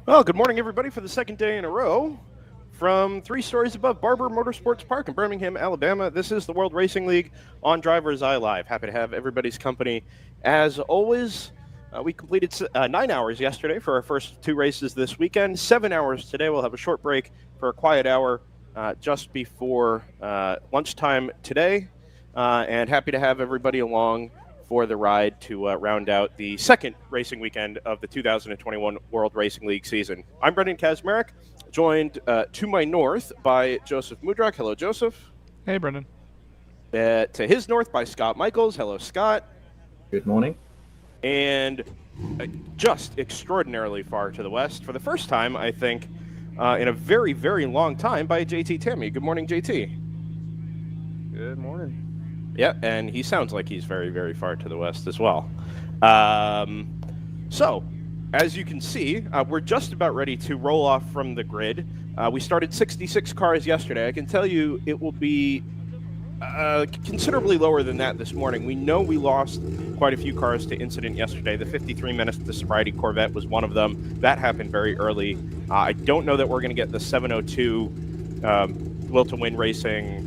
Well, good morning, everybody, for the second day in a row. From 3 stories above Barber Motorsports Park in Birmingham, Alabama, this is the World Racing League on DriversEye Live. Happy to have everybody's company. As always, we completed 9 hours yesterday for our first 2 races this weekend. 7 hours today. We'll have a short break for a quiet hour just before lunchtime today. And happy to have everybody along for the ride to round out the second racing weekend of the 2021 World Racing League season. I'm Brendan Kazmarek, joined to my north by Joseph Mudrak. Hello, Joseph. Hey, Brendan. To his north by Scott Michaels. Hello, Scott. Good morning. And just extraordinarily far to the west, for the first time, I think, in a very, very long time, by JT Tammy. Good morning, JT. Good morning. Yeah, and he sounds like he's very, very far to the west as well. So, as you can see, we're just about ready to roll off from the grid. We started 66 cars yesterday. I can tell you it will be considerably lower than that this morning. We know we lost quite a few cars to incident yesterday. The 53 minutes to sobriety Corvette was one of them. That happened very early. I don't know that we're going to get the 702 Will to Win Racing.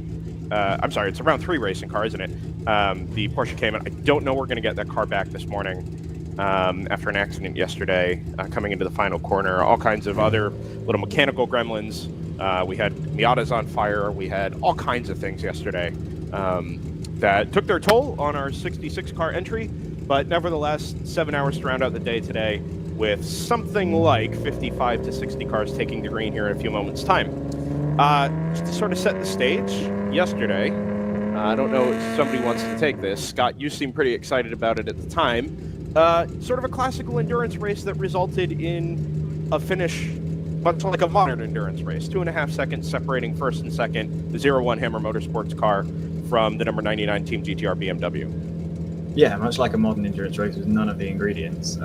I'm sorry, it's around 3 racing car, isn't it? The Porsche Cayman. I don't know we're going to get that car back this morning after an accident yesterday coming into the final corner. All kinds of other little mechanical gremlins. We had Miatas on fire. We had all kinds of things yesterday that took their toll on our 66 car entry. But nevertheless, 7 hours to round out the day today with something like 55 to 60 cars taking the green here in a few moments' time. Just to sort of set the stage, yesterday, I don't know if somebody wants to take this. Scott, you seemed pretty excited about it at the time. Sort of a classical endurance race that resulted in a finish much like a modern endurance race. 2.5 seconds separating first and second, the 01 Hammer Motorsports car from the number 99 Team GTR BMW. Yeah, much like a modern endurance race with none of the ingredients,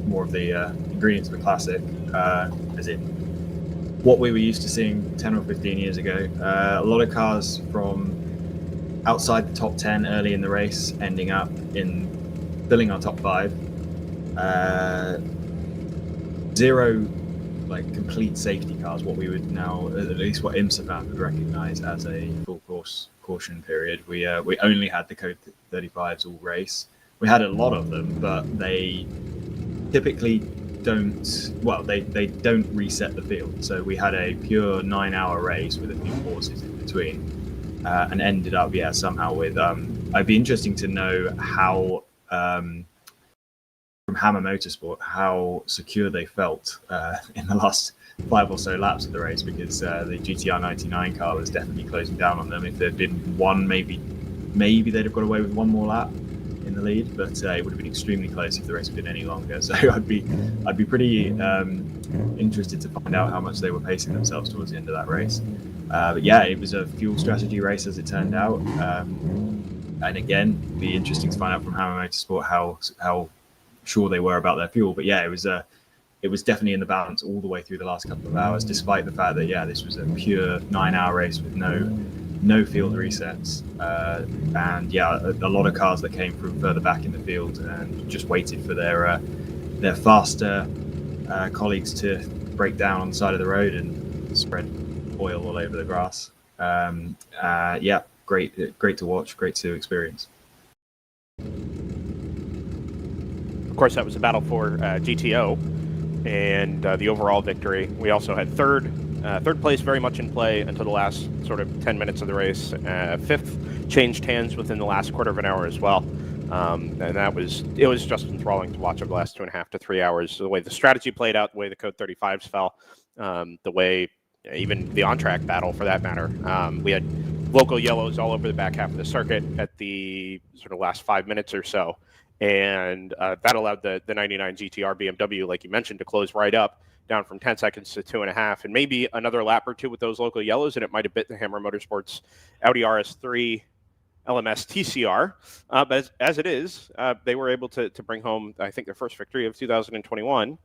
more of the ingredients of a classic, as in what we were used to seeing 10 or 15 years ago. A lot of cars from outside the top 10 early in the race ending up in filling our top 5. Zero complete safety cars, what we would now, at least what IMSA fans would recognize as a full course caution period. We only had the Code 35s all race. We had a lot of them, but they typically they don't reset the field. So we had a pure 9-hour race with a few pauses in between, and ended up somehow with I'd be interesting to know how from Hammer Motorsport how secure they felt in the last 5 or so laps of the race, because the GTR 99 car was definitely closing down on them. If there'd been one, maybe they'd have got away with one more lap in the lead, but it would have been extremely close if the race had been any longer. So I'd be pretty interested to find out how much they were pacing themselves towards the end of that race. But yeah, it was a fuel strategy race as it turned out, and again, it'd be interesting to find out from Hammer Motorsport how sure they were about their fuel. But yeah, it was definitely in the balance all the way through the last couple of hours, despite the fact that this was a pure 9-hour race with no field resets, and a lot of cars that came from further back in the field and just waited for their faster colleagues to break down on the side of the road and spread oil all over the grass. Great to watch, great to experience. Of course, that was a battle for GTO and the overall victory. We also had third place very much in play until the last sort of 10 minutes of the race. Fifth changed hands within the last quarter of an hour as well. And it was just enthralling to watch over the last 2.5 to 3 hours. The way the strategy played out, the way the Code 35s fell, the way even the on-track battle for that matter. We had local yellows all over the back half of the circuit at the sort of last 5 minutes or so. And that allowed the 99 GTR BMW, like you mentioned, to close right up, down from 10 seconds to 2.5, and maybe another lap or two with those local yellows, and it might have bit the Hammer Motorsports Audi RS3 LMS TCR. But as it is, they were able to bring home, I think, their first victory of 2021.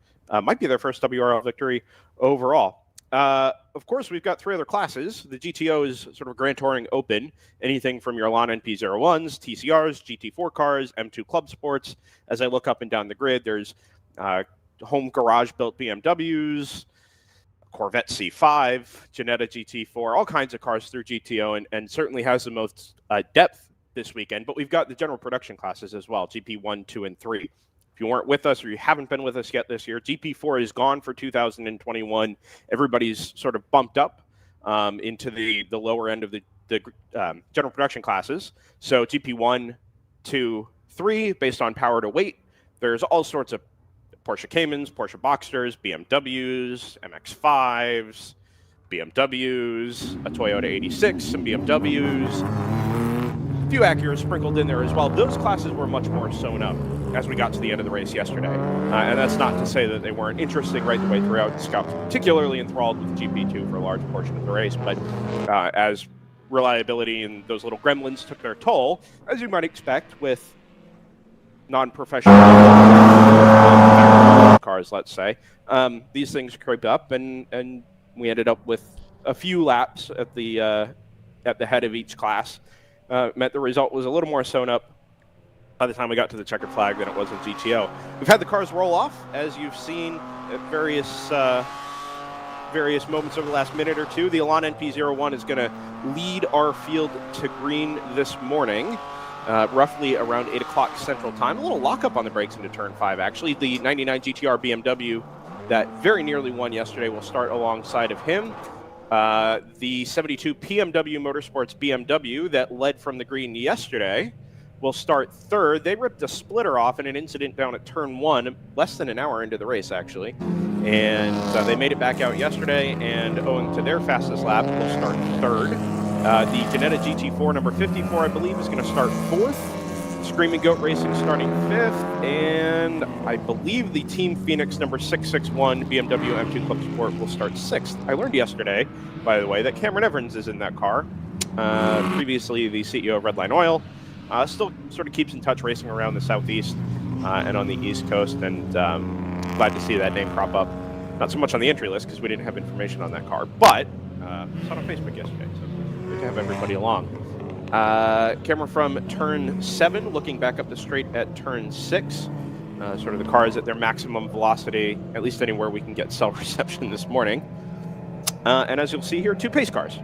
Might be their first WRL victory overall. Of course, we've got 3 other classes. The GTO is sort of Grand Touring Open. Anything from your Lawn NP01s, TCRs, GT4 cars, M2 Club Sports. As I look up and down the grid, there's home garage-built BMWs, Corvette C5, Jetta GT4, all kinds of cars through GTO, and certainly has the most depth this weekend. But we've got the general production classes as well, GP1, 2, and 3. If you weren't with us or you haven't been with us yet this year, GP4 is gone for 2021. Everybody's sort of bumped up into the lower end of the general production classes. So GP1, 2, 3, based on power to weight. There's all sorts of Porsche Caymans, Porsche Boxsters, BMWs, MX-5s, BMWs, a Toyota 86, some BMWs, a few Acuras sprinkled in there as well. Those classes were much more sewn up as we got to the end of the race yesterday. And that's not to say that they weren't interesting right the way throughout. Scouts particularly enthralled with GP2 for a large portion of the race, but as reliability and those little gremlins took their toll, as you might expect with non-professional cars, let's say, these things crept up, and we ended up with a few laps at the head of each class. Meant the result was a little more sewn up by the time we got to the checkered flag than it was in GTO. We've had the cars roll off, as you've seen at various moments over the last minute or two. The Elan NP01 is going to lead our field to green this morning. Roughly around 8 o'clock Central Time. A little lockup on the brakes into Turn 5, actually. The 99 GTR BMW that very nearly won yesterday will start alongside of him. The 72 PMW Motorsports BMW that led from the green yesterday will start third. They ripped a splitter off in an incident down at Turn 1, less than an hour into the race, actually. And they made it back out yesterday, and owing to their fastest lap, will start third. The Jetta GT4 number 54, I believe, is going to start fourth. Screaming Goat Racing starting fifth. And I believe the Team Phoenix number 661 BMW M2 Club Sport will start sixth. I learned yesterday, by the way, that Cameron Evans is in that car. Previously the CEO of Redline Oil. Still sort of keeps in touch racing around the Southeast and on the East Coast. And glad to see that name crop up. Not so much on the entry list because we didn't have information on that car. But it's on Facebook yesterday. So to have everybody along. Camera from Turn 7, looking back up the straight at Turn 6. Sort of the cars at their maximum velocity, at least anywhere we can get cell reception this morning. And as you'll see here, 2 pace cars.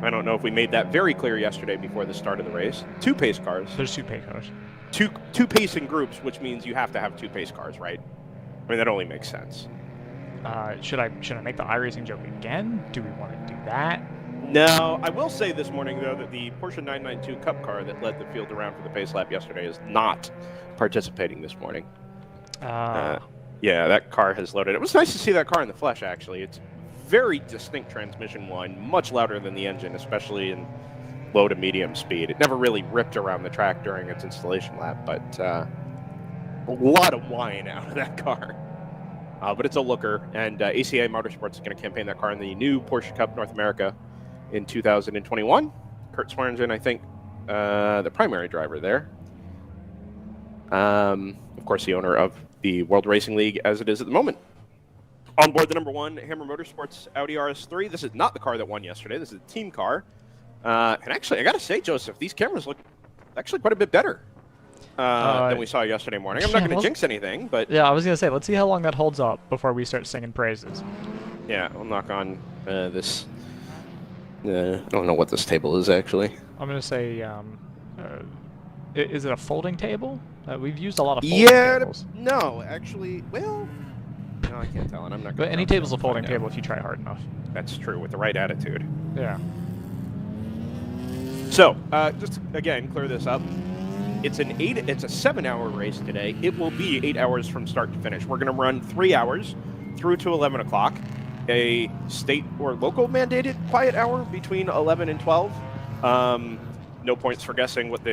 I don't know if we made that very clear yesterday before the start of the race. 2 pace cars. There's 2 pace cars. Two pacing groups, which means you have to have 2 pace cars, right? I mean, that only makes sense. Should I make the iRacing joke again? Do we want to do that? No, I will say this morning, though, that the Porsche 992 Cup car that led the field around for the pace lap yesterday is not participating this morning. Yeah, that car has loaded. It was nice to see that car in the flesh, actually. It's very distinct transmission whine, much louder than the engine, especially in low to medium speed. It never really ripped around the track during its installation lap, but a lot of whine out of that car. But it's a looker, and ACA Motorsports is going to campaign that car in the new Porsche Cup North America in 2021. Kurt Swearingen, I think, the primary driver there. Of course, the owner of the World Racing League as it is at the moment. On board the number 1 Hammer Motorsports Audi RS3. This is not the car that won yesterday. This is a team car. And actually, I got to say, Joseph, these cameras look actually quite a bit better than we saw yesterday morning. I'm not going to jinx anything, but... Yeah, I was going to say, let's see how long that holds up before we start singing praises. Yeah, I'll knock on this... I don't know what this table is, actually. I'm going to say, is it a folding table? We've used a lot of folding tables. No, actually, well... No, I can't tell, and I'm not going to... But any table's a folding table if you try hard enough. That's true, with the right attitude. Yeah. So, just, again, clear this up. It's a 7-hour race today. It will be 8 hours from start to finish. We're going to run 3 hours through to 11 o'clock. A state or local mandated quiet hour between 11 and 12. No points for guessing what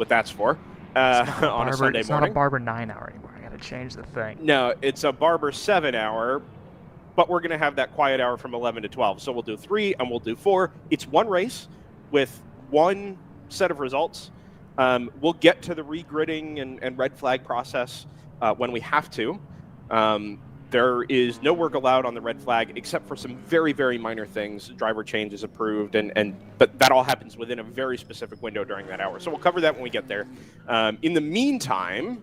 that's for on a Sunday morning. It's not a Barber 9 hour anymore. I got to change the thing. No, it's a Barber 7 hour, but we're going to have that quiet hour from 11 to 12. So we'll do 3 and we'll do 4. It's one race with one set of results. We'll get to the regridding and red flag process when we have to. There is no work allowed on the red flag except for some very, very minor things. Driver change is approved, but that all happens within a very specific window during that hour. So we'll cover that when we get there. In the meantime,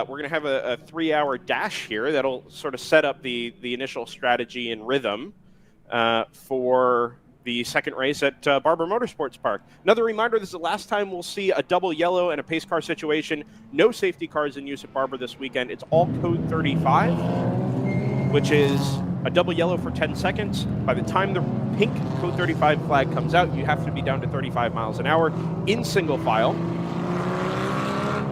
we're going to have a 3-hour dash here that'll sort of set up the initial strategy and rhythm for the second race at Barber Motorsports Park. Another reminder, this is the last time we'll see a double yellow and a pace car situation. No safety cars in use at Barber this weekend. It's all code 35, which is a double yellow for 10 seconds. By the time the pink code 35 flag comes out, you have to be down to 35 miles an hour in single file.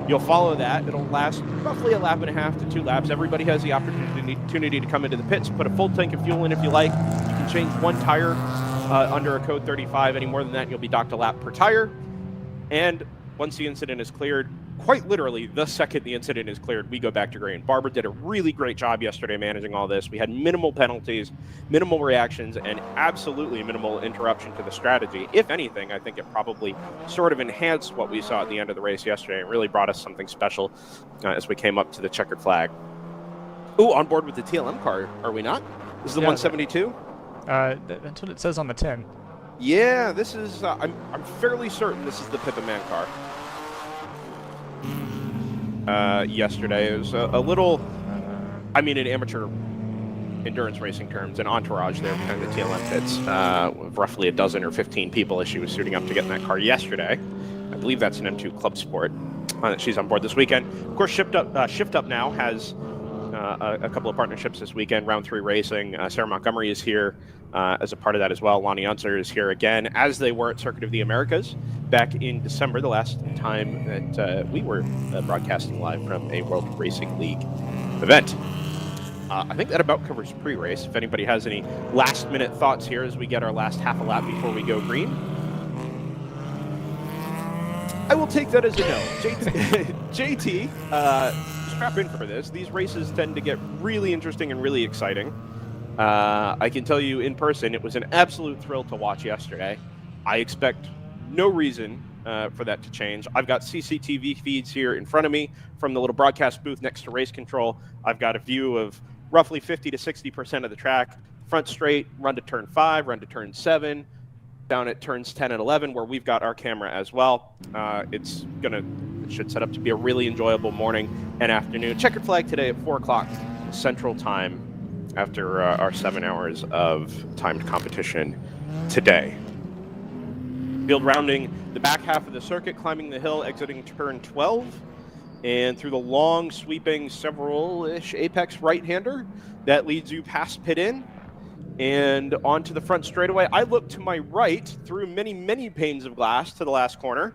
You'll follow that. It'll last roughly a lap and a half to 2 laps. Everybody has the opportunity to come into the pits, put a full tank of fuel in if you like. You can change 1 tire under a code 35. Any more than that, you'll be docked a lap per tire. And once the incident is cleared, quite literally the second the incident is cleared, we go back to green. Barber did a really great job yesterday managing all this. We had minimal penalties, minimal reactions, and absolutely minimal interruption to the strategy. If anything, I think it probably sort of enhanced what we saw at the end of the race yesterday. It really brought us something special as we came up to the checkered flag. Ooh, on board with the TLM car, are we not? This is the 172? That's what it says on the tin. Yeah, this is, I'm fairly certain this is the Pippa Man car. Yesterday, it was a little, I mean, in amateur endurance racing terms, an entourage there behind the TLM pits, with roughly a dozen or 15 people as she was suiting up to get in that car yesterday. I believe that's an M2 Club Sport. She's on board this weekend. Of course, Shift Up now has a couple of partnerships this weekend. Round 3 Racing. Sarah Montgomery is here as a part of that as well. Lonnie Unser is here again, as they were at Circuit of the Americas back in December, the last time that we were broadcasting live from a World Racing League event. I think that about covers pre-race. If anybody has any last-minute thoughts here as we get our last half a lap before we go green, I will take that as a no. JT, strap in for this. These races tend to get really interesting and really exciting. I can tell you in person, it was an absolute thrill to watch yesterday. I expect no reason for that to change. I've got CCTV feeds here in front of me from the little broadcast booth next to race control. I've got a view of roughly 50 to 60% of the track. Front straight, run to turn 5, run to turn 7, down at turns 10 and 11, where we've got our camera as well. It should set up to be a really enjoyable morning and afternoon. Checkered flag today at 4 o'clock Central Time after our 7 hours of timed competition today. Field rounding the back half of the circuit, climbing the hill, exiting turn 12, and through the long, sweeping, several-ish apex right-hander that leads you past pit in and onto the front straightaway. I look to my right through many, many panes of glass to the last corner.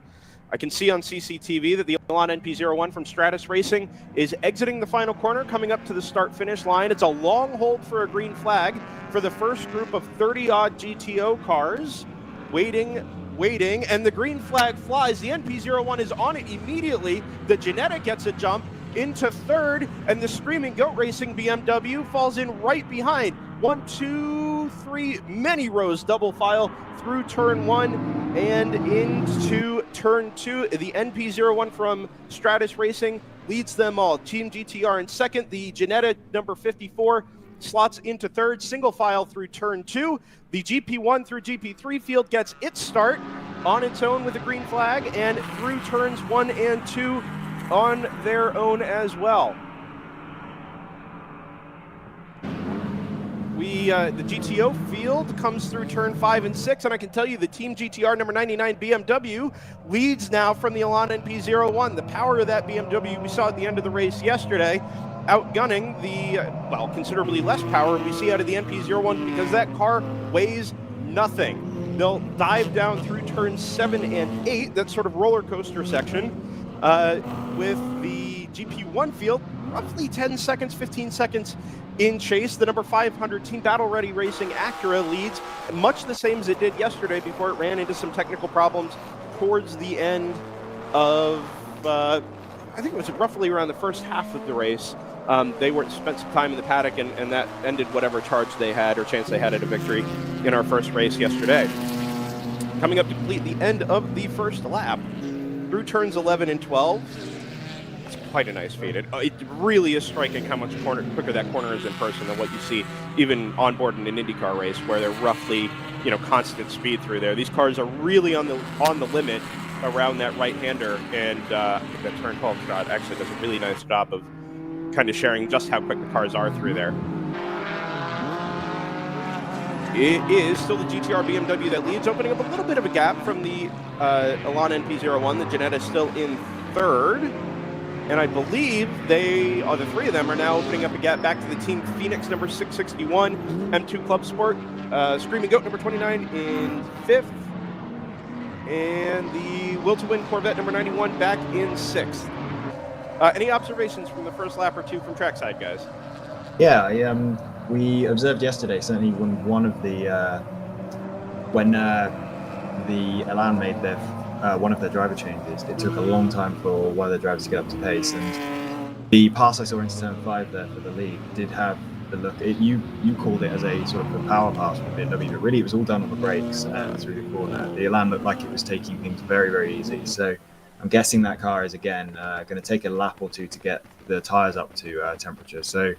I can see on CCTV that the Elan NP01 from Stratus Racing is exiting the final corner, coming up to the start-finish line. It's a long hold for a green flag for the first group of 30-odd GTO cars. Waiting, and the green flag flies. The NP01 is on it immediately. The Genetic gets a jump into third, and the Screaming Goat Racing BMW falls in right behind. 1, 2, 3, many rows double file through turn 1 and into turn 2. The NP01 from Stratus Racing leads them all. Team GTR in second. The Genetta number 54 slots into third, single file through turn 2. The GP1 through GP3 field gets its start on its own with a green flag, and through turns 1 and 2 on their own as well. The GTO field comes through turn 5 and 6, and I can tell you the Team GTR number 99 BMW leads now from the Elan NP01. The power of that BMW we saw at the end of the race yesterday, outgunning the, considerably less power we see out of the NP01 because that car weighs nothing. They'll dive down through turns 7 and 8, that sort of roller coaster section, with the GP1 field roughly 10 seconds, 15 seconds in chase. The number 500 Team Battle Ready Racing Acura leads much the same as it did yesterday before it ran into some technical problems towards the end of, I think it was roughly around the first half of the race. They spent some time in the paddock, and that ended whatever charge they had or chance they had at a victory in our first race yesterday. Coming up to complete the end of the first lap through turns 11 and 12. It's quite a nice feed. It really is striking how much quicker that corner is in person than what you see even on board in an IndyCar race, where they're roughly, constant speed through there. These cars are really on the limit around that right-hander, and I think that turn 12 shot actually does a really nice job of kind of sharing just how quick the cars are through there. It is still the GTR BMW that leads, opening up a little bit of a gap from the Elan NP01. The Jannetta still in third. And I believe the three of them are now opening up a gap back to the Team Phoenix number 661, M2 Club Sport, Screaming Goat number 29 in fifth, and the Will to Win Corvette number 91 back in sixth. Any observations from the first lap or two from trackside, guys? Yeah, we observed yesterday, certainly when the Elan made their one of their driver changes, it took a long time for one of the drivers to get up to pace, and the pass I saw into turn 5 there for the lead did have the look. You called it as a sort of a power pass from BMW, but really it was all done on the brakes through the corner. The Elan looked like it was taking things very, very easy, so I'm guessing that car is again going to take a lap or two to get the tyres up to temperature. So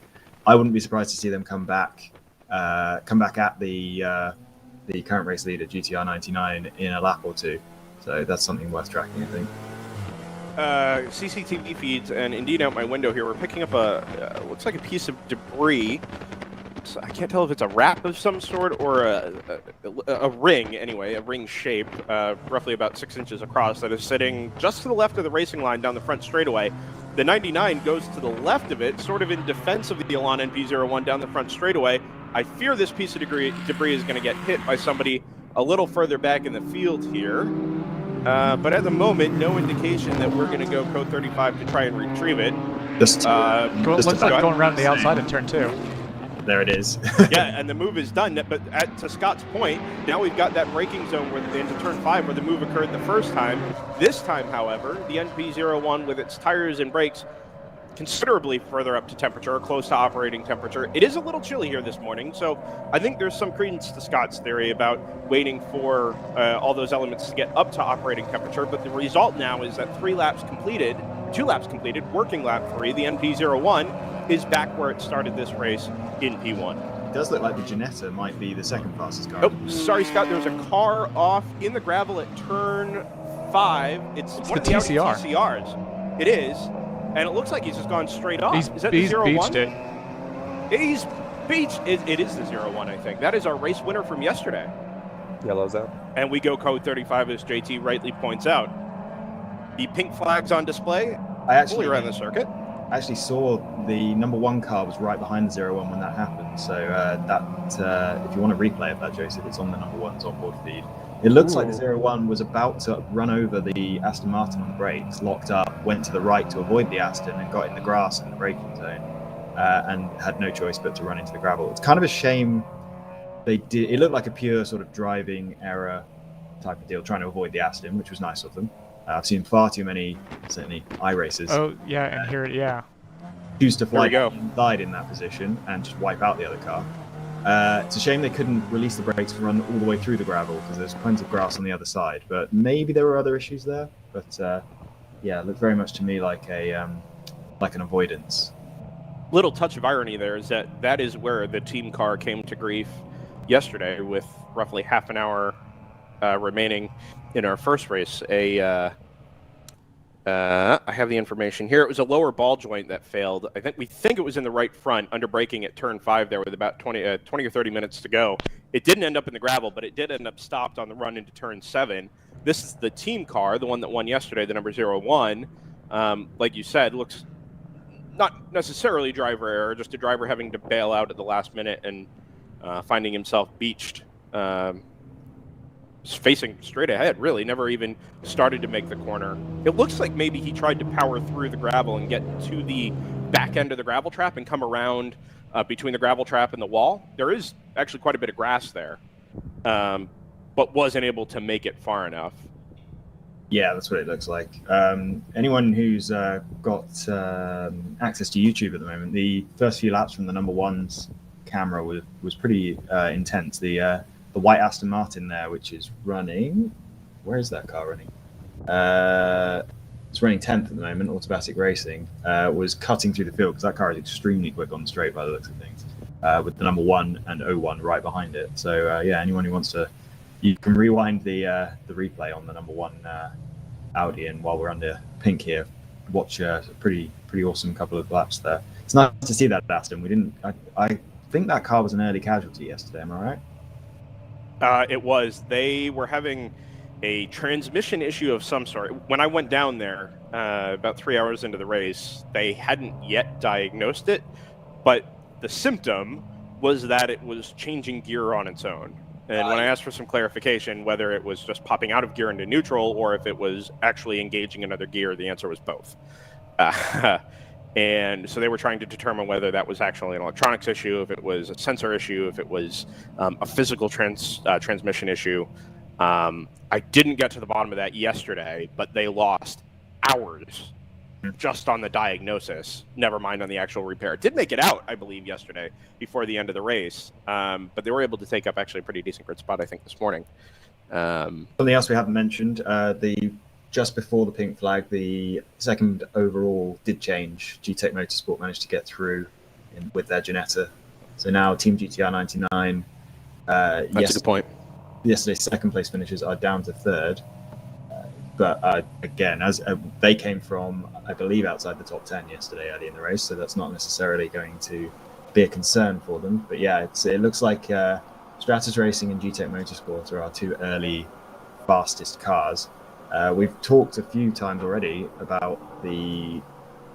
I wouldn't be surprised to see them come back at the current race leader GTR 99 in a lap or two. So that's something worth tracking, I think. CCTV feeds and indeed out my window here, we're picking up looks like a piece of debris. So I can't tell if it's a wrap of some sort or a ring, anyway, a ring shape, roughly about 6 inches across, that is sitting just to the left of the racing line down the front straightaway. The 99 goes to the left of it, sort of in defense of the Elan NP01 down the front straightaway. I fear this piece of debris is going to get hit by somebody a little further back in the field here. But at the moment, no indication that we're going to go code 35 to try and retrieve it. Looks like going around the outside in turn 2. There it is. Yeah, and the move is done. But to Scott's point, now we've got that braking zone into turn 5 where the move occurred the first time. This time, however, the NP01 with its tires and brakes considerably further up to temperature, or close to operating temperature. It is a little chilly here this morning, so I think there's some credence to Scott's theory about waiting for all those elements to get up to operating temperature. But the result now is that 2 laps completed, working lap 3, the NP01 is back where it started this race in P1. It does look like the Jannetta might be the second fastest car. Oh, sorry, Scott. There's a car off in the gravel at turn 5. It's one of the Audi TCRs. It is. And it looks like he's just gone straight off. Is that the 01? Beached it. He's beached. It is the 01, I think. That is our race winner from yesterday. Yellow's out. And we go code 35, as JT rightly points out. The pink flag's on display fully around the circuit. I actually saw the number 1 car was right behind the 01 when that happened. So if you want a replay of that, Joseph, it's on the number 1's onboard feed. It looks like the 01 was about to run over the Aston Martin on the brakes, locked up, went to the right to avoid the Aston, and got in the grass in the braking zone, and had no choice but to run into the gravel. It's kind of a shame they did. It looked like a pure sort of driving error type of deal, trying to avoid the Aston, which was nice of them. I've seen far too many, certainly, iRacers. Oh, yeah, and here, yeah. Choose to fly inside in that position and just wipe out the other car. It's a shame they couldn't release the brakes and run all the way through the gravel because there's plenty of grass on the other side. But maybe there were other issues there. But yeah, it looked very much to me like an avoidance. Little touch of irony there is that is where the team car came to grief yesterday, with roughly half an hour remaining in our first race. I have the information here. It was a lower ball joint that failed. We think it was in the right front, under braking at turn 5 there with about 20 or 30 minutes to go. It didn't end up in the gravel, but it did end up stopped on the run into turn 7. This is the team car, the one that won yesterday, the number 01. Like you said, looks not necessarily driver error, just a driver having to bail out at the last minute and finding himself beached. Facing straight ahead, really, never even started to make the corner. It looks like maybe he tried to power through the gravel and get to the back end of the gravel trap and come around between the gravel trap and the wall. There is actually quite a bit of grass there, but wasn't able to make it far enough. Yeah, that's what it looks like. Anyone who's got access to YouTube at the moment, the first few laps from the number 1's camera was pretty intense. The white Aston Martin there, which is running... Where is that car running? It's running 10th at the moment, automatic racing, was cutting through the field because that car is extremely quick on the straight by the looks of things, with the number 1 and 01 right behind it. So, yeah, anyone who wants to... You can rewind the replay on the number 1 Audi, and while we're under pink here, watch a pretty awesome couple of laps there. It's nice to see that, Aston. We didn't. I think that car was an early casualty yesterday. Am I right? It was. They were having a transmission issue of some sort. When I went down there about 3 hours into the race, they hadn't yet diagnosed it, but the symptom was that it was changing gear on its own. And when I asked for some clarification, whether it was just popping out of gear into neutral or if it was actually engaging another gear, the answer was both. And so they were trying to determine whether that was actually an electronics issue, if it was a sensor issue, if it was a physical transmission issue. I didn't get to the bottom of that yesterday, but they lost hours just on the diagnosis, never mind on the actual repair. It did make it out, I believe, yesterday before the end of the race, but they were able to take up actually a pretty decent grid spot, I think, this morning. Something else we haven't mentioned, just before the pink flag, the second overall did change. GTEC Motorsport managed to get through with their Ginetta. So now Team GTR 99, That's a good point. Yesterday's second place finishes are down to third. But again, as they came from, I believe, outside the top 10 yesterday early in the race, so that's not necessarily going to be a concern for them. But yeah, it looks like Stratus Racing and GTEC Motorsport are our two early fastest cars. We've talked a few times already about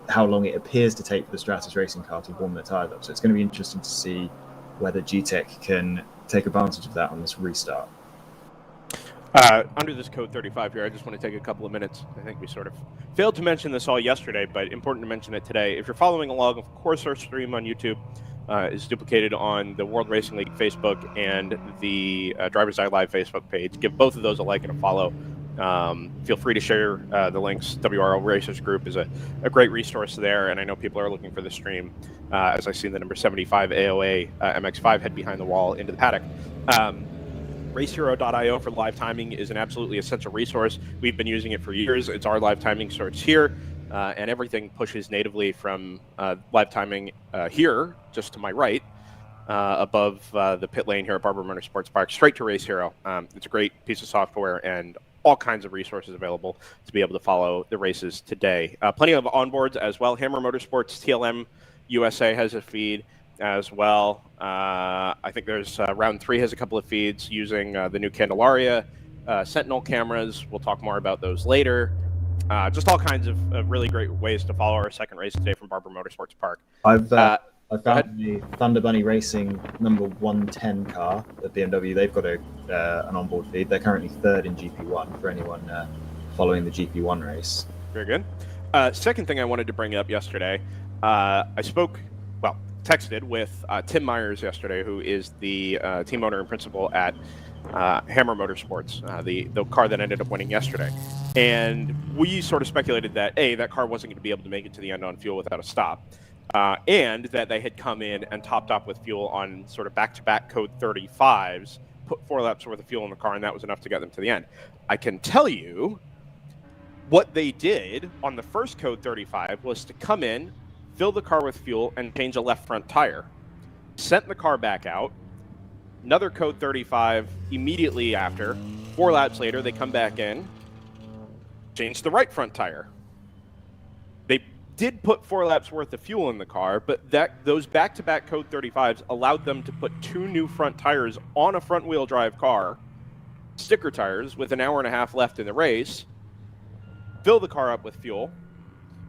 how long it appears to take for the Stratus Racing car to warm their tyres up. So it's going to be interesting to see whether GTEC can take advantage of that on this restart. Under this code 35 here, I just want to take a couple of minutes. I think we sort of failed to mention this all yesterday, but important to mention it today. If you're following along, of course, our stream on YouTube is duplicated on the World Racing League Facebook and the DriversEye Live Facebook page. Give both of those a like and a follow. Feel free to share the links. WRL Racers Group is a great resource there, and I know people are looking for the stream as I see the number 75 AOA MX-5 head behind the wall into the paddock. RaceHero.io for live timing is an absolutely essential resource. We've been using it for years. It's our live timing source here, and everything pushes natively from live timing here, just to my right, above the pit lane here at Barber Motorsports Park, straight to Race Hero. It's a great piece of software and all kinds of resources available to be able to follow the races today. Plenty of onboards as well. Hammer Motorsports TLM USA has a feed as well. I think there's Round 3 has a couple of feeds using the new Candelaria Sentinel cameras. We'll talk more about those later. Just all kinds of really great ways to follow our second race today from Barber Motorsports Park. I found the Thunder Bunny Racing number 110 car at BMW. They've got an onboard feed. They're currently third in GP1 for anyone following the GP1 race. Very good. Second thing I wanted to bring up yesterday, I texted with Tim Myers yesterday, who is the team owner and principal at Hammer Motorsports, the car that ended up winning yesterday. And we sort of speculated that, A, that car wasn't going to be able to make it to the end on fuel without a stop, and that they had come in and topped up with fuel on sort of back-to-back code 35s, put 4 laps worth of fuel in the car, and that was enough to get them to the end. I can tell you what they did on the first code 35 was to come in, fill the car with fuel, and change a left front tire. Sent the car back out. Another code 35 immediately after. 4 laps later, they come back in, change the right front tire. They did put 4 laps worth of fuel in the car, but those back-to-back code 35s allowed them to put 2 new front tires on a front-wheel drive car, sticker tires, with an hour and a half left in the race, fill the car up with fuel,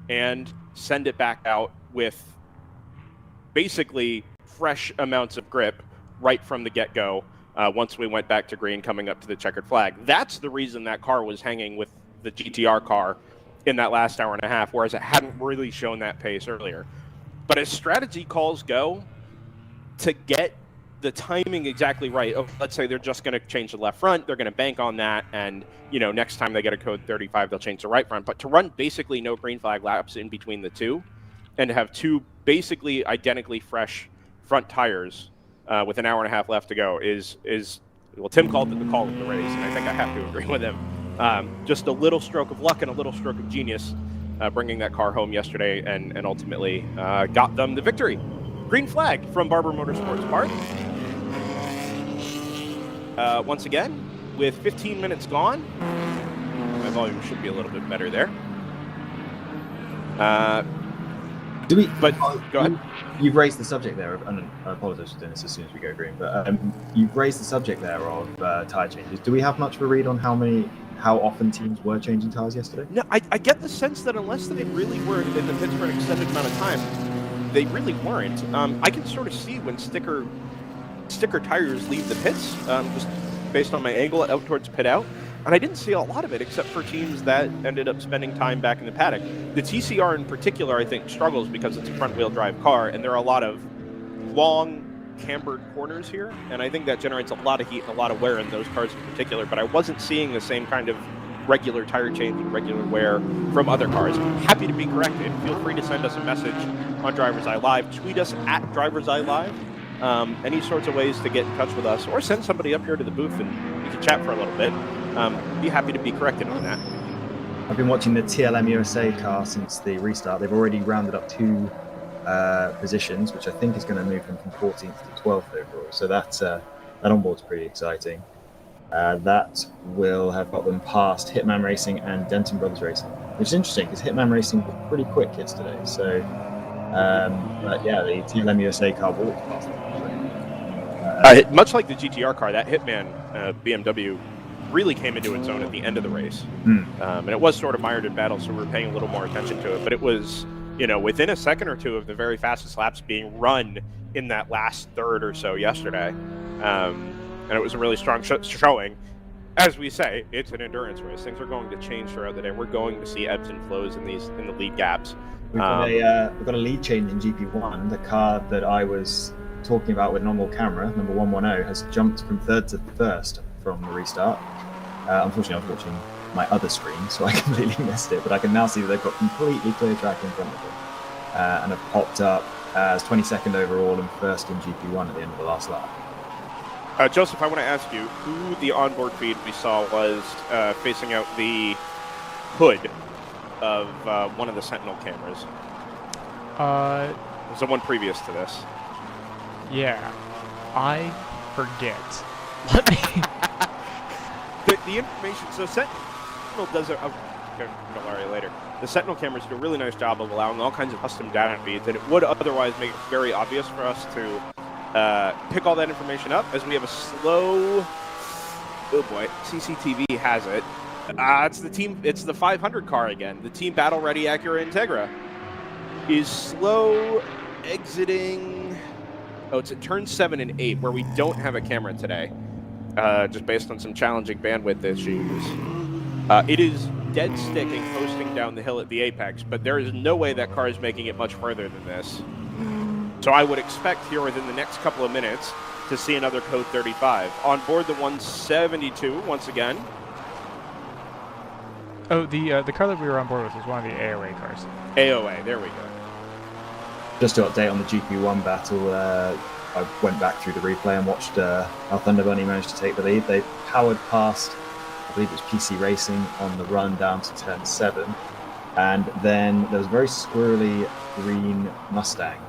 and send it back out with basically fresh amounts of grip right from the get-go once we went back to green coming up to the checkered flag. That's the reason that car was hanging with the GTR car in that last hour and a half, whereas it hadn't really shown that pace earlier. But as strategy calls go, to get the timing exactly right, let's say they're just going to change the left front, they're going to bank on that, and next time they get a code 35, they'll change the right front. But to run basically no green flag laps in between the two, and to have 2 basically identically fresh front tires with an hour and a half left to go is Tim called it the call of the race, and I think I have to agree with him. Just a little stroke of luck and a little stroke of genius bringing that car home yesterday, and ultimately got them the victory. Green flag from Barber Motorsports Park. Once again, with 15 minutes gone, my volume should be a little bit better there. Do we? But go ahead. You've raised the subject there, and I apologise for doing this as soon as we go green, but you've raised the subject there of tyre changes. Do we have much of a read on how often teams were changing tyres yesterday? No, I get the sense that unless they really were in the pits for an extended amount of time, they really weren't. I can sort of see when sticker tires leave the pits, just based on my angle out towards pit out. And I didn't see a lot of it except for teams that ended up spending time back in the paddock. The TCR in particular, I think, struggles because it's a front-wheel drive car, and there are a lot of long, cambered corners here, and I think that generates a lot of heat and a lot of wear in those cars in particular, but I wasn't seeing the same kind of regular tire change and regular wear from other cars. Happy to be corrected. Feel free to send us a message on DriversEye Live. Tweet us at DriversEye Live. Any sorts of ways to get in touch with us, or send somebody up here to the booth and we can chat for a little bit. Be happy to be corrected on that. I've been watching the TLM USA car since the restart. They've already rounded up 2 positions, which I think is going to move them from 14th to 12th overall. So that onboard's pretty exciting. That will have got them past Hitman Racing and Denton Brothers Racing, which is interesting because Hitman Racing was pretty quick yesterday. So, but yeah, the TLM USA car walked past them. Much like the GTR car, that Hitman BMW really came into its own at the end of the race. And it was sort of mired in battle, so we were paying a little more attention to it. But it was, within a second or two of the very fastest laps being run in that last third or so yesterday. And it was a really strong showing. As we say, it's an endurance race. Things are going to change throughout the day. We're going to see ebbs and flows in the lead gaps. We've got a lead change in GP1. The car that I was talking about with normal camera, number 110, has jumped from 3rd to 1st from the restart. Unfortunately, I was watching my other screen, so I completely missed it, but I can now see that they've got completely clear track in front of them and have popped up as 22nd overall and 1st in GP1 at the end of the last lap. Joseph, I want to ask you who the onboard feed we saw was facing out the hood of one of the Sentinel cameras. It was the one previous to this. Yeah, I forget. Let me. The information. So Sentinel does don't worry later. The Sentinel cameras do a really nice job of allowing all kinds of custom data feeds, and it would otherwise make it very obvious for us to pick all that information up, as we have a slow. Oh boy, CCTV has it. It's the 500 car again. The Team Battle Ready Acura Integra is slow exiting. Oh, it's at turn 7 and 8 where we don't have a camera today, just based on some challenging bandwidth issues. It is dead sticking, coasting down the hill at the apex, but there is no way that car is making it much further than this. So I would expect here within the next couple of minutes to see another code 35. On board the 172 once again. Oh, the car that we were on board with was one of the AOA cars. AOA, there we go. Just to update on the GP1 battle, I went back through the replay and watched how Thunder Bunny managed to take the lead. They powered past, I believe it was PC Racing, on the run down to turn 7. And then there was a very squirrely green Mustang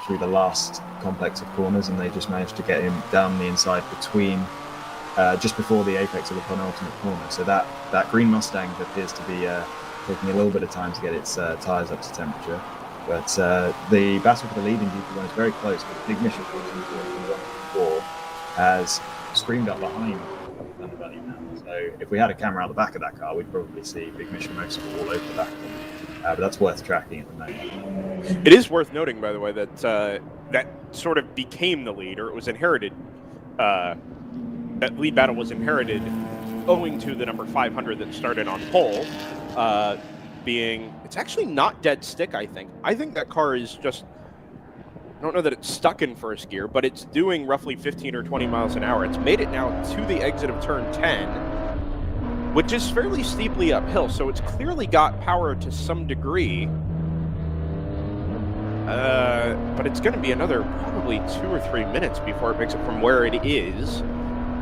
through the last complex of corners, and they just managed to get him down the inside between, just before the apex of the penultimate corner. So that green Mustang appears to be taking a little bit of time to get its tyres up to temperature. But the battle for the lead in GP1 is very close, but Big Mission, before, has screamed up behind Thunder Bunny now. So if we had a camera out the back of that car, we'd probably see Big Mission Motorsport all over the back of them. But that's worth tracking at the moment. It is worth noting, by the way, that that sort of became the lead, or it was inherited. That lead battle was inherited owing to the number 500 that started on pole. It's actually not dead stick, I think. I think that car is just, I don't know that it's stuck in first gear, but it's doing roughly 15 or 20 miles an hour. It's made it now to the exit of turn 10, which is fairly steeply uphill, so it's clearly got power to some degree. But it's going to be another probably 2 or 3 minutes before it makes it from where it is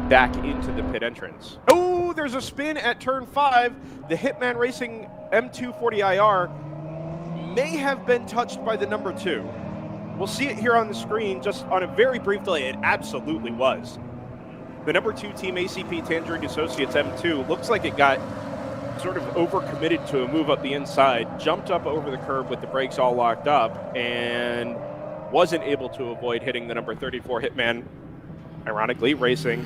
back into the pit entrance. Oh, there's a spin at turn 5. The Hitman Racing M240IR may have been touched by the number 2. We'll see it here on the screen just on a very brief delay. It absolutely was. The number 2 team ACP Tangerine Associates M2 looks like it got sort of overcommitted to a move up the inside, jumped up over the curb with the brakes all locked up, and wasn't able to avoid hitting the number 34 Hitman, ironically racing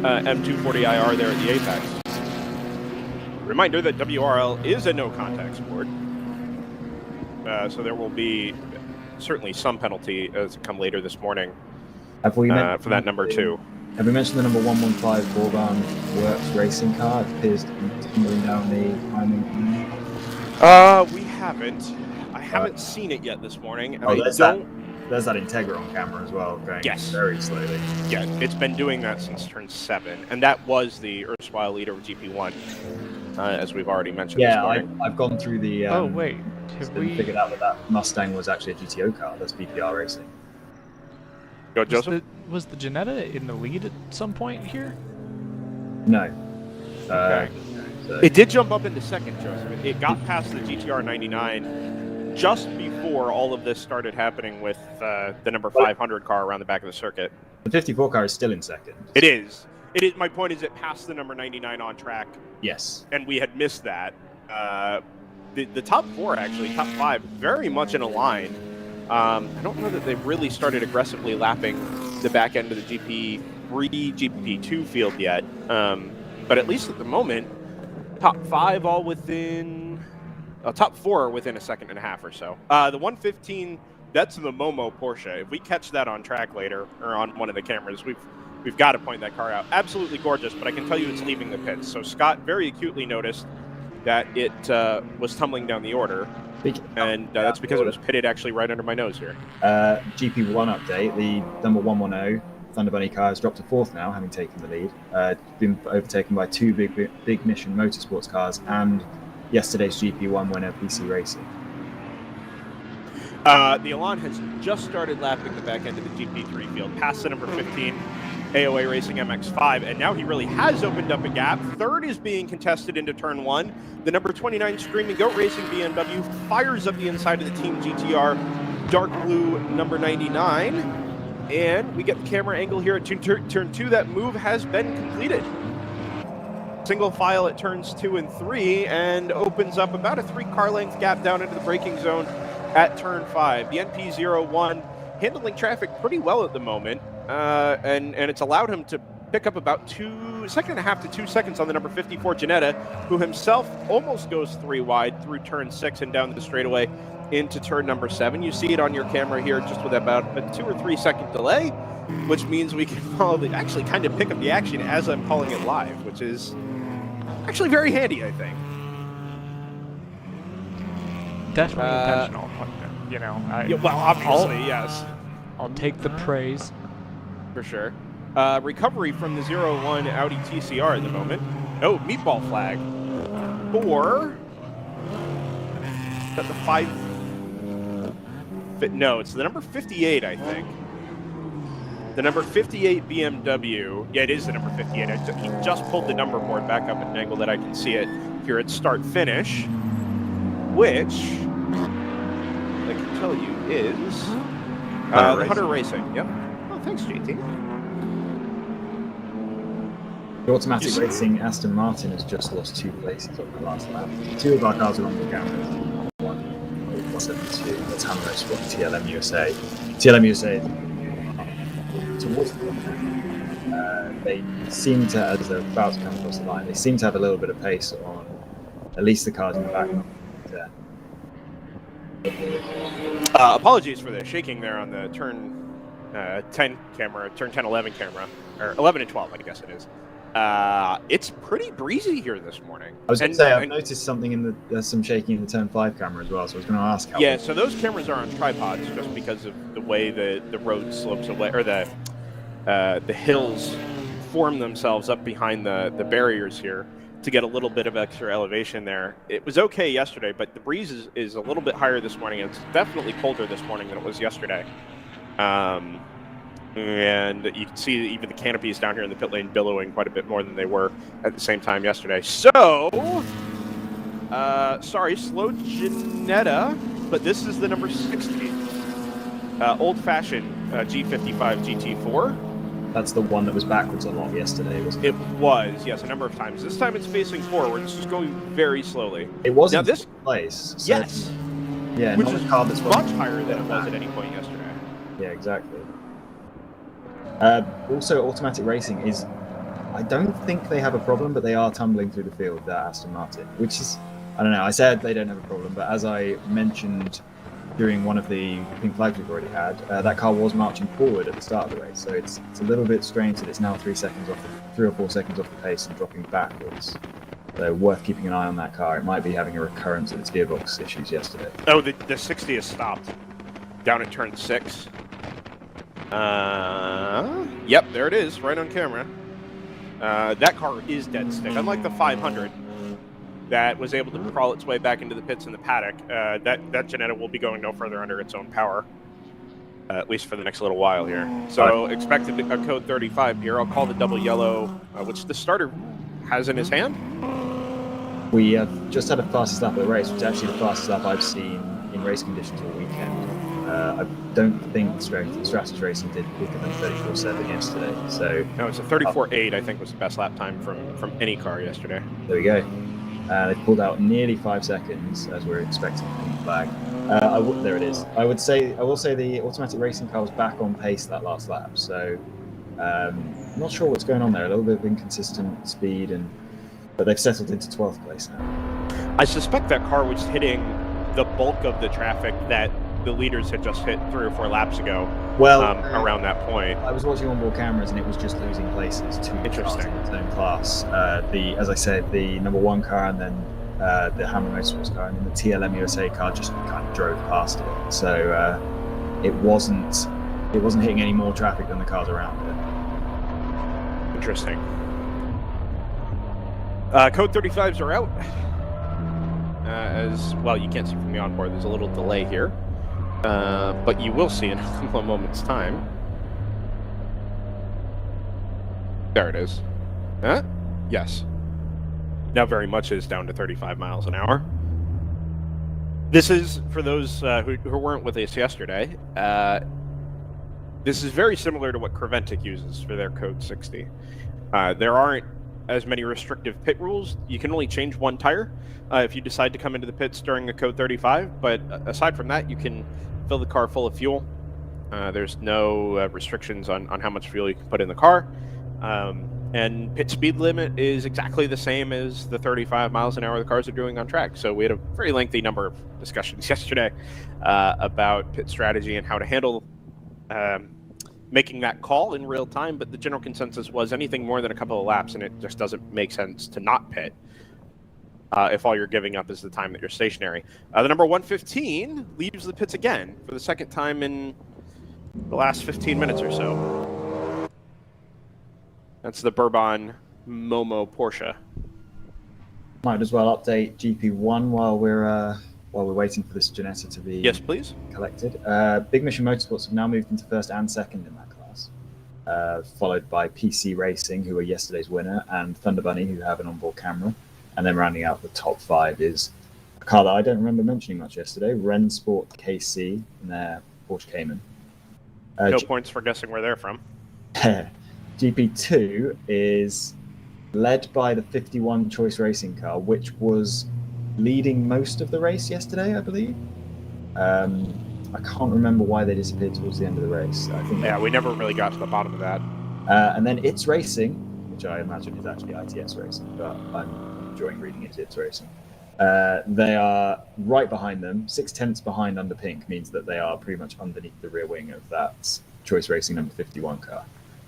M240IR there at the apex. Reminder that WRL is a no-contact sport, so there will be certainly some penalty as come later this morning Have we for that number 2. Have we mentioned the number 115 Borgarn Works racing car? It appears to be tumbling down the climbing. We haven't. I haven't seen it yet this morning. And there's that Integra on camera as well, going very slowly. Yeah, it's been doing that since turn 7, and that was the erstwhile leader of GP1, as we've already mentioned. Yeah, I've gone through the. Oh wait, have we figured out that Mustang was actually a GTO car? That's BPR racing. Go, Joseph. Was the Janetta in the lead at some point here? No. Okay. So. It did jump up into second, Joseph. It got past the GTR 99 just before all of this started happening with the number 500 car around the back of the circuit. The 54 car is still in second. It is. It is. My point is, it passed the number 99 on track. Yes. And we had missed that. The top 4, actually, top 5, very much in a line. I don't know that they've really started aggressively lapping the back end of the GP3, GP2 field yet. But at least at the moment, top 5 all within... top 4 are within a second and a half or so. The 115, that's the Momo Porsche. If we catch that on track later, or on one of the cameras, we've got to point that car out. Absolutely gorgeous, but I can tell you it's leaving the pits. So Scott very acutely noticed that it was tumbling down the order. And that's because it was pitted actually right under my nose here. GP1 update, the number 110 Thunder Bunny car has dropped to 4th now, having taken the lead. Been overtaken by 2 big Mission Motorsports cars and yesterday's GP1 winner, PC Racing. The Elan has just started lapping the back end of the GP3 field, past the number 15 AOA Racing MX-5, and now he really has opened up a gap. 3rd is being contested into turn 1. The number 29 Screaming Goat Racing BMW fires up the inside of the Team GTR dark blue number 99, and we get the camera angle here at turn 2. That move has been completed. Single file at turns 2 and 3, and opens up about a 3-car length gap down into the braking zone at turn 5. The NP01 handling traffic pretty well at the moment, and it's allowed him to pick up about 2 and a half to 2 seconds on the number 54 Janetta, who himself almost goes 3 wide through turn 6 and down the straightaway into turn number 7. You see it on your camera here just with about a 2 or 3 second delay, which means we can probably actually kind of pick up the action as I'm calling it live, which is actually very handy, I think. Definitely intentional. You know, yeah, well, obviously, yes. I'll take the praise. For sure. Recovery from the 01 Audi TCR at the moment. Oh, meatball flag. For... Is that the 5... No, it's the number 58, I think. The number 58 BMW. Yeah, it is the number 58. He just pulled the number board back up at an angle that I can see it here at start-finish, which I can tell you is the Hunter Racing. Yep. Oh, thanks, JT. The Automatic Racing Aston Martin has just lost 2 places on the last lap. 2 of our cars are on the camera. 172. That's Hammer Sport and TLM USA. TLM USA towards the they seem to, as they're about to come across the line, they seem to have a little bit of pace on at least the cars in the back. Apologies for the shaking there on the turn 10 camera, turn 10, 11 camera, or 11 and 12, I guess it is. It's pretty breezy here this morning. I was going to say, I've noticed something in there's some shaking in the turn 5 camera as well, so I was going to ask how. Yeah, so those cameras are on tripods just because of the way the road slopes away, or the hills form themselves up behind the barriers here to get a little bit of extra elevation there. It was okay yesterday, but the breeze is a little bit higher this morning, and it's definitely colder this morning than it was yesterday. And you can see even the canopies down here in the pit lane billowing quite a bit more than they were at the same time yesterday. So, sorry, slow Janetta, but this is the number 60. Old-fashioned G55 GT4. That's the one that was backwards a lot yesterday, wasn't it? It was, yes, a number of times. This time it's facing forward. This is going very slowly. It was Now in this place. So yes, yeah, which not is a car that's much higher than it was at any point yesterday. Yeah, exactly. Also, automatic racing is. I don't think they have a problem, but they are tumbling through the field, that Aston Martin, which is, I don't know, I said they don't have a problem, but as I mentioned during one of the pink flags we've already had, that car was marching forward at the start of the race, so it's a little bit strange that it's now 3 or 4 seconds off the pace and dropping backwards. So worth keeping an eye on that car. It might be having a recurrence of its gearbox issues yesterday. Oh, the 60 has stopped. Down at turn 6. Yep, there it is, right on camera. That car is dead stick. Unlike the 500 that was able to crawl its way back into the pits in the paddock, that Ginetta will be going no further under its own power, at least for the next little while here. So expect a code 35 here. I'll call the double yellow, which the starter has in his hand. We have just had a fastest lap of the race, which is actually the fastest lap I've seen in race conditions all weekend. I don't think Stratus Racing did quicker than 34.7 yesterday. So No, it's a 34.8, I think, was the best lap time from any car yesterday. there we go. They pulled out nearly 5 seconds, as we were expecting from the flag. There it is. I will say the automatic racing car was back on pace that last lap. So I'm not sure what's going on there. A little bit of inconsistent speed, but they've settled into 12th place now. I suspect that car was hitting the bulk of the traffic that the leaders had just hit 3 or 4 laps ago. Well, around that point. I was watching onboard cameras and it was just losing places to Interesting. its own class. As I said, the number 1 car and then the Hammer Motorsports car and then the TLM USA car just kind of drove past it. So it wasn't hitting any more traffic than the cars around it. Interesting. Code 35s are out. As well, you can't see from the onboard. There's a little delay here. But you will see in a couple of moments' time. There it is. Yes. Now very much is down to 35 miles an hour. This is, for those who weren't with us yesterday, this is very similar to what Creventic uses for their Code 60. There aren't as many restrictive pit rules. You can only change 1 tire if you decide to come into the pits during a Code 35, but aside from that, you can fill the car full of fuel. There's no restrictions on how much fuel you can put in the car. And pit speed limit is exactly the same as the 35 miles an hour the cars are doing on track. So we had a very lengthy number of discussions yesterday about pit strategy and how to handle making that call in real time. But the general consensus was anything more than a couple of laps, and it just doesn't make sense to not pit if all you're giving up is the time that you're stationary. The number 115 leaves the pits again for the second time in the last 15 minutes or so. That's the Bourbon Momo Porsche. Might as well update GP1 while we're waiting for this Ginetta to be Yes, please. collected. Big Mission Motorsports have now moved into first and second in that class, followed by PC Racing, who were yesterday's winner, and Thunder Bunny, who have an onboard camera. And then rounding out the top 5 is a car that I don't remember mentioning much yesterday, Rensport KC in their Porsche Cayman. No points for guessing where they're from. GP2 is led by the 51 Choice Racing car, which was leading most of the race yesterday, I believe. I can't remember why they disappeared towards the end of the race. I think Yeah, we never really got to the bottom of that. and then It's Racing, which I imagine is actually ITS Racing, but I'm enjoying reading It's Racing. They are right behind them. 6/10 behind under pink means that they are pretty much underneath the rear wing of that Choice Racing number 51 car.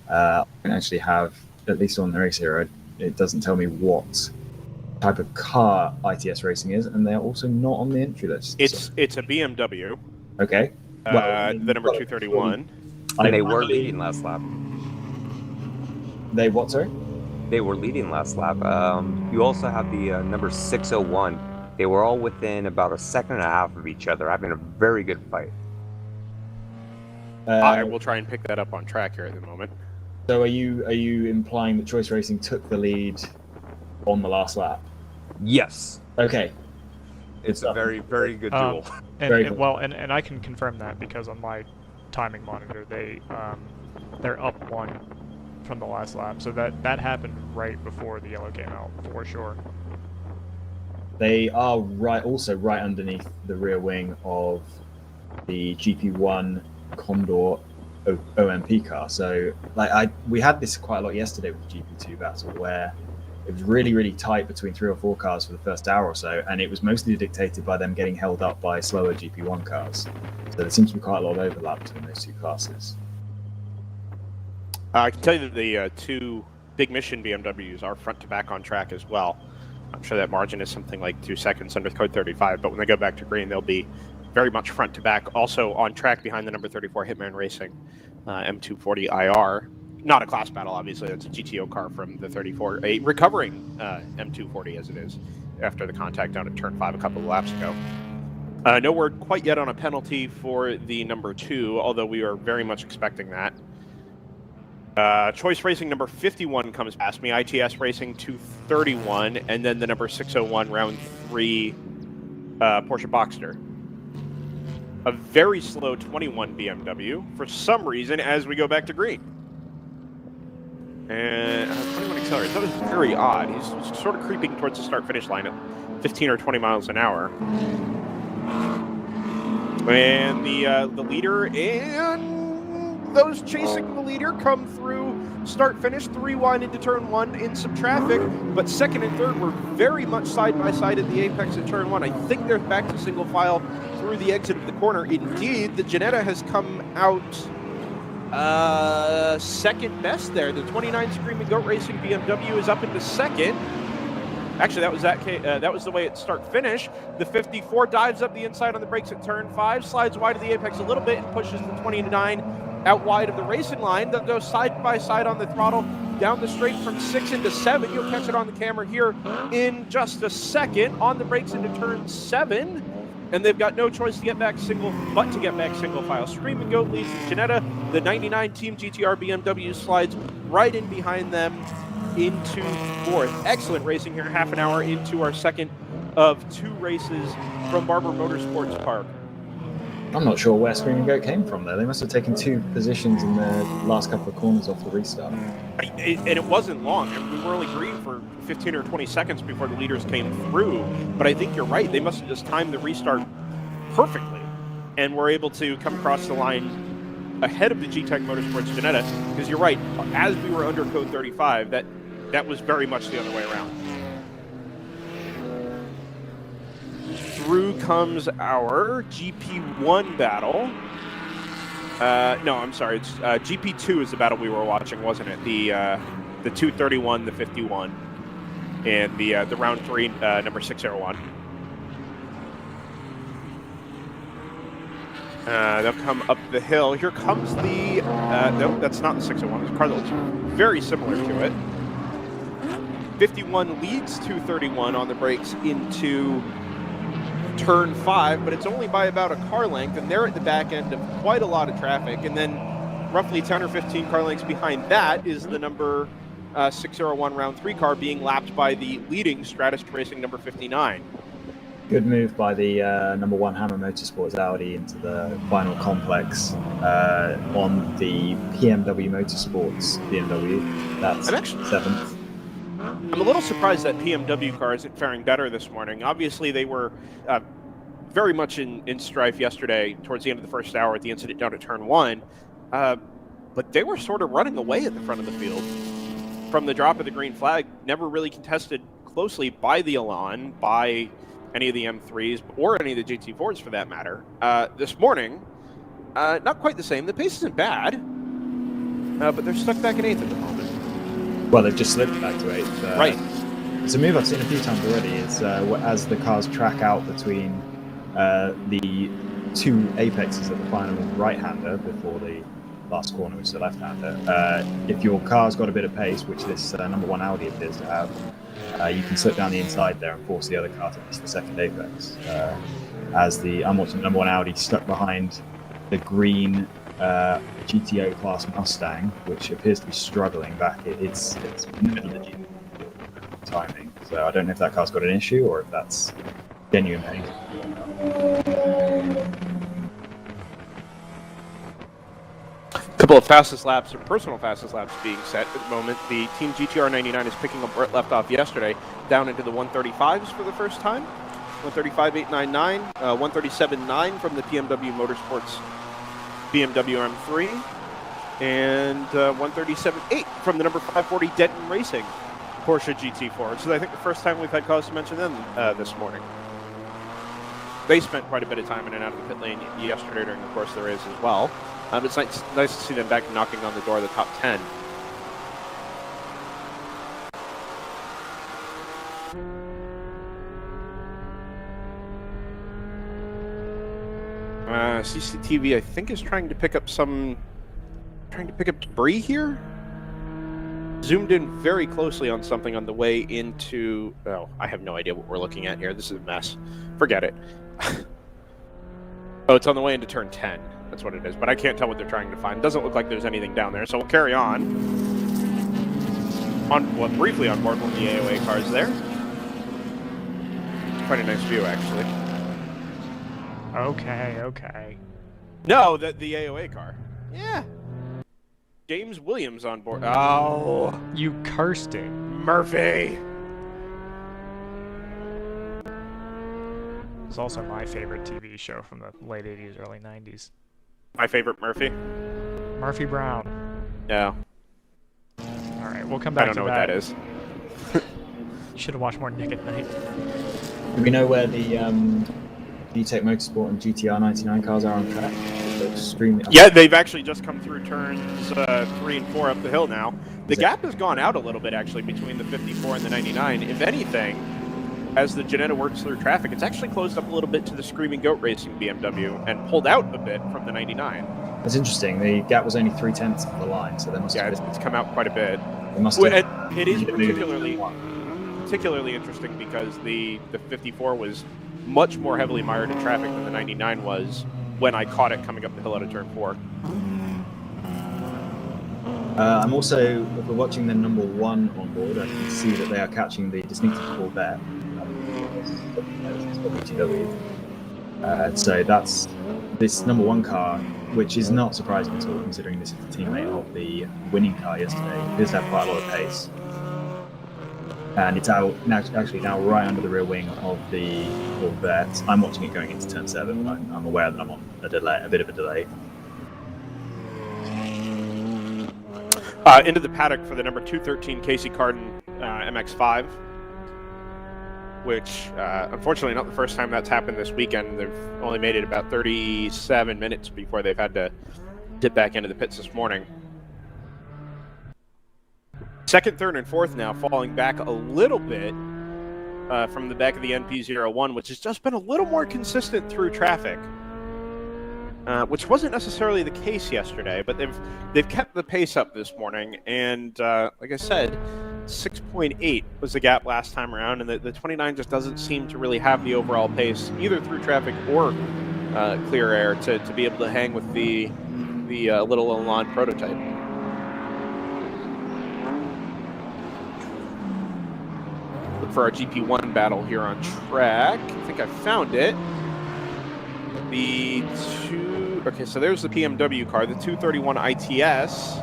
I can actually have, at least on the race hero, it doesn't tell me what type of car ITS Racing is, and they're also not on the entry list. It's a BMW. Okay. The number 231. And they were leading last lap. They what, sorry? They were leading last lap. You also have the number 601. They were all within about a second and a half of each other, having a very good fight. I will try and pick that up on track here at the moment. So are you implying that Choice Racing took the lead on the last lap? Yes. Okay. It's a very, very good duel. Very And, cool. and I can confirm that because on my timing monitor they're up 1 from the last lap. So that happened right before the yellow came out, for sure. They are also right underneath the rear wing of the GP1 Condor OMP car. So we had this quite a lot yesterday with the GP2 battle, where it was really, really tight between 3 or 4 cars for the first hour or so, and it was mostly dictated by them getting held up by slower GP1 cars. So there seems to be quite a lot of overlap between those two classes. I can tell you that the 2 Big Mission BMWs are front to back on track as well. I'm sure that margin is something like 2 seconds under code 35, but when they go back to green, they'll be very much front to back. Also on track behind the number 34 Hitman Racing M240 IR. Not a class battle, obviously. That's a GTO car from the 34, a recovering M240 as it is after the contact down at turn 5 a couple of laps ago. No word quite yet on a penalty for the number 2, although we are very much expecting that. Choice Racing number 51 comes past me, ITS Racing 231, and then the number 601 round 3 Porsche Boxster. A very slow 21 BMW for some reason as we go back to green. And 21 accelerator. That was very odd. He's sort of creeping towards the start-finish line at 15 or 20 miles an hour. And the leader and those chasing the leader come through start-finish, 3 wide into turn 1 in some traffic, but second and third were very much side-by-side at the apex at turn 1. I think they're back to single file through the exit of the corner. Indeed, the Ginetta has come out second best there. The 29 Screaming Goat Racing BMW is up into second. Actually, that was the way it start-finish. The 54 dives up the inside on the brakes at turn 5, slides wide of the apex a little bit and pushes the 29 out wide of the racing line. They'll go side by side on the throttle down the straight from 6 into 7. You'll catch it on the camera here in just a second. On the brakes into turn 7. And they've got no choice to get back single file. Screaming Goat leads the Ginetta. The 99 Team GTR BMW slides right in behind them into 4th. Excellent racing here, half an hour into our second of 2 races from Barber Motorsports Park. I'm not sure where Screaming Goat came from there. They must have taken 2 positions in the last couple of corners off the restart. And it wasn't long. I mean, we were only green for 15 or 20 seconds before the leaders came through. But I think you're right. They must have just timed the restart perfectly and were able to come across the line ahead of the G-Tech Motorsports Ginetta. Because you're right, as we were under code 35, that was very much the other way around. Through comes our GP1 battle. No, I'm sorry. It's GP2 is the battle we were watching, wasn't it? The 231, the 51, and the round 3 number 601. They'll come up the hill. Here comes the no, that's not the 601. It's a car that looks very similar to it. 51 leads 231 on the brakes into turn 5, but it's only by about a car length, and they're at the back end of quite a lot of traffic. And then roughly 10 or 15 car lengths behind that is the number 601 round 3 car being lapped by the leading Stratus Racing number 59. Good move by the number 1 Hammer Motorsports Audi into the final complex on the PMW Motorsports BMW. That's 7th. I'm a little surprised that PMW car isn't faring better this morning. Obviously, they were very much in strife yesterday towards the end of the first hour at the incident down at turn 1. But they were sort of running away at the front of the field from the drop of the green flag, never really contested closely by the Elan, by any of the M3s, or any of the GT4s for that matter. This morning, not quite the same. The pace isn't bad, but they're stuck back in 8th at the moment. Well, they've just slipped back to 8th. Right. It's a move I've seen a few times already. It's as the cars track out between the 2 apexes at the final right-hander before the last corner, which is the left-hander. If your car's got a bit of pace, which this number 1 Audi appears to have, you can slip down the inside there and force the other car to miss the second apex. As the unfortunate number 1 Audi stuck behind the green GTO class Mustang, which appears to be struggling back. It's in the middle of the GTO timing, so I don't know if that car's got an issue or if that's genuine pain. couple of fastest laps, or personal fastest laps, being set at the moment. The Team GTR 99 is picking up where it left off yesterday, down into the 135s for the first time. 135.899, 137.9 from the BMW Motorsports BMW M3, and 137.8 from the number 540 Denton Racing Porsche GT4. So I think the first time we've had cause to mention them this morning. They spent quite a bit of time in and out of the pit lane yesterday during the course of the race as well. It's nice to see them back knocking on the door of the top 10. CCTV, I think, is trying to pick up debris here. Zoomed in very closely on something on the way into... Oh, I have no idea what we're looking at here. This is a mess. Forget it. Oh, it's on the way into turn 10. That's what it is. But I can't tell what they're trying to find. Doesn't look like there's anything down there, so we'll carry on. Briefly on board one of the AOA cars there. Quite a nice view, actually. Okay. No, the AOA car. Yeah. James Williams on board. Oh. You cursed it. Murphy. It's also my favorite TV show from the late 80s, early 90s. My favorite Murphy. Murphy Brown. Yeah. All right, we'll come back to that. I don't know what that is. You should have watched more Nick at Night. Do we know where the VTEC Motorsport and GTR 99 cars are on track? Yeah, they've actually just come through turns 3 and 4 up the hill now. The gap has gone out a little bit, actually, between the 54 and the 99. If anything, as the Ginetta works through traffic, it's actually closed up a little bit to the Screaming Goat Racing BMW and pulled out a bit from the 99. That's interesting. The gap was only 0.3 of the line, so they must have... it's come out quite a bit. They must have it is particularly interesting because the 54 was much more heavily mired in traffic than the 99 was when I caught it coming up the hill out of turn 4. I'm also, if we're watching the number 1 on board, I can see that they are catching the distinctive Corvette. So that's this number 1 car, which is not surprising at all, considering this is the teammate of the winning car yesterday. It does have quite a lot of pace. And it's out actually now right under the rear wing of the Corvette. I'm watching it going into turn 7. I'm aware that I'm on a bit of a delay. Into the paddock for the number 213 Casey Carden MX-5, which unfortunately not the first time that's happened this weekend. They've only made it about 37 minutes before they've had to dip back into the pits this morning. Second, third, and fourth now falling back a little bit from the back of the NP01, which has just been a little more consistent through traffic, which wasn't necessarily the case yesterday, but they've kept the pace up this morning. And like I said, 6.8 was the gap last time around, and the 29 just doesn't seem to really have the overall pace, either through traffic or clear air, to be able to hang with the little Elan prototype. For our GP1 battle here on track. I think I found it. Okay, so there's the BMW car, the 231 ITS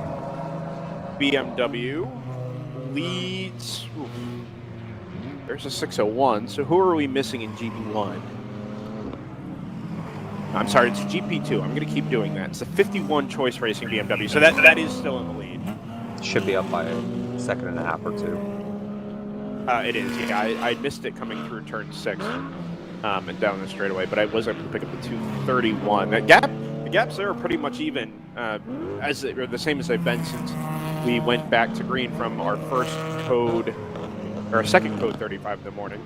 BMW leads. There's a 601. So who are we missing in GP1? I'm sorry, it's GP2. I'm going to keep doing that. It's the 51 Choice Racing BMW. So that is still in the lead. Should be up by a second and a half or two. It is, yeah. I missed it coming through turn 6 and down the straightaway, but I was able to pick up the 231. The gaps there are pretty much even, or the same as they've been since we went back to green from our first code, or our second code 35 in the morning.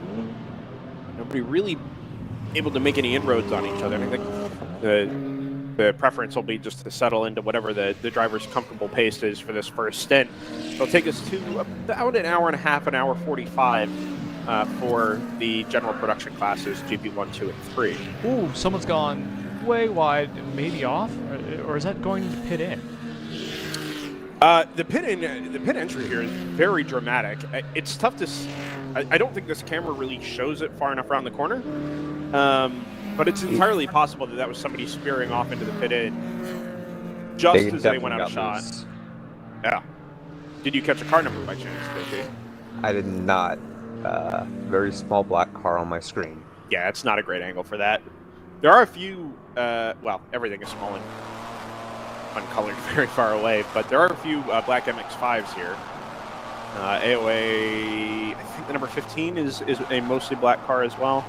Nobody really able to make any inroads on each other, and I think the preference will be just to settle into whatever the driver's comfortable pace is for this first stint. It'll take us to about an hour and a half, an hour 45 for the general production classes, GP1, 2, and 3. Ooh, someone's gone way wide, maybe off, or is that going to pit in? The pit entry here is very dramatic. It's tough to. I don't think this camera really shows it far enough around the corner. But it's entirely possible that was somebody spearing off into the pit in. just They as they went definitely out of got shot. loose. Yeah. Did you catch a car number by chance, JT? I did not. Very small black car on my screen. Yeah, it's not a great angle for that. There are a few, well, everything is small and uncolored very far away, but there are a few black MX-5s here. AOA, I think the number 15 is a mostly black car as well.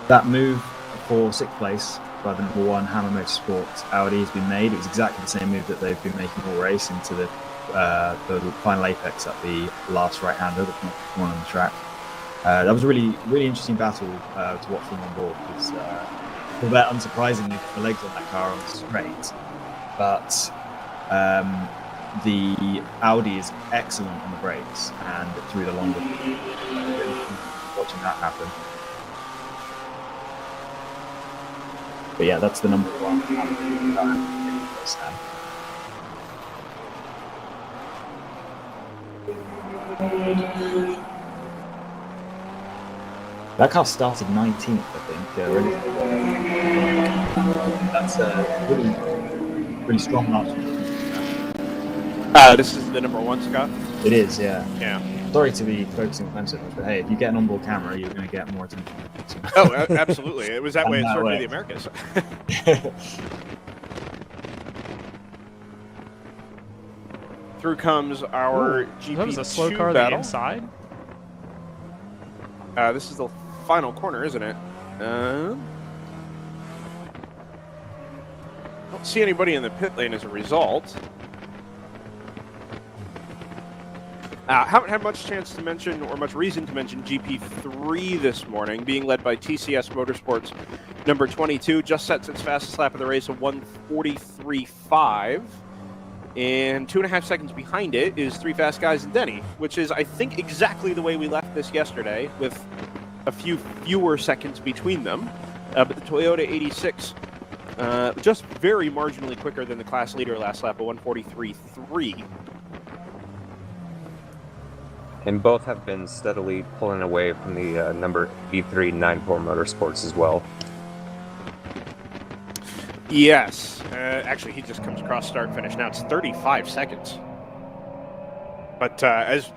That move for 6th place by the number 1 Hammer Motorsports Audi has been made. It was exactly the same move that they've been making all race into the final apex at the last right-hander, the one on the track. That was a really, really interesting battle to watch from on board because, albeit unsurprisingly, the legs on that car are straight, but the Audi is excellent on the brakes and through the longer. Watching that happen. But yeah, that's the number 1. That car started 19th, I think. Really. That's a really strong margin. This is the number 1, Scott? It is, yeah. Yeah. Sorry to be focusing on them so much, but hey, if you get an onboard camera, you're going to get more attention. So. Oh, absolutely. It was that way And in that Circuit of way. the Americas. Through comes our GP2 That was a slow car on battle. the inside. This is the final corner, isn't it? Don't see anybody in the pit lane as a result. Haven't had much chance to mention, or much reason to mention, GP3 this morning, being led by TCS Motorsports number 22. Just sets its fastest lap of the race of 1:43.5. And 2.5 seconds behind it is 3 Fast Guys and Denny, which is, I think, exactly the way we left this yesterday, with a few fewer seconds between them. But the Toyota 86, just very marginally quicker than the class leader last lap of 1:43.3. And both have been steadily pulling away from the number E394 Motorsports as well. Yes. Actually, he just comes across start finish. Now it's 35 seconds. But as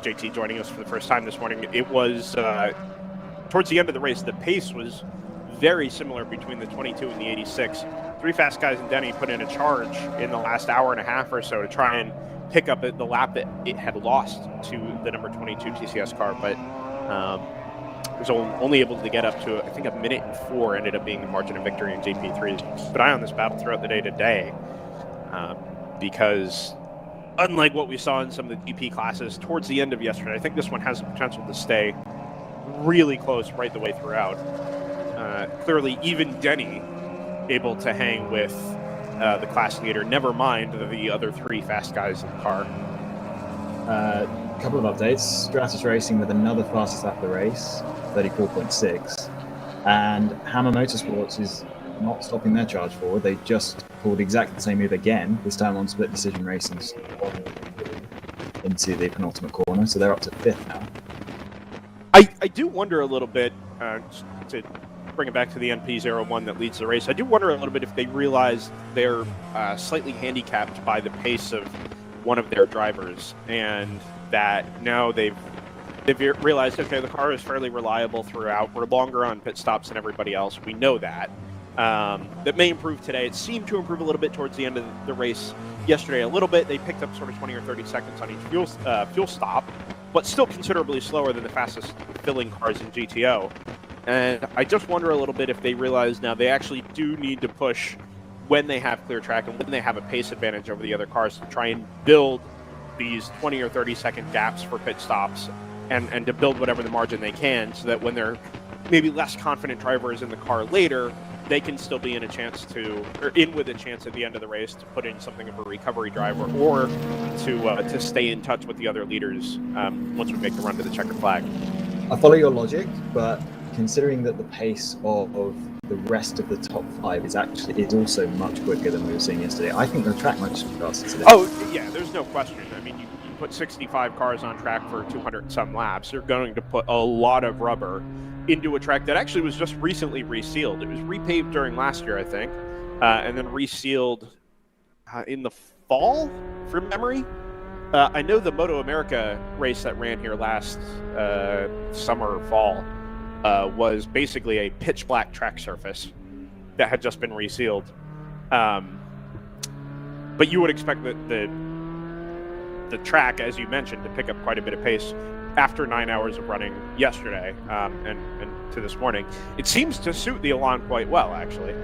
JT joining us for the first time this morning, it was towards the end of the race, the pace was very similar between the 22 and the 86. 3 Fast Guys and Denny put in a charge in the last hour and a half or so to try and pick up the lap that it had lost to the number 22 TCS car, but was only able to get up to, I think, 1 minute and 4 ended up being the margin of victory in GP3. Keep an eye on this battle throughout the day today, because unlike what we saw in some of the GP classes towards the end of yesterday, I think this one has the potential to stay really close right the way throughout. Clearly, even Denny able to hang with the class leader, never mind the other 3 Fast Guys in the car. A couple of updates. Stratus Racing with another fastest lap of the race, 34.6. And Hammer Motorsports is not stopping their charge forward. They just pulled exactly the same move again, this time on split decision racing into the penultimate corner. So they're up to 5th now. I do wonder a little bit, to bring it back to the NP01 that leads the race, I do wonder a little bit if they realize they're slightly handicapped by the pace of one of their drivers, and that now they've realized, okay, the car is fairly reliable throughout. We're longer on pit stops than everybody else. We know that. That may improve today. It seemed to improve a little bit towards the end of the race yesterday. A little bit. They picked up sort of 20 or 30 seconds on each fuel stop, but still considerably slower than the fastest filling cars in GTO. And I just wonder a little bit if they realize now they actually do need to push when they have clear track and when they have a pace advantage over the other cars to try and build these 20 or 30 second gaps for pit stops and to build whatever the margin they can, so that when they're maybe less confident drivers in the car later, they can still be in with a chance at the end of the race to put in something of a recovery drive, or to stay in touch with the other leaders once we make the run to the checkered flag. I follow your logic, but considering that the pace of the rest of the top 5 is also much quicker than we were seeing yesterday, I think the track might just be faster today. Oh yeah, there's no question. I mean, you put 65 cars on track for 200 and some laps, you're going to put a lot of rubber into a track that actually was just recently resealed. It was repaved during last year, I think, and then resealed in the fall, from memory. I know the Moto America race that ran here last summer or fall was basically a pitch black track surface that had just been resealed. But you would expect that the track, as you mentioned, to pick up quite a bit of pace after 9 hours of running yesterday and to this morning. It seems to suit the Elan quite well, actually.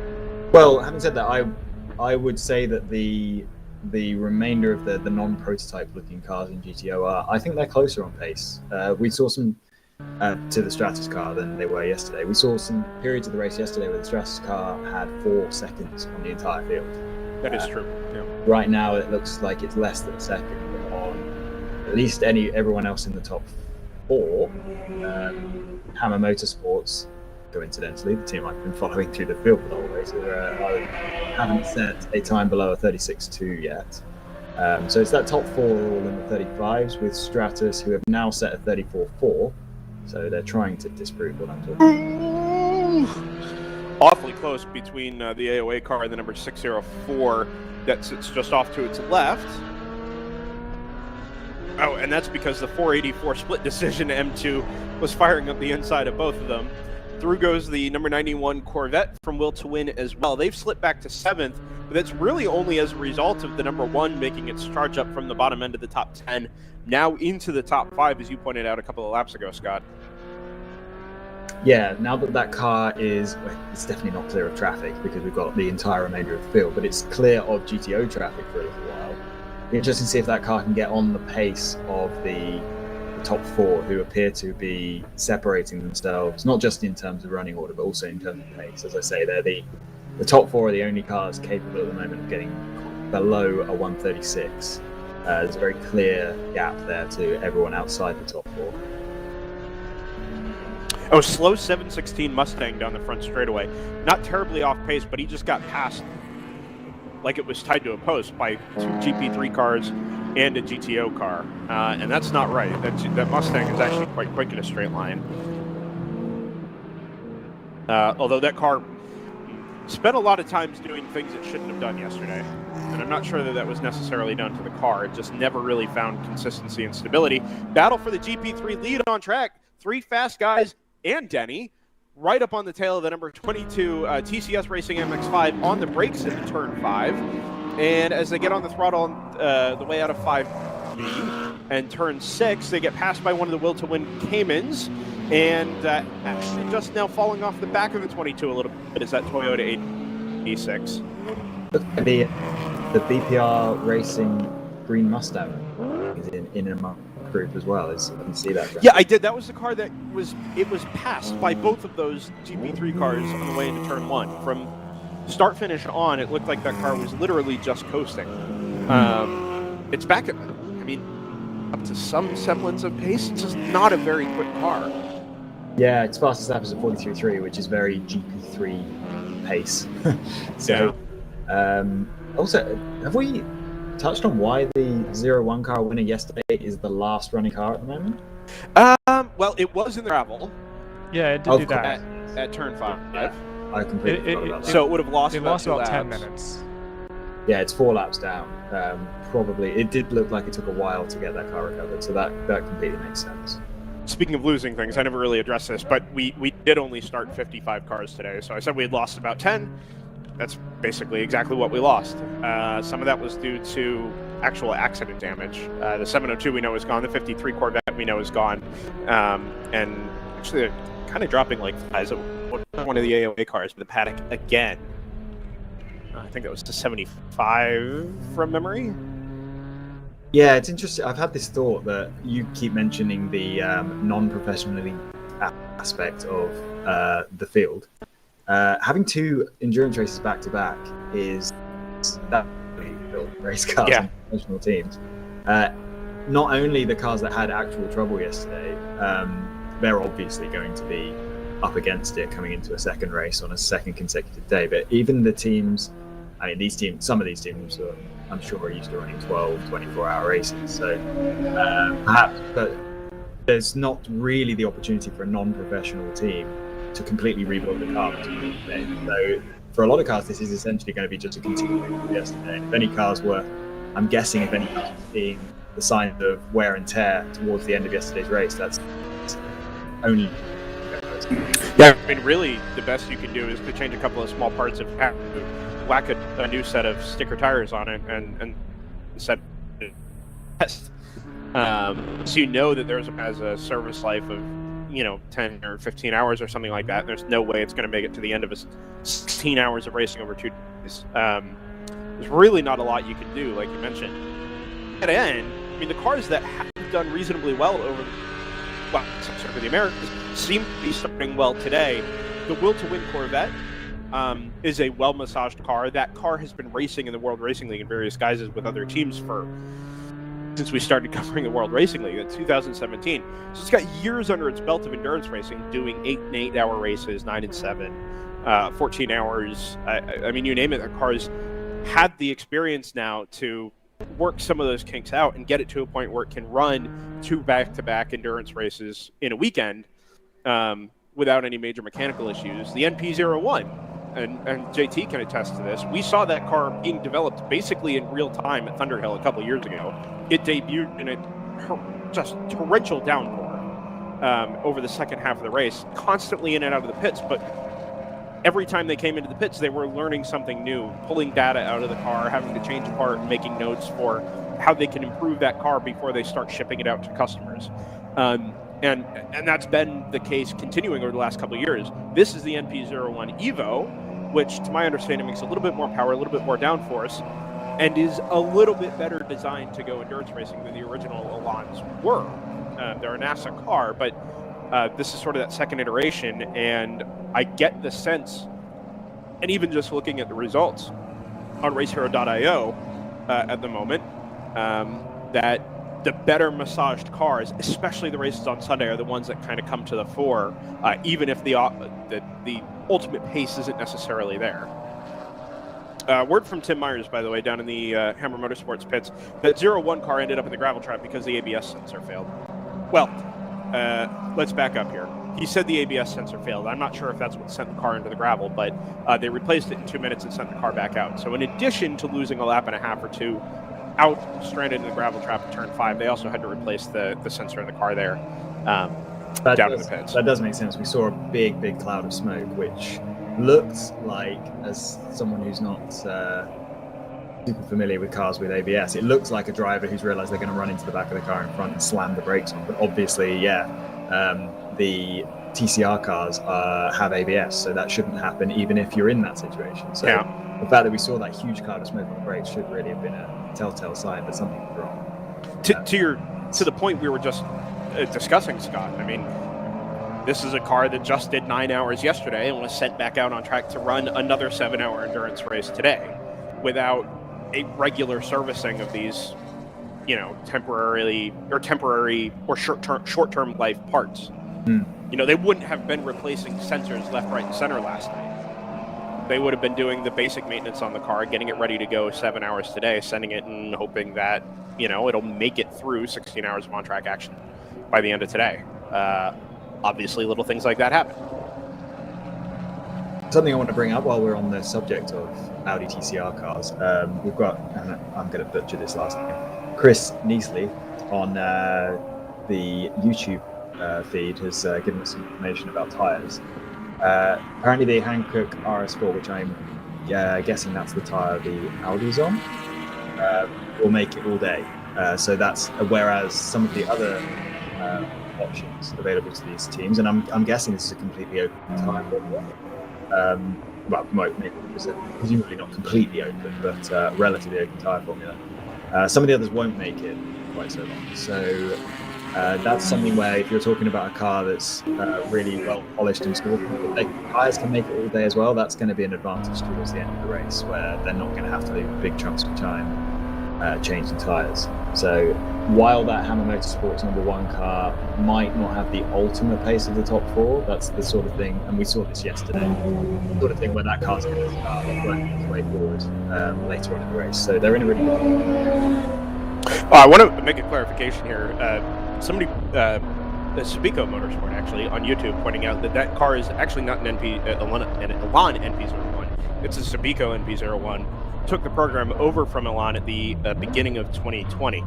Well, having said that, I would say that the remainder of the non-prototype looking cars in GTO I think they're closer on pace. We saw some to the Stratus car than they were yesterday. We saw some periods of the race yesterday where the Stratus car had 4 seconds on the entire field. That is true. Yeah. Right now, it looks like it's less than a second on at least everyone else in the top 4. Hammer Motorsports, coincidentally, the team I've been following through the field for the whole race, haven't set a time below a 36.2 yet. So it's that top 4 all in the 35s with Stratus, who have now set a 34.4. So they're trying to disprove what I'm talking about. Awfully close between the AOA car and the number 604 that sits just off to its left. Oh, and that's because the 484 split decision M2 was firing up the inside of both of them. Through goes the number 91 Corvette from Will to Win as well. They've slipped back to 7th, but that's really only as a result of the number 1 making its charge up from the bottom end of the top 10, now into the top 5, as you pointed out a couple of laps ago, Scott. Yeah, now that car is, well, it's definitely not clear of traffic because we've got the entire remainder of the field, but it's clear of GTO traffic for a little while. Interesting to see if that car can get on the pace of the top 4, who appear to be separating themselves, not just in terms of running order, but also in terms of pace. As I say, they're the top 4 are the only cars capable at the moment of getting below a 136. There's a very clear gap there to everyone outside the top 4. Oh, slow 716 Mustang down the front straightaway. Not terribly off pace, but he just got passed like it was tied to a post by 2 GP3 cars and a GTO car. And that's not right. That Mustang is actually quite quick in a straight line. Although that car spent a lot of times doing things it shouldn't have done yesterday. And I'm not sure that was necessarily done to the car. It just never really found consistency and stability. Battle for the GP3 lead on track. 3 fast guys and Denny right up on the tail of the number 22 TCS Racing MX-5 on the brakes into turn 5. And as they get on the throttle the way out of 5B and turn 6, they get passed by one of the Will to Win Caymans, and actually just now falling off the back of the 22 a little bit is that Toyota 86. The BPR Racing Green Mustang is in a group as well. You can see that. Yeah, I did. That was the car that was passed by both of those GP3 cars on the way into turn 1. From start finish on, it looked like that car was literally just coasting. It's back at, up to some semblance of pace. It's just not a very quick car. Yeah, its fastest lap is a 43.3, which is very GP3 pace. So, also, have we touched on why the 0-1 car winner yesterday is the last running car at the moment? Well, it was in the gravel. Yeah, it did do that. At turn 5. Yeah, I completely forgot about that. So it would have lost It lost about 10 laps. minutes. Yeah, it's 4 laps down. Probably, it did look like it took a while to get that car recovered, so that completely makes sense. Speaking of losing things, I never really addressed this, but we did only start 55 cars today. So I said we had lost about 10. That's basically exactly what we lost. Some of that was due to actual accident damage. The 702 we know is gone. The 53 Corvette we know is gone. And actually they're kind of dropping like flies. One of the AOA cars with the paddock again. I think that was the 75 from memory. Yeah, it's interesting. I've had this thought that you keep mentioning the non-professional aspect of the field. Having 2 endurance races back-to-back is that build race cars and professional teams. Not only the cars that had actual trouble yesterday, they're obviously going to be up against it coming into a second race on a second consecutive day, but even the teams, some of these teams are, I'm sure, are used to running 12, 24-hour races, so perhaps, but there's not really the opportunity for a non-professional team to completely rebuild the car. So for a lot of cars, this is essentially going to be just a continuation of yesterday. If any cars were, I'm guessing, if any cars were seeing the signs of wear and tear towards the end of yesterday's race, that's only. Yeah, I mean, really, the best you can do is to change a couple of small parts of whack a new set of sticker tires on it and set it test. So you know that there's has a service life of 10 or 15 hours or something like that. There's no way it's going to make it to the end of 16 hours of racing over 2 days. There's really not a lot you can do, like you mentioned. At the end, I mean, the cars that have done reasonably well over the Americas seem to be starting well today. The Will to Win Corvette is a well-massaged car. That car has been racing in the World Racing League in various guises with other teams since we started covering the World Racing League in 2017. So it's got years under its belt of endurance racing, doing 8 and 8 hour races, 9 and 7, 14 hours. I mean, you name it. The car's had the experience now to work some of those kinks out and get it to a point where it can run 2 back-to-back endurance races in a weekend without any major mechanical issues. The NP01, and JT can attest to this, we saw that car being developed basically in real time at Thunderhill a couple of years ago. It debuted in a just torrential downpour over the second half of the race, constantly in and out of the pits, but every time they came into the pits, they were learning something new, pulling data out of the car, having to change a part, and making notes for how they can improve that car before they start shipping it out to customers. And that's been the case continuing over the last couple of years. This is the NP01 Evo, which, to my understanding, makes a little bit more power, a little bit more downforce, and is a little bit better designed to go endurance racing than the original Elans were. They're a NASA car, but this is sort of that second iteration, and I get the sense, and even just looking at the results on RaceHero.io at the moment, that the better massaged cars, especially the races on Sunday, are the ones that kind of come to the fore, even if the ultimate pace isn't necessarily there. Word from Tim Myers, by the way, down in the Hammer Motorsports pits, that 01 car ended up in the gravel trap because the ABS sensor failed. Well, let's back up here. He said the ABS sensor failed. I'm not sure if that's what sent the car into the gravel, but they replaced it in 2 minutes and sent the car back out. So in addition to losing a lap and a half or two out, stranded in the gravel trap at turn 5, they also had to replace the sensor in the car there down in the pits. That does make sense. We saw a big cloud of smoke, which looked like, as someone who's not super familiar with cars with ABS, it looks like a driver who's realized they're going to run into the back of the car in front and slam the brakes on. But obviously, the TCR cars have ABS, so that shouldn't happen even if you're in that situation. So the fact that we saw that huge cloud of smoke on the brakes should really have been a telltale sign that something was wrong. To the point we were just discussing, Scott, I mean, this is a car that just did 9 hours yesterday and was sent back out on track to run another 7-hour endurance race today without a regular servicing of these, temporary or short-term life parts. They wouldn't have been replacing sensors left, right, and center last night. They would have been doing the basic maintenance on the car, getting it ready to go 7 hours today, sending it and hoping that, it'll make it through 16 hours of on-track action by the end of today. Obviously, little things like that happen. Something I want to bring up while we're on the subject of Audi TCR cars, we've got, and I'm going to butcher this last name, Chris Neasley on the YouTube feed has given us some information about tyres. Apparently the Hankook RS4, which I'm guessing that's the tyre the Audi's on, will make it all day. So that's whereas some of the other options available to these teams, and I'm guessing this is a completely open tyre. Well, maybe presumably not completely open, but relatively open tyre formula. Some of the others won't make it quite so long. So that's something where if you're talking about a car that's really well polished and sporty, tyres can make it all day as well. That's going to be an advantage towards the end of the race, where they're not going to have to leave big chunks of time changing tyres. So while that Hammer Motorsports #1 car might not have the ultimate pace of the top 4, that's the sort of thing, and we saw this yesterday, the sort of thing where that car's going to start working its way forward later on in the race. So they're in a really good. I want to make a clarification here. Somebody, Subico Motorsport, actually, on YouTube, pointing out that car is actually not an Elan NP01. it's a Subico NP01, took the program over from Milan at the beginning of 2020.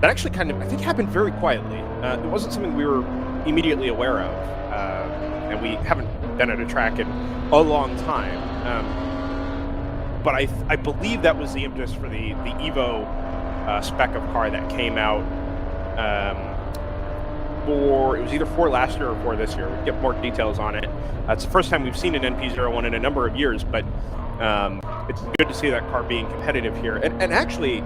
That actually kind of, I think, happened very quietly. It wasn't something we were immediately aware of, and we haven't been at a track in a long time. But I believe that was the impetus for the Evo spec of car that came out it was either for last year or for this year. We'll get more details on it. It's the first time we've seen an NP01 in a number of years, but it's good to see that car being competitive here. And actually,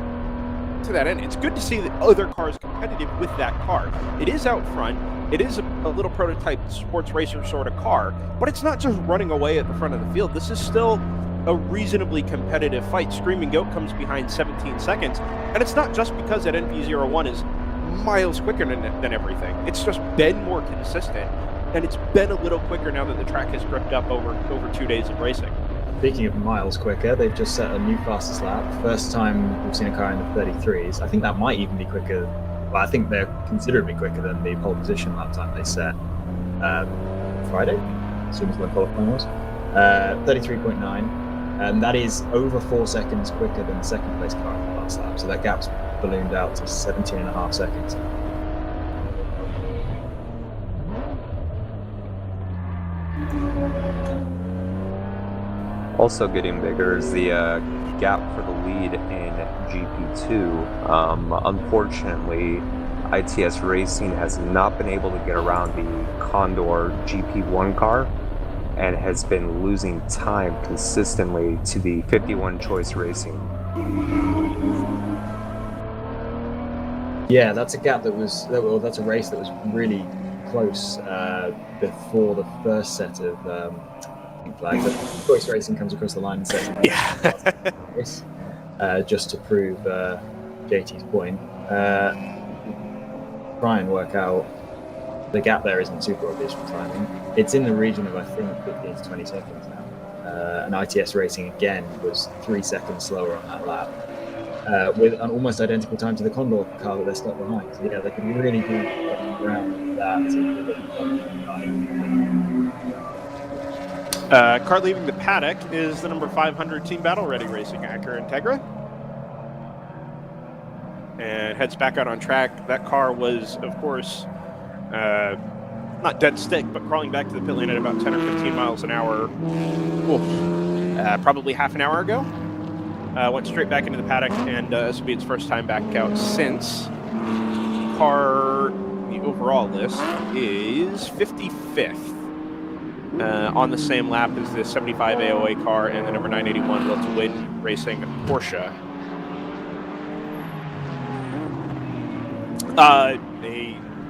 to that end, it's good to see that other cars competitive with that car. It is out front. It is a little prototype sports racer sort of car, but it's not just running away at the front of the field. This is still a reasonably competitive fight. Screaming Goat comes behind 17 seconds, and it's not just because that NP01 is miles quicker than everything. It's just been more consistent, and it's been a little quicker now that the track has gripped up over 2 days of racing. Speaking of miles quicker, they've just set a new fastest lap. First time we've seen a car in the 33s. I think that might even be quicker. Well, I think they're considerably quicker than the pole position lap time they set Friday, as soon as the qualifying was. 33.9. And that is over 4 seconds quicker than the second place car in the last lap. So that gap's ballooned out to 17.5 seconds. Also getting bigger is the gap for the lead in GP2. Unfortunately, ITS Racing has not been able to get around the Condor GP1 car and has been losing time consistently to the 51 Choice Racing. Yeah, that's a gap that's a race that was really close before the first set of flags. But Choice Racing comes across the line and sets race, just to prove JT's point. Try and work out. The gap there isn't super obvious from timing. It's in the region of, I think, 15 to 20 seconds now. And ITS Racing, again, was 3 seconds slower on that lap, with an almost identical time to the Condor car that they're stuck behind. So, yeah, they can really do around that. Car leaving the paddock is the number 500 Team Battle Ready Racing Acura Integra. And heads back out on track. That car was, of course, not dead stick, but crawling back to the pit lane at about 10 or 15 miles an hour, probably half an hour ago. Went straight back into the paddock, and this will be its first time back out since the overall list is 55th. On the same lap as the 75 AOA car and the number 981 Will to Win Racing Porsche. A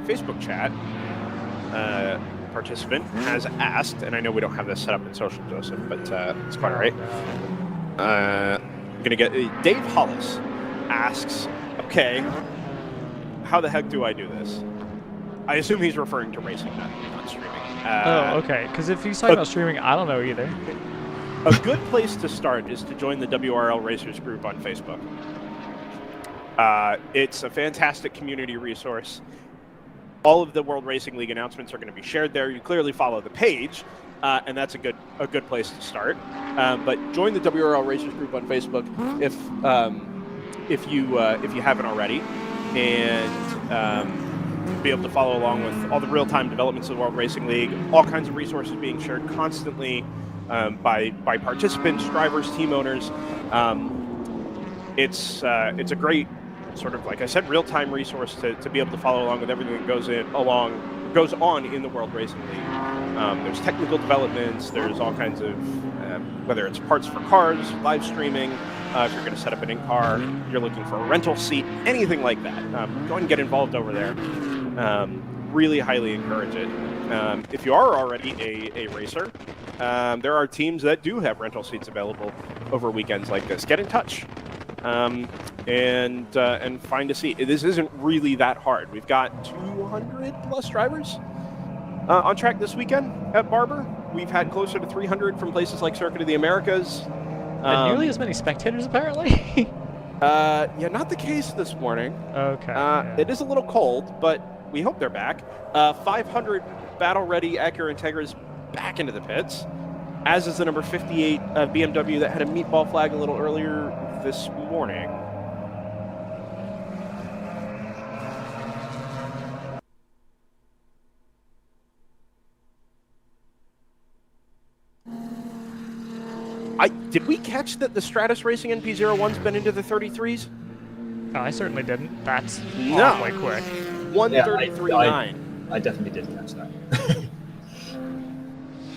Facebook chat participant has asked, and I know we don't have this set up in social, Joseph, but it's quite all right. I'm gonna get Dave Hollis asks, okay, how the heck do I do this? I assume he's referring to racing, not streaming. Okay, because if he's talking about streaming, I don't know either. A good place to start is to join the WRL Racers group on Facebook. It's a fantastic community resource. All of the World Racing League announcements are going to be shared there. You clearly follow the page, and that's a good place to start. But join the WRL Racers group on Facebook if you haven't already, and be able to follow along with all the real-time developments of the World Racing League. All kinds of resources being shared constantly by participants, drivers, team owners. It's a great sort of, like I said, real-time resource to be able to follow along with everything that goes on in the World Racing League. There's technical developments. There's all kinds of whether it's parts for cars, live streaming. If you're going to set up an in-car, you're looking for a rental seat, anything like that. Go ahead and get involved over there. Really highly encourage it. If you are already a racer, there are teams that do have rental seats available over weekends like this. Get in touch and find a seat. This isn't really that hard. We've got 200 plus drivers on track this weekend at Barber. We've had closer to 300 from places like Circuit of the Americas. And nearly as many spectators, apparently. Yeah, not the case this morning. Okay. It is a little cold, but we hope they're back. 500 battle-ready Acura Integras back into the pits. as is the number 58 BMW that had a meatball flag a little earlier this morning. Did we catch that the Stratus Racing NP01's been into the 33s? I certainly didn't. That's No. awfully quick. 133.9. I definitely did catch that.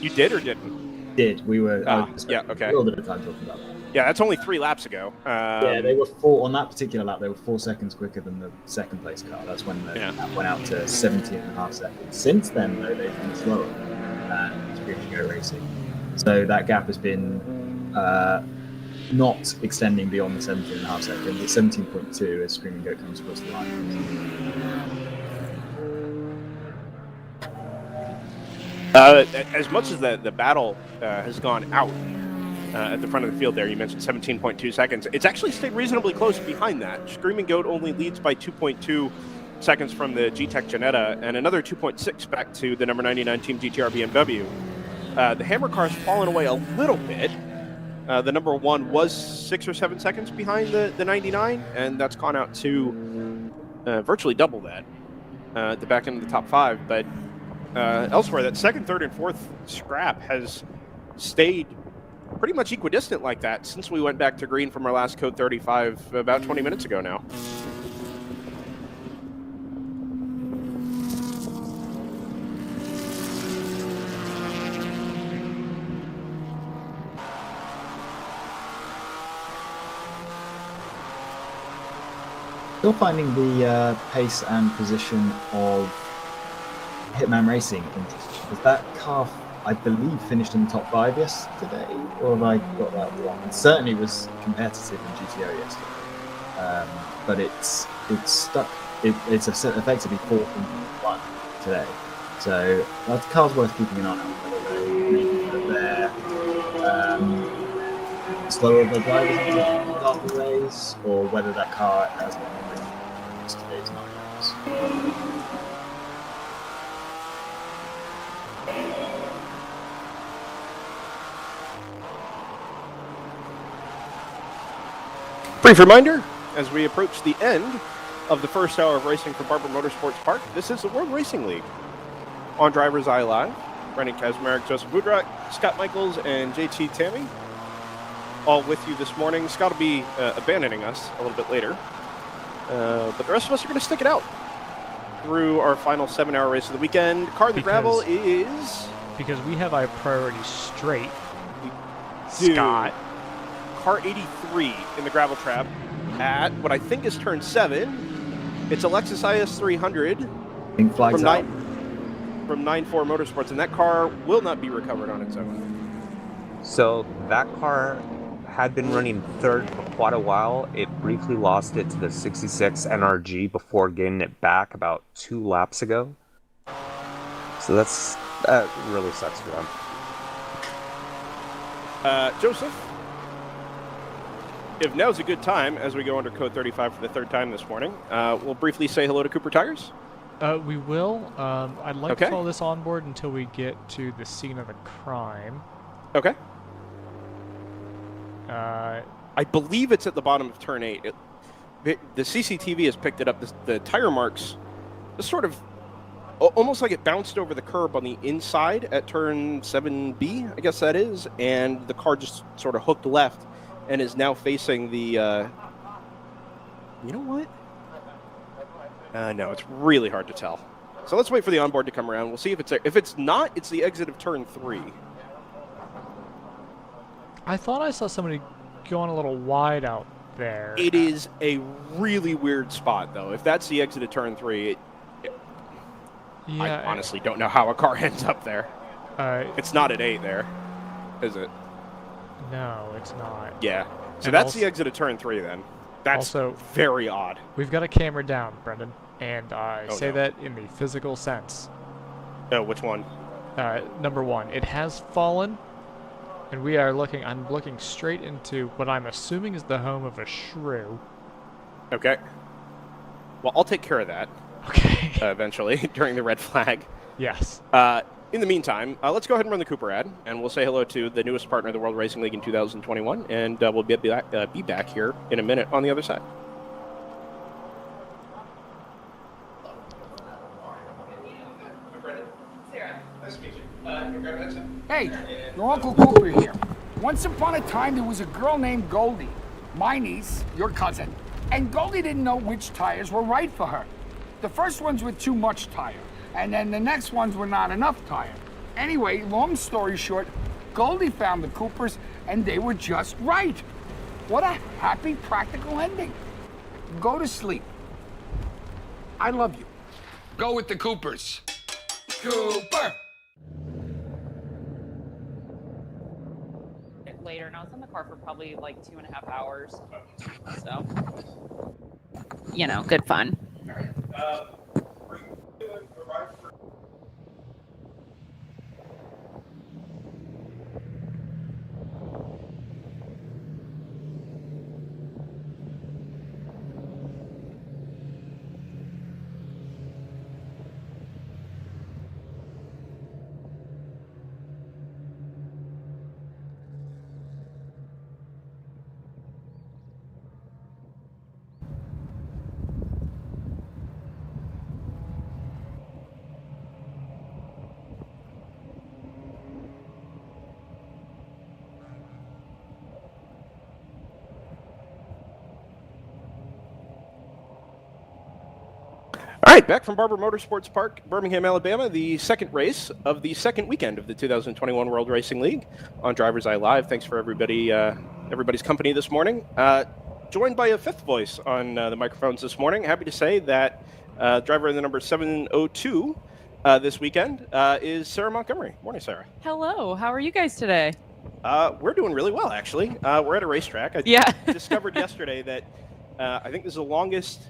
You did or didn't? Did. We were. Yeah, okay. A little bit of time talking about that. Yeah, that's only 3 laps ago. Yeah, they were 4 on that particular lap. They were 4 seconds quicker than the second place car. That's when the lap went out to 17.5 seconds. Since then, though, they've been slower. Screaming Goat Racing. So that gap has been not extending beyond the 17.5 seconds. It's 17.2 as Screaming Goat comes across the line. As much as the battle has gone out at the front of the field there, you mentioned 17.2 seconds. It's actually stayed reasonably close behind that. Screaming Goat only leads by 2.2 seconds from the G-Tech Janetta and another 2.6 back to the number 99 Team GTR BMW. The Hammer car's fallen away a little bit. The number 1 was 6 or 7 seconds behind the 99, and that's gone out to virtually double that at the back end of the top 5. But elsewhere, that second, third, and fourth scrap has stayed pretty much equidistant like that since we went back to green from our last Code 35 about 20 minutes ago now. Still finding the pace and position of Hitman Racing interesting. Because that car, I believe, finished in the top 5 yesterday, or have I got that wrong? It certainly was competitive in GTO yesterday, but it's stuck. It's effectively 4th and 1 today. So that car's worth keeping an eye on. Whether they're slower the drivers in the start of the race, or whether that car has been today's night. Brief reminder, as we approach the end of the first hour of racing for Barber Motorsports Park, this is the World Racing League on DriversEye Live. Brendan Kazmarek, Joseph Woodrock, Scott Michaels, and JT Tammy, all with you this morning. Scott will be abandoning us a little bit later, but the rest of us are going to stick it out through our final 7-hour race of the weekend. Car in the gravel is... Because we have our priorities straight. Scott. Car 83 in the gravel trap at what I think is turn 7. It's a Lexus IS 300 from 9-4 Motorsports, and that car will not be recovered on its own. So that car had been running third for quite a while. It briefly lost it to the 66 NRG before getting it back about 2 laps ago. So that really sucks for them. Joseph, if now's a good time, as we go under Code 35 for the 3rd time this morning, we'll briefly say hello to Cooper Tires. We will. I'd like to follow this onboard until we get to the scene of the crime. Okay. I believe it's at the bottom of turn 8. The CCTV has picked it up. The tire marks just sort of almost like it bounced over the curb on the inside at turn 7B, I guess that is, and the car just sort of hooked left and is now facing the... you know what? No, it's really hard to tell. So let's wait for the onboard to come around. We'll see if it's there. If it's not, it's the exit of turn 3. I thought I saw somebody going a little wide out there. It is a really weird spot, though. If that's the exit of turn 3, I honestly don't know how a car ends up there. It's not at 8 there, is it? No, it's not. Yeah. So that's the exit of turn 3 then. That's also very odd. We've got a camera down, Brendan, and I say that in the physical sense. Oh, which one? Number 1. It has fallen, and we are looking. I'm looking straight into what I'm assuming is the home of a shrew. Okay. Well, I'll take care of that. Okay. Eventually, during the red flag. Yes. In the meantime, let's go ahead and run the Cooper ad, and we'll say hello to the newest partner of the World Racing League in 2021, and we'll be back here in a minute on the other side. Sarah. Nice to meet you. Hey, your Uncle Cooper here. Once upon a time, there was a girl named Goldie, my niece, your cousin, and Goldie didn't know which tires were right for her. The first ones were too much tire, and then the next ones were not enough tire. Anyway, long story short, Goldie found the Coopers, and they were just right. What a happy, practical ending. Go to sleep. I love you. Go with the Coopers. Cooper! Later, and I was in the car for probably like 2.5 hours. So, good fun. All right, back from Barber Motorsports Park, Birmingham, Alabama, the second race of the second weekend of the 2021 World Racing League on DriversEye Live. Thanks for everybody's company this morning. Joined by a fifth voice on the microphones this morning. Happy to say that driver in the number 702 this weekend is Sarah Montgomery. Morning, Sarah. Hello, how are you guys today? We're doing really well, actually. We're at a racetrack. I discovered yesterday that I think this is the longest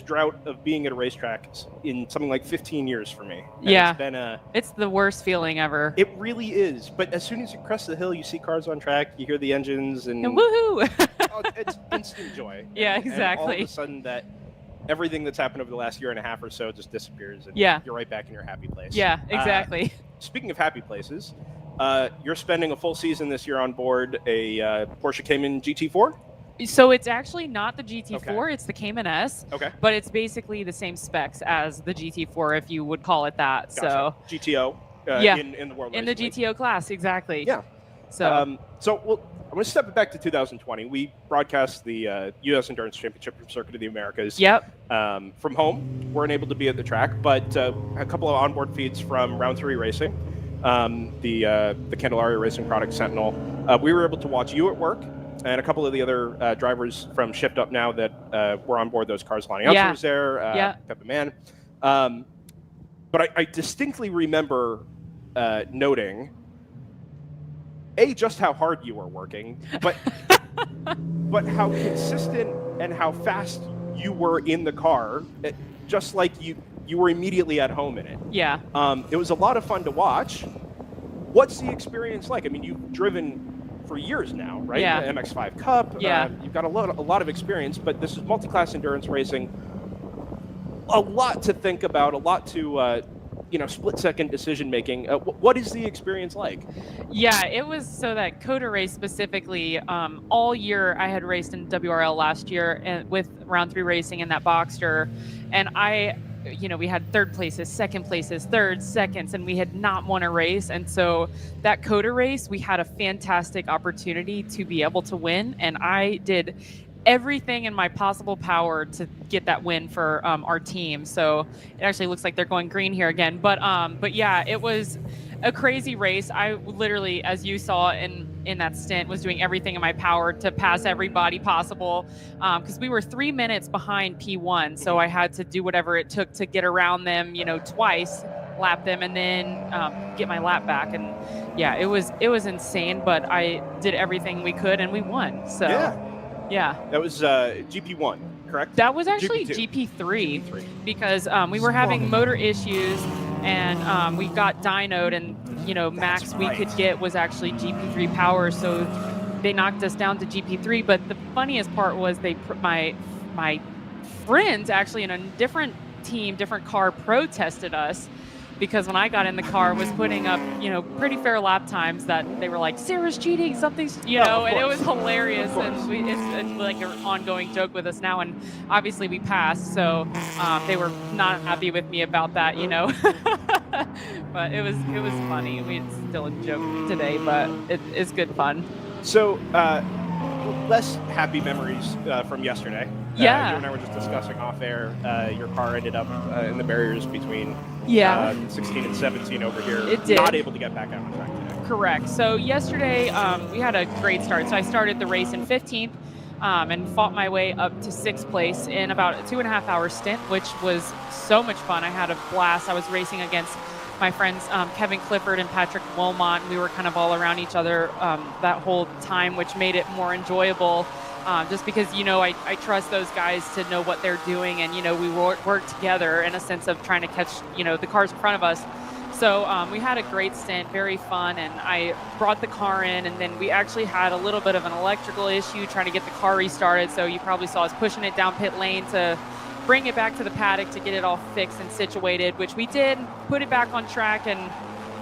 drought of being at a racetrack in something like 15 years for me. And yeah, it's the worst feeling ever. It really is. But as soon as you crest the hill, you see cars on track, you hear the engines, and woohoo! It's instant joy. Yeah, exactly. And all of a sudden, that everything that's happened over the last year and a half or so just disappears, and you're right back in your happy place. Yeah, exactly. Speaking of happy places, you're spending a full season this year on board a Porsche Cayman GT4. So it's actually not the GT4, Okay. It's the Cayman S. Okay. But it's basically the same specs as the GT4, if you would call it that. Gotcha. So GTO. Yeah. In the World in the Racing League. GTO class, exactly. Yeah. So I'm going to step it back to 2020. We broadcast the U.S. Endurance Championship from Circuit of the Americas. Yep. From home, weren't able to be at the track, but a couple of onboard feeds from Round 3 Racing, the Candelaria Racing Product Sentinel. We were able to watch you at work, and a couple of the other drivers from Shift Up Now that were on board those cars lining up. Yeah. Was there, Peppa Man. But I distinctly remember noting, just how hard you were working, but but how consistent and how fast you were in the car, just like you were immediately at home in it. Yeah. It was a lot of fun to watch. What's the experience like? I mean, you've driven for years now, right? Yeah. The MX-5 Cup. Yeah. You've got a lot of experience, but this is multi-class endurance racing. A lot to think about, a lot to split-second decision-making. What is the experience like? Yeah, it was so that COTA race specifically, all year I had raced in WRL last year and with Round 3 Racing in that Boxster, and we had third places, second places, thirds, seconds, and we had not won a race. And so that COTA race, we had a fantastic opportunity to be able to win, and I did everything in my possible power to get that win for our team. So it actually looks like they're going green here again. But yeah, it was a crazy race. I literally, as you saw in that stint, was doing everything in my power to pass everybody possible, because we were 3 minutes behind P1. So I had to do whatever it took to get around them, twice, lap them, and then get my lap back. And yeah, it was insane, but I did everything we could and we won. So yeah. That was GP1, correct? That was actually GP2. GP3 because we were having motor issues and we got dynoed, and max we could get was actually GP3 power, so they knocked us down to GP3. But the funniest part was my friends actually in a different team, different car protested us because when I got in the car, was putting up, pretty fair lap times that they were like, Sarah's cheating, something's, and it was hilarious. And it's like an ongoing joke with us now. And obviously we passed, so they were not happy with me about that, but it was funny. It's still a joke today, but it's good fun. So, less happy memories from yesterday. Yeah. You and I were just discussing off air. Your car ended up in the barriers between 16 and 17 over here. It did. Not able to get back out on track today. Correct. So yesterday we had a great start. So I started the race in 15th and fought my way up to 6th place in about a 2.5 hour stint, which was so much fun. I had a blast. I was racing against my friends Kevin Clifford and Patrick Wilmot. We were kind of all around each other that whole time, which made it more enjoyable. Just because, I trust those guys to know what they're doing, and, we work together in a sense of trying to catch, the cars in front of us. So we had a great stint, very fun, and I brought the car in, and then we actually had a little bit of an electrical issue trying to get the car restarted. So you probably saw us pushing it down pit lane to bring it back to the paddock to get it all fixed and situated, which we did, put it back on track, and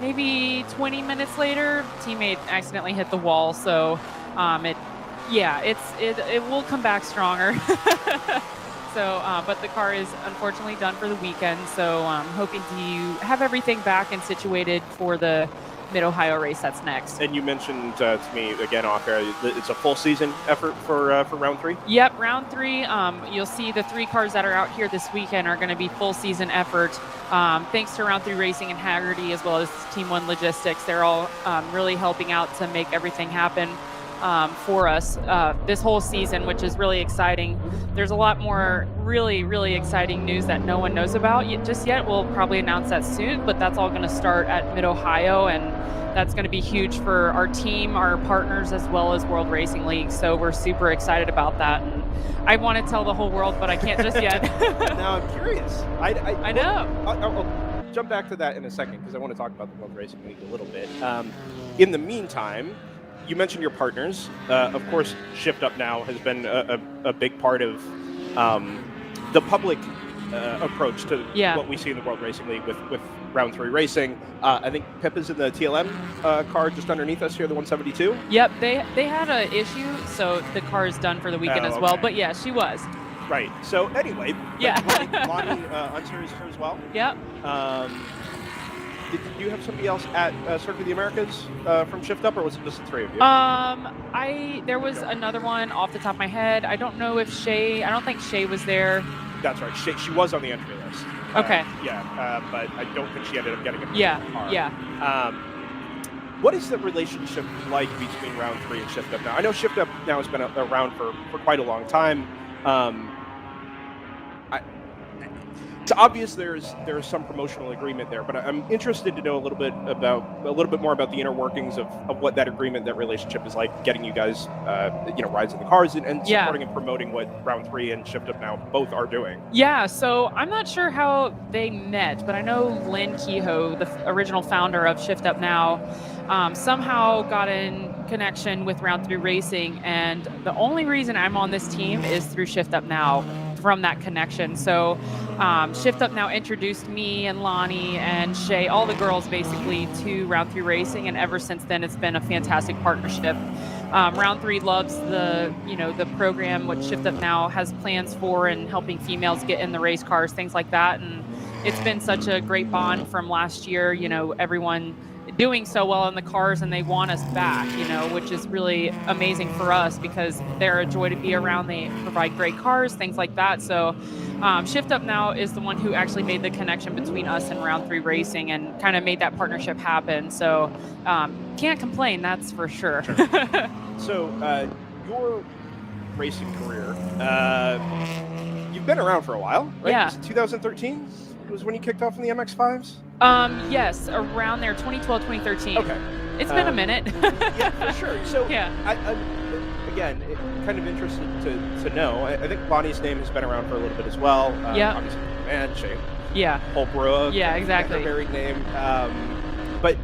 maybe 20 minutes later, teammate accidentally hit the wall. So it will come back stronger. So, but the car is unfortunately done for the weekend. So I'm hoping to have everything back and situated for the Mid-Ohio race that's next. And you mentioned to me again off air, it's a full season effort for round 3? Yep, round 3. You'll see the 3 cars that are out here this weekend are going to be full season effort. Thanks to Round 3 Racing and Haggerty, as well as Team 1 Logistics. They're all really helping out to make everything happen for us this whole season, which is really exciting. There's a lot more really, really exciting news that no one knows about just yet. We'll probably announce that soon, but that's all going to start at Mid-Ohio, and that's going to be huge for our team, our partners, as well as World Racing League. So we're super excited about that. And I want to tell the whole world, but I can't just yet. Now I'm curious. I know. I'll jump back to that in a second because I want to talk about the World Racing League a little bit. In the meantime, you mentioned your partners. Of course, Shift Up Now has been a big part of the public approach to what we see in the World Racing League with Round 3 Racing. I think Pip is in the TLM car just underneath us here, the 172. Yep, they had an issue, so the car is done for the weekend as well. But yeah, she was. Right. So anyway, yeah. Lonnie Unser is here as well. Yep. Did you have somebody else at Circuit of the Americas from Shift Up, or was it just the 3 of you? There was another one off the top of my head. I don't know if I don't think Shay was there. That's right. She was on the entry list. Okay. But I don't think she ended up getting a car. Yeah. What is the relationship like between Round 3 and Shift Up Now? I know Shift Up Now has been around for quite a long time. It's obvious there's some promotional agreement there, but I'm interested to know a little bit more about the inner workings of what that agreement, that relationship is like, getting you guys, rides in the cars and supporting and promoting what Round 3 and Shift Up Now both are doing. Yeah, so I'm not sure how they met, but I know Lynn Kehoe, the original founder of Shift Up Now, somehow got in connection with Round 3 Racing, and the only reason I'm on this team is through Shift Up Now, from that connection. So Shift Up Now introduced me and Lonnie and Shay, all the girls basically, to Round 3 Racing, and ever since then it's been a fantastic partnership. Round 3 loves the program, what Shift Up Now has plans for, and helping females get in the race cars, things like that. And it's been such a great bond from last year, everyone doing so well in the cars, and they want us back, which is really amazing for us because they're a joy to be around. They provide great cars, things like that. So Shift Up Now is the one who actually made the connection between us and Round 3 Racing and kind of made that partnership happen. So can't complain, that's for sure. So your racing career, you've been around for a while, right? Yeah. 2013 was when you kicked off in the MX-5s? Yes, around there, 2012, 2013. Okay. It's been a minute. Yeah, for sure. So, yeah. Again, kind of interested to know. I think Lonnie's name has been around for a little bit as well. Obviously, man, Shay. Yeah. Holbrook. Yeah, exactly. Her married name. But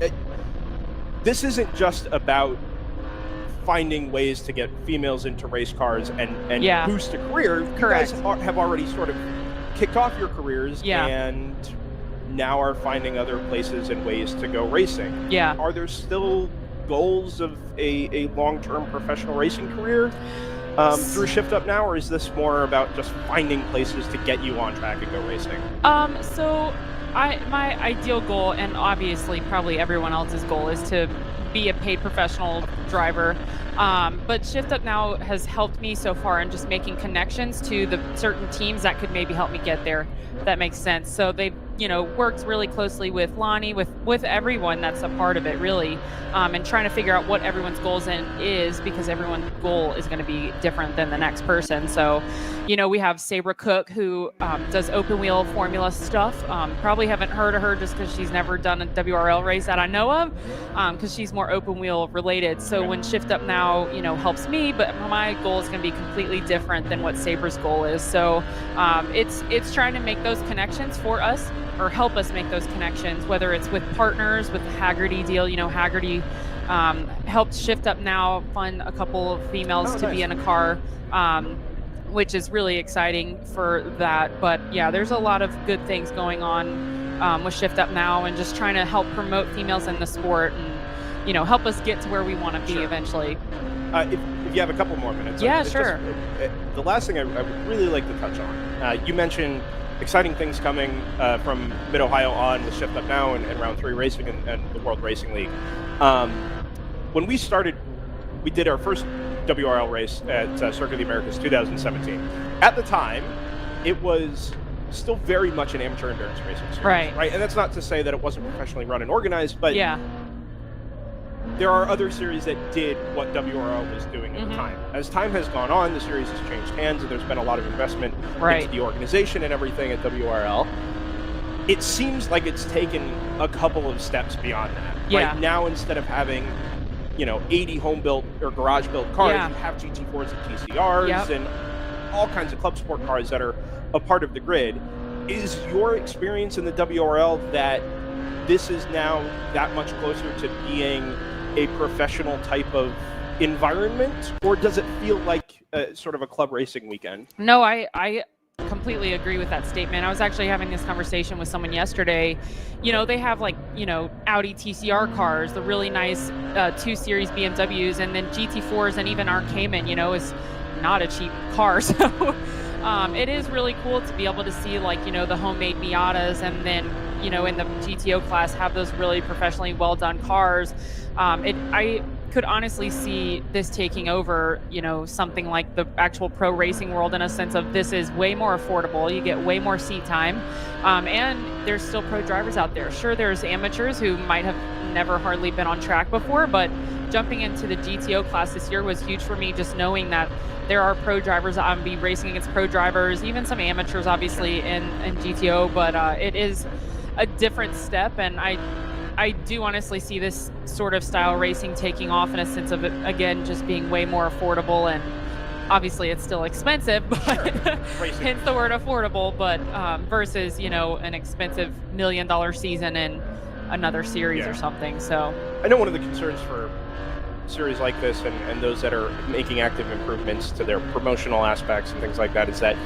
this isn't just about finding ways to get females into race cars and boost a career. Correct. You guys have already sort of kicked off your careers and now are finding other places and ways to go racing. Yeah. Are there still goals of a long-term professional racing career through Shift Up Now, or is this more about just finding places to get you on track and go racing? So my ideal goal, and obviously probably everyone else's goal, is to be a paid professional driver. But Shift Up Now has helped me so far in just making connections to the certain teams that could maybe help me get there. If that makes sense. So they've, worked really closely with Lonnie, with everyone that's a part of it, really, and trying to figure out what everyone's goals is, because everyone's goal is going to be different than the next person. So, we have Sabra Cook, who does open wheel formula stuff. Probably haven't heard of her just because she's never done a WRL race that I know of, because she's more open wheel related. So when Shift Up Now, helps me, but my goal is going to be completely different than what Sabra's goal is. So it's trying to make those connections for us, or help us make those connections, whether it's with partners, with the Haggerty deal. Haggerty helped Shift Up Now fund a couple of females to be in a car, which is really exciting for that. But yeah, there's a lot of good things going on with Shift Up Now, and just trying to help promote females in the sport, and help us get to where we want to be eventually. If you have a couple more minutes. Yeah, sure. The last thing I would really like to touch on, you mentioned exciting things coming from Mid-Ohio on with Shift Up Now and Round 3 Racing and the World Racing League. When we started, we did our first WRL race at Circuit of the Americas 2017. At the time, it was still very much an amateur endurance racing series. Right. And that's not to say that it wasn't professionally run and organized, but there are other series that did what WRL was doing at the time. As time has gone on, the series has changed hands, and there's been a lot of investment into the organization and everything at WRL. It seems like it's taken a couple of steps beyond that. Right now, instead of having 80 home-built or garage-built cars, you have GT4s and TCRs and all kinds of club sport cars that are a part of the grid. Is your experience in the WRL that this is now that much closer to being a professional type of environment, or does it feel like sort of a club racing weekend? No, I completely agree with that statement. I was actually having this conversation with someone yesterday. They have Audi TCR cars, the really nice 2 Series BMWs, and then GT4s, and even our Cayman, is not a cheap car. So it is really cool to be able to see the homemade Miatas, and then in the GTO class have those really professionally well done cars. I could honestly see this taking over, something like the actual pro racing world, in a sense of this is way more affordable. You get way more seat time, and there's still pro drivers out there. Sure, there's amateurs who might have never hardly been on track before, but jumping into the GTO class this year was huge for me, just knowing that there are pro drivers. I'm be racing against pro drivers, even some amateurs, obviously, in GTO, but it is a different step, and I do honestly see this sort of style racing taking off, in a sense of it, again, just being way more affordable. And obviously it's still expensive, but hence the word affordable, but versus, an expensive $1 million season in another series or something. So I know one of the concerns for series like this and those that are making active improvements to their promotional aspects and things like that is that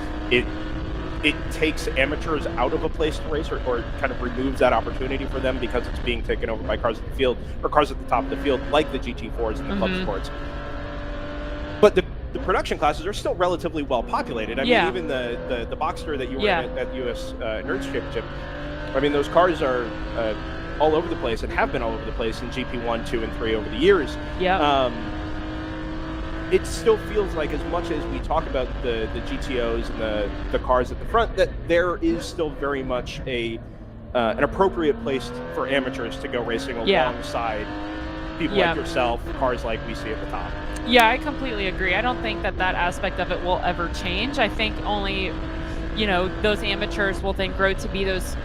it takes amateurs out of a place to race, or kind of removes that opportunity for them, because it's being taken over by cars at the field, or cars at the top of the field, like the GT4s and the club sports. But the production classes are still relatively well populated. I mean, even the Boxster that you were in at US Nerds Championship, I mean, those cars are all over the place, and have been all over the place in GP1, 2, and 3 over the years. It still feels like, as much as we talk about the GTOs and the cars at the front, that there is still very much an appropriate place for amateurs to go racing alongside people like yourself, cars like we see at the top. Yeah, I completely agree. I don't think that aspect of it will ever change. I think only those amateurs will then grow to be those,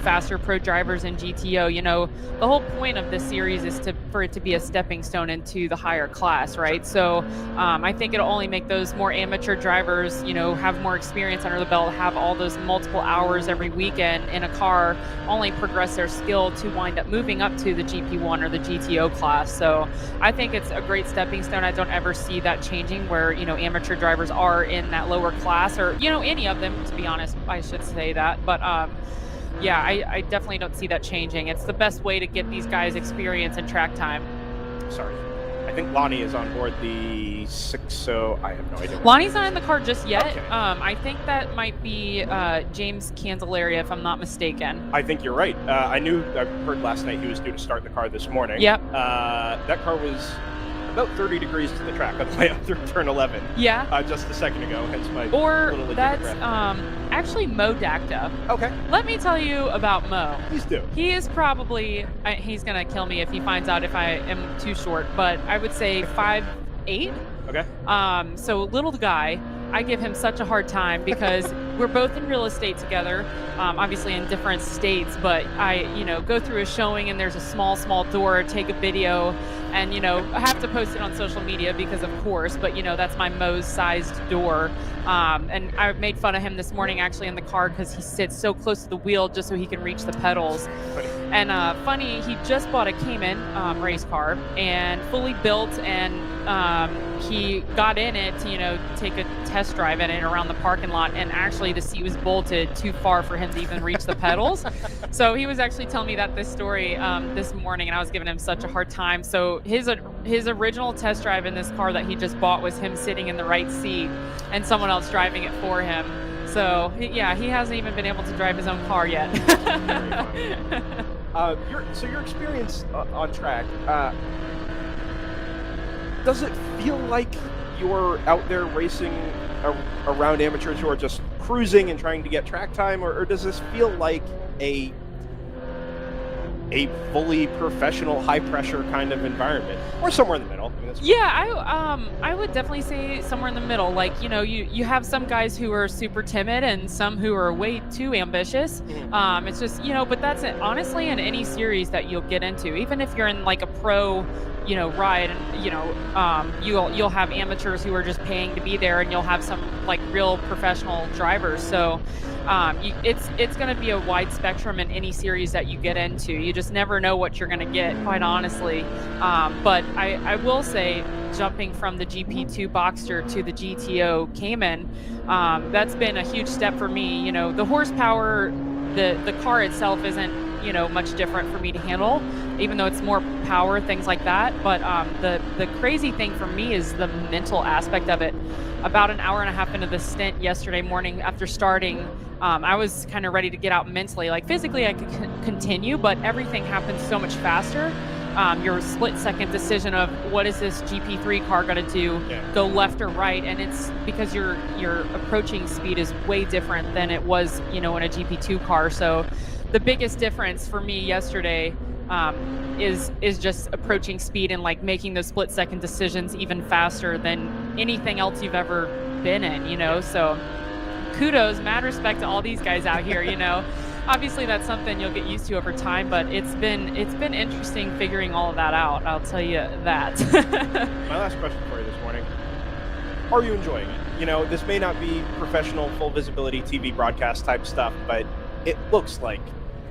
faster pro drivers in GTO. The whole point of this series is for it to be a stepping stone into the higher class, right? So I think it'll only make those more amateur drivers, have more experience under the belt, have all those multiple hours every weekend in a car, only progress their skill to wind up moving up to the GP1 or the GTO class. So I think it's a great stepping stone. I don't ever see that changing, where, amateur drivers are in that lower class, or, any of them, to be honest, I should say that. But yeah, I definitely don't see that changing. It's the best way to get these guys experience and track time. Sorry. I think Lonnie is on board the 6-0. I have no idea. Lonnie's not in the car just yet. Okay. I think that might be James Candelaria, if I'm not mistaken. I think you're right. I heard last night he was due to start the car this morning. Yep. That car was about 30 degrees to the track on the way up through turn 11. Yeah. Just a second ago, hence my Or little that's regret. actually Mo Dacta. Okay. Let me tell you about Mo. Please do. He is probably, he's going to kill me if he finds out if I am too short, but I would say 5'8". Okay. So little guy. I give him such a hard time because we're both in real estate together, obviously in different states, but I, go through a showing and there's a small door, take a video, and, I have to post it on social media because of course, but, that's my Mo's sized door. And I made fun of him this morning actually in the car because he sits so close to the wheel just so he can reach the pedals. Funny. And funny, he just bought a Cayman race car and fully built, and he got in it to, take a test drive in it around the parking lot, and actually the seat was bolted too far for him to even reach the pedals. So he was actually telling me this story this morning, and I was giving him such a hard time. So his original test drive in this car that he just bought was him sitting in the right seat and someone else driving it for him. So he hasn't even been able to drive his own car yet. Your experience on track, does it feel like you're out there racing around amateurs who are just cruising and trying to get track time, or does this feel like a fully professional, high pressure kind of environment, or somewhere in the middle? I would definitely say somewhere in the middle. Like, you have some guys who are super timid and some who are way too ambitious. Mm-hmm. It's just, but that's it. Honestly, in any series that you'll get into, even if you're in like a pro, ride, and you'll have amateurs who are just paying to be there, and you'll have some like real professional drivers. So it's going to be a wide spectrum in any series that you get into. You just never know what you're going to get, quite honestly. But I will say, jumping from the GP2 Boxster to the GTO Cayman, that's been a huge step for me. The horsepower, the car itself isn't much different for me to handle, even though it's more power, things like that. But the crazy thing for me is the mental aspect of it. About an hour and a half into the stint yesterday morning after starting, I was kind of ready to get out mentally. Like physically I could continue, but everything happened so much faster. Your split-second decision of what is this GP3 car going to do, go left or right, and it's because your approaching speed is way different than it was, in a GP2 car. So the biggest difference for me yesterday is just approaching speed and like making those split-second decisions even faster than anything else you've ever been in. So kudos, mad respect to all these guys out here. Obviously that's something you'll get used to over time, but it's been interesting figuring all of that out, I'll tell you that. My last question for you this morning: are you enjoying it? This may not be professional, full visibility TV broadcast type stuff, but it looks like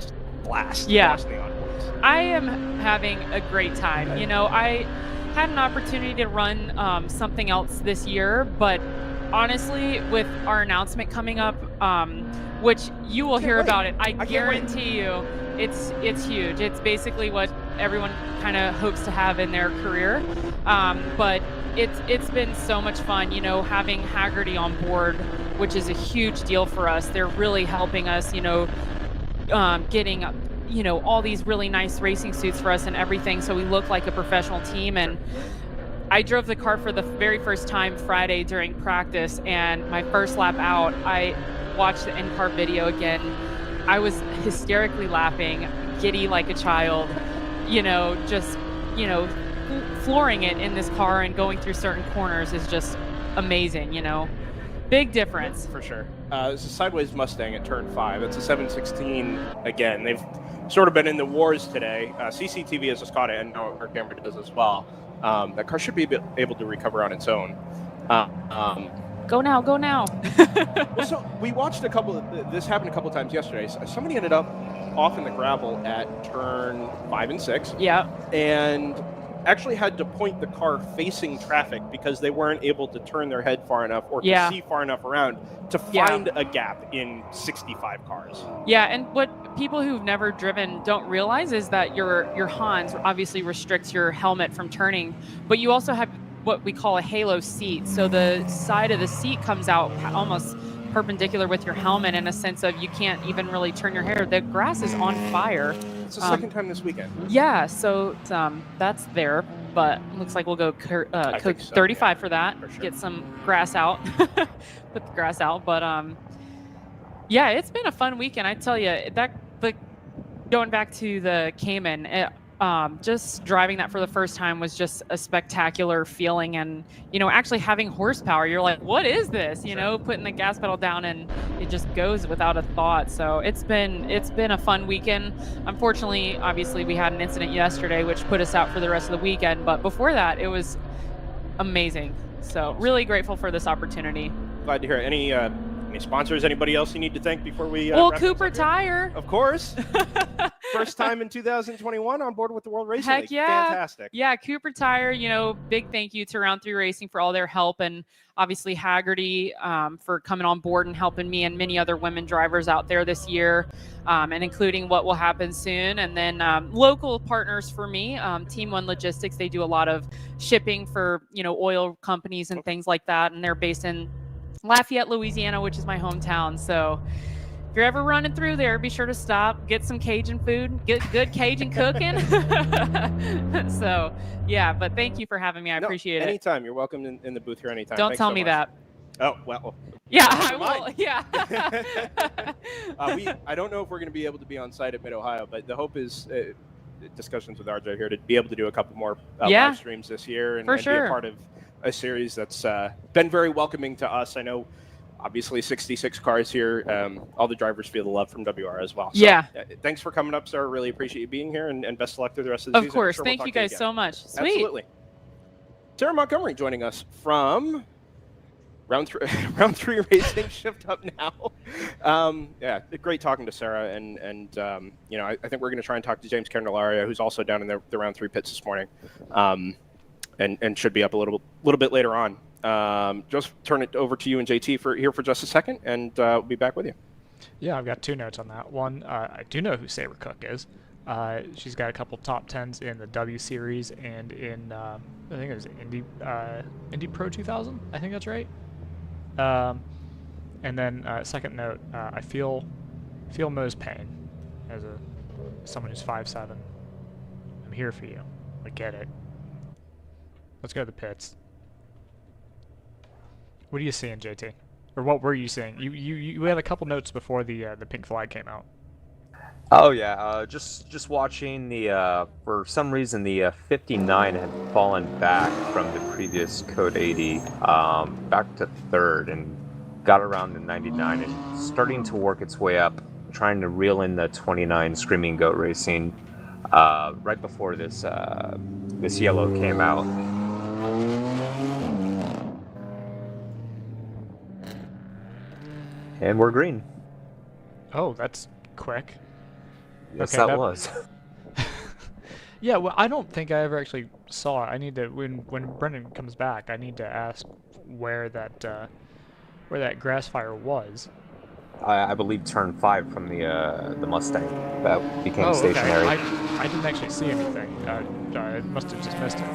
just blast. Yeah. Blast neon boards. I am having a great time. I had an opportunity to run something else this year, but honestly, with our announcement coming up, which you will hear about it, I guarantee you, it's huge. It's basically what everyone kind of hopes to have in their career. But it's been so much fun, having Haggerty on board, which is a huge deal for us. They're really helping us, getting all these really nice racing suits for us and everything, so we look like a professional team. And I drove the car for the very first time Friday during practice, and my first lap out, I watched the in-car video again. I was hysterically laughing, giddy like a child, just flooring it in this car, and going through certain corners is just amazing. Big difference. For sure. It's a sideways Mustang at turn 5. It's a 716 again. They've sort of been in the wars today. CCTV has just caught it, and now our camera does as well. That car should be able to recover on its own. Go now. Well, so we watched this happened a couple of times yesterday. Somebody ended up off in the gravel at turn 5 and 6. Yeah. And actually had to point the car facing traffic because they weren't able to turn their head far enough or to see far enough around to find a gap in 65 cars. Yeah, and what people who've never driven don't realize is that your Hans obviously restricts your helmet from turning, but you also have what we call a halo seat. So the side of the seat comes out almost perpendicular with your helmet in a sense of you can't even really turn your hair. The grass is on fire. It's the second time this weekend. Yeah, so that's there, but looks like we'll go code so, 35 yeah, for that. for sure. Get some grass out, put the grass out. But yeah, it's been a fun weekend. I tell you going back to the Cayman, just driving that for the first time was just a spectacular feeling. And, actually having horsepower, you're like, what is this? Putting the gas pedal down and it just goes without a thought. So it's been a fun weekend. Unfortunately, obviously we had an incident yesterday, which put us out for the rest of the weekend. But before that, it was amazing. So really grateful for this opportunity. Glad to hear it. Any sponsors? Anybody else you need to thank before we? Well, wrap Cooper things up here? Tire. Of course. First time in 2021 on board with the World Racing Heck League. yeah. Fantastic. Yeah, Cooper Tire, big thank you to Round 3 Racing for all their help, and obviously Haggerty for coming on board and helping me and many other women drivers out there this year, and including what will happen soon. And then local partners for me, Team One Logistics, they do a lot of shipping for, oil companies and things like that, and they're based in Lafayette, Louisiana, which is my hometown. So if you're ever running through there, be sure to stop, get some Cajun food, get good Cajun cooking. So, yeah, but thank you for having me. I appreciate it. Anytime. You're welcome in the booth here anytime. Don't Thanks tell so me much. that. Oh, well. Yeah, I will. Yeah. I don't know if we're going to be able to be on site at Mid-Ohio, but the hope is discussions with RJ here to be able to do a couple more live streams this year and be a part of a series that's been very welcoming to us. I know, obviously, 66 cars here. All the drivers feel the love from WR as well. So, yeah. Thanks for coming up, Sarah. Really appreciate you being here, and best of luck through the rest of the season. Of course. Thank you guys so much. Sweet. Absolutely. Sarah Montgomery joining us from Round 3 Racing. Shift Up Now. Yeah, great talking to Sarah, and I think we're going to try and talk to James Candelaria, who's also down in the Round 3 pits this morning. And should be up a little bit later on. Just turn it over to you and JT for just a second, and we'll be back with you. Yeah, I've got two notes on that. One, I do know who Sarah Cook is. She's got a couple top 10s in the W Series and in, I think it was Indy Pro 2000. I think that's right. And then second note, I feel Mo's pain as someone who's 5'7". I'm here for you. I get it. Let's go to the pits. What are you seeing, JT? Or what were you seeing? You had a couple notes before the pink flag came out. Oh yeah, just watching the for some reason the 59 had fallen back from the previous code 80 back to third and got around the 99 and starting to work its way up, trying to reel in the 29 Screaming Goat Racing right before this yellow came out. And we're green. Oh, that's quick. Yes, okay, that was. Yeah, well, I don't think I ever actually saw it. I need to when Brendan comes back, I need to ask where that grass fire was. I believe turn 5 from the Mustang that became Okay. stationary. I didn't actually see anything. I must have just missed it.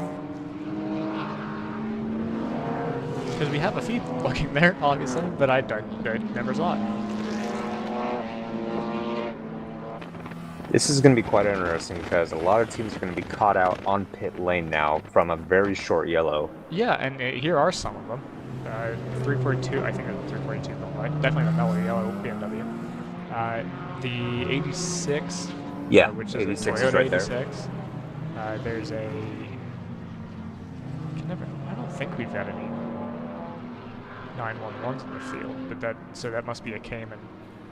Because we have a feed looking there, obviously, but I never saw it. This is going to be quite interesting because a lot of teams are going to be caught out on pit lane now from a very short yellow. Yeah, and here are some of them. 342, I think it's 342, definitely the mellow yellow BMW. The 86, Yeah, which is 86 a Toyota is right 86. there. There's a. I don't think we've had any 911s in the field, but that must be a Cayman.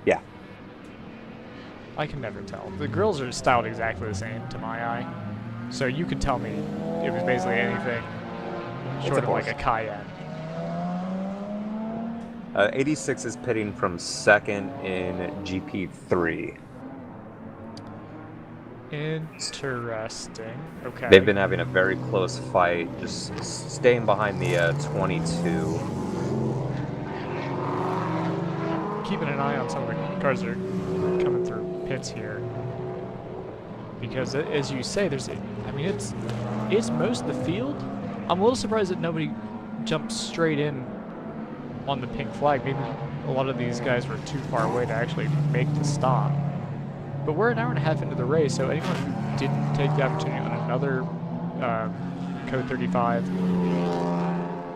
Yeah. I can never tell. The grills are styled exactly the same to my eye, so you could tell me it was basically anything short of like a Cayenne. 86 is pitting from second in GP3. Interesting. Okay. They've been having a very close fight, just staying behind the 22. Keeping an eye on some of the cars that are coming through. pits here. Because as you say, I mean, it's most of the field. I'm a little surprised that nobody jumped straight in on the pink flag. Maybe a lot of these guys were too far away to actually make the stop. But we're an hour and a half into the race, so anyone who didn't take the opportunity on another Code 35,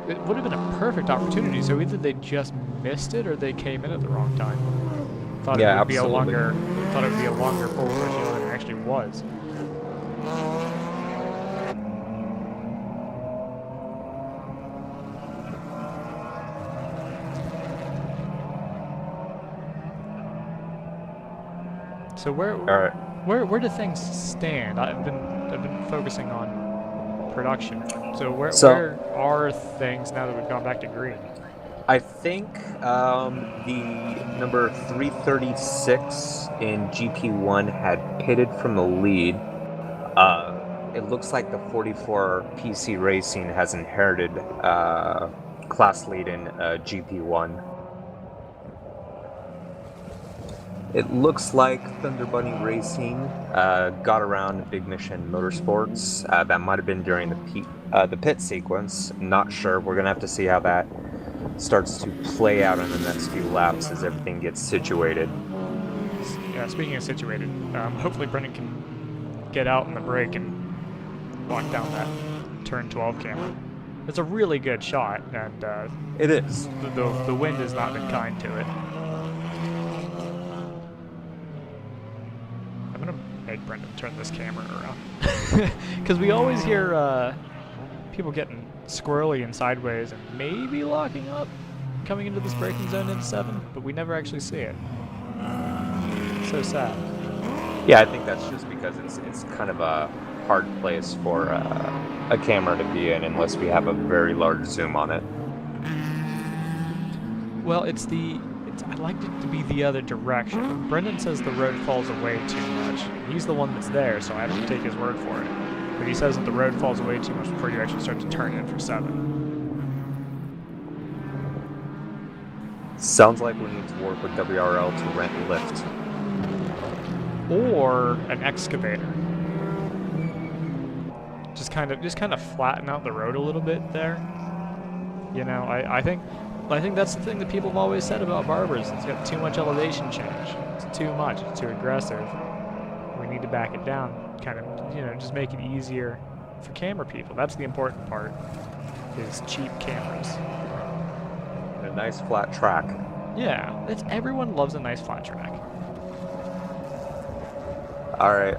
it would have been a perfect opportunity. So either they just missed it or they came in at the wrong time. Thought it would be a longer pole deal than it actually was. So where do things stand? I've been focusing on production. So where are things now that we've gone back to green? I think the number 336 in GP1 had pitted from the lead. It looks like the 44 PC Racing has inherited class lead in GP1. It looks like Thunder Bunny Racing got around Big Mission Motorsports. That might have been during the pit sequence. Not sure. We're gonna have to see how that starts to play out in the next few laps as everything gets situated. Yeah, speaking of situated, hopefully Brendan can get out in the break and lock down that turn 12 camera. It's a really good shot, and it is. The wind has not been kind to it. I'm gonna make Brendan turn this camera around because we always hear people getting squirrely and sideways and maybe locking up coming into this braking zone into 7, but we never actually see it. So sad. Yeah, I think that's just because it's kind of a hard place for a camera to be in unless we have a very large zoom on it. Well, I'd like it to be the other direction. Brendan says the road falls away too much. He's the one that's there, so I have to take his word for it. But he says that the road falls away too much before you actually start to turn in for 7. Sounds like we need to work with WRL to rent lift. Or an excavator. Just kind of flatten out the road a little bit there. You know, I think that's the thing that people have always said about Barbers. It's got too much elevation change. It's too much. It's too aggressive. We need to back it down. Kind of, you know, just make it easier for camera people. That's the important part, is cheap cameras. And a nice flat track. Yeah, everyone loves a nice flat track. All right.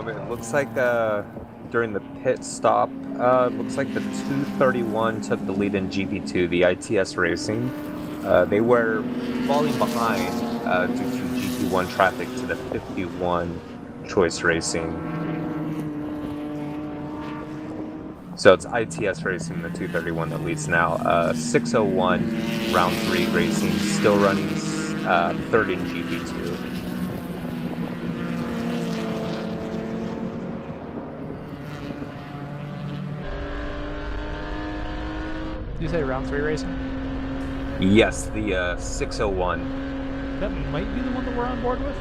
It looks like during the pit stop, it looks like the 231 took the lead in GP2, the ITS Racing. They were falling behind due to GP1 traffic to the 51 Choice Racing. So it's ITS Racing, the 231 that leads now. 601 Round 3 Racing, still running third in GP2. Did you say Round 3 Racing? Yes, the 601. That might be the one that we're on board with.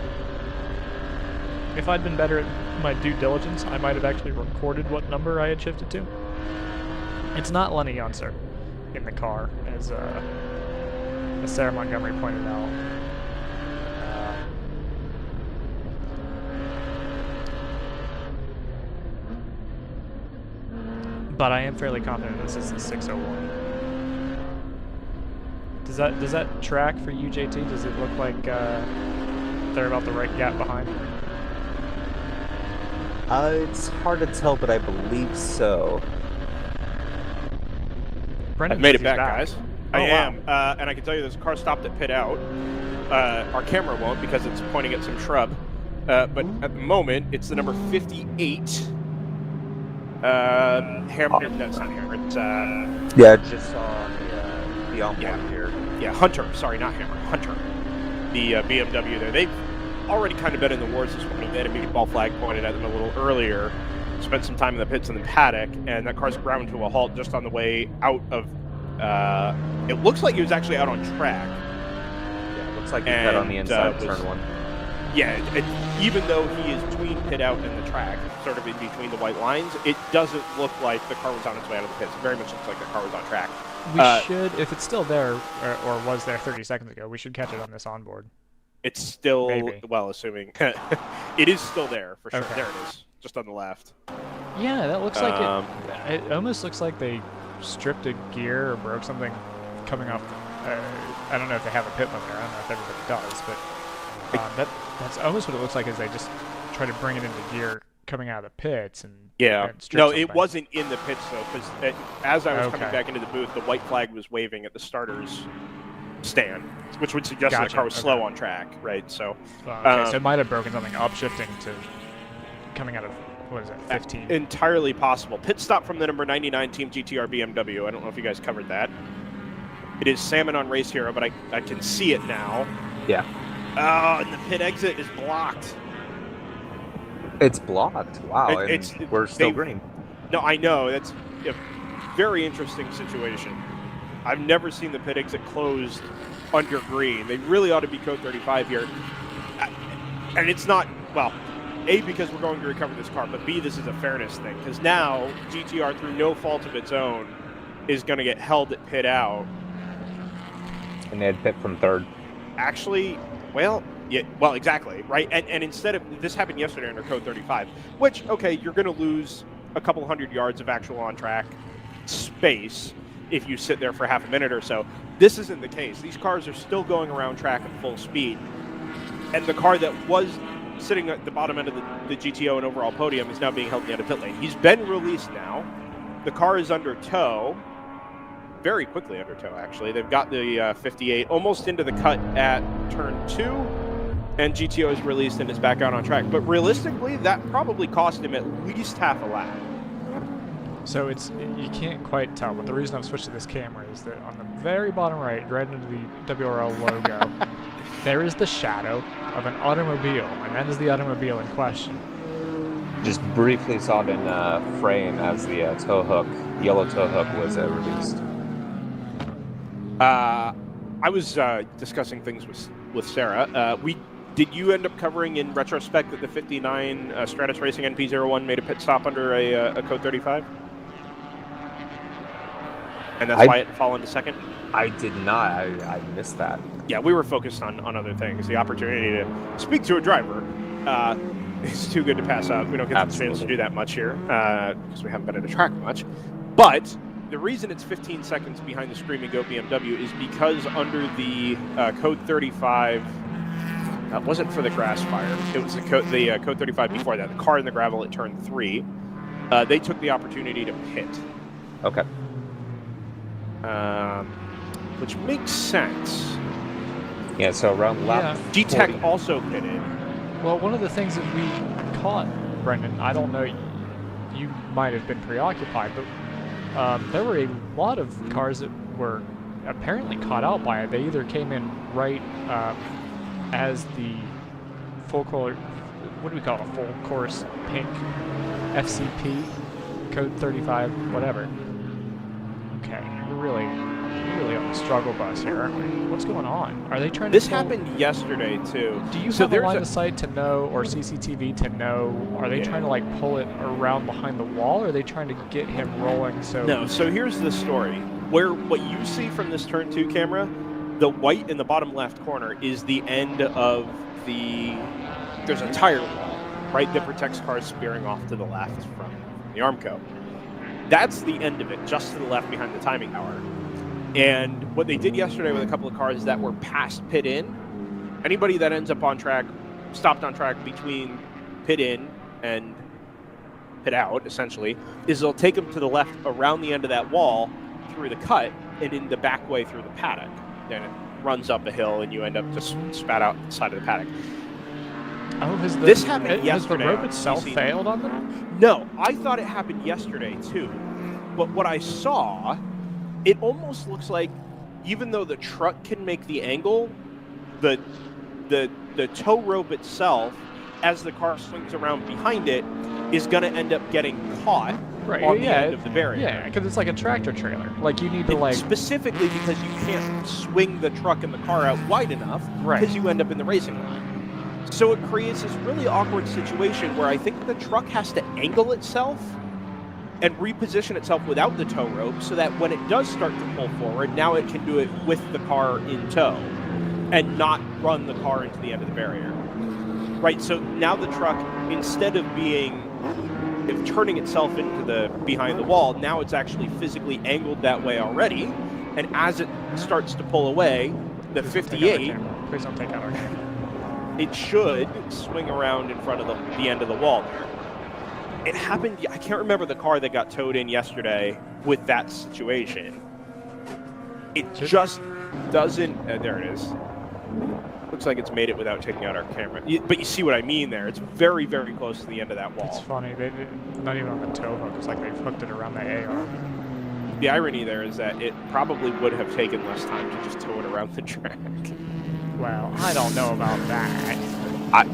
If I'd been better at my due diligence, I might have actually recorded what number I had shifted to. It's not Lenny Yunser in the car, as Sarah Montgomery pointed out. But I am fairly confident this is the 601. Does that track for you, JT? Does it look like they're about the right gap behind? It's hard to tell, but I believe so. I've made it back, guys. I am, and I can tell you this car stopped at pit out. Our camera won't because it's pointing at some shrub. But at the moment, it's the number 58. Hammer. That's not Hammer. It's yeah, I just saw the onboard here. Yeah, Hunter. Sorry, not Hammer. Hunter. The BMW there. They've already kind of been in the wars this morning. They had a meatball flag pointed at them a little earlier. Spent some time in the pits in the paddock, and that car's ground to a halt just on the way out of. It looks like he was actually out on track. Yeah, it looks like he got on the inside of turn 1. Yeah, even though he is between pit out and the track, sort of in between the white lines, it doesn't look like the car was on its way out of the pits. It very much looks like the car was on track. We should, if it's still there, or was there 30 seconds ago, we should catch it on this onboard. It's still, Maybe. well, assuming it is still there for sure. Okay. There it is, just on the left. Yeah, that looks like it almost looks like they stripped a gear or broke something coming off. I don't know if they have a pit limiter. I don't know if everybody does, but that's almost what it looks like. Is they just try to bring it into gear coming out of the pits and strip No, something. it wasn't in the pits though, because as I was coming back into the booth, the white flag was waving at the starter's stand, which would suggest that the car was slow on track, right? So, so it might have broken something upshifting to coming out of, what is it, 15? Entirely possible. Pit stop from the number 99 Team GTR BMW. I don't know if you guys covered that. It is Salmon on Race Hero, but I can see it now. Yeah. Oh, and the pit exit is blocked. It's blocked. Wow. We're still green. No, I know. That's a very interesting situation. I've never seen the pit exit closed under green. They really ought to be code 35 here. And it's not, well, A, because we're going to recover this car, but B, this is a fairness thing. Because now GTR, through no fault of its own, is going to get held at pit out. And they had pit from third. Actually, well, yeah, well, exactly, right? And instead of, this happened yesterday under code 35, which, okay, you're going to lose a couple hundred yards of actual on-track space if you sit there for half a minute or so. This isn't the case. These cars are still going around track at full speed. And the car that was sitting at the bottom end of the GTO and overall podium is now being held in the end of pit lane. He's been released now. The car is under tow. Very quickly under tow, actually. They've got the 58 almost into the cut at turn 2, and GTO is released and is back out on track. But realistically, that probably cost him at least half a lap. So you can't quite tell, but the reason I've switched to this camera is that on the very bottom right under the WRL logo, there is the shadow of an automobile, and that is the automobile in question. Just briefly saw it in frame as the yellow tow hook was released. I was discussing things with Sarah. Did you end up covering in retrospect that the 59 Stratus Racing NP01 made a pit stop under a code 35? And that's why it fell into second? I did not. I missed that. Yeah, we were focused on other things. The opportunity to speak to a driver is too good to pass up. We don't get the chance to do that much here because we haven't been at a track much. But the reason it's 15 seconds behind the Screaming Goat BMW is because under the code 35, wasn't for the grass fire. It was the code 35 before that. The car in the gravel at turn 3. They took the opportunity to pit. Okay. Which makes sense. Yeah, so around lap G-Tech also pitted. Well, one of the things that we caught, Brendan, I don't know, you might have been preoccupied, but there were a lot of cars that were apparently caught out by it. They either came in right as the full course, what do we call it, a full course pink FCP, code 35, whatever. Okay, we're really on the struggle bus here, aren't we? What's going on? Are they trying to... This happened yesterday, too. Do you have a line of sight to know, or CCTV to know, are they trying to, like, pull it around behind the wall, or are they trying to get him rolling so... No, so here's the story. What you see from this turn 2 camera, the white in the bottom left corner is the end of the... There's a tire wall, right, that protects cars spearing off to the left from the Armco. That's the end of it, just to the left behind the timing tower. And what they did yesterday with a couple of cars that were past pit in, anybody that ends up on track, stopped on track between pit in and pit out, essentially, is they'll take them to the left around the end of that wall through the cut and in the back way through the paddock. Then it runs up a hill and you end up just spat out the side of the paddock. Oh, this happened yesterday. Has the rope itself failed on them? No, I thought it happened yesterday too. But what I saw, it almost looks like, even though the truck can make the angle, the tow rope itself, as the car swings around behind it, is going to end up getting caught on the end of the barrier. Yeah, because it's like a tractor trailer. Like you need to like... Specifically because you can't swing the truck and the car out wide enough, because you end up in the racing line. So it creates this really awkward situation where I think the truck has to angle itself and reposition itself without the tow rope so that when it does start to pull forward, now it can do it with the car in tow and not run the car into the end of the barrier. Right, so now the truck, instead of turning itself into the behind the wall, now it's actually physically angled that way already, and as it starts to pull away, the 58, Please don't take out our camera. it should swing around in front of the end of the wall there. It happened, I can't remember the car that got towed in yesterday with that situation. It just doesn't, there it is. Looks like it's made it without taking out our camera. But you see what I mean there. It's very, very close to the end of that wall. It's funny. Not even on the tow hook. It's like they've hooked it around the A-arm. The irony there is that it probably would have taken less time to just tow it around the track. Well, I don't know about that.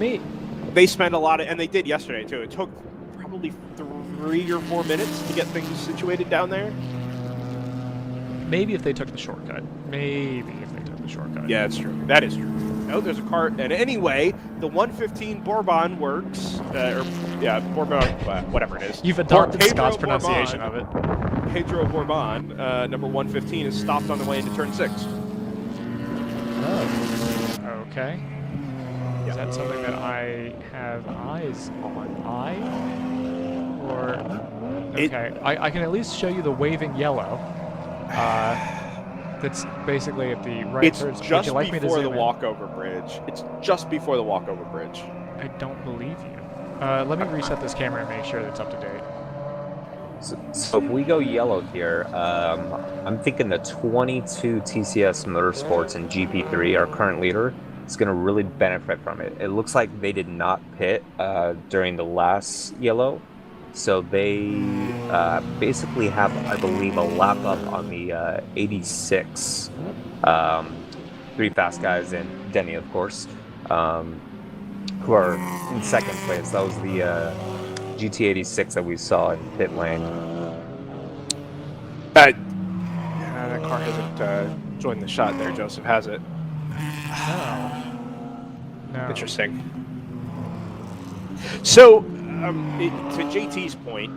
They spent a lot of, and they did yesterday too. It took probably 3 or 4 minutes to get things situated down there. Maybe if they took the shortcut. Yeah, that's true. That is true. Oh, there's a car. And anyway, the 115 Bourbon works. Bourbon, whatever it is. You've adopted Pedro Scott's pronunciation of it. Pedro Bourbon, number 115, is stopped on the way into turn 6. Oh. Okay. Yeah. Is that something that I have eyes on? Or... Okay, I can at least show you the waving yellow. That's basically at the right. It's turns. just like before the walkover bridge. It's just before the walkover bridge. I don't believe you. Let me reset this camera and make sure that it's up to date. So if we go yellow here, I'm thinking the 22 TCS Motorsports and GP3, our current leader, is going to really benefit from it. It looks like they did not pit during the last yellow. So they basically have, I believe, a lap up on the 86. 3 fast guys and Denny, of course, who are in second place. That was the GT86 that we saw in pit lane. That car hasn't joined the shot there. Joseph has it. Oh. No. Interesting. So, to JT's point,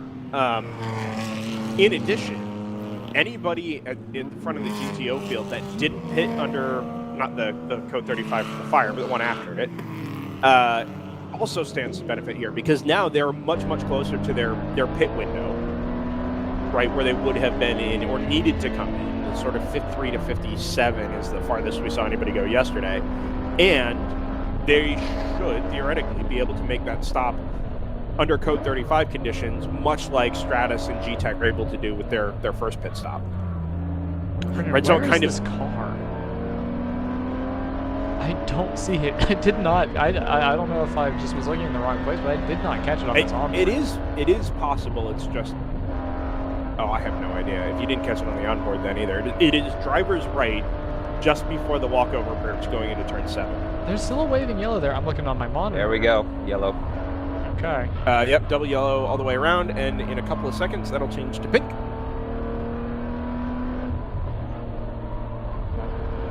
in addition, anybody in front of the GTO field that didn't pit under, not the code 35 from the fire, but the one after it, also stands to benefit here because now they're much, much closer to their pit window, right, where they would have been in or needed to come in. The sort of 53 to 57 is the farthest we saw anybody go yesterday. And they should theoretically be able to make that stop under code 35 conditions, much like Stratus and G-Tech were able to do with their first pit stop. Right, so kind of this car. I don't see it. I did not. I don't know if I just was looking in the wrong place, but I did not catch it on its onboard. It is possible. It's just. Oh, I have no idea. If you didn't catch it on the onboard, then either it is driver's right, just before the walkover bridge going into turn 7. There's still a waving yellow there. I'm looking on my monitor. There we go, yellow. Okay. Yep, double yellow all the way around, and in a couple of seconds, that'll change to pink.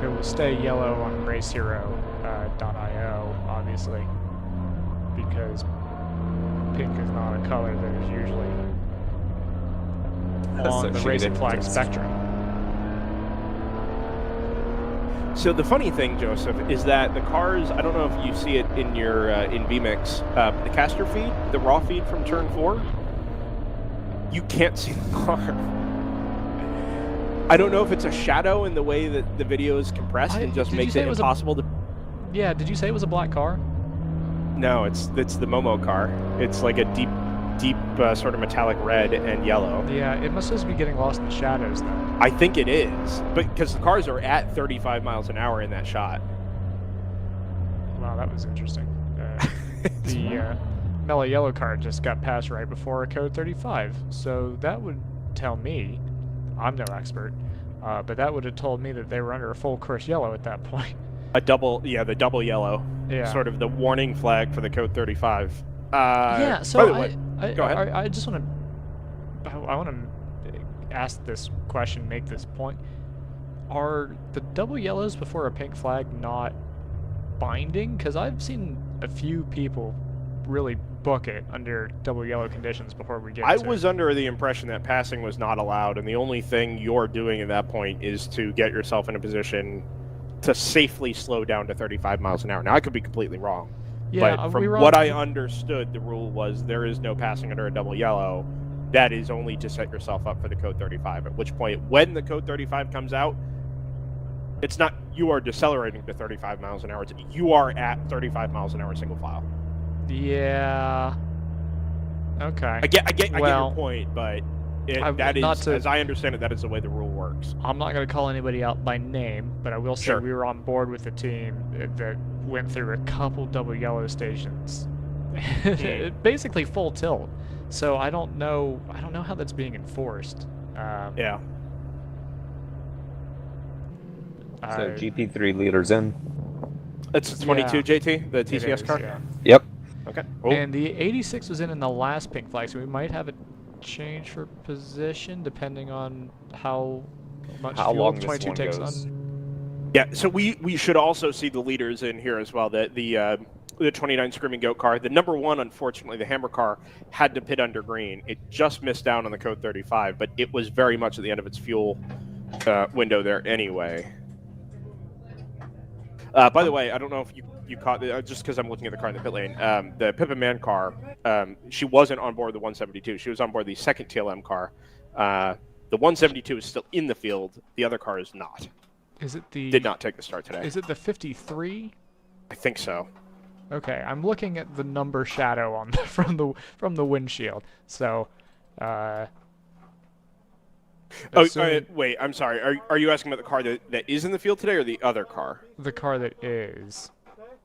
It will stay yellow on RaceHero.io, obviously, because pink is not a color that is usually on the racing flag spectrum. So the funny thing, Joseph, is that the cars, I don't know if you see it in your in VMix, the caster feed, the raw feed from turn 4, you can't see the car. I don't know if it's a shadow in the way that the video is compressed and just makes it impossible to... Yeah, did you say it was a black car? No, it's the Momo car. It's like a deep sort of metallic red and yellow. Yeah, it must just be getting lost in the shadows then. I think it is, but because the cars are at 35 miles an hour in that shot. Wow, that was interesting. The mellow yellow car just got passed right before a code 35, so that would tell me, I'm no expert, but that would have told me that they were under a full course yellow at that point. The double yellow. Yeah. Sort of the warning flag for the code 35. Yeah, so by the way, go ahead. I just want to, I want to ask this question, make this point. Are the double yellows before a pink flag not binding? Because I've seen a few people really book it under double yellow conditions before we get I to was under the impression that passing was not allowed, and the only thing you're doing at that point is to get yourself in a position to safely slow down to 35 miles an hour. Now, I could be completely wrong. Yeah, but we from were what on- I understood, the rule was there is no passing under a double yellow. That is only to set yourself up for the code 35, at which point, when the code 35 comes out, it's not you are decelerating to 35 miles an hour. It's you are at 35 miles an hour single file. Yeah. Okay. I get Well, your point, but not to- as I understand it, that is the way the rule works. I'm not going to call anybody out by name, but I will say Sure. we were on board with the team that went through a couple double yellow stations. Basically full tilt. So I don't know how that's being enforced. Yeah. So GP3 leaders in. It's 22, Yeah. JT, the It TCS is, car? yeah. Yep. Okay. Oh, And the 86 was in the last pink flag, so we might have a change for position depending on how much How fuel long the this 22 one takes goes. on. yeah, so we should also see the leaders in here as well. The 29 Screaming Goat car. The number one, unfortunately, the Hammer car, had to pit under green. It just missed down on the code 35, but it was very much at the end of its fuel window there anyway. By the way, I don't know if you caught just because I'm looking at the car in the pit lane. The Pippa Man car, she wasn't on board the 172. She was on board the second TLM car. The 172 is still in the field. The other car is not. Is it the Did not take the start today. Is it the 53? I think so. Okay, I'm looking at the number shadow on from the windshield. So, assuming Wait, I'm sorry. Are you asking about the car that is in the field today or the other car? the car that is.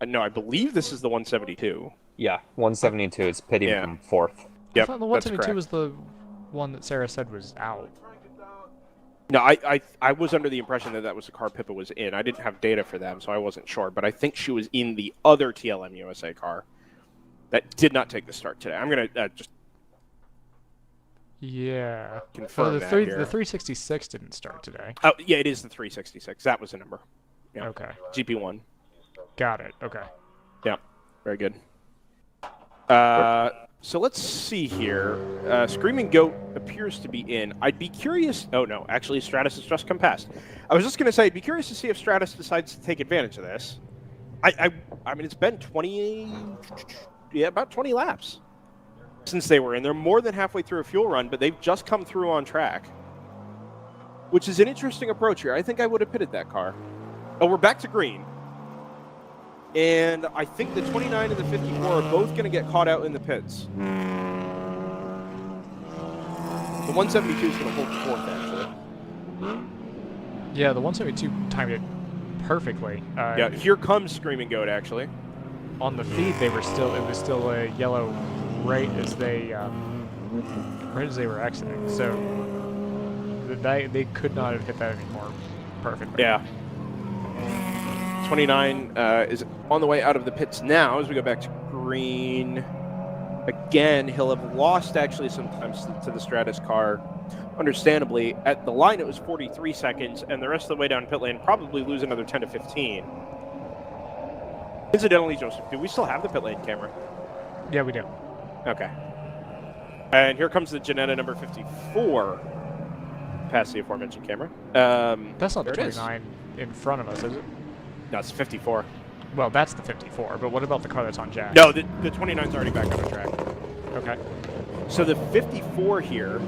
No, I believe this is the 172. Yeah, 172 is pitting Yeah. from fourth. I Yep, thought the that's 172 correct. was the one that Sarah said was out. No, I was under the impression that was the car Pippa was in. I didn't have data for them, so I wasn't sure. But I think she was in the other TLM USA car that did not take the start today. I'm going to just Yeah. confirm the that the here. 366 didn't start today. Oh, yeah, it is the 366. That was the number. Yeah. Okay. GP1. Got it. Okay. Yeah, very good. So let's see here. Screaming Goat appears to be in. I'd be curious. Oh, no. Actually, Stratus has just come past. I was just going to say, I'd be curious to see if Stratus decides to take advantage of this. I mean, it's been about 20 laps since they were in. They're more than halfway through a fuel run, but they've just come through on track, which is an interesting approach here. I think I would have pitted that car. Oh, we're back to green. And I think the 29 and the 54 are both going to get caught out in the pits. The 172 is going to hold the fourth, actually. Yeah, the 172 timed it perfectly. Yeah, here comes Screaming Goat, actually. On the feed, it was still a yellow right as they were exiting. So they could not have hit that any more perfectly. Yeah. 29 is on the way out of the pits now as we go back to green. Again, he'll have lost actually sometimes to the Stratus car. Understandably, at the line it was 43 seconds, and the rest of the way down pit lane probably lose another 10 to 15. Incidentally, Joseph, do we still have the pit lane camera? Yeah, we do. Okay. And here comes the Janetta number 54 past the aforementioned camera. That's not the there it is. 29 in front of us, is it? No, it's 54. Well, that's the 54, but what about the car that's on Jack? No, the 29's already back on the track. Okay. So the 54 here,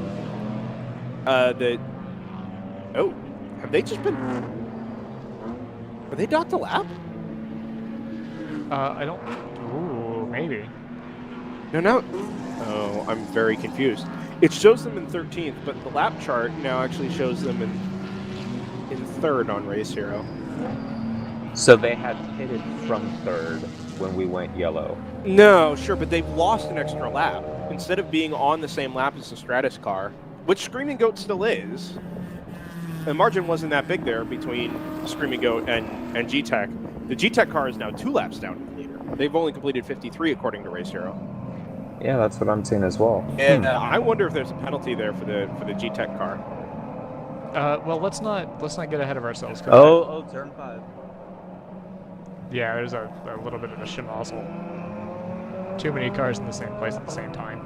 have they just been? Are they docked a lap? I don't. Ooh, maybe. No. Oh, I'm very confused. It shows them in 13th, but the lap chart now actually shows them in third on Race Hero. So they had pitted from third when we went yellow. No, sure, but they've lost an extra lap. Instead of being on the same lap as the Stratus car, which Screaming Goat still is, the margin wasn't that big there between Screaming Goat and G-Tech. The G-Tech car is now 2 laps down in the leader. They've only completed 53 according to Race Hero. Yeah, that's what I'm seeing as well. And I wonder if there's a penalty there for the G-Tech car. Well, let's not get ahead of ourselves. 'Cause Oh, turn 5. yeah, there's a little bit of a schmozzle. too many cars in the same place at the same time.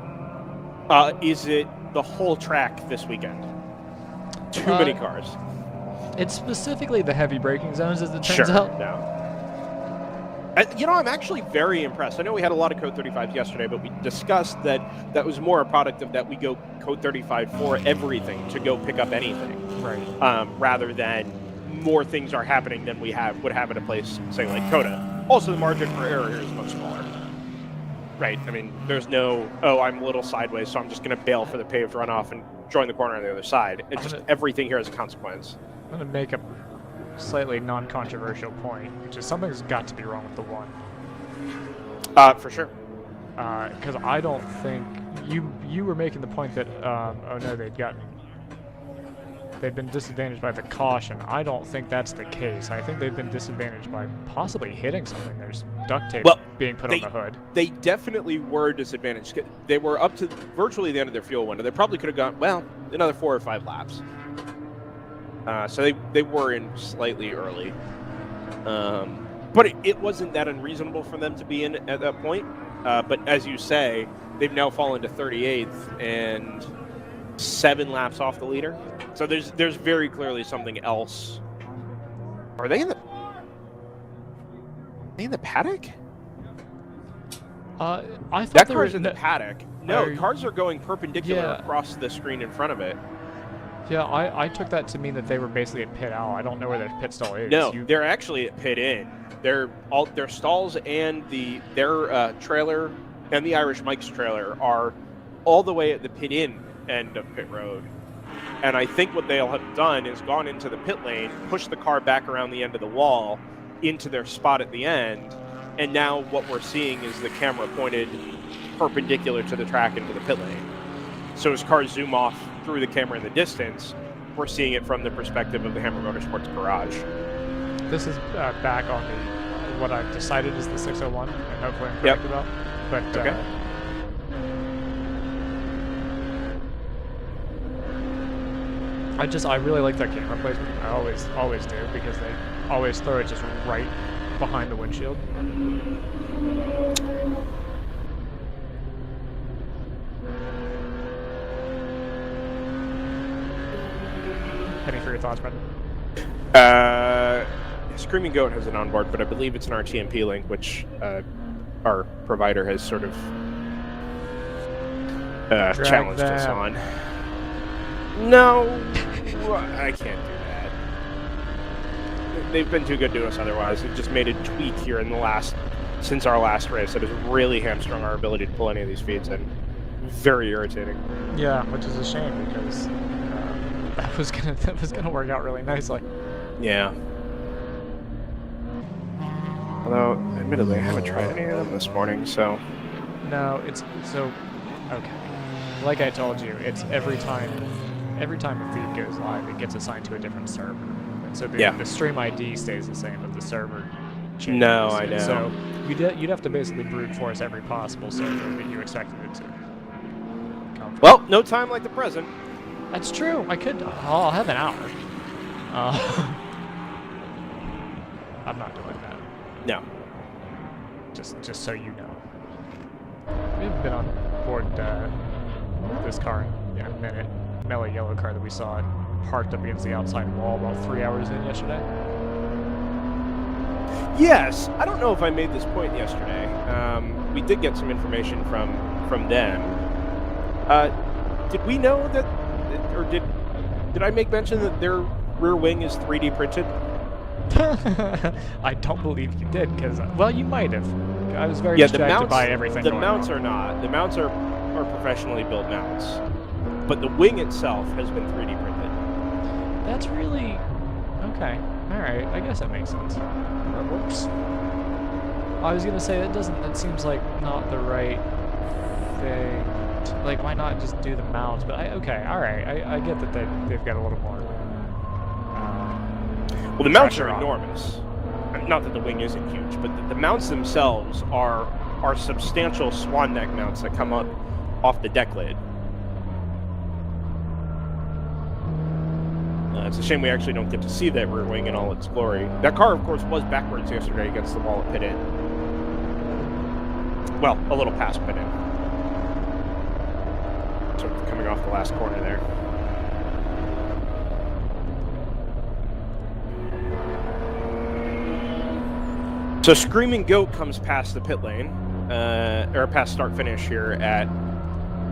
Is it the whole track this weekend? Too many cars. It's specifically the heavy braking zones, as it turns Sure. out. No. I'm actually very impressed. I know we had a lot of Code 35s yesterday, but we discussed that that was more a product of that we go Code 35 for everything to go pick up anything, Right. rather than more things are happening than would have at a place, say, like Coda. Also, the margin for error here is much smaller. Right. I mean, there's no, I'm a little sideways, so I'm just going to bail for the paved runoff and join the corner on the other side. It's just everything here has a consequence. I'm going to make a slightly non-controversial point, which is something's got to be wrong with the one. For sure. Because I don't think you were making the point that oh no, they've been disadvantaged by the caution. I don't think that's the case. I think they've been disadvantaged by possibly hitting something. There's duct tape being put on the hood. They definitely were disadvantaged. They were up to virtually the end of their fuel window. They probably could have gone another 4 or 5 laps. So they were in slightly early. But it wasn't that unreasonable for them to be in at that point. But as you say, they've now fallen to 38th and 7 laps off the leader. So there's very clearly something else. Are they in the paddock? I thought That there car's was in the paddock. No, cars are going perpendicular Yeah. across the screen in front of it. Yeah, I took that to mean that they were basically at pit out. I don't know where their pit stall is. No, they're actually at pit in. Their stalls and their trailer and the Irish Mike's trailer are all the way at the pit in end of pit road. And I think what they'll have done is gone into the pit lane, pushed the car back around the end of the wall into their spot at the end. And now what we're seeing is the camera pointed perpendicular to the track into the pit lane. So as cars zoom off through the camera in the distance, we're seeing it from the perspective of the Hammer Motorsports garage. This is back on what I've decided is the 601, and hopefully I'm correct about. But Okay. I really like that camera placement. I always do, because they always throw it just right behind the windshield. Penny for your thoughts, Brendan. Screaming Goat has an onboard, but I believe it's an RTMP link, which our provider has sort of challenged us on. No, I can't do that. They've been too good to us otherwise. They've just made a tweak here since our last race that has really hamstrung our ability to pull any of these feeds in. Very irritating. Yeah, which is a shame, because that was gonna work out really nicely. Yeah. Although, admittedly, I haven't tried any of them this morning, so... No, okay. Like I told you, it's every time a feed goes live, it gets assigned to a different server. And so the stream ID stays the same, but the server changes. No, I know. So you'd have to basically brute force every possible server that you expected it to come from. Well, no time like the present. That's true. I'll have an hour. I'm not doing that. No. Just so you know. We haven't been on board this car in a minute. Mellow yellow car that we saw parked up against the outside wall about 3 hours in yesterday. Yes, I don't know if I made this point yesterday. We did get some information from them. Did we know that, or did I make mention that their rear wing is 3D printed? I don't believe you did, because you might have. I was very distracted by everything. The mounts are not. The mounts are professionally built mounts, but the wing itself has been 3D printed. That's really okay. All right, I guess that makes sense. That works. I was gonna say that seems like not the right thing. Like, why not just do the mounts? But okay, all right. I get that they've got a little more. Well, the mounts are enormous. Not that the wing isn't huge, but the mounts themselves are substantial swan neck mounts that come up off the deck lid. It's a shame we actually don't get to see that rear wing in all its glory. That car, of course, was backwards yesterday against the wall at pit end. well, a little past pit in. Sort of coming off the last corner there. So Screaming Goat comes past the pit lane, or past start finish here at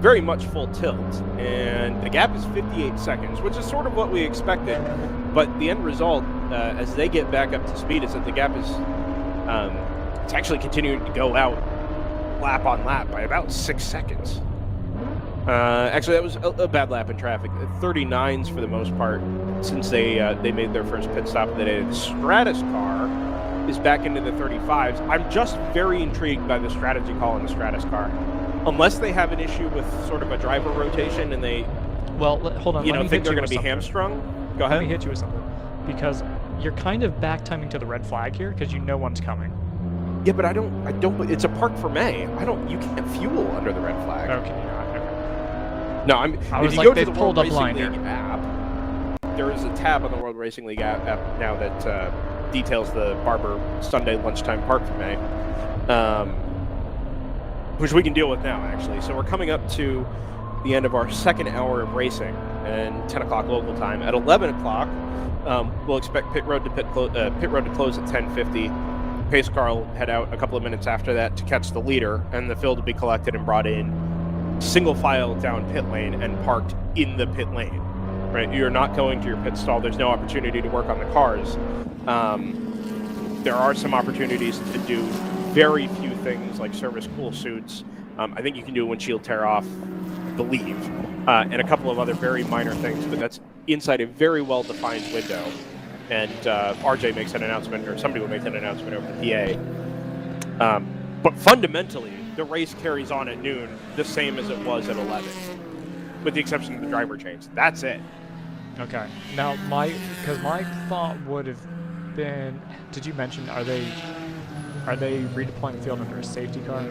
very much full tilt, and the gap is 58 seconds, which is sort of what we expected. But the end result, as they get back up to speed, is that the gap is it's actually continuing to go out lap on lap by about 6 seconds. Actually, that was a bad lap in traffic. 39s for the most part since they made their first pit stop of the day. The Stratus car is back into the 35s. I'm just very intrigued by the strategy call in the Stratus car. Unless they have an issue with sort of a driver rotation and they, hold on. think they're going to be hamstrung. Go ahead. Let me hit you with something, because you're kind of back timing to the red flag here because you know one's coming. Yeah, but I don't. It's a park for May. You can't fuel under the red flag. Okay, you're not. Okay. No, I if was you like, go to they've the pulled World up Racing line League here. app, there is a tab on the World Racing League app now that details the Barber Sunday lunchtime park for May, which we can deal with now, actually. So we're coming up to the end of our second hour of racing, and 10 o'clock local time. At 11 o'clock, we'll expect pit road to close at 10:50. Pace car will head out a couple of minutes after that to catch the leader, and the field will be collected and brought in single file down pit lane and parked in the pit lane. Right, you're not going to your pit stall. There's no opportunity to work on the cars. There are some opportunities to do very few things like service cool suits. I think you can do a windshield tear off, I believe, and a couple of other very minor things, but that's inside a very well-defined window. And RJ makes an announcement, or somebody will make an announcement over the PA. But fundamentally, the race carries on at noon the same as it was at 11, with the exception of the driver change. That's it. Okay. Now, my thought would have been, did you mention, are they redeploying the field under a safety car?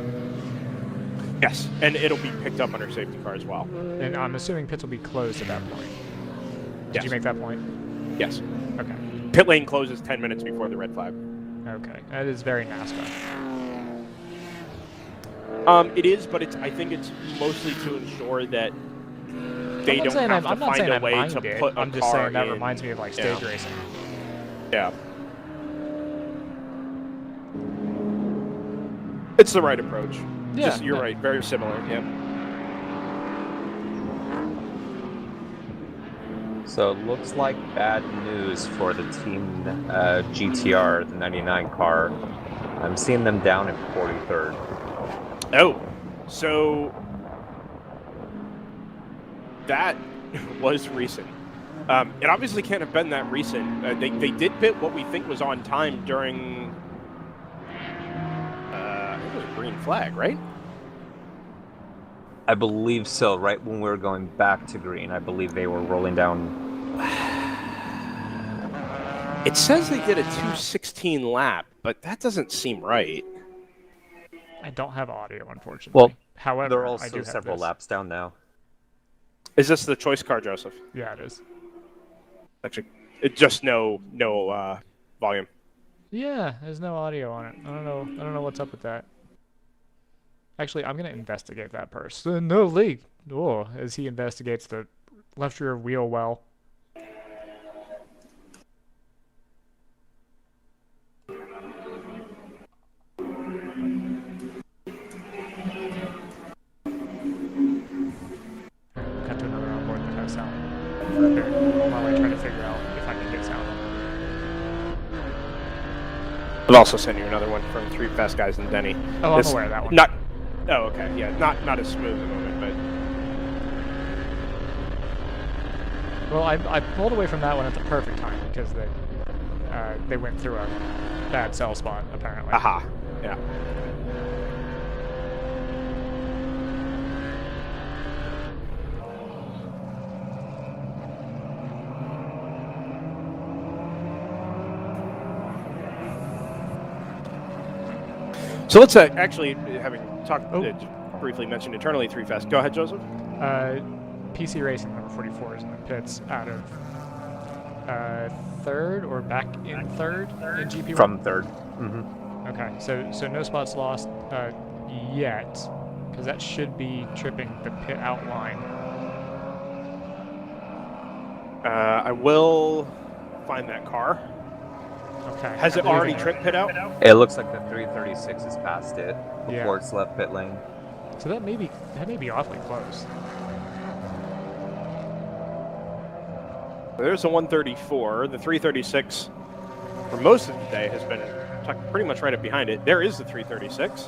Yes, and it'll be picked up under safety car as well. And I'm assuming pits will be closed at that point. Did you make that point? Yes. Okay. Pit lane closes 10 minutes before the red flag. Okay. That is very NASCAR. It is, but I think it's mostly to ensure that they don't have to find a way to put a car I'm just saying that in. reminds me of like stage racing. Yeah. It's the right approach. Yeah. You're right. Very similar. Yeah. So it looks like bad news for the team GTR, the 99 car. I'm seeing them down in 43rd. Oh, so that was recent. It obviously can't have been that recent. They did pit what we think was on time during I think it was a green flag, right? I believe so. Right when we were going back to green, I believe they were rolling down. It says they did a 2:16 lap, but that doesn't seem right. I don't have audio, unfortunately. Well, however, there are I also do have several this. laps down now. Is this the choice car, Joseph? Yeah, it is. Actually, just no volume. Yeah, there's no audio on it. I don't know what's up with that. Actually, I'm gonna investigate that person. No leak. Oh, as he investigates the left rear wheel well. Cut to another onboard that has sound. While I try to figure out if I can get sound on it. I've also sent you another one from Three Fast Guys and Denny. Oh, I'm aware of that one. Not. Oh, okay. Yeah, not as smooth at the moment, but. Well, I pulled away from that one at the perfect time because they went through a bad cell spot apparently. Aha. Yeah. So let's actually, having talked, briefly mentioned internally, Three Fast. Go ahead, Joseph. PC Racing number 44 is in the pits out of third or back in third in GP1? From third. Mm-hmm. Okay, so no spots lost. yet, because that should be tripping the pit outline. I will find that car. Okay. Has I it believe already in you. tripped pit out? It looks like the 336 is past it Yeah. before it's left pit lane. So that may be awfully close. There's a 134. The 336 for most of the day has been tucked pretty much right up behind it. There is the 336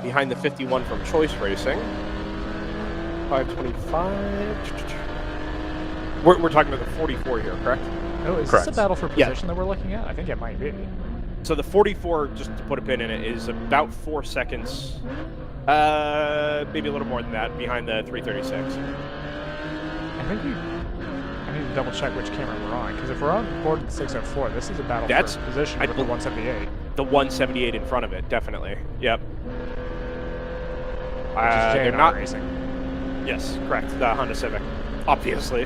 behind the 51 from Choice Racing. 525. We're talking about the 44 here, correct? Oh, is Correct. this a battle for Yeah. position that we're looking at? I think it might be. So the 44, just to put a pin in it, is about 4 seconds, maybe a little more than that, behind the 336. I need to double check which camera we're on, because if we're on board the 604, this is a battle That's- for position with the 178. The 178 in front of it, definitely. Yep. Which is They're J&R not. Racing. Yes, correct. The Honda Civic, obviously.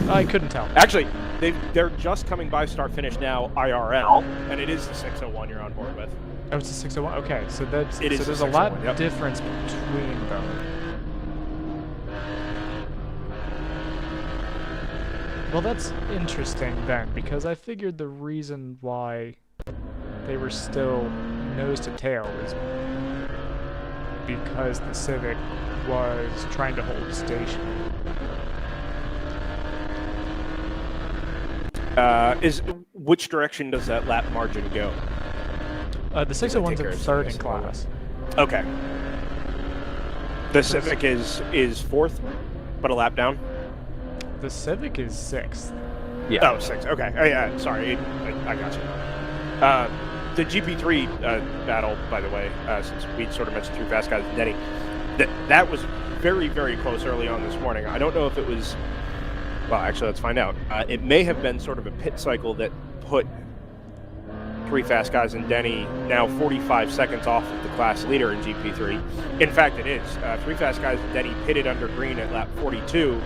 I couldn't tell. Actually, they're just coming by start finish now IRL, and it is the 601 you're on board with. Oh, it's a 601. Okay, so that's It is so a there's a lot 601, yep. difference between them. Well, that's interesting then, because I figured the reason why they were still nose to tail is because the Civic was trying to hold station. Which direction does that lap margin go? The 601's care in of third in this? class. Okay. The Civic is fourth, but a lap down. The Civic is sixth. Yeah. Oh, six. Okay. Oh, yeah. Sorry, I got you. The GP3 battle, by the way, since we sort of mentioned Three Fast Guys and Denny, that was very, very close early on this morning. I don't know if it was. Well, actually, let's find out. It may have been sort of a pit cycle that put Three Fast Guys and Denny now 45 seconds off of the class leader in GP3. In fact, it is. Three Fast Guys and Denny pitted under green at lap 42,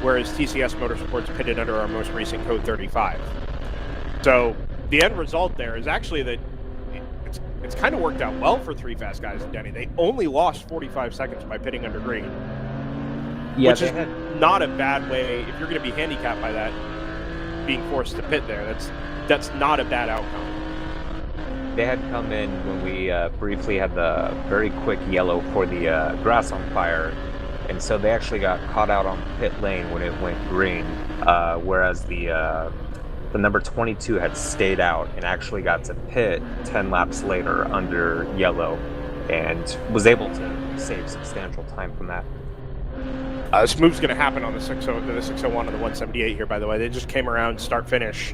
whereas TCS Motorsports pitted under our most recent code 35. So the end result there is actually that it's kind of worked out well for Three Fast Guys and Denny. They only lost 45 seconds by pitting under green. Yeah, Which is not a bad way if you're going to be handicapped by that, being forced to pit there. That's not a bad outcome. They had come in when we briefly had the very quick yellow for the grass on fire, and so they actually got caught out on pit lane when it went green, whereas the number 22 had stayed out and actually got to pit 10 laps later under yellow and was able to save substantial time from that. This move's going to happen on the 601 and the 178 here, by the way. They just came around start-finish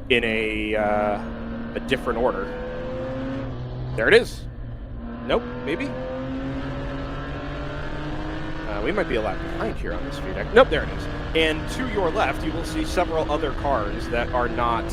in a different order. There it is. Nope, maybe. We might be a lap behind here on this feedback. Nope, there it is. And to your left, you will see several other cars that are not...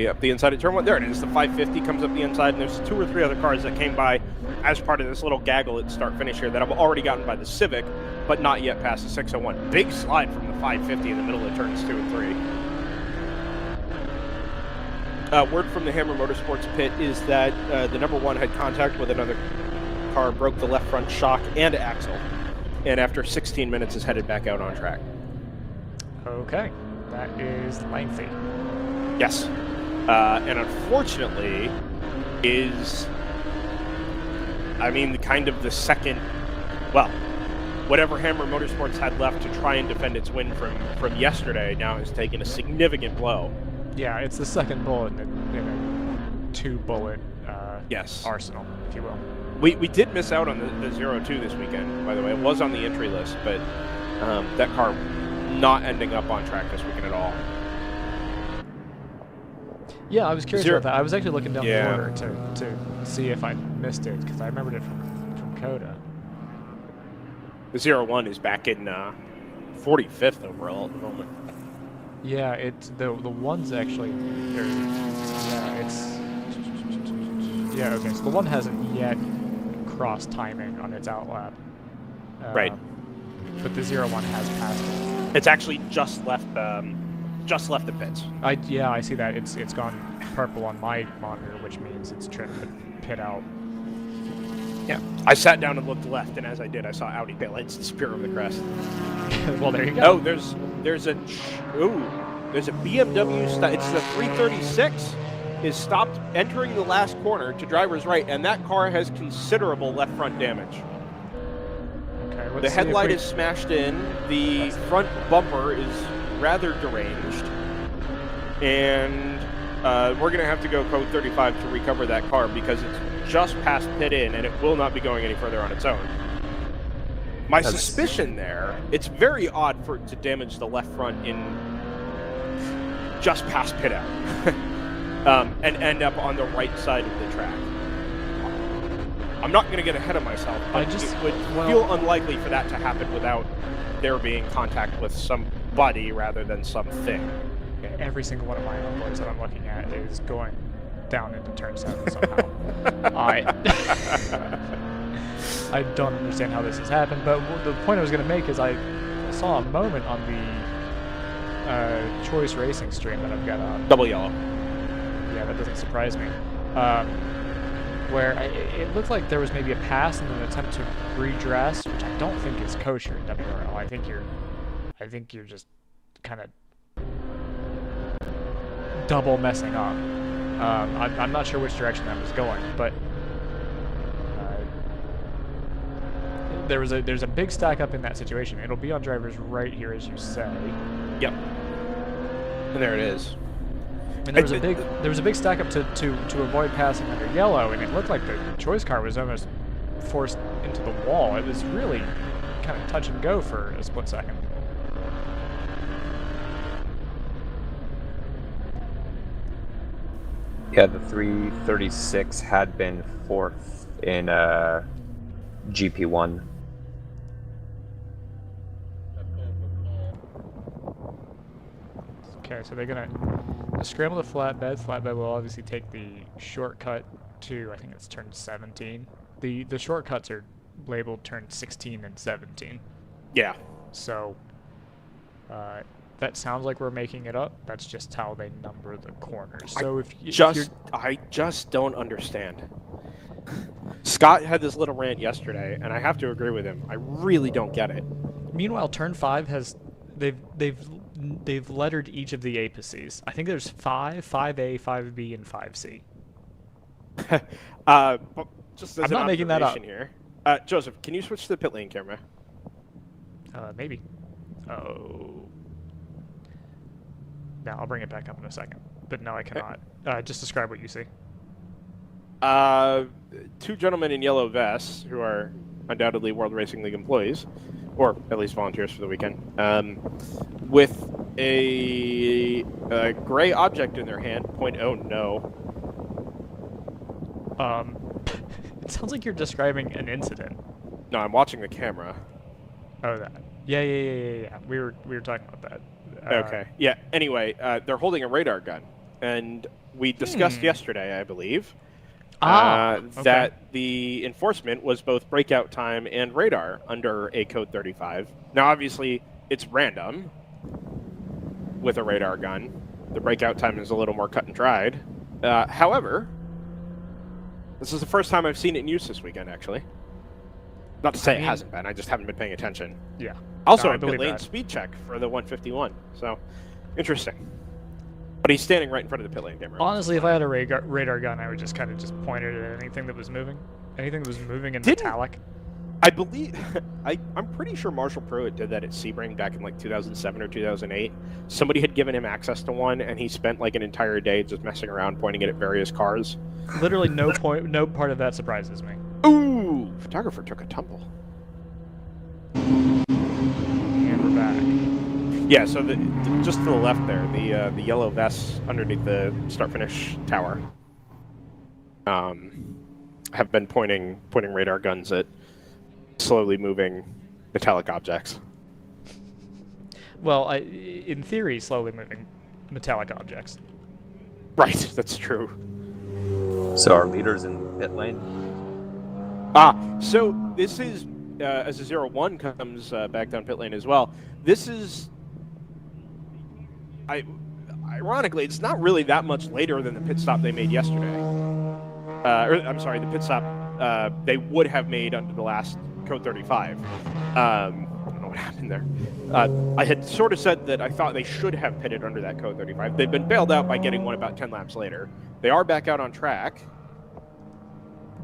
up the inside of turn one. There it is. The 550 comes up the inside, and there's 2 or 3 other cars that came by as part of this little gaggle at start finish here that have already gotten by the Civic, but not yet past the 601. Big slide from the 550 in the middle of turns 2 and 3. Word from the Hammer Motorsports pit is that the number 1 had contact with another car, broke the left front shock and axle, and after 16 minutes is headed back out on track. Okay, that is lengthy. Yes. And unfortunately is, kind of the second, well, whatever Hammer Motorsports had left to try and defend its win from yesterday now has taken a significant blow. Yeah, it's the second bullet in a 2-bullet Yes. arsenal, if you will. We did miss out on the 02 this weekend, by the way. It was on the entry list, but that car not ending up on track this weekend at all. Yeah, I was curious about that. I was actually looking down Yeah. the order to see if I missed it, because I remembered it from Coda. The 01 is back in 45th overall at the moment. Yeah, it's the one's actually okay, so the one hasn't yet crossed timing on its outlap. Right. But the 01 has passed it. It's actually just left just left the pits. Yeah, I see that. It's gone purple on my monitor, which means it's trying to pit out. Yeah. I sat down and looked left, and as I did, I saw Audi pit lights disappear over the crest. Well, there you go. Oh, there's a BMW. It's the 336 is stopped entering the last corner to driver's right, and that car has considerable left front damage. Okay, The headlight is smashed in. The front bumper is rather deranged, and we're going to have to go code 35 to recover that car because it's just past pit in, and it will not be going any further on its own. My suspicion there, it's very odd for it to damage the left front in just past pit out and end up on the right side of the track. I'm not going to get ahead of myself, but it would feel unlikely for that to happen without there being contact with somebody rather than something. Every single one of my onboards that I'm looking at is going down into turn 7 somehow. I don't understand how this has happened, but the point I was going to make is I saw a moment on the Choice Racing stream that I've got on. Double yellow. Yeah, that doesn't surprise me. Where it looked like there was maybe a pass and an attempt to redress, which I don't think is kosher in WRL. I think you're just kind of double messing up. I'm not sure which direction that was going, but there's a big stack up in that situation. It'll be on drivers right here, as you say. Yep. And there it is. And there was a big stack up to avoid passing under yellow, and it looked like the choice car was almost forced into the wall. It was really kind of touch and go for a split second. Yeah, the 336 had been 4th in GP1. Okay, so they're gonna scramble the flatbed. Flatbed will obviously take the shortcut to, I think it's turn 17. The shortcuts are labeled turn 16 and 17. Yeah. So that sounds like we're making it up. That's just how they number the corners. So I just don't understand. Scott had this little rant yesterday, and I have to agree with him. I really don't get it. Meanwhile, turn 5 has they've lettered each of the apices. I think there's 5, 5A, 5B, and 5C. But just as I'm not making that up here. Joseph, can you switch to the pit lane camera? Maybe. Oh. No, I'll bring it back up in a second. But no, I cannot. Just describe what you see. Two gentlemen in yellow vests who are undoubtedly World Racing League employees, or at least volunteers for the weekend, with a gray object in their hand. Oh no. It sounds like you're describing an incident. No, I'm watching the camera. Oh, that. Yeah. We were talking about that. Okay. Yeah. Anyway, they're holding a radar gun, and we discussed yesterday, I believe, that the enforcement was both breakout time and radar under a code 35. Now, obviously, it's random with a radar gun. The breakout time is a little more cut and dried. However, this is the first time I've seen it in use this weekend, actually. Not to say it hasn't been, I just haven't been paying attention. Yeah. Also, I a pit lane speed check for the 151. So, interesting. But he's standing right in front of the pit lane camera. Honestly, if I had a radar gun, I would just kind of point it at anything that was moving. Anything that was moving in metallic. I believe... I'm pretty sure Marshall Pruitt did that at Sebring back in like 2007 or 2008. Somebody had given him access to one, and he spent like an entire day just messing around, pointing it at various cars. Literally no part of that surprises me. Ooh! Photographer took a tumble. And we're back. Yeah, so just to the left there, the yellow vests underneath the start-finish tower have been pointing radar guns at slowly moving metallic objects. Well, in theory, slowly moving metallic objects. Right, that's true. So our leaders in pit lane? So this is, as a 0-1 comes back down pit lane as well, this is ironically, it's not really that much later than the pit stop they made yesterday. I'm sorry, the pit stop they would have made under the last Code 35. I don't know what happened there. I had sort of said that I thought they should have pitted under that Code 35. They've been bailed out by getting one about 10 laps later. They are back out on track.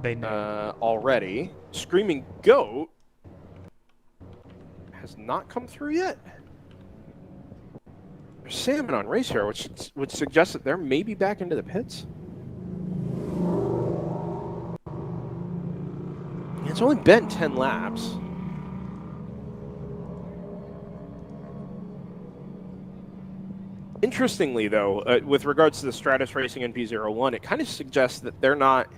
They know. Already. Screaming Goat has not come through yet. There's salmon on race here, which would suggest that they're maybe back into the pits. It's only been 10 laps. Interestingly, though, with regards to the Stratus Racing NP01, it kind of suggests that they're not...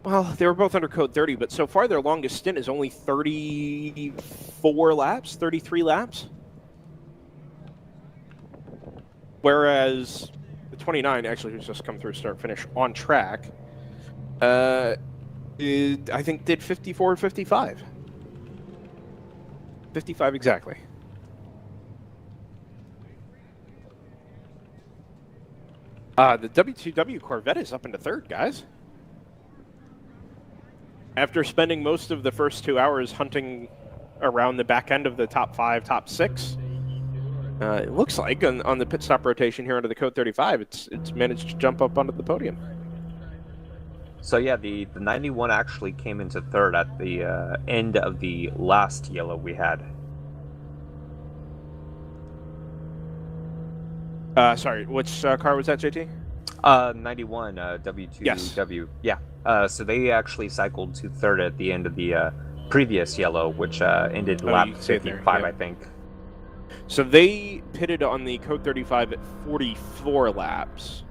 Well, they were both under Code 30, but so far their longest stint is only 34 laps, 33 laps. Whereas the 29, actually, who's just come through start-finish on track, I think did 54 or 55. 55 exactly. The W2W Corvette is up into third, guys. After spending most of the first 2 hours hunting around the back end of the top 5, top 6, it looks like on the pit stop rotation here under the Code 35, it's managed to jump up onto the podium. So yeah, the 91 actually came into third at the end of the last yellow we had. Sorry, which car was that, JT? 91 W2W. Yes. Yeah. So they actually cycled to third at the end of the previous yellow, which ended lap 55, I think. So they pitted on the Code 35 at 44 laps.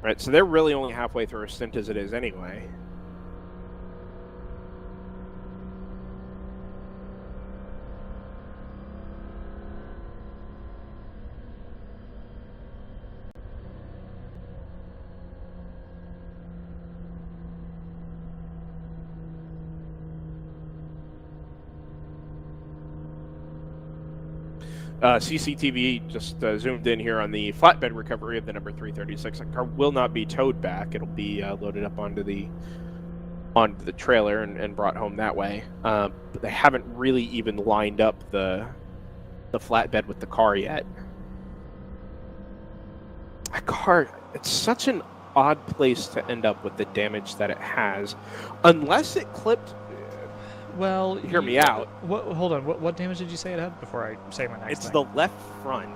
Right, so they're really only halfway through a stint as it is anyway. CCTV just zoomed in here on the flatbed recovery of the number 336. The car will not be towed back. It'll be loaded up onto the trailer and brought home that way. But they haven't really even lined up the flatbed with the car yet. A car, it's such an odd place to end up with the damage that it has, unless it clipped. Well, hear me out. Hold on. What damage did you say it had before I say my next It's thing? the left front.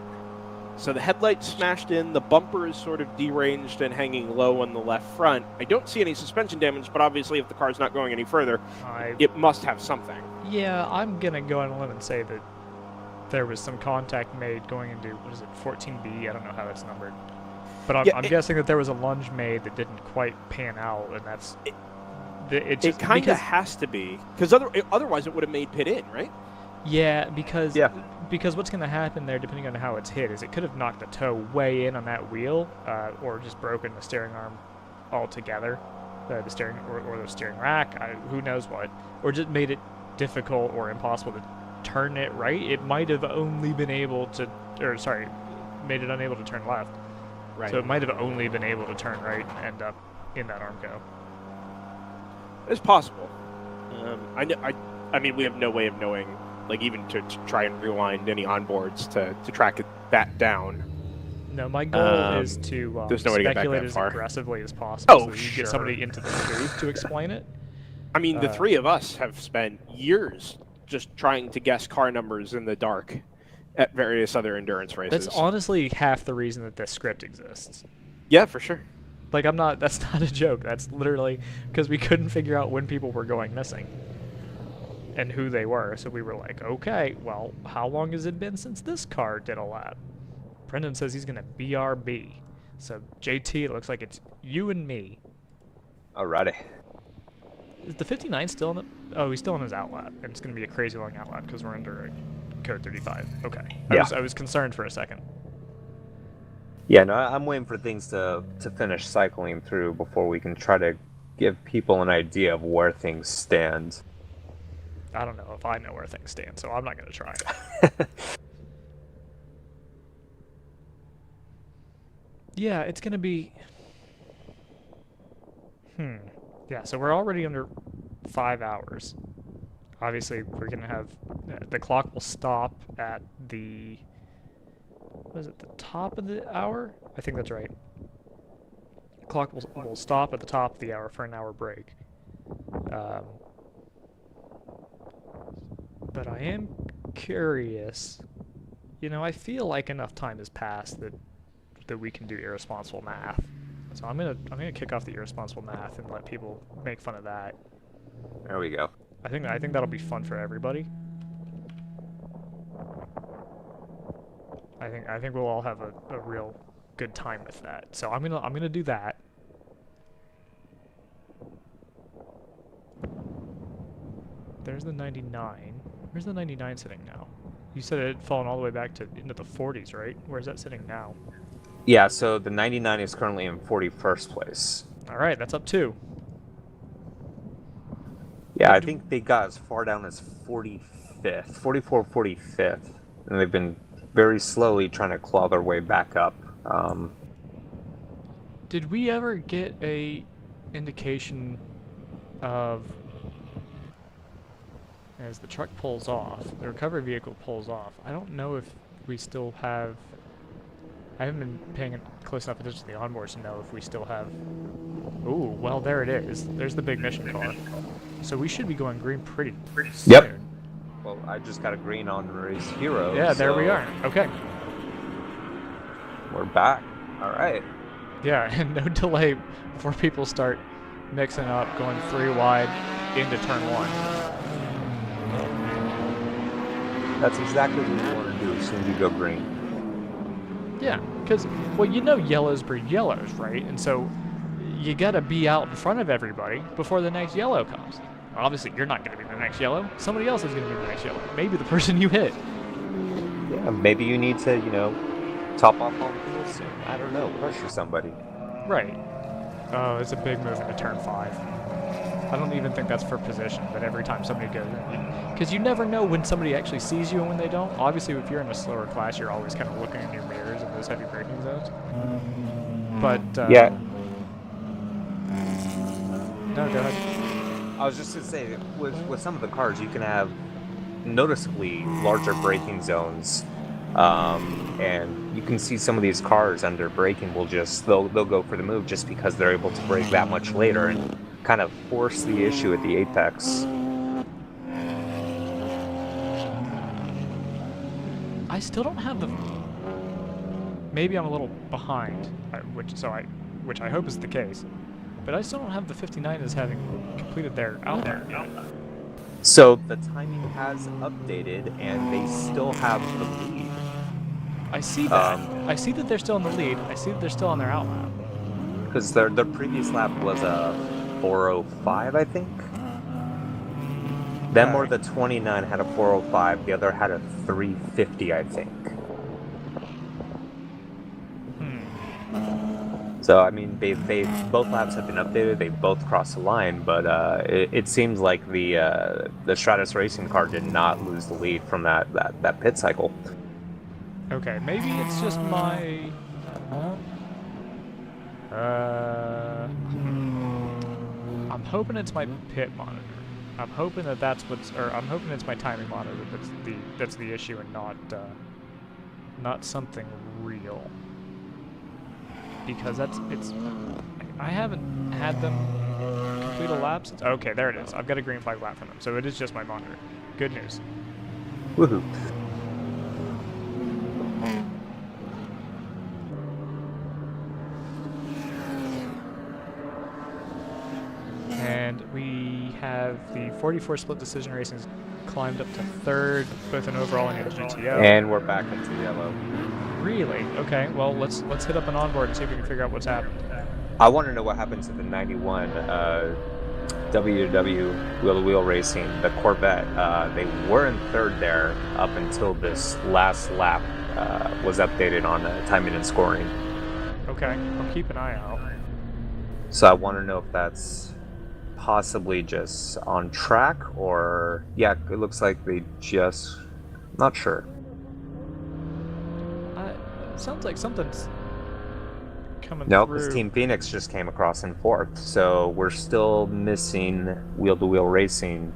So the headlight smashed in, the bumper is sort of deranged and hanging low on the left front. I don't see any suspension damage, but obviously if the car's not going any further, it must have something. Yeah, I'm going to go on a limb and say that there was some contact made going into, what is it, 14B? I don't know how that's numbered. But I'm guessing that there was a lunge made that didn't quite pan out, and that's... It kind of has to be, because otherwise it would have made pit in, right? Yeah, because what's going to happen there, depending on how it's hit, is it could have knocked the toe way in on that wheel, or just broken the steering arm altogether, the steering or the steering rack, who knows what, or just made it difficult or impossible to turn it right. It might have only been able to, made it unable to turn left. Right. So it might have only been able to turn right and end up in that Armco. It's possible. I mean, we have no way of knowing, like, even to try and rewind any onboards to track that down. No, my goal is to there's no way to get back speculate that as far. aggressively as possible so you sure. get somebody into the truth to explain it. I mean, the three of us have spent years just trying to guess car numbers in the dark at various other endurance races. That's honestly half the reason that this script exists. Yeah, for sure. Like, that's not a joke. That's literally because we couldn't figure out when people were going missing and who they were. So we were like, okay, well, how long has it been since this car did a lap? Brendan says he's going to BRB. So, JT, it looks like it's you and me. Alrighty. Is the 59 still in it? Oh, he's still in his outlap. And it's going to be a crazy long outlap because we're under Code 35. Okay. Yeah. I was concerned for a second. Yeah, no, I'm waiting for things to finish cycling through before we can try to give people an idea of where things stand. I don't know if I know where things stand, so I'm not going to try. Yeah, no, I'm waiting for things to finish cycling through before we can try to give people an idea of where things stand. I don't know if I know where things stand, so I'm not going to try. I don't know if I know where things stand, so I'm not going to try. Yeah, Yeah, it's gonna be. Yeah, so we're already under 5 hours. Obviously, we're gonna have the clock will stop at the. What is it? The top of the hour? I think that's right. Clock will stop at the top of the hour for an hour break. But I am curious. You know, I feel like enough time has passed that we can do irresponsible math. So I'm gonna kick off the irresponsible math and let people make fun of that. There we go. I think that'll be fun for everybody. I think we'll all have a real good time with that. So I'm gonna do that. There's the 99. Where's the 99 sitting now? You said it had fallen all the way back to into the 40s, right? Where's that sitting now? Yeah, so the 99 is currently in 41st place. All right, that's up 2. Yeah, I think they got as far down as 45th, 44, 45th, and they've been very slowly trying to claw their way back up. Did we ever get a indication of, as the truck pulls off, the recovery vehicle pulls off? I don't know if we still have. I haven't been paying close enough attention to the onboards to know if we still have. Ooh, well, there it is. There's the big mission car. So we should be going green pretty soon. Yep. Well, I just got a green on Race Hero. Yeah, there we so are. Okay. We're back. All right. Yeah, and no delay before people start mixing up, going 3 wide into turn 1. That's exactly what you want to do as soon as you go green. Yeah, because, well, you know yellows breed yellows, right? And so you gotta be out in front of everybody before the next yellow comes. Obviously, you're not gonna be the next yellow. Somebody else is gonna be the next yellow. Maybe the person you hit. Yeah, maybe you need to, top off on fuel soon. I don't know. Pressure somebody. Right. Oh, it's a big move into turn 5. I don't even think that's for position, but every time somebody goes in, because you never know when somebody actually sees you and when they don't. Obviously, if you're in a slower class, you're always kind of looking in your mirrors in those heavy braking zones. But yeah. No, go ahead. I was just going to say, with some of the cars, you can have noticeably larger braking zones, and you can see some of these cars under braking will they'll go for the move just because they're able to brake that much later and kind of force the issue at the apex. I still don't have the. Maybe I'm a little behind, which I hope is the case. But I still don't have the 59 as having completed their outlet yet. So the timing has updated, and they still have the lead. I see that. I see that they're still in the lead. I see that they're still on their outlap. Because their previous lap was a 4:05, I think. Them or the 29 had a 4:05. The other had a 3:50, I think. So I mean, they both laps have been updated. They both crossed the line, but it seems like the Stratus Racing car did not lose the lead from that pit cycle. Okay, maybe it's just my. I'm hoping it's my pit monitor. I'm hoping that I'm hoping it's my timing monitor that's the issue and not something real. Because I haven't had them complete a lap since. Okay, there it is. I've got a green flag lap from them, so it is just my monitor. Good news. Woohoo! And we have the 44 split decision racing climbed up to 3rd, both in overall and in GTO. And we're back into yellow. Really? Okay. Well, let's hit up an onboard and see if we can figure out what's happened. I want to know what happened to the 91 WW wheel-to-wheel racing, the Corvette. They were in 3rd there up until this last lap was updated on timing and scoring. Okay. I'll keep an eye out. So I want to know if that's possibly just on track or yeah, it looks like they just not sure. Sounds like something's coming No, through. because Team Phoenix just came across in 4th, so we're still missing wheel-to-wheel racing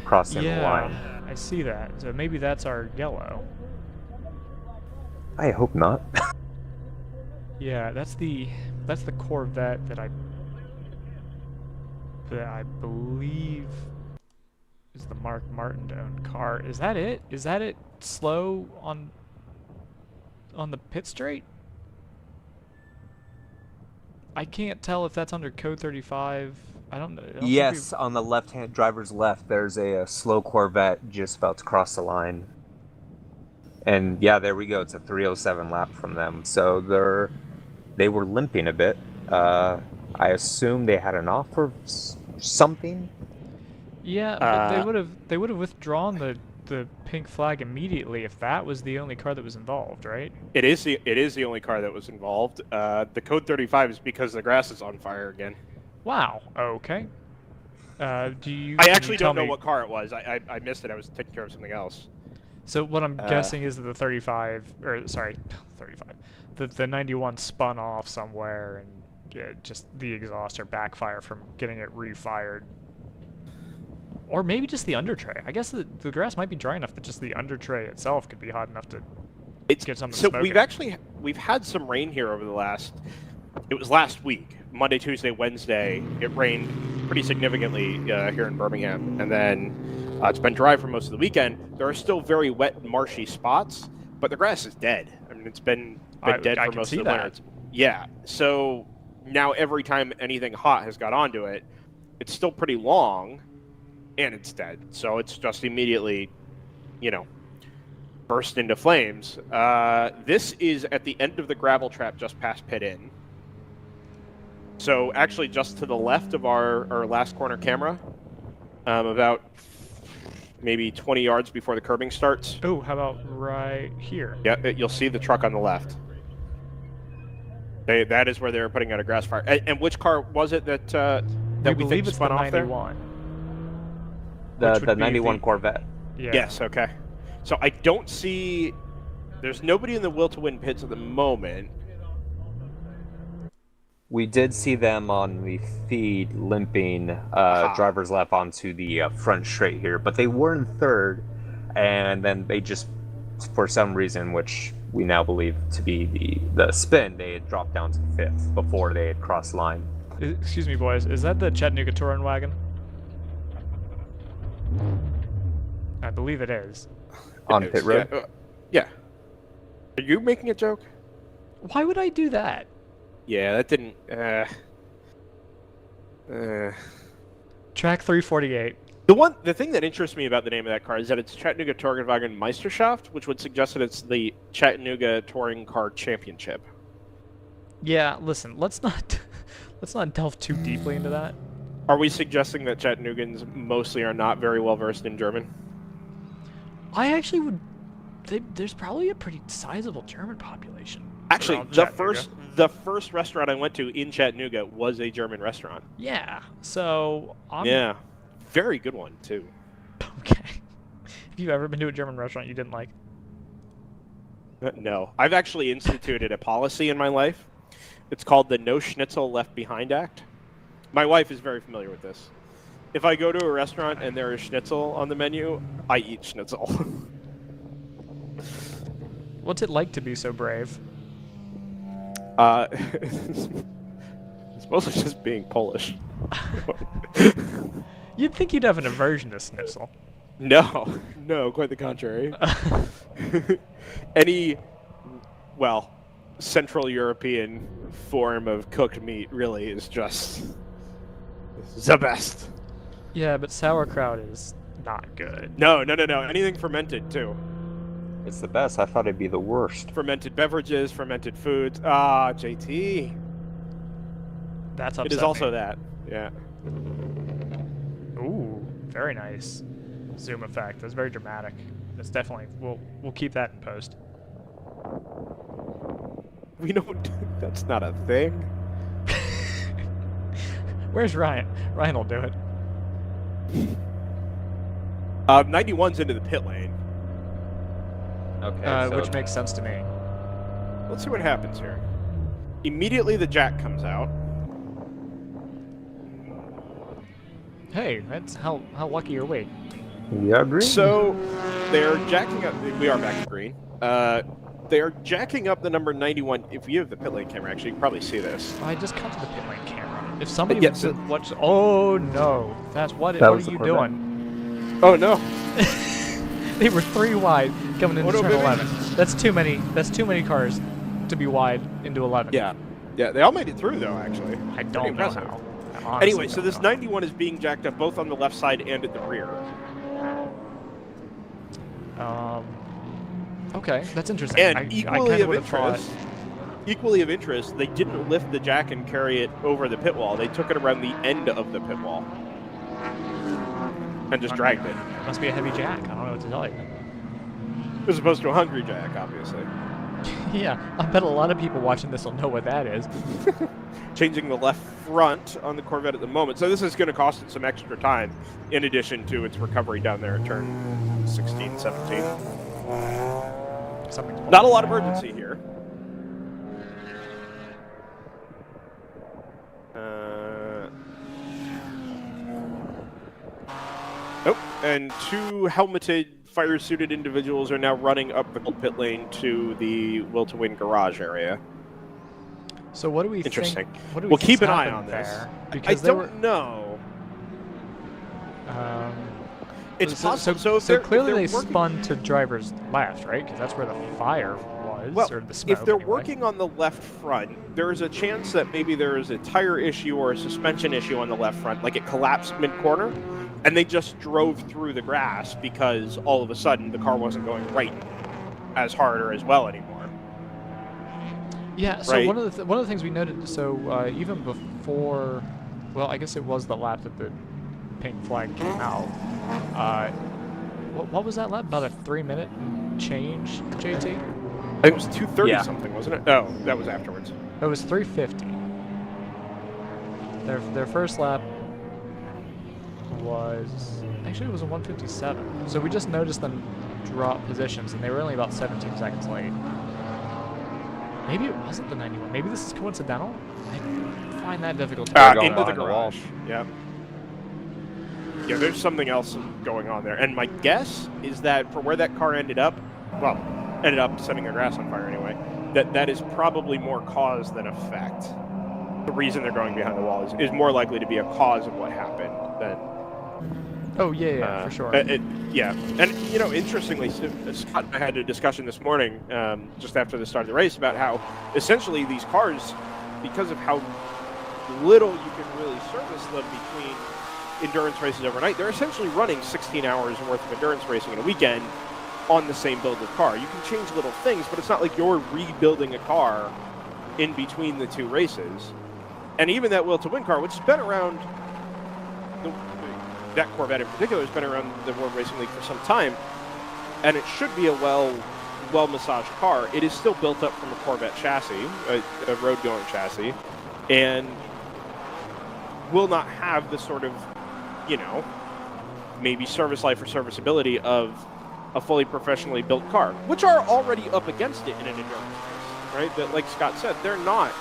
crossing the line. I see that. So maybe that's our yellow. I hope not. Yeah, that's the Corvette that I believe is the Mark Martin owned car. Is that it? Is that it? Slow on the pit straight? I can't tell if that's under code 35. I don't know. Yes, on the left-hand driver's left, there's a slow Corvette just about to cross the line. And yeah, there we go. It's a 3:07 lap from them. So they were limping a bit. I assume they had an offer of something. Yeah, but they would have withdrawn the pink flag immediately if that was the only car that was involved, right? It is the only car that was involved. The code 35 is because the grass is on fire again. Wow. Okay. I actually don't know what car it was. I missed it. I was taking care of something else. So what I'm guessing is that the 35, the 91 spun off somewhere and just the exhaust or backfire from getting it refired. Or maybe just the under tray. I guess the grass might be dry enough that just the under tray itself could be hot enough to get something smoking. So we've had some rain here over it was last week, Monday, Tuesday, Wednesday. It rained pretty significantly here in Birmingham, and then it's been dry for most of the weekend. There are still very wet and marshy spots, but the grass is dead. I mean, it's been dead for most of the winter. Yeah, so now every time anything hot has got onto it, it's still pretty long, and it's dead. So it's just immediately, burst into flames. This is at the end of the gravel trap just past pit in. So actually just to the left of our last corner camera, about maybe 20 yards before the curbing starts. Oh, how about right here? Yeah, you'll see the truck on the left. That is where they were putting out a grass fire. And which car was it that we think spun off there? The 91 Corvette. Yeah. Yes, okay. So I don't see... There's nobody in the will-to-win pits at the moment. We did see them on the feed limping driver's left onto the front straight here, but they were in 3rd, and then they just, for some reason, which we now believe to be the spin, they had dropped down to 5th before they had crossed line. Excuse me, boys. Is that the Chattanooga touring wagon? I believe it is. On pit road? Yeah. Are you making a joke? Why would I do that? Yeah, that didn't... Track 348. The thing that interests me about the name of that car is that it's Chattanooga Touringwagen Meisterschaft, which would suggest that it's the Chattanooga Touring Car Championship. Yeah, listen, let's not delve too deeply into that. Are we suggesting that Chattanoogans mostly are not very well versed in German? I actually would... There's probably a pretty sizable German population. Actually, the first restaurant I went to in Chattanooga was a German restaurant. Yeah, so... Yeah, very good one, too. Okay. Have you ever been to a German restaurant you didn't like? No. I've actually instituted a policy in my life. It's called the No Schnitzel Left Behind Act. My wife is very familiar with this. If I go to a restaurant and there is schnitzel on the menu, I eat schnitzel. What's it like to be so brave? It's mostly just being Polish. You'd think you'd have an aversion to schnitzel. No, quite the contrary. Any, Central European form of cooked meat really is just the best. Yeah, but sauerkraut is not good. No. Anything fermented, too. It's the best. I thought it'd be the worst. Fermented beverages, fermented foods. Ah, JT. That's upset It is also me. that, yeah. Ooh, very nice zoom effect. That's very dramatic. That's definitely... We'll keep that in post. We don't... That's not a thing. Where's Ryan? Ryan will do it. 91's into the pit lane. Okay, Which makes sense to me. Let's see what happens here. Immediately the jack comes out. Hey, that's how lucky are we? Yeah, agree. So they're jacking up. We are back to green. They are jacking up the number 91. If you have the pit lane camera, actually, you can probably see this. I just cut to the pit lane camera. If somebody Yes, would watch, oh no, what That are was the you Corvette. doing? Oh no! They were 3 wide coming into no, turn baby. 11. That's too many. That's too many cars to be wide into 11. Yeah, they all made it through though. Actually, I Pretty don't know impressive. how. I honestly Anyway, so don't this know. 91 is being jacked up both on the left side and at the rear. Okay, that's interesting. And I equally kinda of would've thought- interest, they didn't lift the jack and carry it over the pit wall. They took it around the end of the pit wall and just dragged it, It must be a heavy jack. I don't know what to tell you. as opposed to a hungry jack, obviously. Yeah, I bet a lot of people watching this will know what that is. Changing the left front on the Corvette at the moment, so this is going to cost it some extra time, in addition to its recovery down there at turn 16, 17. Something's Not a lot of urgency here. Oh, and two helmeted, fire-suited individuals are now running up the pit lane to the Will to Win garage area. So what do we Interesting. think? What do we We'll keep an think's eye happened on this. there? I Because there don't know. were. It's possible. So, So if clearly they're they working- spun to driver's left, right? Because that's where the fire was, Well, or the smoke. if they're anyway. working on the left front, there is a chance that maybe there is a tire issue or a suspension issue on the left front, like it collapsed mid-corner, and they just drove through the grass because all of a sudden the car wasn't going right as hard or as well anymore. Yeah. So right? one of the things we noted. So even before, well, I guess it was the lap that the pink flag came out. What was that lap? About a 3-minute change, JT? I think it was 2:30 Yeah. something, wasn't it? Oh, that was afterwards. It was 3:50. Their first lap was actually it was a 1:57. So we just noticed them drop positions, and they were only about 17 seconds late. Maybe it wasn't the 91. Maybe this is coincidental. I find that difficult to They're going Into the behind the wall. garage. Yeah. Yeah, there's something else going on there. And my guess is that for where that car ended up, well, ended up setting the grass on fire anyway, that is probably more cause than effect. The reason they're going behind the wall is more likely to be a cause of what happened than... Oh, yeah, for sure. Yeah. And, you know, interestingly, Scott and I had a discussion this morning, just after the start of the race, about how essentially these cars, because of how little you can really service them between endurance races overnight, they're essentially running 16 hours worth of endurance racing in a weekend on the same build of car. You can change little things, but it's not like you're rebuilding a car in between the two races. And even that Will to Win car, which has been around, that Corvette in particular has been around the World Racing League for some time, and it should be a well-massaged car. It is still built up from a Corvette chassis, a road-going chassis, and will not have the sort of, you know, maybe service life or serviceability of a fully professionally built car, which are already up against it in an endurance race, right? That, like Scott said, they're not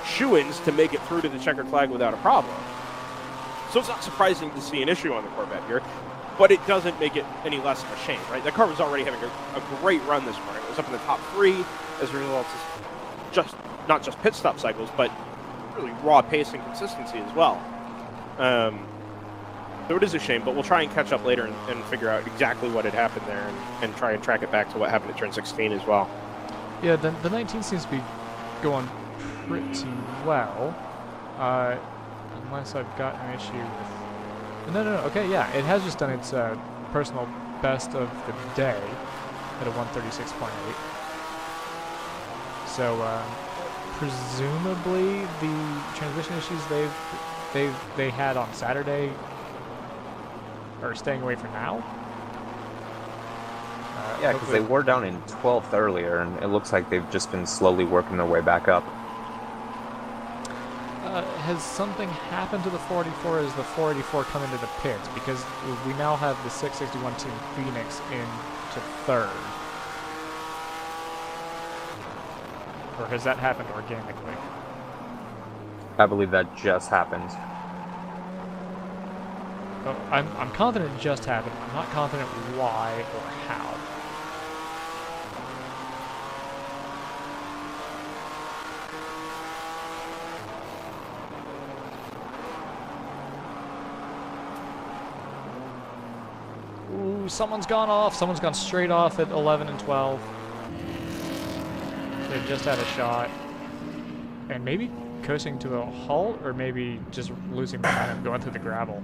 shoo-ins to make it through to the checkered flag without a problem. So it's not surprising to see an issue on the Corvette here, but it doesn't make it any less of a shame, right? That car was already having a great run this morning. It was up in the top 3 as a result of just not just pit stop cycles, but really raw pace and consistency as well. So it is a shame, but we'll try and catch up later and figure out exactly what had happened there and try and track it back to what happened at turn 16 as well. Yeah, the 19 seems to be going pretty well, unless I've got an issue with... No, okay, yeah, it has just done its personal best of the day at a 136.8. So, presumably the transmission issues they had on Saturday are staying away for now. Yeah, because they were down in 12th earlier, and it looks like they've just been slowly working their way back up. Has something happened to the 484 as the 484 come into the pits? Because we now have the 661 Team Phoenix into 3rd. Or has that happened organically? I believe that just happened. Oh, I'm confident it just happened. I'm not confident why or how. Ooh, someone's gone off. Someone's gone straight off at 11 and 12. They just had a shot. And maybe coasting to a halt, or maybe just losing momentum going through the gravel.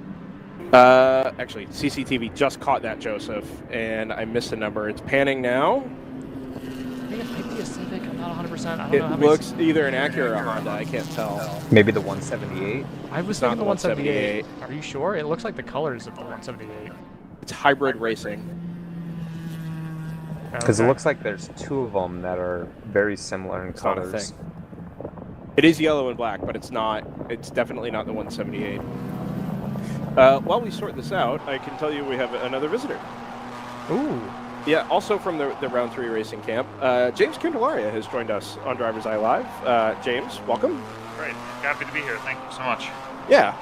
Actually, CCTV just caught that, Joseph, and I missed the number. It's panning now. I think it might be a Civic. I'm not 100%. I don't It know how many. looks either an Acura or a Honda. I can't tell. Maybe the 178. I was It's not thinking the the 178. Are you sure? It looks like the colors of the 178. It's hybrid racing. Because Okay. it looks like there's two of them that are very similar in It's not a colors. thing. It is yellow and black, but it's not. It's definitely not the 178. While we sort this out, I can tell you we have another visitor. Ooh. Yeah, also from the Round 3 racing camp. James Candelaria has joined us on DriversEye Live. James, welcome. Great. Happy to be here. Thank you so much. Yeah.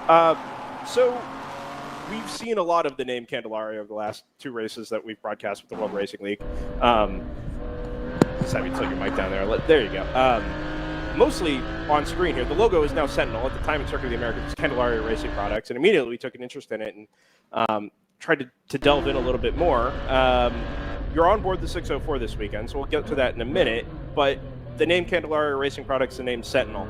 So we've seen a lot of the name Candelaria over the last 2 races that we've broadcast with the World Racing League. Just have you tilt your mic down there. There you go. Mostly on screen here. The logo is now Sentinel. At the time, it Circuit of the Americas was Candelaria Racing Products, and immediately we took an interest in it and tried to delve in a little bit more. You're on board the 604 this weekend, so we'll get to that in a minute. But the name Candelaria Racing Products, the name Sentinel.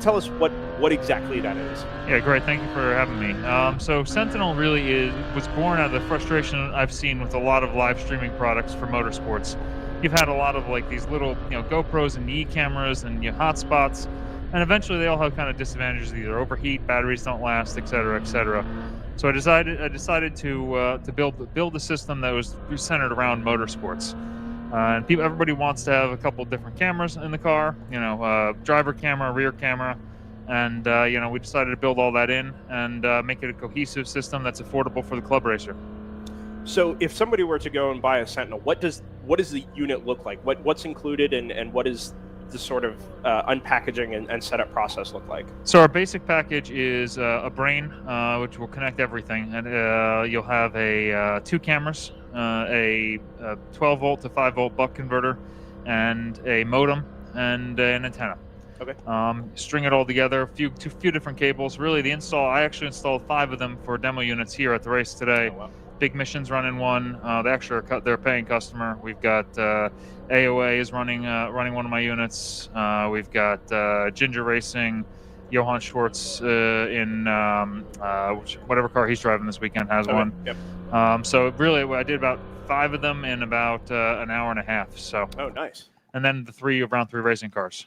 Tell us what exactly that is. Yeah, great. Thank you for having me. So Sentinel really was born out of the frustration I've seen with a lot of live streaming products for motorsports. You've had a lot of like these little, GoPros and knee cameras and hotspots, and eventually they all have kind of disadvantages. Either overheat, batteries don't last, etc., etc. So I decided to build a system that was centered around motorsports. And everybody wants to have a couple different cameras in the car, driver camera, rear camera, and we decided to build all that in and make it a cohesive system that's affordable for the club racer. So if somebody were to go and buy a Sentinel, what does the unit look like? What's included and what is the sort of unpackaging and setup process look like? So our basic package is a brain, which will connect everything, and you'll have 2 cameras, a 12 volt to 5 volt buck converter, and a modem and an antenna. Okay. String it all together, a few different cables. Really, the install, I actually installed 5 of them for demo units here at the race today. Oh, wow. Big Mission's running one. They actually they're a paying customer. We've got AOA is running one of my units. We've got Ginger Racing. Johann Schwartz in whatever car he's driving this weekend has one. Yep. So really, I did about 5 of them in about an hour and a half. So. Oh, nice. And then the 3 round 3 racing cars.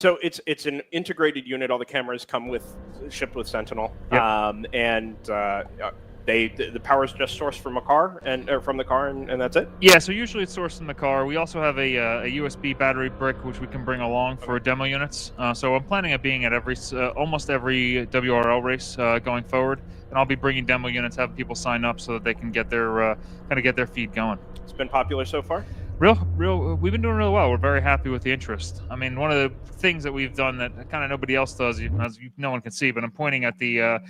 So it's an integrated unit. All the cameras come shipped with Sentinel. Yep. The power is just sourced from a car or from the car, and that's it. Yeah, so usually it's sourced from the car. We also have a USB battery brick which we can bring along for demo units. So I'm planning on being at almost every WRL race going forward, and I'll be bringing demo units, having people sign up so that they can get their get their feed going. It's been popular so far. We've been doing really well. We're very happy with the interest. I mean, one of the things that we've done that kind of nobody else does, no one can see, but I'm pointing at the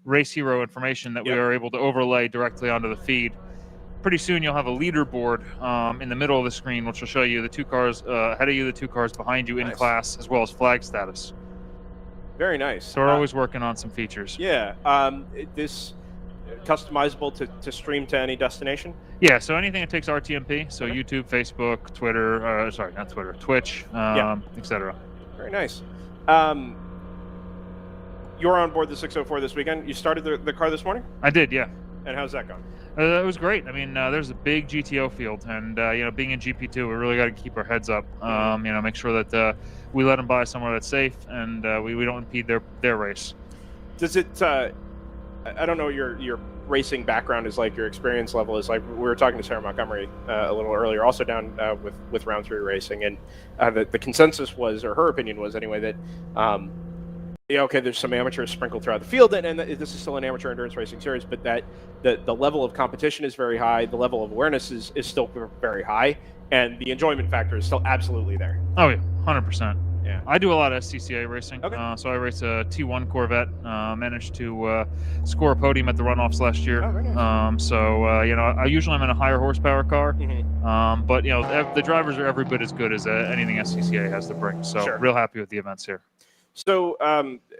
Race Hero information that we are able to overlay directly onto the feed. Pretty soon you'll have a leaderboard in the middle of the screen, which will show you the 2 cars ahead of you, the 2 cars behind you in class, as well as flag status. Very nice. So we're always working on some features. Yeah. This customizable to stream to any destination? Yeah, so anything that takes RTMP, so YouTube, Facebook, Twitter, not Twitter, Twitch, etc. Very nice. You're on board the 604 this weekend. You started the car this morning? I did, yeah. And how's that going? It was great. I mean, there's a big GTO field, and being in GP2, we really got to keep our heads up. Make sure that we let them by somewhere that's safe, and we don't impede their race. Does it? I don't know what your racing background is like. Your experience level is like. We were talking to Sarah Montgomery a little earlier, also down with Round 3 racing, and the consensus was, or her opinion was anyway, that. There's some amateurs sprinkled throughout the field, and this is still an amateur endurance racing series, but that the level of competition is very high, the level of awareness is still very high, and the enjoyment factor is still absolutely there. Oh yeah, 100%. Yeah. I do a lot of SCCA racing. Okay. So I race a T1 Corvette. Managed to score a podium at the runoffs last year. Oh, very nice. I usually am in a higher horsepower car. Mhm. But the drivers are every bit as good as anything SCCA has to bring. So Sure. real happy with the events here. So,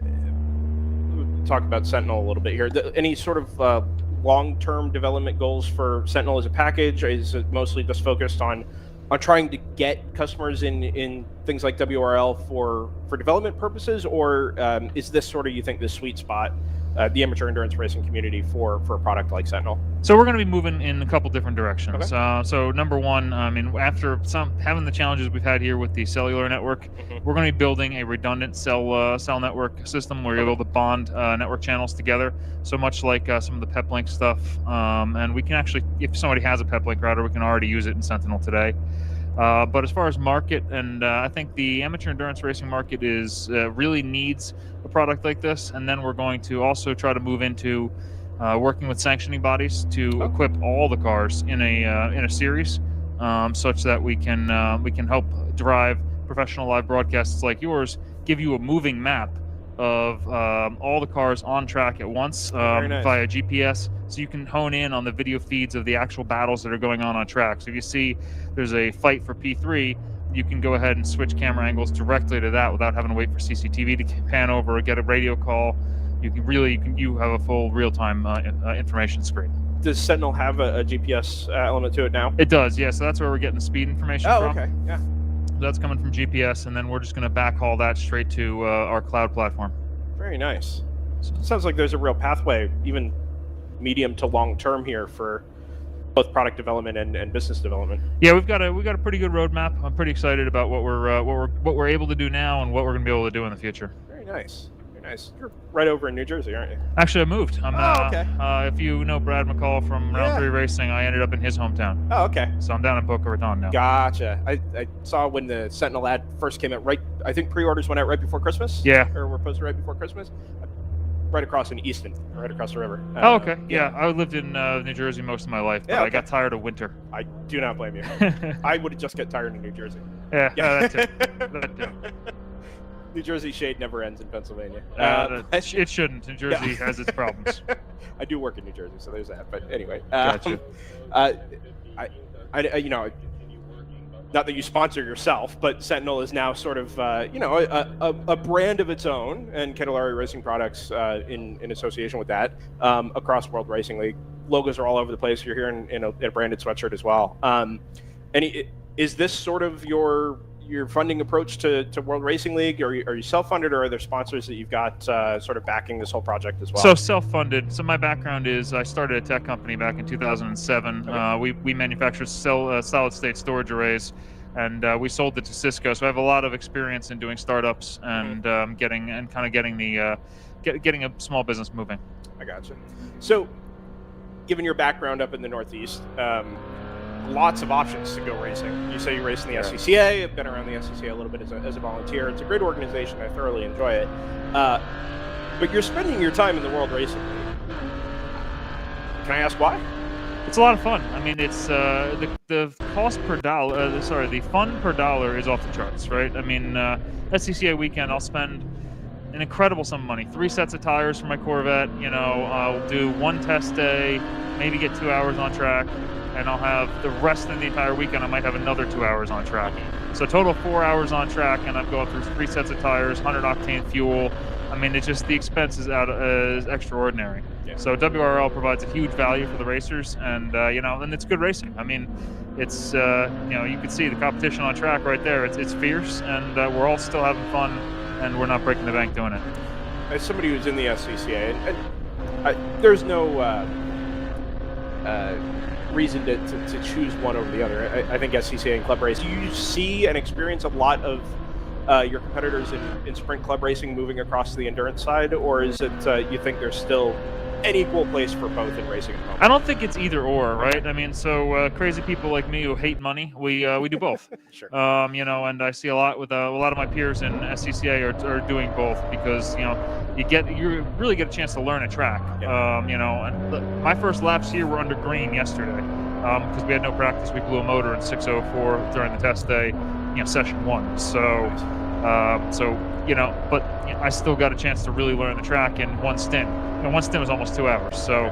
we'll talk about Sentinel a little bit here. Any sort of long-term development goals for Sentinel as a package? Is it mostly just focused on trying to get customers in things like WRL for development purposes, or is this sort of, you think, the sweet spot, the amateur endurance racing community for a product like Sentinel? So we're going to be moving in a couple different directions. Okay. So number one, after having the challenges we've had here with the cellular network, Mhm. we're going to be building a redundant cell network system where you're able to bond network channels together. So much like some of the PepLink stuff, and we can actually, if somebody has a PepLink router, we can already use it in Sentinel today. But as far as market, and I think the amateur endurance racing market really needs a product like this, and then we're going to also try to move into working with sanctioning bodies to equip all the cars in a series, such that we can help drive professional live broadcasts like yours, give you a moving map of all the cars on track at once Nice. via GPS, so you can hone in on the video feeds of the actual battles that are going on track. So if you see there's a fight for P3, you can go ahead and switch camera angles directly to that without having to wait for CCTV to pan over or get a radio call. You have a full real-time information screen. Does Sentinel have a GPS element to it now? It does, yeah. So that's where we're getting the speed information Oh, from. okay, yeah. That's coming from GPS, and then we're just going to backhaul that straight to our cloud platform. Very nice. So it sounds like there's a real pathway, even medium to long term here, for both product development and business development. Yeah, we've got a pretty good roadmap. I'm pretty excited about what we're able to do now and what we're going to be able to do in the future. Very nice. Very nice. You're right over in New Jersey, aren't you? Actually, I moved. Okay. If you know Brad McCall from Round 3 Racing, I ended up in his hometown. Oh, okay. So I'm down in Boca Raton now. Gotcha. I saw when the Sentinel ad first came out, I think pre-orders went out right before Christmas. Yeah. Or were posted right before Christmas. Right across in Easton, right across the river. Oh, okay. Yeah, I lived in New Jersey most of my life, but Yeah, I got tired of winter. I do not blame you. I would just get tired in New Jersey. Yeah, that's it. That too. New Jersey shade never ends in Pennsylvania. It shouldn't. New Jersey has its problems. I do work in New Jersey, so there's that. But anyway, Gotcha. Not that you sponsor yourself, but Sentinel is now sort of a brand of its own, and Candelaria Racing Products in association with that across World Racing League. Logos are all over the place. You're here in a branded sweatshirt as well. Is this sort of your funding approach to World Racing League? Are you self-funded, or are there sponsors that you've got sort of backing this whole project as well? So self-funded. So my background is I started a tech company back in 2007. Okay. We manufactured solid-state storage arrays, and we sold it to Cisco. So I have a lot of experience in doing startups and getting a small business moving. I gotcha. So, given your background up in the Northeast, lots of options to go racing. You say you race in the SCCA. I've been around the SCCA a little bit as a volunteer. It's a great organization. I thoroughly enjoy it. But you're spending your time in the World Racing League. Can I ask why? It's a lot of fun. I mean, it's the cost per dollar. The fun per dollar is off the charts, right? I mean, SCCA weekend, I'll spend an incredible sum of money. 3 sets of tires for my Corvette. I'll do 1 test day, maybe get 2 hours on track, and I'll have the rest of the entire weekend. I might have another 2 hours on track. So total 4 hours on track, and I'm going through 3 sets of tires, 100 octane fuel. I mean, it's just the expense is extraordinary. Yeah. So WRL provides a huge value for the racers, and and it's good racing. I mean, it's you can see the competition on track right there. It's fierce, and we're all still having fun, and we're not breaking the bank doing it. As somebody who's in the SCCA, and there's no reason to choose one over the other. I think SCCA and club race. Do you see and experience a lot of your competitors in sprint club racing moving across to the endurance side, or is it you think there's still an equal place for both in racing at the moment? I don't think it's either or, right? I mean, so crazy people like me who hate money, we do both. Sure. And I see a lot with a lot of my peers in SCCA are doing both because you really get a chance to learn a track. Yeah. And my first laps here were under green yesterday because we had no practice. We blew a motor in 6:04 during the test day, session 1. So. Nice. So, but I still got a chance to really learn the track in one stint. One stint was almost 2 hours. So,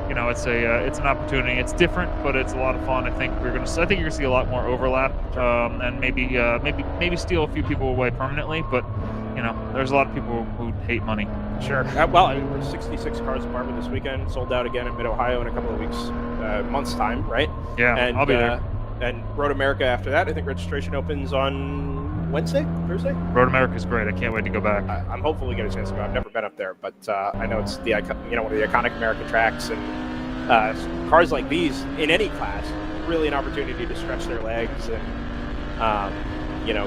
it's an opportunity. It's different, but it's a lot of fun. I think you're gonna see a lot more overlap, and maybe steal a few people away permanently. But there's a lot of people who hate money. Sure. We're 66 cars at Barber this weekend. Sold out again in Mid-Ohio in a couple of weeks, months' time, right? Yeah, and, I'll be there. And Road America after that. I think registration opens on Wednesday, Thursday. Road America is great. I can't wait to go back. I'm hopeful we get a chance to go. I've never been up there, but I know it's one of the iconic American tracks, and cars like these in any class, really an opportunity to stretch their legs and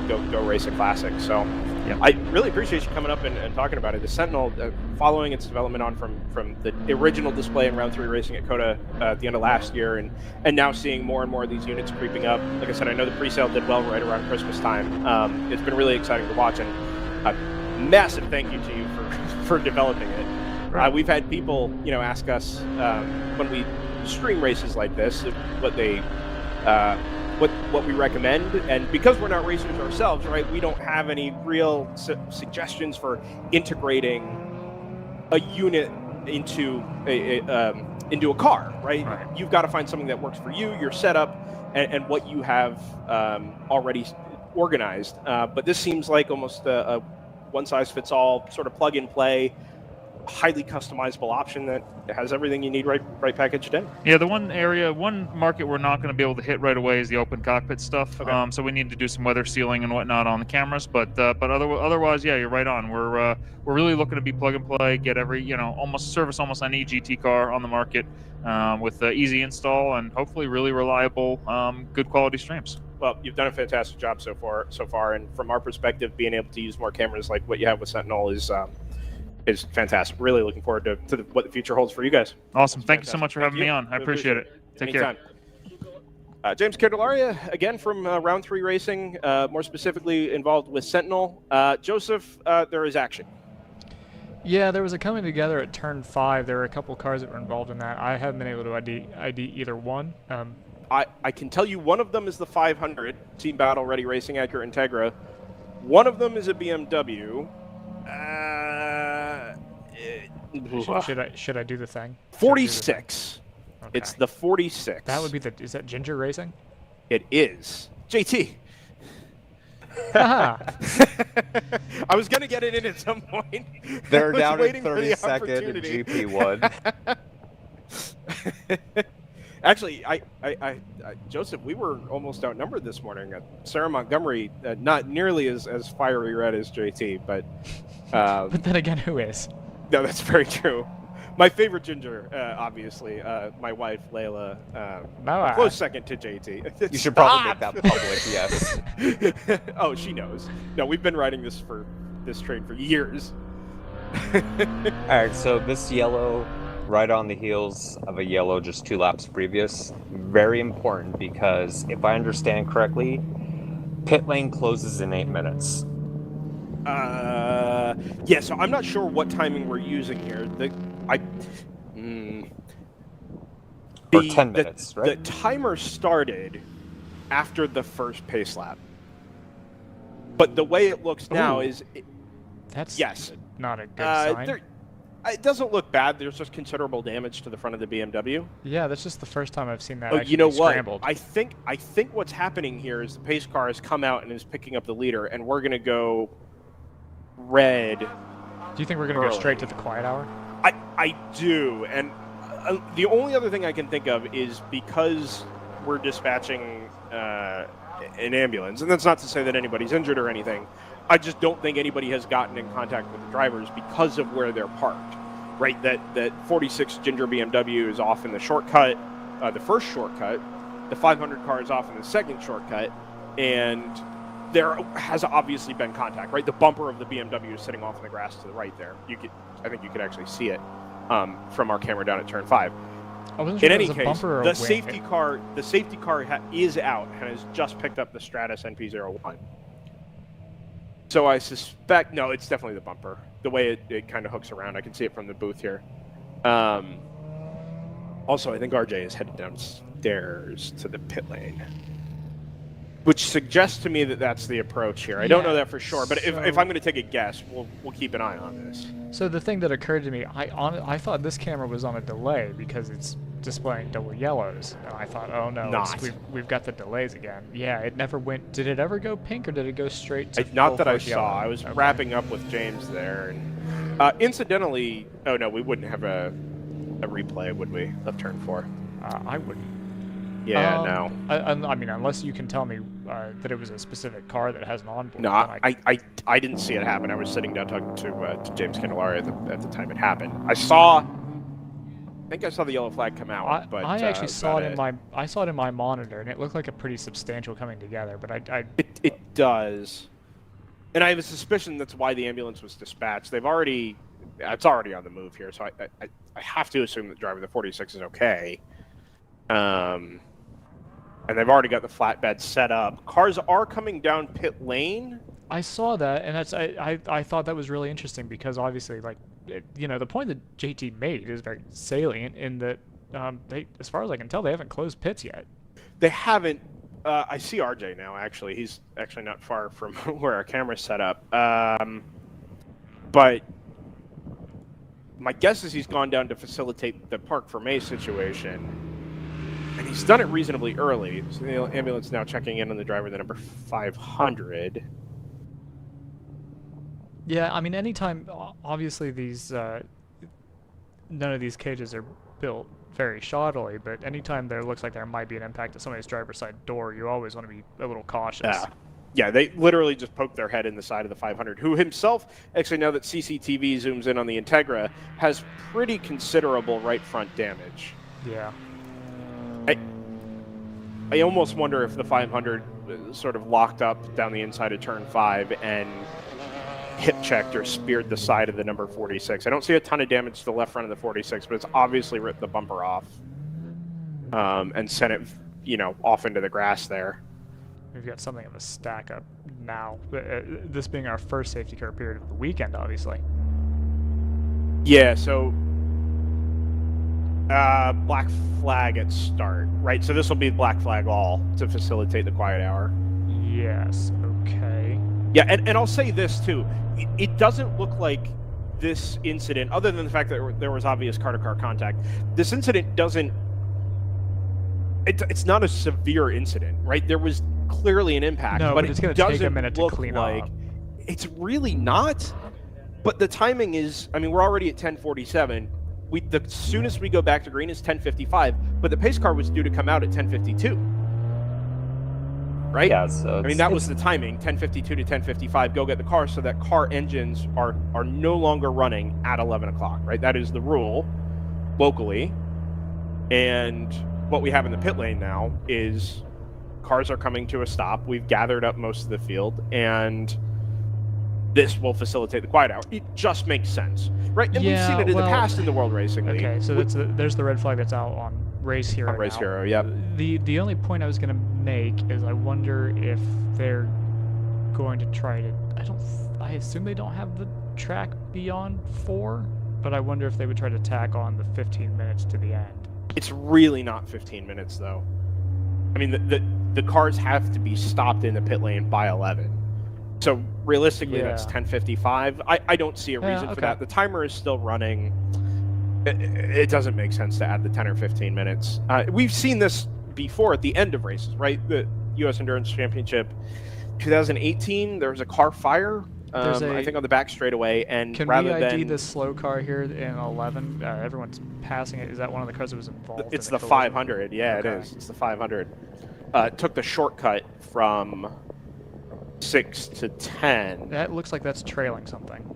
go race a classic. So. Yep. I really appreciate you coming up and talking about it. The Sentinel, following its development on from the original display in Round 3 racing at COTA at the end of last year, and now seeing more and more of these units creeping up. Like I said, I know the pre-sale did well right around Christmas time. It's been really exciting to watch, and a massive thank you to you for developing it. Right. We've had people, ask us when we stream races like this, what they. What we recommend, and because we're not racers ourselves, right, we don't have any real suggestions for integrating a unit into a car, right? You've got to find something that works for you, your setup, and what you have already organized. But this seems like almost a one-size-fits-all sort of plug-and-play, highly customizable option that has everything you need right packaged in. Yeah, the one market we're not going to be able to hit right away is the open cockpit stuff. Okay. So we need to do some weather sealing and whatnot on the cameras. But otherwise, yeah, you're right on. We're really looking to be plug and play, get every almost any GT car on the market with easy install and hopefully really reliable, good quality streams. Well, you've done a fantastic job so far, and from our perspective, being able to use more cameras like what you have with Sentinel is fantastic. Really looking forward to what the future holds for you guys. Awesome. Thank you so much for having me on. I appreciate it. Take Anytime. care. James Candelaria, again from Round 3 Racing, more specifically involved with Sentinel. Joseph, there is action. Yeah, there was a coming together at Turn 5. There were a couple cars that were involved in that. I haven't been able to ID either one. I can tell you one of them is the 500 Team Battle Ready Racing Acura Integra. One of them is a BMW. Should I do the thing? 46. Okay. It's the 46. That would be is that Ginger Racing? It is. JT. Haha. I was going to get it in at some point. They're I was down at waiting for the 32nd in opportunity. GP1. Actually, I Joseph, we were almost outnumbered this morning. Sarah Montgomery, not nearly as fiery red as JT, but... but then again, who is? No, that's very true. My favorite Ginger, obviously, my wife, Layla, a close second to JT. You should probably make that public, yes. Oh, she knows. No, we've been riding this train for years. All right, so this yellow, right on the heels of a yellow just 2 laps previous, very important because if I understand correctly, pit lane closes in 8 minutes. Yeah, so I'm not sure what timing we're using here. Or 10 minutes, right? The timer started after the first pace lap. But the way it looks now is... That's yes. Not a good sign. It doesn't look bad. There's just considerable damage to the front of the BMW. Yeah, that's just the first time I've seen that. Oh, you know what? Scrambled. I think what's happening here is the pace car has come out and is picking up the leader, and we're going to go red. Do you think we're going to go straight to the quiet hour? I do, and the only other thing I can think of is because we're dispatching an ambulance, and that's not to say that anybody's injured or anything. I just don't think anybody has gotten in contact with the drivers because of where they're parked, right? That 46 Ginger BMW is off in the shortcut, the first shortcut. The 500 car is off in the second shortcut, and there has obviously been contact, right? The bumper of the BMW is sitting off in the grass to the right there. I think you could actually see it from our camera down at turn 5. In any case, the safety car is out and has just picked up the Stratus NP01. So I suspect, no, it's definitely the bumper. The way it kind of hooks around, I can see it from the booth here. Also, I think RJ is headed downstairs to the pit lane. Which suggests to me that that's the approach here. I don't know Yeah, that for sure, but if I'm going to take a guess, we'll keep an eye on this. So the thing that occurred to me, I thought this camera was on a delay because it's displaying double yellows, and I thought, oh no, we've got the delays again. Yeah, it never went. Did it ever go pink, or did it go straight to Not full that I force yellow? saw. I was Okay. wrapping up with James there, and incidentally, oh no, we wouldn't have a replay, would we, of turn 4? I wouldn't. Yeah, no. I mean, unless you can tell me that it was a specific car that has an onboard. No, then I didn't see it happen. I was sitting down talking to James Candelaria at the time it happened. I think I saw the yellow flag come out, but I actually saw it in my. I saw it in my monitor, and it looked like a pretty substantial coming together. But It does, and I have a suspicion that's why the ambulance was dispatched. It's already on the move here, so I have to assume that driver the 46 is okay. And they've already got the flatbed set up. Cars are coming down pit lane. I saw that, and I thought that was really interesting because obviously, like, the point that JT made is very salient in that they, as far as I can tell, they haven't closed pits yet. They haven't. I see RJ now. Actually, he's actually not far from where our camera's set up. But my guess is he's gone down to facilitate the Park for May situation. And he's done it reasonably early. So the ambulance now checking in on the driver, the number 500. Yeah, I mean, anytime, obviously these, none of these cages are built very shoddily, but anytime there looks like there might be an impact at somebody's driver's side door, you always want to be a little cautious. Yeah, they literally just poked their head in the side of the 500, who himself, actually now that CCTV zooms in on the Integra, has pretty considerable right front damage. Yeah. I almost wonder if the 500 sort of locked up down the inside of turn 5 and hip checked or speared the side of the number 46. I don't see a ton of damage to the left front of the 46, but it's obviously ripped the bumper off and sent it, off into the grass there. We've got something of a stack up now. This being our first safety car period of the weekend, obviously. Yeah, so black flag at start, right? So this will be black flag all to facilitate the quiet hour. Yes, okay. Yeah, and I'll say this too. It doesn't look like this incident, other than the fact that there was obvious car-to-car contact, this incident doesn't... It's not a severe incident, right? There was clearly an impact, no, but it's it going to take a doesn't minute to look clean like... up. It's really not, but the timing is... I mean, we're already at 10:47. The soonest we go back to green is 10:55, but the pace car was due to come out at 10:52. Right? Yeah, so I mean, that was the timing, 10:52 to 10:55, go get the car, so that car engines are no longer running at 11 o'clock, right? That is the rule locally. And what we have in the pit lane now is cars are coming to a stop. We've gathered up most of the field, and this will facilitate the quiet hour. It just makes sense, right? And we've seen it in the past in the World Racing League. Okay, so there's the red flag that's out on Race Hero. On Race now. Hero, yep. The only point I was going to make is I wonder if they're going to try to... I assume they don't have the track beyond 4, but I wonder if they would try to tack on the 15 minutes to the end. It's really not 15 minutes, though. I mean, the cars have to be stopped in the pit lane by 11. So realistically, that's 10:55. I don't see a reason for that. The timer is still running. It doesn't make sense to add the 10 or 15 minutes. We've seen this before at the end of races, right? The U.S. Endurance Championship 2018, there was a car fire, I think on the back straightaway, and can rather we ID than... the slow car here in 11? Everyone's passing it. Is that one of the cars that was involved? It's in the collision? 500. Yeah, Okay. it is. It's the 500. Took the shortcut from 6 to 10. That looks like that's trailing something.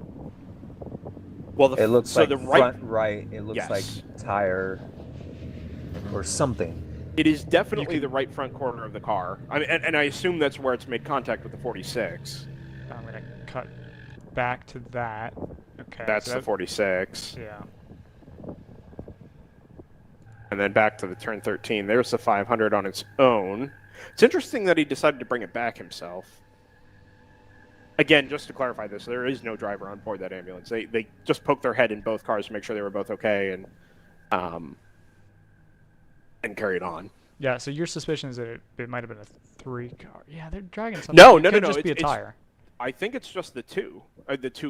Well, it looks so like the front right. It looks Yes. like tire or something. It is definitely the right front corner of the car. I mean, and I assume that's where it's made contact with the 46. I'm going to cut back to that. Okay. That's so the 46. Yeah. And then back to the turn 13. There's the 500 on its own. It's interesting that he decided to bring it back himself. Again, just to clarify this, there is no driver on board that ambulance. They just poked their head in both cars to make sure they were both okay and carried on. Yeah, so your suspicion is that it might have been a 3 car. Yeah, they're dragging something. No, It no, no, could no. just be a it's- tire. I think it's just the two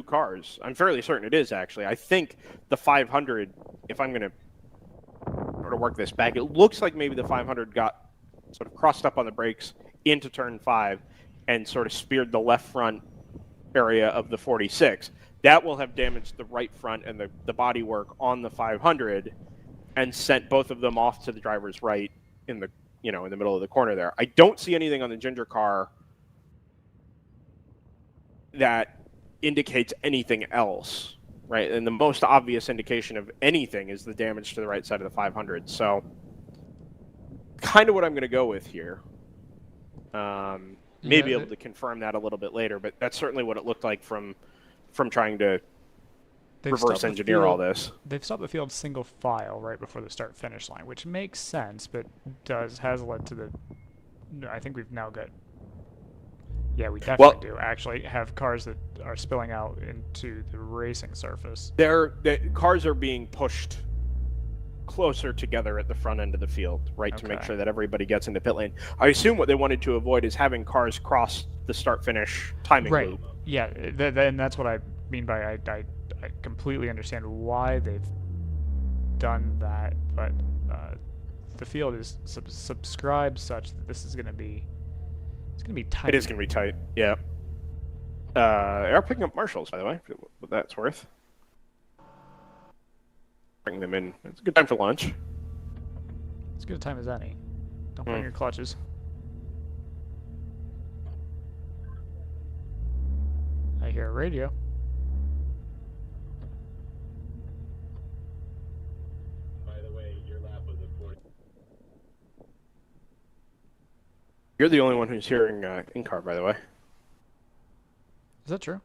cars. I'm fairly certain it is, actually. I think the 500, if I'm going to sort of work this back, it looks like maybe the 500 got sort of crossed up on the brakes into turn 5 and sort of speared the left front area of the 46. That will have damaged the right front and the bodywork on the 500 and sent both of them off to the driver's right in the middle of the corner there. I don't see anything on the Ginger car that indicates anything else, right? And the most obvious indication of anything is the damage to the right side of the 500. So, kind of what I'm going to go with here. May be able to confirm that a little bit later, but that's certainly what it looked like from trying to reverse engineer all this. They've stopped the field single file right before the start finish line, which makes sense, but has led to the. I think we've now got. Yeah, we definitely do actually have cars that are spilling out into the racing surface. The cars are being pushed closer together at the front end of the field, right, to make sure that everybody gets into pit lane. I assume what they wanted to avoid is having cars cross the start-finish timing loop. Yeah, and that's what I mean by I completely understand why they've done that, but the field is subscribed such that this is going to be tight. It is going to be tight, yeah. They are picking up marshals, by the way, what that's worth. Bring them in. It's a good time for lunch. It's as good a time as any. Don't burn your clutches. I hear a radio. By the way, your lap was at 40. You're the only one who's hearing in-car, by the way. Is that true?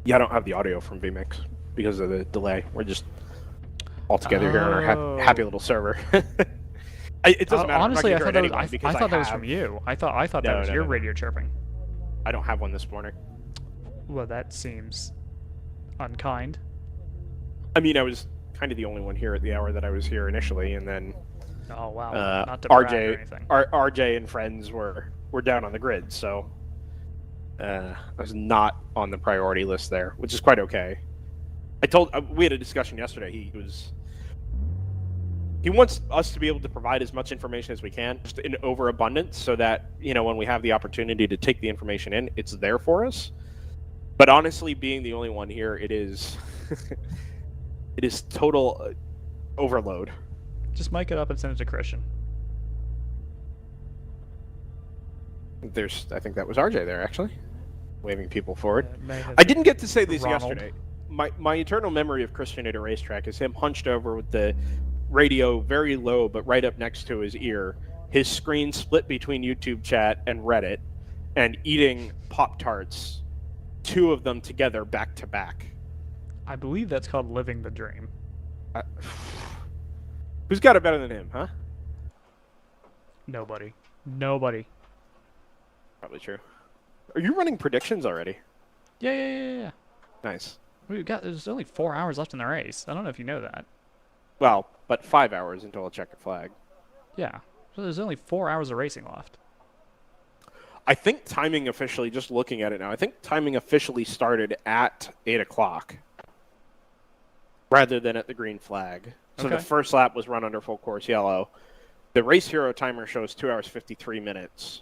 Yeah, I don't have the audio from vMix because of the delay. We're just all together here on our happy little server. It doesn't matter. Honestly, I thought that was have... from you. I thought that was your radio chirping. I don't have one this morning. Well, that seems unkind. I mean, I was kind of the only one here at the hour that I was here initially, and then oh wow, not to brag or anything. RJ and friends were down on the grid, so I was not on the priority list there, which is quite okay. We had a discussion yesterday. He wants us to be able to provide as much information as we can, just in overabundance, so that, when we have the opportunity to take the information in, it's there for us. But honestly, being the only one here, it is it is total overload. Just mic it up and send it to Christian. I think that was RJ there, actually, waving people forward. Yeah, I didn't get to say this Ronald. yesterday. My eternal memory of Christian at a racetrack is him hunched over with the radio very low, but right up next to his ear, his screen split between YouTube chat and Reddit, and eating Pop-Tarts, 2 of them together back to back. I believe that's called living the dream. Who's got it better than him, huh? Nobody. Probably true. Are you running predictions already? Yeah. Nice. There's only 4 hours left in the race. I don't know if you know that. Well, but 5 hours until a checkered flag. Yeah. So there's only 4 hours of racing left. I think timing officially, just looking at it now, I think timing officially started at 8 o'clock rather than at the green flag. So the first lap was run under full course yellow. The Race Hero timer shows 2 hours 53 minutes.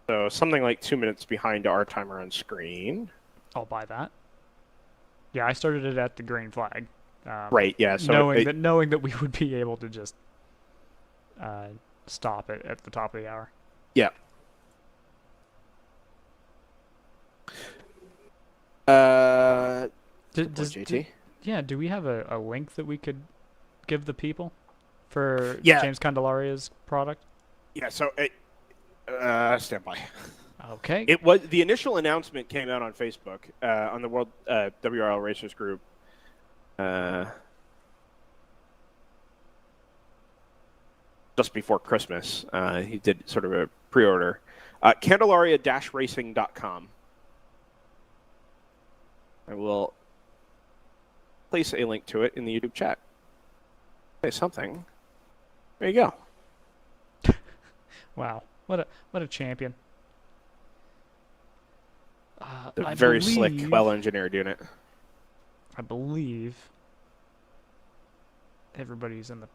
So something like 2 minutes behind our timer on screen. I'll buy that. Yeah, I started it at the green flag. Right, yeah. So knowing that we would be able to just stop it at the top of the hour. Yeah. JT? Do we have a link that we could give the people for Yeah. James Candelaria's product? Yeah, so stand by. Okay. It was the initial announcement came out on Facebook on the World WRL Racers group. Just before Christmas, he did sort of a pre-order. Candelaria-racing.com. I will place a link to it in the YouTube chat. Say something. There you go. Wow, what a champion. A I very slick, believe- well-engineered unit. I believe everybody's in the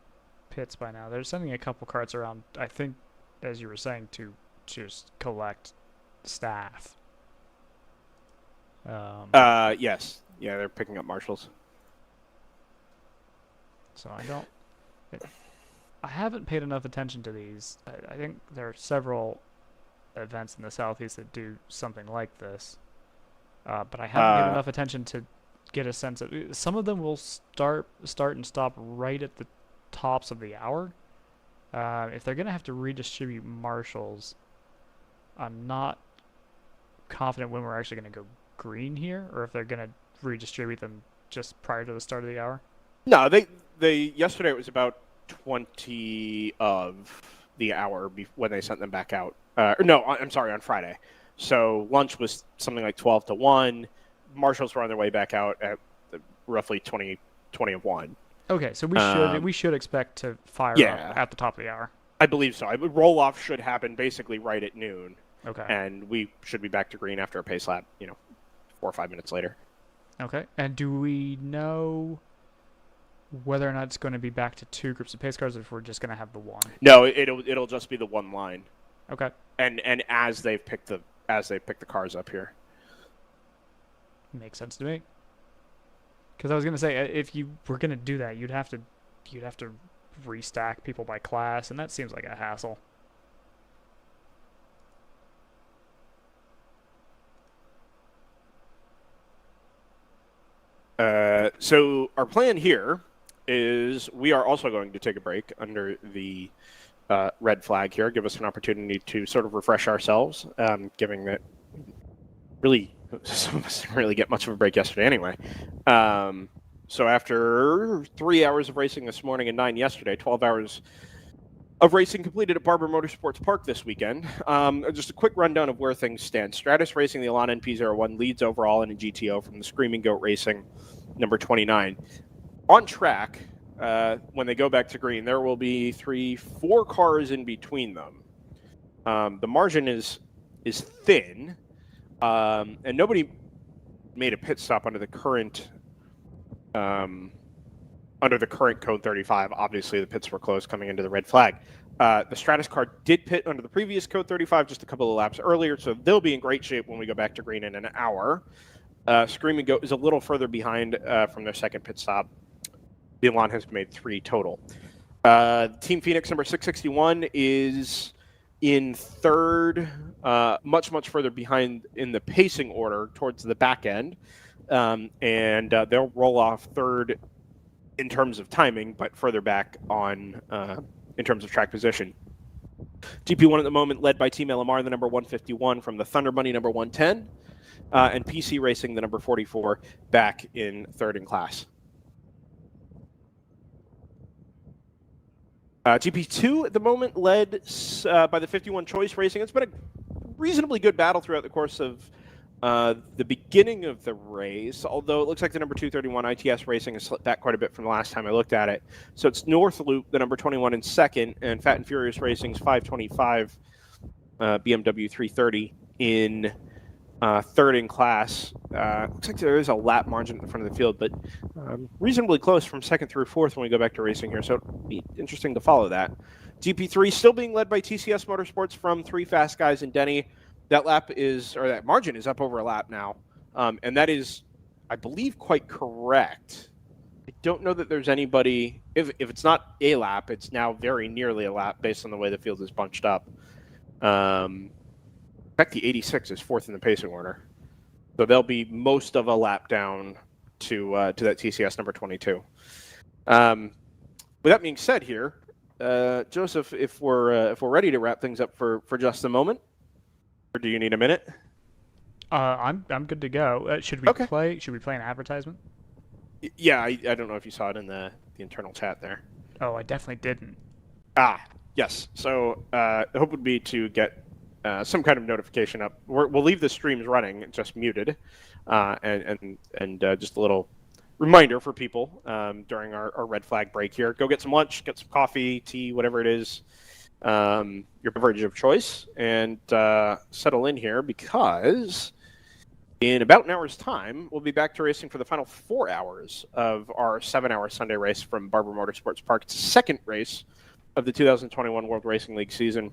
pits by now. They're sending a couple carts around, I think, as you were saying, to just collect staff. Yes. Yeah, they're picking up marshals. So I haven't paid enough attention to these. I think there are several events in the Southeast that do something like this. But I haven't paid enough attention to get a sense of... Some of them will start and stop right at the tops of the hour. If they're going to have to redistribute marshals, I'm not confident when we're actually going to go green here, or if they're going to redistribute them just prior to the start of the hour. No, they yesterday it was about 20 of the hour when they sent them back out. No, I'm sorry, on Friday. So lunch was something like 12 to 1. Marshals were on their way back out at roughly 20 of 1. Okay, so we should expect to fire up at the top of the hour. I believe so. Roll off should happen basically right at noon. Okay. And we should be back to green after a pace lap, 4 or 5 minutes later. Okay. And do we know whether or not it's going to be back to 2 groups of pace cars, or if we're just going to have the one? No, it'll just be the one line. Okay. And as they've picked the cars up here. Makes sense to me. Because I was going to say, if you were going to do that, you'd have to restack people by class, and that seems like a hassle. So our plan here is we are also going to take a break under the red flag here, give us an opportunity to sort of refresh ourselves, given that really some of us didn't really get much of a break yesterday anyway. So after 3 hours of racing this morning and 9 yesterday, 12 hours of racing completed at Barber Motorsports Park this weekend. Just a quick rundown of where things stand. Stratus Racing, the Elan NP01, leads overall in a GTO from the Screaming Goat Racing, number 29. On track, when they go back to green, there will be 4 cars in between them. The margin is thin, and nobody made a pit stop under the current code 35. Obviously, the pits were closed coming into the red flag. The Stratus car did pit under the previous code 35 just a couple of laps earlier, so they'll be in great shape when we go back to green in an hour. Screaming Goat is a little further behind from their second pit stop. The Elan has made 3 total. Team Phoenix number 661 is in third, much further behind in the pacing order towards the back end, and they'll roll off third in terms of timing, but further back on in terms of track position. GP1 at the moment led by Team LMR, the number 151 from the Thunder Bunny, number 110, and PC Racing, the number 44, back in third in class. GP2 at the moment led by the 51 Choice Racing. It's been a reasonably good battle throughout the course of the beginning of the race, although it looks like the number 231 ITS Racing has slipped back quite a bit from the last time I looked at it. So it's North Loop, the number 21 in second, and Fat and Furious Racing's 525 BMW 330 in third in class. Looks like there is a lap margin in the front of the field, but reasonably close from second through fourth when we go back to racing here, so it'll be interesting to follow that. GP3 still being led by TCS Motorsports from 3 Fast Guys and Denny. That margin is up over a lap now, and that is, I believe, quite correct. I don't know that there's anybody, if it's not a lap, it's now very nearly a lap based on the way the field is bunched up. In fact, the 86 is fourth in the pacing order, so they'll be most of a lap down to that TCS number 22. With that being said, here, Joseph, if we're ready to wrap things up for just a moment. Or do you need a minute? I'm good to go. Should we play an advertisement? Yeah, I don't know if you saw it in the internal chat there. Oh, I definitely didn't. Yes. So the hope would be to get some kind of notification up. We'll leave the streams running, just muted, and just a little reminder for people during our red flag break here. Go get some lunch, get some coffee, tea, whatever it is, your beverage of choice, and settle in here because in about an hour's time, we'll be back to racing for the final 4 hours of our 7-hour Sunday race from Barber Motorsports Park. It's the second race of the 2021 World Racing League season.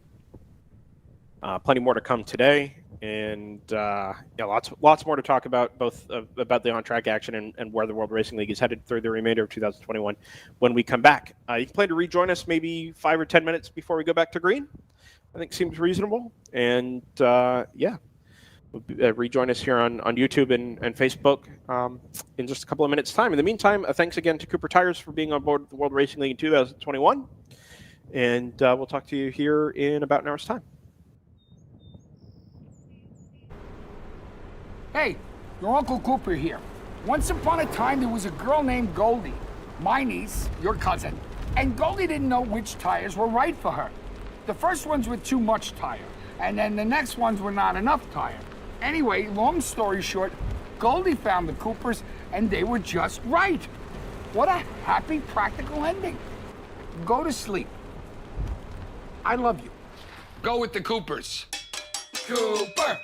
Plenty more to come today, and lots more to talk about, both about the on-track action and where the World Racing League is headed through the remainder of 2021 when we come back. You can plan to rejoin us maybe 5 or 10 minutes before we go back to green. I think seems reasonable, and rejoin us here on YouTube and Facebook in just a couple of minutes' time. In the meantime, thanks again to Cooper Tires for being on board the World Racing League in 2021, and we'll talk to you here in about an hour's time. Hey, your Uncle Cooper here. Once upon a time, there was a girl named Goldie, my niece, your cousin, and Goldie didn't know which tires were right for her. The first ones were too much tire, and then the next ones were not enough tire. Anyway, long story short, Goldie found the Coopers, and they were just right. What a happy, practical ending. Go to sleep. I love you. Go with the Coopers. Cooper!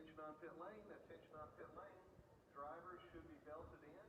Attention on pit lane. Attention on pit lane. Drivers should be belted in.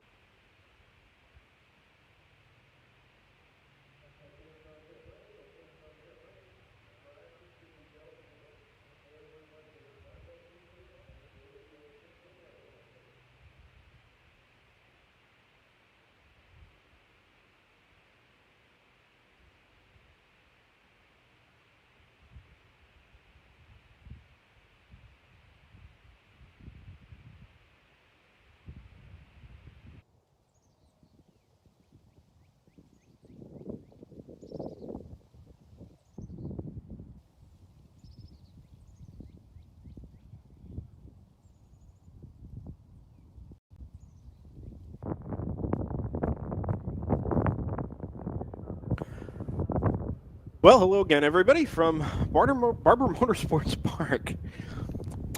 Well, hello again, everybody, from Barber Motorsports Park.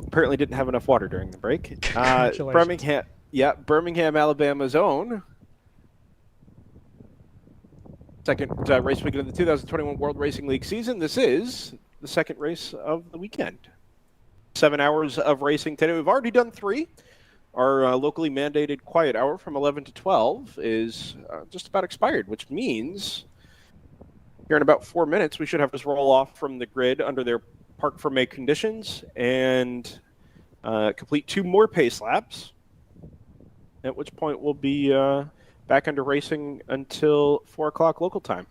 Apparently didn't have enough water during the break. Congratulations. Birmingham, Alabama's own. Second race weekend of the 2021 World Racing League season. This is the second race of the weekend. 7 hours of racing today. We've already done 3. Our locally mandated quiet hour from 11 to 12 is just about expired, which means here in about 4 minutes, we should have this roll off from the grid under their Park for May conditions and complete 2 more pace laps, at which point we'll be back under racing until 4 o'clock local time.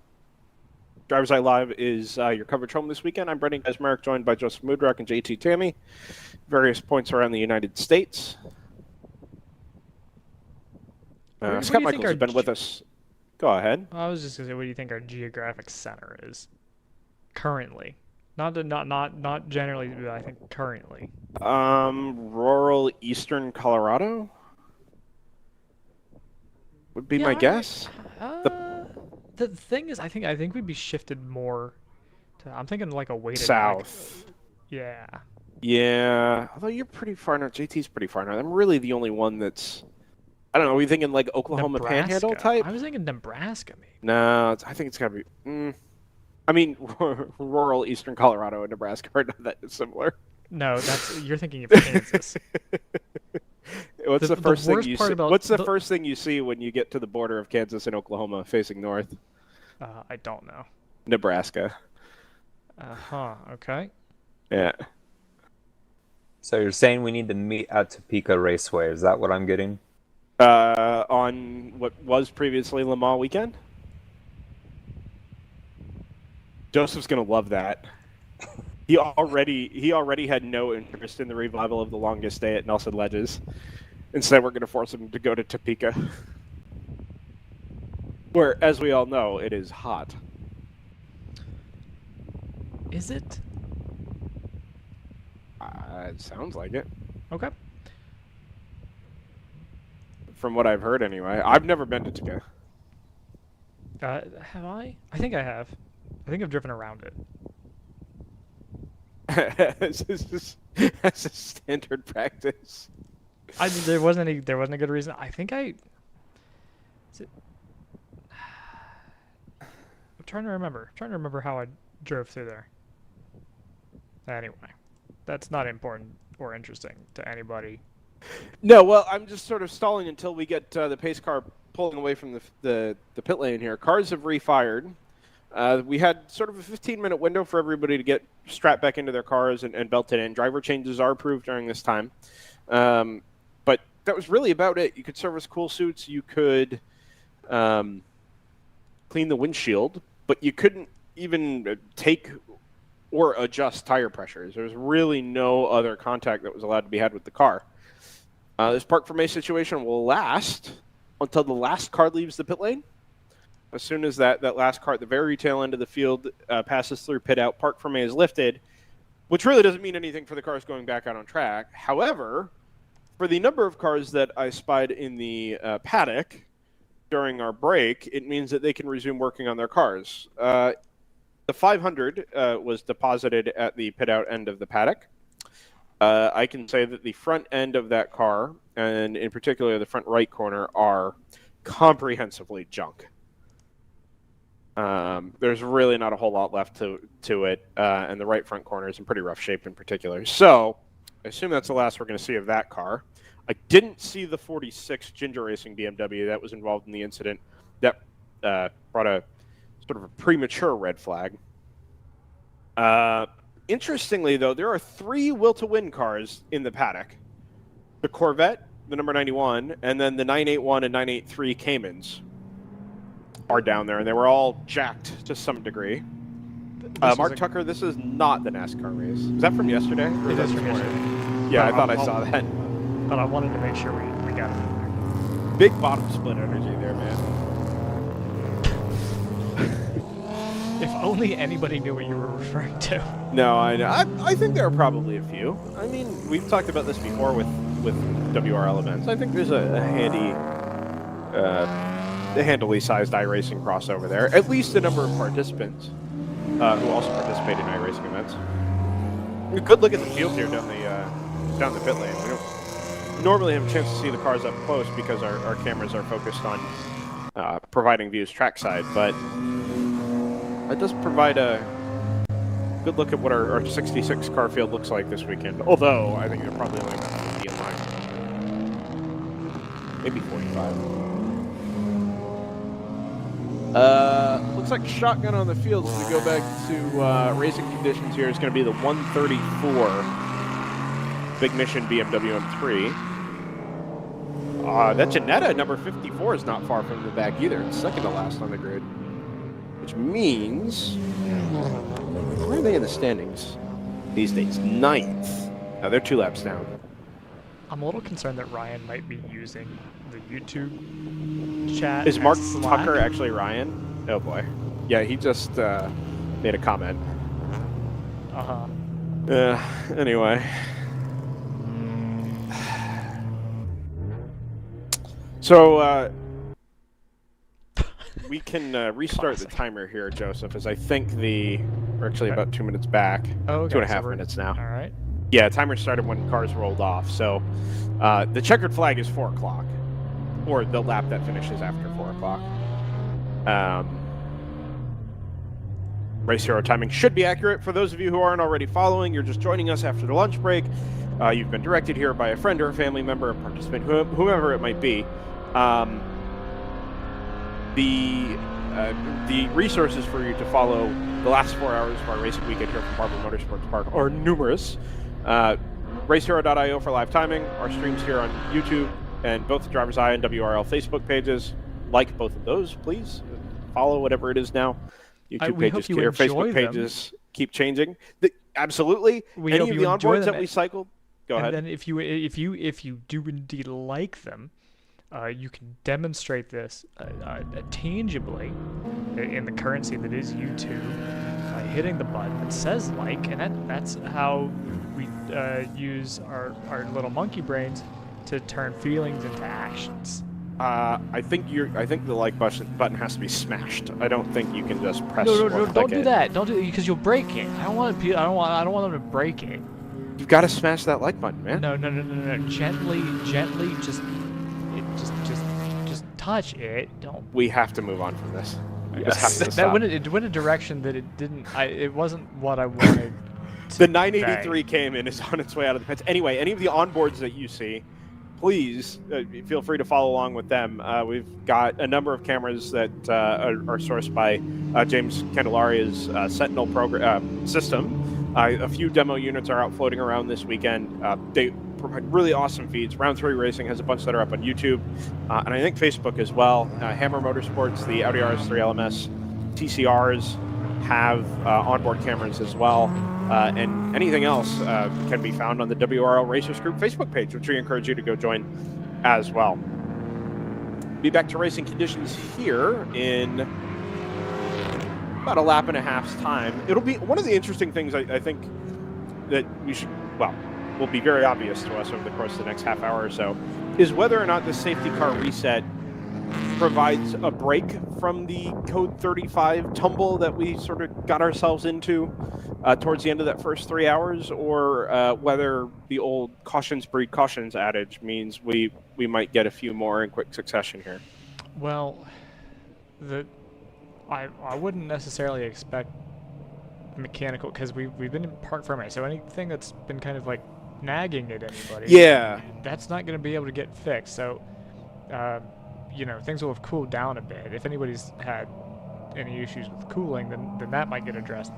DriversEye Live is your coverage home this weekend. I'm Brendan Kazmarek, joined by Joseph Moodrock and JT Tammy, various points around the United States. Scott Michaels has been with us. Go ahead. I was just gonna say, what do you think our geographic center is currently? Not generally, but I think currently. Rural eastern Colorado would be my guess. The thing is, I think we'd be shifted more to. I'm thinking like a weighted south. Yeah. Yeah. Although you're pretty far north. JT's pretty far north. I'm really the only one that's. I don't know. Are you thinking like Oklahoma Nebraska. Panhandle type? I was thinking Nebraska, maybe. No, I think it's got to be. I mean, rural eastern Colorado and Nebraska are not that similar. No, you're thinking of Kansas. What's the first thing you see? What's the first thing you see when you get to the border of Kansas and Oklahoma, facing north? I don't know. Nebraska. Okay. Yeah. So you're saying we need to meet at Topeka Raceway? Is that what I'm getting? On what was previously Le Mans weekend. Joseph's gonna love that. He already had no interest in the revival of the longest day at Nelson Ledges. Instead, we're gonna force him to go to Topeka, where, as we all know, it is hot. Is it? It sounds like it. Okay. From what I've heard, anyway. I've never been to Topeka. Have I? I think I have. I think I've driven around it. As a standard practice. There wasn't a good reason. I think I'm trying to remember. I'm trying to remember how I drove through there. Anyway, that's not important or interesting to anybody. No, well, I'm just sort of stalling until we get the pace car pulling away from the pit lane here. Cars have refired. We had sort of a 15-minute window for everybody to get strapped back into their cars and belted in. Driver changes are approved during this time. But that was really about it. You could service cool suits. You could clean the windshield. But you couldn't even take or adjust tire pressures. There was really no other contact that was allowed to be had with the car. This Park for May situation will last until the last car leaves the pit lane. As soon as that last car at the very tail end of the field passes through pit out, Park for May is lifted, which really doesn't mean anything for the cars going back out on track. However, for the number of cars that I spied in the paddock during our break, it means that they can resume working on their cars. The 500 was deposited at the pit out end of the paddock. I can say that the front end of that car, and in particular the front right corner, are comprehensively junk. There's really not a whole lot left to it, and the right front corner is in pretty rough shape in particular. So I assume that's the last we're going to see of that car. I didn't see the 46 Ginger Racing BMW that was involved in the incident that brought a sort of a premature red flag. Interestingly, though, there are 3 will-to-win cars in the paddock. The Corvette, the number 91, and then the 981 and 983 Caymans are down there, and they were all jacked to some degree. Mark Tucker, this is not the NASCAR race. Is that from yesterday? Or It that is from this morning? yesterday. Yeah, I But thought I saw that. But I wanted to make sure we got it in there. Big bottom split energy there, man. If only anybody knew what you were referring to. No, I know. I think there are probably a few. I mean, we've talked about this before with WRL events. I think there's a handily sized iRacing crossover there. At least a number of participants who also participate in iRacing events. A good look at the field here down the pit lane. We don't normally have a chance to see the cars up close because our cameras are focused on providing views trackside, but it does provide a good look at what our 66 car field looks like this weekend. Although I think they're probably only about 50 in line, maybe 45. Looks like shotgun on the field as we go back to racing conditions here. Is going to be the 134 Big Mission BMW M3. That Janetta number 54 is not far from the back either. It's second to last on the grid, which means where are they in the standings these days? 9th. Now they're 2 laps down. I'm a little concerned that Ryan might be using the YouTube chat. Is Mark as Slack. Tucker actually Ryan? Oh boy. Yeah, he just made a comment. Anyway. So we can restart the timer here, Joseph, as I think we're actually about 2 minutes back. Oh, okay. 2.5 minutes now. All right. Yeah, timer started when cars rolled off. So the checkered flag is 4 o'clock, or the lap that finishes after 4 o'clock. Race Hero timing should be accurate. For those of you who aren't already following, you're just joining us after the lunch break. You've been directed here by a friend or a family member, a participant, whomever it might be. The resources for you to follow the last 4 hours of our racing weekend here from Barber Motorsports Park are numerous. RaceHero.io for live timing, our streams here on YouTube, and both the DriversEye and WRL Facebook pages. Like both of those, please. Follow whatever it is now. YouTube pages, Twitter, Facebook pages keep changing. Absolutely. Any of the onboards that we cycled. Go ahead. And then if you do indeed like them, you can demonstrate this tangibly in the currency that is YouTube by hitting the button that says like, and that's how we use our little monkey brains to turn feelings into actions. I think the like button has to be smashed. I don't think you can just press. No, don't do it. that. Don't do it because you'll break it. I don't want them to break it. You've got to smash that like button, man. No. Gently, just touch it. Don't. We have to move on from this. That went in a direction that it didn't. It wasn't what I wanted. The 983 came in, is on its way out of the pits. Anyway, any of the onboards that you see, please feel free to follow along with them. We've got a number of cameras that are sourced by James Candelaria's Sentinel program system. A few demo units are out floating around this weekend. They provide really awesome feeds. Round 3 Racing has a bunch that are up on YouTube, and I think Facebook as well. Hammer Motorsports, the Audi RS3 LMS TCRs have onboard cameras as well. And anything else can be found on the WRL Racers Group Facebook page, which we encourage you to go join as well. Be back to racing conditions here in about a lap and a half's time. It'll be one of the interesting things I think that will be very obvious to us over the course of the next half hour or so, is whether or not the safety car reset provides a break from the Code 35 tumble that we sort of got ourselves into towards the end of that first 3 hours, or whether the old cautions breed cautions adage means we might get a few more in quick succession here. Well, I wouldn't necessarily expect mechanical, because we've been in park for a minute, so anything that's been kind of like nagging at anybody, Yeah. that's not going to be able to get fixed. So, you know, things will have cooled down a bit. If anybody's had any issues with cooling, then that might get addressed.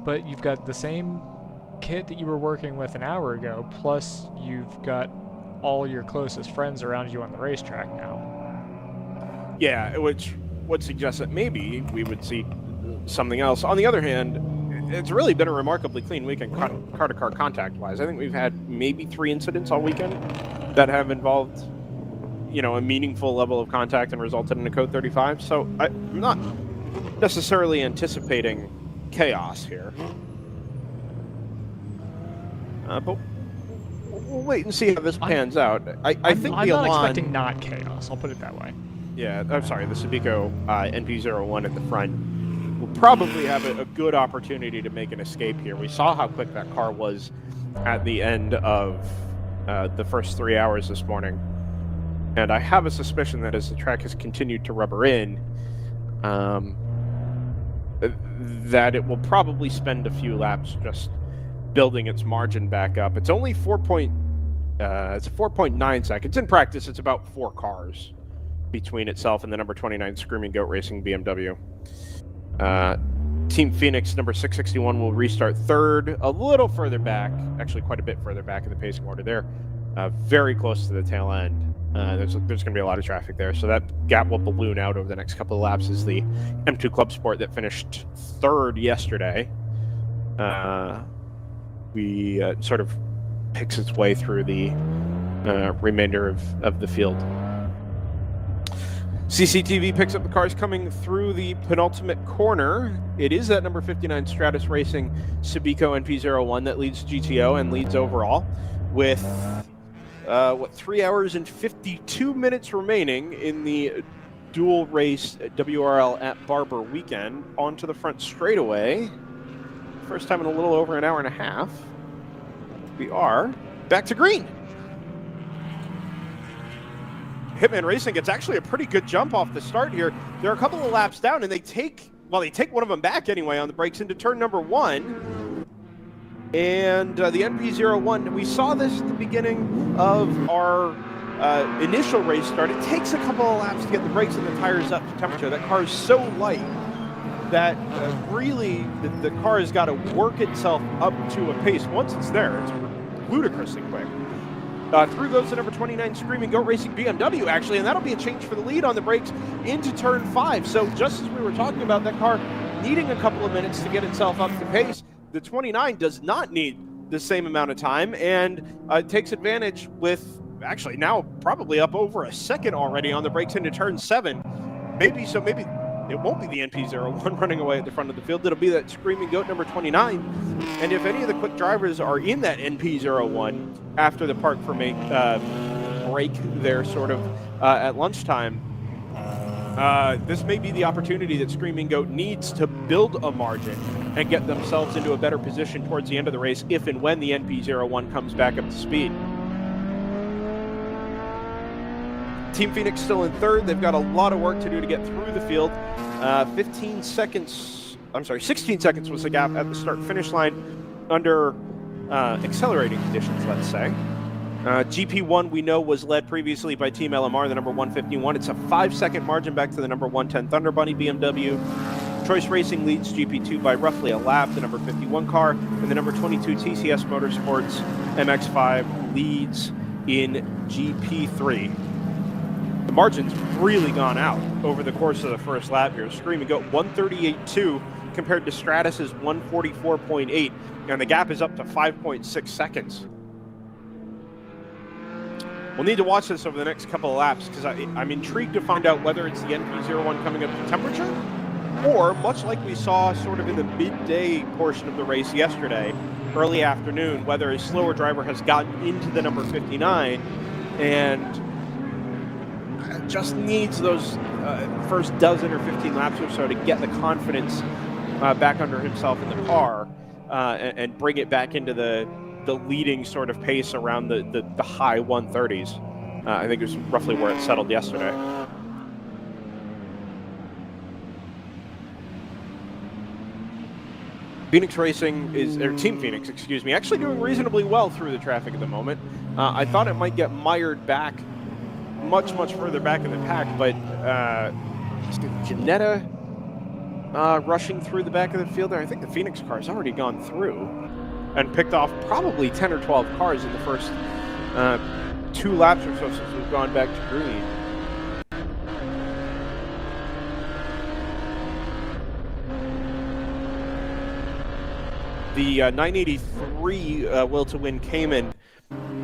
But you've got the same kit that you were working with an hour ago, plus you've got all your closest friends around you on the racetrack now. Yeah, which would suggest that maybe we would see something else. On the other hand, it's really been a remarkably clean weekend car-to-car contact-wise. I think we've had maybe 3 incidents all weekend that have involved, you know, a meaningful level of contact and resulted in a code 35. So I'm not necessarily anticipating chaos here. But we'll wait and see how this pans out. I think I'm the not Elan, expecting not chaos. I'll put it that way. yeah, I'm sorry, the Subico NP01 at the front will probably have a good opportunity to make an escape here. We saw how quick that car was at the end of the first 3 hours this morning. And I have a suspicion that as the track has continued to rubber in, that it will probably spend a few laps just building its margin back up. It's only 4.9 seconds. In practice, it's about 4 cars between itself and the number 29 Screaming Goat Racing BMW. Team Phoenix number 661 will restart third, a little further back, actually quite a bit further back in the pacing order there, very close to the tail end. There's going to be a lot of traffic there, so that gap will balloon out over the next couple of laps as the M2 Club Sport that finished third yesterday sort of picks its way through the remainder of the field. CCTV picks up the cars coming through the penultimate corner. It is that number 59 Stratus Racing Subico NP01 that leads GTO and leads overall with 3 hours and 52 minutes remaining in the dual race WRL at Barber weekend. Onto the front straightaway. First time in a little over an hour and a half. We are back to green. Hitman Racing gets actually a pretty good jump off the start here. They're a couple of laps down, and they take one of them back anyway on the brakes into turn number 1. And the NP01, we saw this at the beginning of our initial race start. It takes a couple of laps to get the brakes and the tires up to temperature. That car is so light that really the car has got to work itself up to a pace. Once it's there, it's ludicrously quick. Through goes the number 29 Screaming Goat Racing BMW, actually, and that'll be a change for the lead on the brakes into turn 5. So just as we were talking about that car needing a couple of minutes to get itself up to pace, the 29 does not need the same amount of time and takes advantage with, actually now probably up over a second already on the brakes into turn 7. Maybe it won't be the NP01 running away at the front of the field. It'll be that Screaming Goat number 29. And if any of the quick drivers are in that NP01 after the park for break there sort of at lunchtime, this may be the opportunity that Screaming Goat needs to build a margin and get themselves into a better position towards the end of the race if and when the NP01 comes back up to speed. Team Phoenix still in third. They've got a lot of work to do to get through the field. 16 seconds was the gap at the start-finish line under accelerating conditions, let's say. GP1 we know was led previously by Team LMR, the number 151. It's a 5-second margin back to the number 110 Thunder Bunny BMW. Choice Racing leads GP2 by roughly a lap, the number 51 car, and the number 22 TCS Motorsports MX5 leads in GP3. The margin's really gone out over the course of the first lap here. Screaming Goat 138.2 compared to Stratus's 144.8, and the gap is up to 5.6 seconds. We'll need to watch this over the next couple of laps because I'm intrigued to find out whether it's the NP01 coming up to temperature or, much like we saw sort of in the midday portion of the race yesterday, early afternoon, whether a slower driver has gotten into the number 59 and just needs those first dozen or 15 laps or so to get the confidence back under himself in the car and bring it back into the leading sort of pace around the high 130s. I think it was roughly where it settled yesterday. Phoenix Racing or Team Phoenix, excuse me, actually doing reasonably well through the traffic at the moment. I thought it might get mired back, much further back in the pack, but Janetta rushing through the back of the field there. I think the Phoenix car's already gone through and picked off probably 10 or 12 cars in the first 2 laps or so since we've gone back to green. The 983 Will to Win Cayman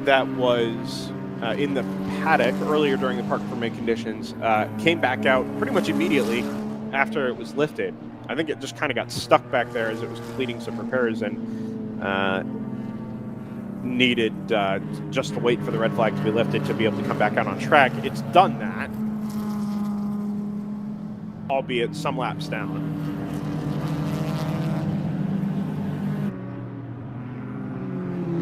that was in the paddock earlier during the park permit conditions came back out pretty much immediately after it was lifted. I think it just kind of got stuck back there as it was completing some repairs and needed just to wait for the red flag to be lifted to be able to come back out on track. It's done that, albeit some laps down.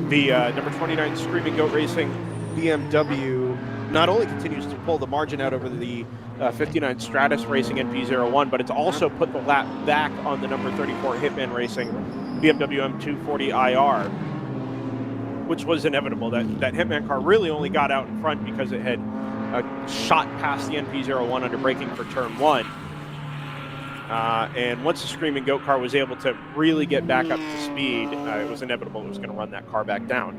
The number 29 Screaming Goat Racing BMW not only continues to pull the margin out over the 59 Stratus Racing NP01, but it's also put the lap back on the number 34 Hitman Racing BMW M240 IR, which was inevitable. That Hitman car really only got out in front because it had shot past the NP01 under braking for turn 1. And once the Screaming Goat car was able to really get back up to speed, it was inevitable it was going to run that car back down.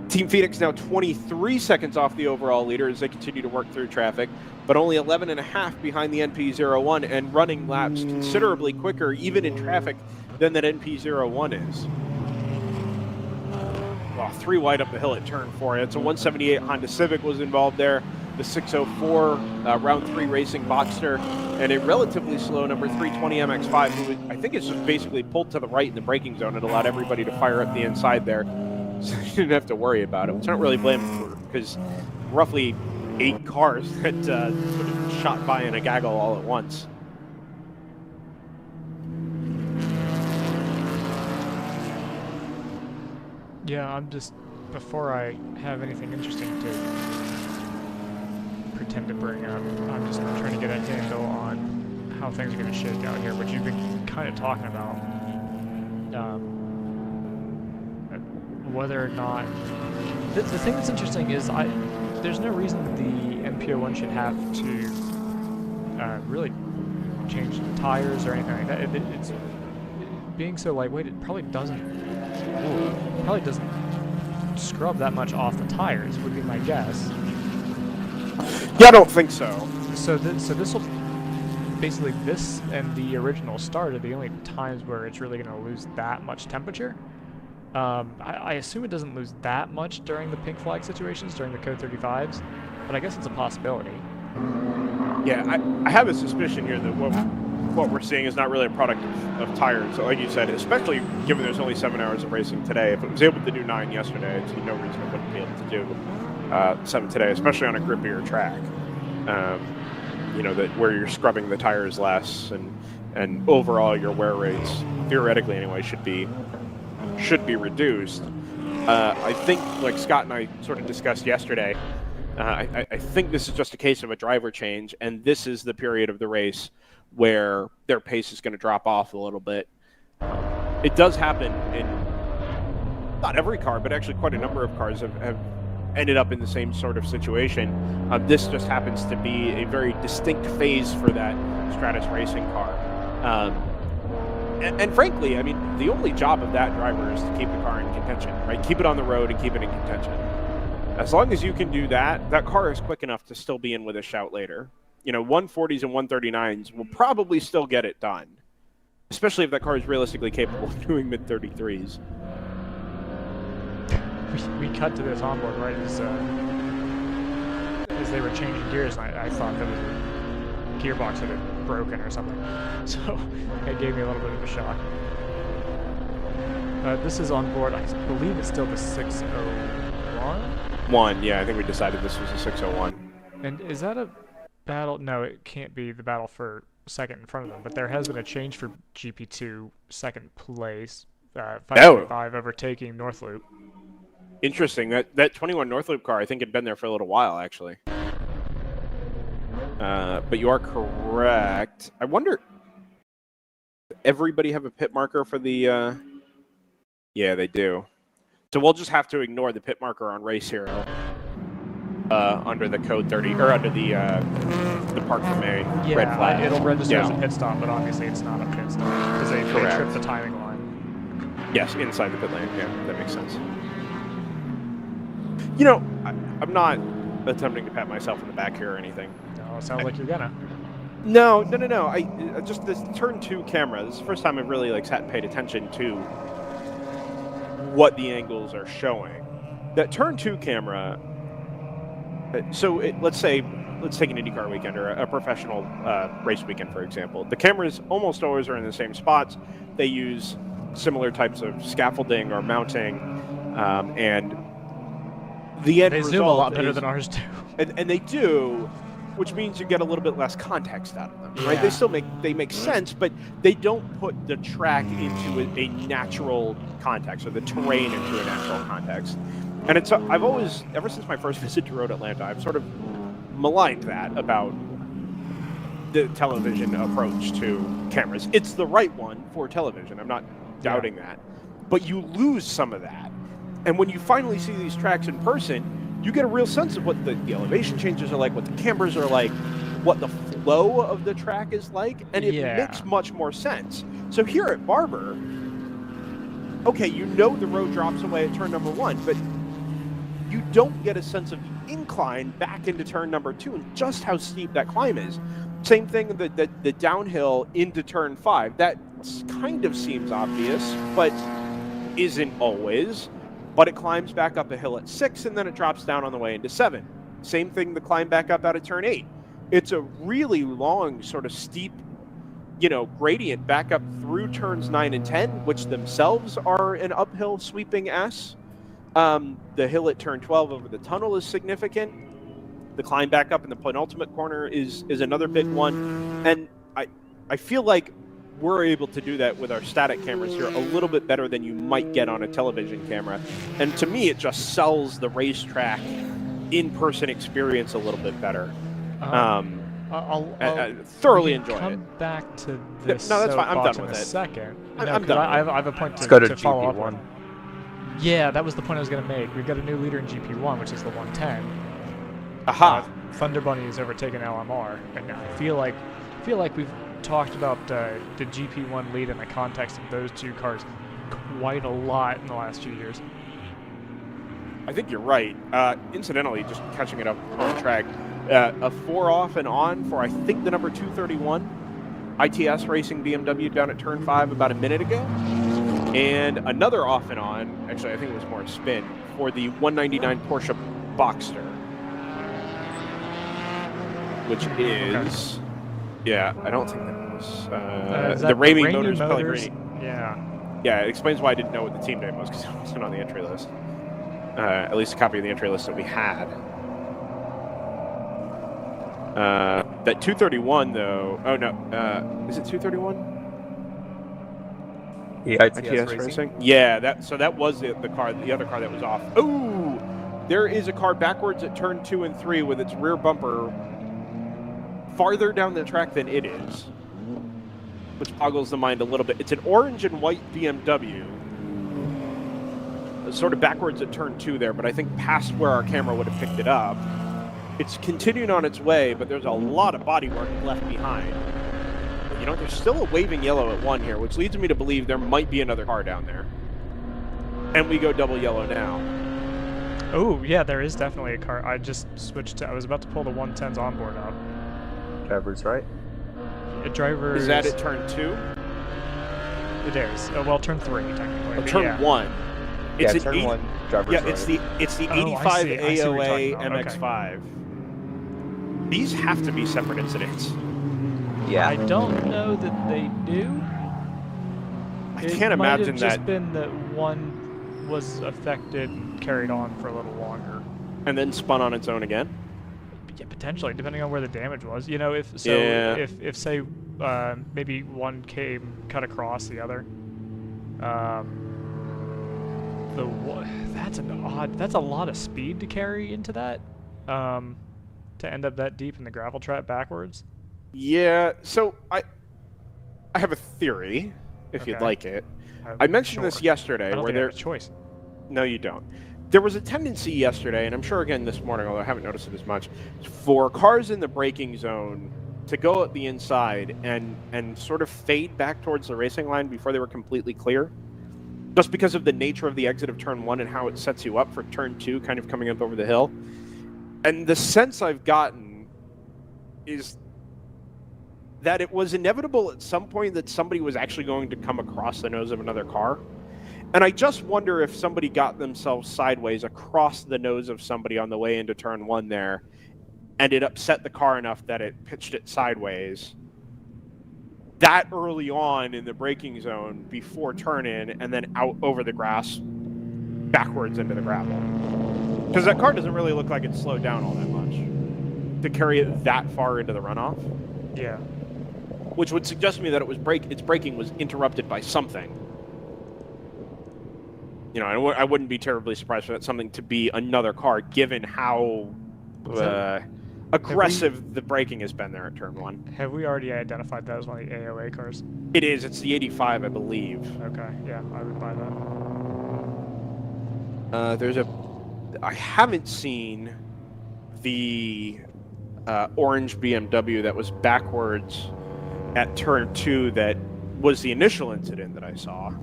Team Phoenix now 23 seconds off the overall leader as they continue to work through traffic, but only 11.5 behind the NP01 and running laps considerably quicker, even in traffic, than that NP01 is. Well, 3 wide up the hill at turn 4. It's a 178 Honda Civic was involved there. The 604 round 3 racing Boxster, and a relatively slow number 320 MX5, who I think is just basically pulled to the right in the braking zone and allowed everybody to fire up the inside there. So you didn't have to worry about it, which I don't really blame him for, because roughly 8 cars that sort of shot by in a gaggle all at once. Yeah, I'm just, before I have anything interesting to pretend to bring up, I'm just trying to get a handle on how things are going to shake out here, which you've been kind of talking about. Whether or not... The thing that's interesting is there's no reason that the MP01 should have to really change tires or anything like that. It's being so lightweight, it probably doesn't scrub that much off the tires, would be my guess. Yeah, I don't think so. So this will basically, this and the original start are the only times where it's really going to lose that much temperature. I assume it doesn't lose that much during the pink flag situations, during the Code 35s, but I guess it's a possibility. Yeah, I have a suspicion here that what we're seeing is not really a product of tires. So like you said, especially given there's only 7 hours of racing today, if it was able to do 9 yesterday, I see no reason it wouldn't be able to do 7 today, especially on a grippier track. You know, that where you're scrubbing the tires less and overall your wear rates, theoretically anyway, should be reduced. I think, like Scott and I sort of discussed yesterday, I think this is just a case of a driver change, and this is the period of the race where their pace is going to drop off a little bit. It does happen in not every car, but actually quite a number of cars have ended up in the same sort of situation. This just happens to be a very distinct phase for that Stratus racing car. And frankly, I mean, the only job of that driver is to keep the car in contention, right? Keep it on the road and keep it in contention. As long as you can do that, that car is quick enough to still be in with a shout later. You know, 140s and 139s will probably still get it done, especially if that car is realistically capable of doing mid-33s. We cut to this onboard right as they were changing gears, and I thought that was a gearbox that had broken or something. So it gave me a little bit of a shock. This is on board, I believe it's still the 601? Yeah, I think we decided this was a 601. And is that a battle? No, it can't be the battle for second in front of them, but there has been a change for GP2 second place. 525 overtaking Northloop. Interesting. That 21 Northloop car, I think, had been there for a little while, actually. But you are correct. I wonder... everybody have a pit marker for the? Yeah, they do. So we'll just have to ignore the pit marker on Race Hero under the code 30 or under the Park for May red flag. It'll register as a pit stop, but obviously it's not a pit stop because they tripped the timing line. Yes, inside the pit lane. Yeah, that makes sense. You know, I'm not attempting to pat myself in the back here or anything. No, it sounds like you're gonna. No. I just this turn 2 camera. This is the first time I've really like sat and paid attention to what the angles are showing. That turn 2 camera. So let's take an IndyCar weekend or a professional race weekend, for example. The cameras almost always are in the same spots. They use similar types of scaffolding or mounting, and the end result zoom a lot better than ours do. And they do, which means you get a little bit less context out of them, right? Yeah. They still make sense, but they don't put the track into a natural context or the terrain into a natural context. And I've always, ever since my first visit to Road Atlanta, I've sort of maligned that about the television approach to cameras. It's the right one for television. I'm not doubting that. But you lose some of that. And when you finally see these tracks in person, you get a real sense of what the elevation changes are like, what the cameras are like, what the flow of the track is like, and it makes much more sense. So here at Barber, okay, you know the road drops away at turn number 1, but you don't get a sense of the incline back into turn number 2 and just how steep that climb is. Same thing, the downhill into turn 5. That kind of seems obvious, but isn't always. But it climbs back up a hill at 6, and then it drops down on the way into 7. Same thing, the climb back up out of turn 8. It's a really long, sort of steep, gradient back up through turns 9 and 10, which themselves are an uphill sweeping S. The hill at turn 12 over the tunnel is significant. The climb back up in the penultimate corner is another big one. And I feel like we're able to do that with our static cameras here a little bit better than you might get on a television camera. And to me, it just sells the racetrack in-person experience a little bit better. I thoroughly enjoy it. Come back to this. No, that's fine. I'm done in with a it. second. I'm done. I have a point Let's go to to follow up GP1. on. Yeah, that was the point I was going to make. We've got a new leader in GP1, which is the 110. Aha! Thunder Bunny has overtaken LMR, and I feel like we've talked about the GP1 lead in the context of those two cars quite a lot in the last few years. I think you're right. Incidentally, just catching it up on track, a 4 off and on for I think the number 231 ITS Racing BMW down at turn 5 about a minute ago, and another off and on. Actually, I think it was more a spin for the 199 Porsche Boxster, which is I don't think that was the Ramey Motors Pellegrini. Yeah, it explains why I didn't know what the team name was because it wasn't on the entry list. At least a copy of the entry list that we had. That 231 though. Oh no, is it 231? ITS Racing? Yeah, that was the other car that was off. Ooh, there is a car backwards at turn 2 and 3 with its rear bumper farther down the track than it is, which boggles the mind a little bit. It's an orange and white BMW, sort of backwards at turn 2 there, but I think past where our camera would have picked it up. It's continuing on its way, but there's a lot of bodywork left behind. But, there's still a waving yellow at 1 here, which leads me to believe there might be another car down there. And we go double yellow now. Oh, yeah, there is definitely a car. I just switched to, I was about to pull the 110's onboard up. Drivers, right? Drivers. Is that at turn 2? It is. Well, turn 3, technically. Oh, turn 1. It's an turn 1. Drivers, yeah, right. it's the Oh, 85 I see what you're AOA talking about. MX-5. These have to be separate incidents. Yeah. I don't know that they do. I can't imagine It might have that. just been that one was affected and carried on for a little longer. And then spun on its own again? Yeah, potentially, depending on where the damage was. If say maybe one cut across the other. That's a lot of speed to carry into that. To end up that deep in the gravel trap backwards. Yeah, so I have a theory, if you'd Okay. like it. I mentioned this Sure. yesterday, I don't where think I there. have a choice. No, you don't. There was a tendency yesterday, and I'm sure again this morning, although I haven't noticed it as much, for cars in the braking zone to go at the inside and sort of fade back towards the racing line before they were completely clear, just because of the nature of the exit of turn 1 and how it sets you up for turn 2, kind of coming up over the hill. And the sense I've gotten is that it was inevitable at some point that somebody was actually going to come across the nose of another car. And I just wonder if somebody got themselves sideways across the nose of somebody on the way into turn 1 there, and it upset the car enough that it pitched it sideways that early on in the braking zone before turn in, and then out over the grass backwards into the gravel. Because that car doesn't really look like it slowed down all that much to carry it that far into the runoff. Yeah. Which would suggest to me that its braking was interrupted by something. You know, I wouldn't be terribly surprised for that something to be another car, given how aggressive the braking has been there at turn 1. Have we already identified that as one of the AOA cars? It is. It's the 85, I believe. Okay, yeah, I would buy that. I haven't seen the orange BMW that was backwards at turn 2 that was the initial incident that I saw.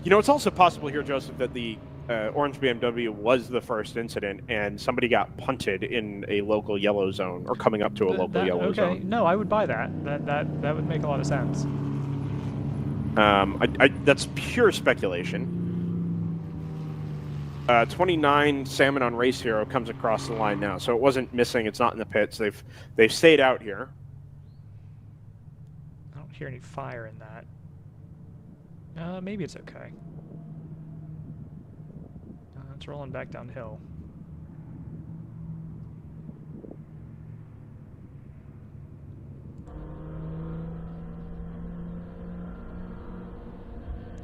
You know, it's also possible here, Joseph, that the orange BMW was the first incident and somebody got punted in a local yellow zone or coming up to a local yellow zone. No, I would buy that. That would make a lot of sense. That's pure speculation. 29 Salmon on Race Hero comes across the line now, so it wasn't missing. It's not in the pits. They've stayed out here. I don't hear any fire in that. Maybe it's okay. It's rolling back downhill.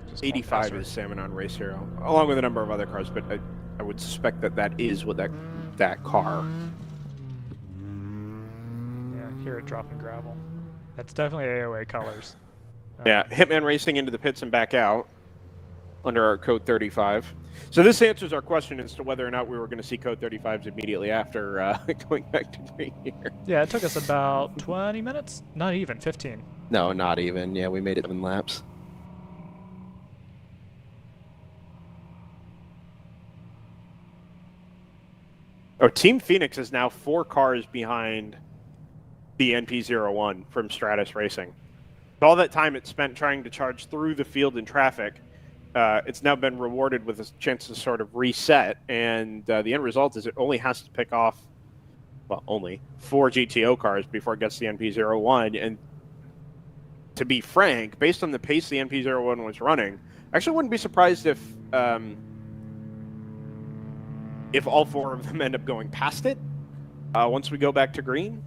Just 85 is Salmon on Race Hero, along with a number of other cars, but I would suspect that is what that car. Yeah, I hear it dropping gravel. That's definitely AOA colors. Yeah, Hitman Racing into the pits and back out under our code 35. So this answers our question as to whether or not we were going to see code 35s immediately after going back to green here. Yeah, it took us about 20 minutes? Not even, 15. No, not even. Yeah, we made it 7 laps. Oh, Team Phoenix is now 4 cars behind the NP01 from Stratus Racing. All that time it spent trying to charge through the field in traffic, it's now been rewarded with a chance to sort of reset, and the end result is it only has to pick off, well, only 4 GTO cars before it gets the NP01. And to be frank, based on the pace the NP01 was running, I actually wouldn't be surprised if all 4 of them end up going past it once we go back to green.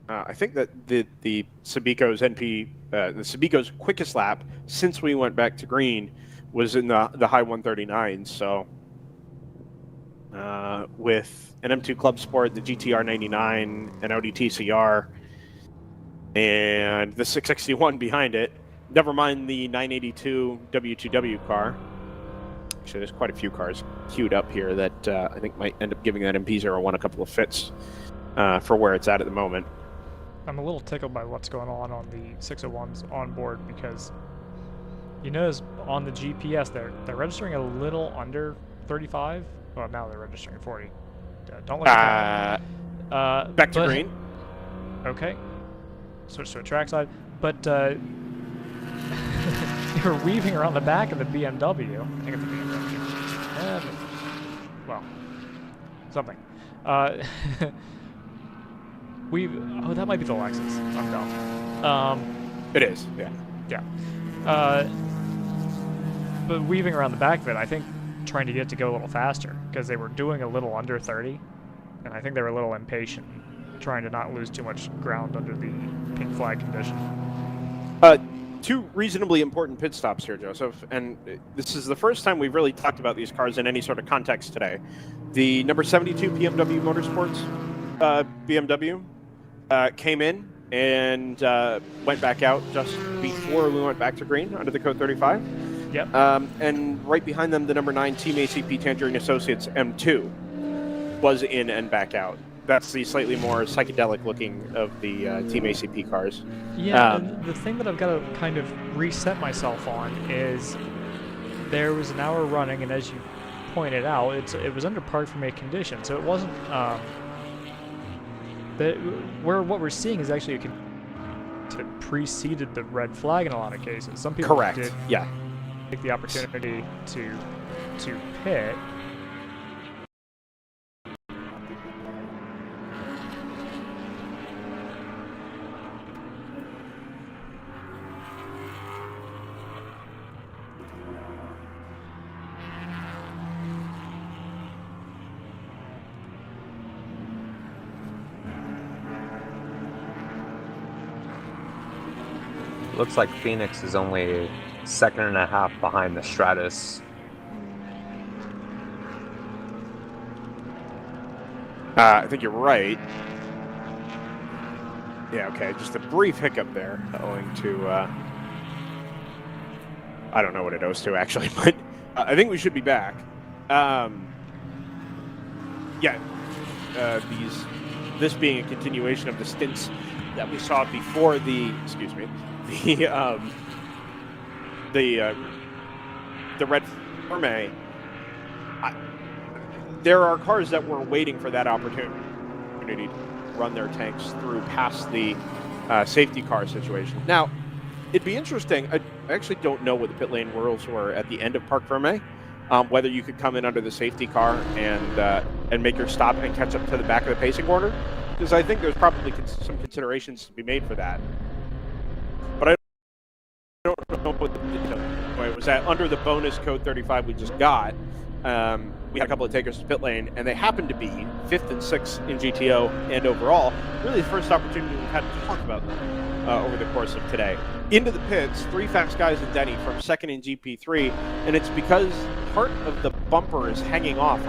I think that the Sabico's the Sabico's quickest lap since we went back to green was in the high 139s. So with an M2 Club Sport, the GTR 99, an Audi TCR, and the 661 behind it, never mind the 982 W2W car. Actually, there's quite a few cars queued up here that I think might end up giving that MP01 a couple of fits for where it's at the moment. I'm a little tickled by what's going on the 601s on board, because you notice on the GPS they're registering a little under 35. Well, now they're registering 40. Don't look at that. Back to green. Okay. Switch to a trackside, but they were weaving around the back of the BMW. I think it's a BMW. Well, something. Oh, that might be the Lexus. I'm dumb. It is, yeah. Yeah. But weaving around the back of it, I think trying to get it to go a little faster, because they were doing a little under 30, and I think they were a little impatient, trying to not lose too much ground under the pink flag condition. 2 reasonably important pit stops here, Joseph, and this is the first time we've really talked about these cars in any sort of context today. The number 72 BMW Motorsports BMW came in and went back out just before we went back to green under the code 35. Yep. And right behind them, the number 9 Team ACP Tangerine Associates M2 was in and back out. That's the slightly more psychedelic looking of the Team ACP cars. Yeah, and the thing that I've got to kind of reset myself on is there was an hour running, and as you pointed out, it was under park for May condition, so it wasn't. What we're seeing is actually that preceded the red flag in a lot of cases. Some people did take the opportunity to pit. Looks like Phoenix is only 1.5 seconds behind the Stratus. I think you're right. Yeah, okay, just a brief hiccup there, owing to, I don't know what it owes to, actually, but I think we should be back. This being a continuation of the stints that we saw before the red May. There are cars that were waiting for that opportunity to run their tanks through past the safety car situation. Now, it'd be interesting. I actually don't know what the pit lane rules were at the end of Parc Fermé. Whether you could come in under the safety car and make your stop and catch up to the back of the pacing order, because I think there's probably some considerations to be made for that. But I don't know what it was that under the bonus code 35 we just got. We had a couple of takers to pit lane, and they happened to be 5th and 6th in GTO and overall. Really the first opportunity we've had to talk about them over the course of today. Into the pits, 3 fast guys and Denny from 2nd in GP3, and it's because part of the bumper is hanging off.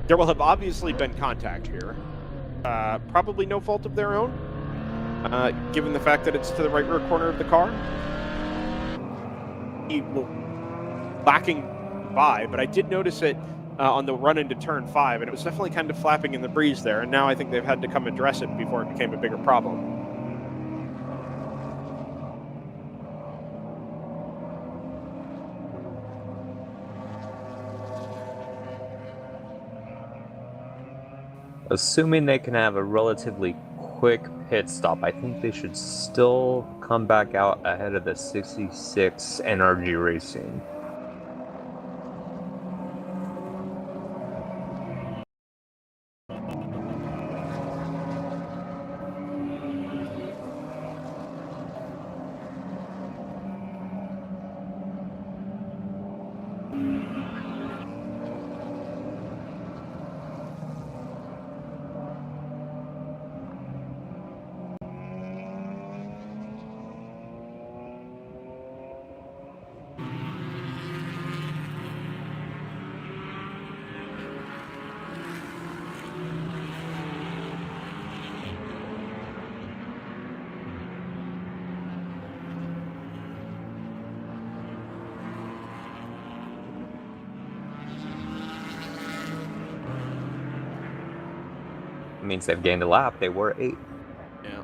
There will have obviously been contact here. Probably no fault of their own, given the fact that it's to the right rear corner of the car. Lacking by, but I did notice it on the run into turn 5, and it was definitely kind of flapping in the breeze there, and now I think they've had to come address it before it became a bigger problem. Assuming they can have a relatively quick pit stop, I think they should still come back out ahead of the 66 NRG Racing. Means they've gained a lap. They were 8. Yeah.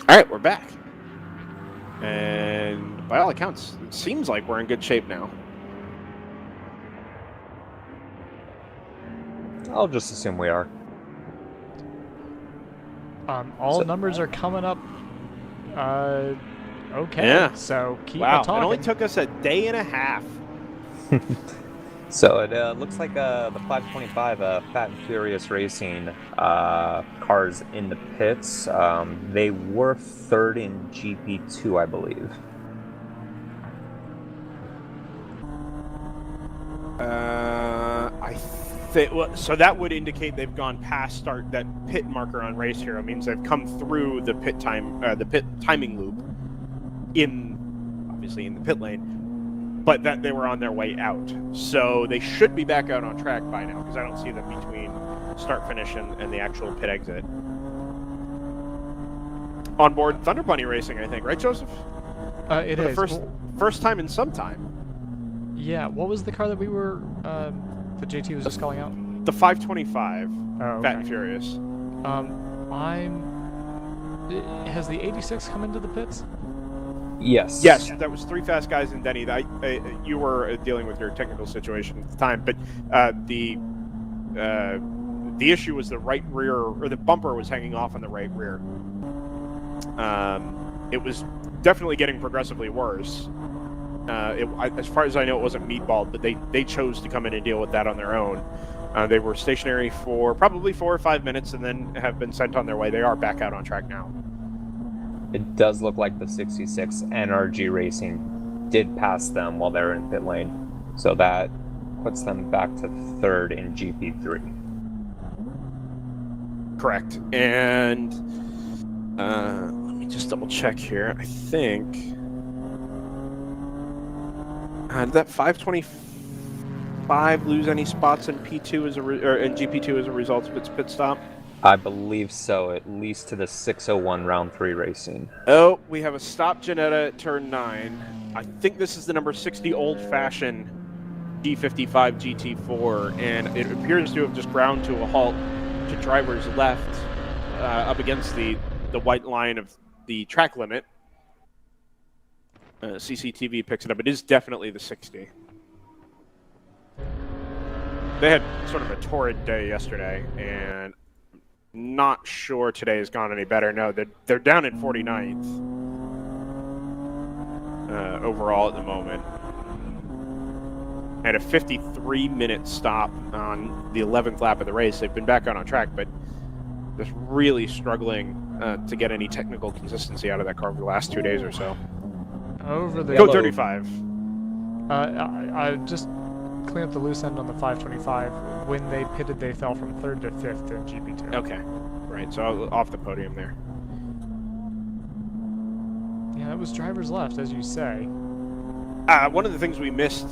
All right, we're back. And by all accounts, it seems like we're in good shape now. I'll just assume we are. All numbers are coming up. Okay. Yeah. So keep talking. talking. It only took us a day and a half. So it looks like the 525 Fat and Furious Racing cars in the pits. They were 3rd in GP2, I believe. So that would indicate they've gone past that pit marker on Race Hero. Means they've come through the pit timing loop in obviously in the pit lane, but that they were on their way out. So they should be back out on track by now, because I don't see them between start finish and the actual pit exit. On board Thunder Bunny Racing, I think, right, Joseph? It For the is. first time in some time. Yeah, what was the car that we were, that JT was just calling out? The 525, Oh, Fat and okay. Furious. Has the 86 come into the pits? Yes. Yes, that was 3 fast guys and Denny. You were dealing with your technical situation at the time, but the issue was the right rear, or the bumper was hanging off on the right rear. It was definitely getting progressively worse. As far as I know, it wasn't meatballed, but they chose to come in and deal with that on their own. They were stationary for probably 4 or 5 minutes and then have been sent on their way. They are back out on track now. It does look like the 66 NRG Racing did pass them while they were in pit lane. So that puts them back to third in GP3. Correct. And let me just double check here. I think did that 525 lose any spots in P2 as or in GP2 as a result of its pit stop? I believe so, at least to the 601 round 3 racing. Oh, we have a stop Janetta at turn 9. I think this is the number 60 old-fashioned G55 GT4, and it appears to have just ground to a halt to driver's left up against the white line of the track limit. CCTV picks it up. It is definitely the 60. They had sort of a torrid day yesterday, and not sure today has gone any better. No, they're down in 49th overall at the moment. At a 53-minute stop on the 11th lap of the race. They've been back on track, but just really struggling to get any technical consistency out of that car over the last 2 days or so. Over the Code 35. I just clean up the loose end on the 525. When they pitted, they fell from 3rd to 5th in GP2. Okay, right. So off the podium there. Yeah, it was driver's left, as you say. One of the things we missed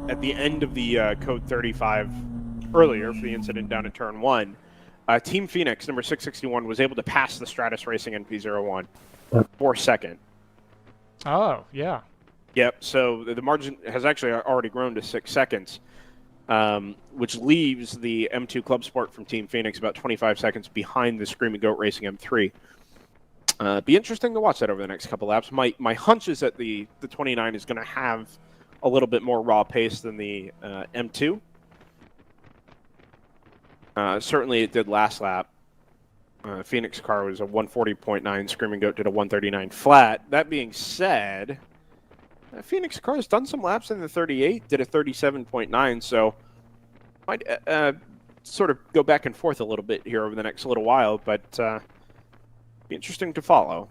at the end of the Code 35 earlier for the incident down at turn 1, Team Phoenix, number 661, was able to pass the Stratus Racing NP01 for second. Oh, yeah. Yep, so the margin has actually already grown to 6 seconds, which leaves the M2 Club Sport from Team Phoenix about 25 seconds behind the Screaming Goat Racing M3. Be interesting to watch that over the next couple laps. My hunch is that the 29 is going to have a little bit more raw pace than the M2. Certainly it did last lap. Phoenix car was a 140.9, Screaming Goat did a 139 flat. That being said, Phoenix car has done some laps in the 38, did a 37.9, so might sort of go back and forth a little bit here over the next little while, but be interesting to follow.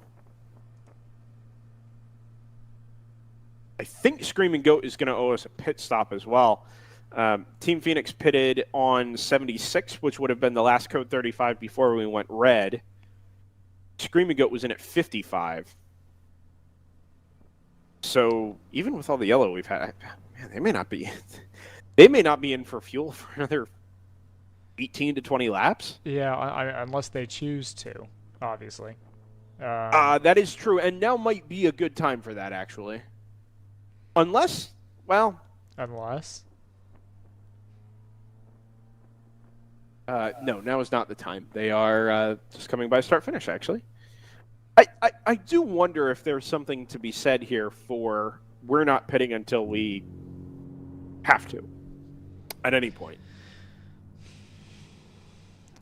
I think Screaming Goat is going to owe us a pit stop as well. Team Phoenix pitted on 76, which would have been the last Code 35 before we went red. Screaming Goat was in at 55. So even with all the yellow we've had, man, they may not be in for fuel for another 18 to 20 laps. Yeah, unless they choose to, obviously. That is true, and now might be a good time for that, actually. Unless. No, now is not the time. They are just coming by start-finish, actually. I do wonder if there's something to be said here for we're not pitting until we have to, at any point.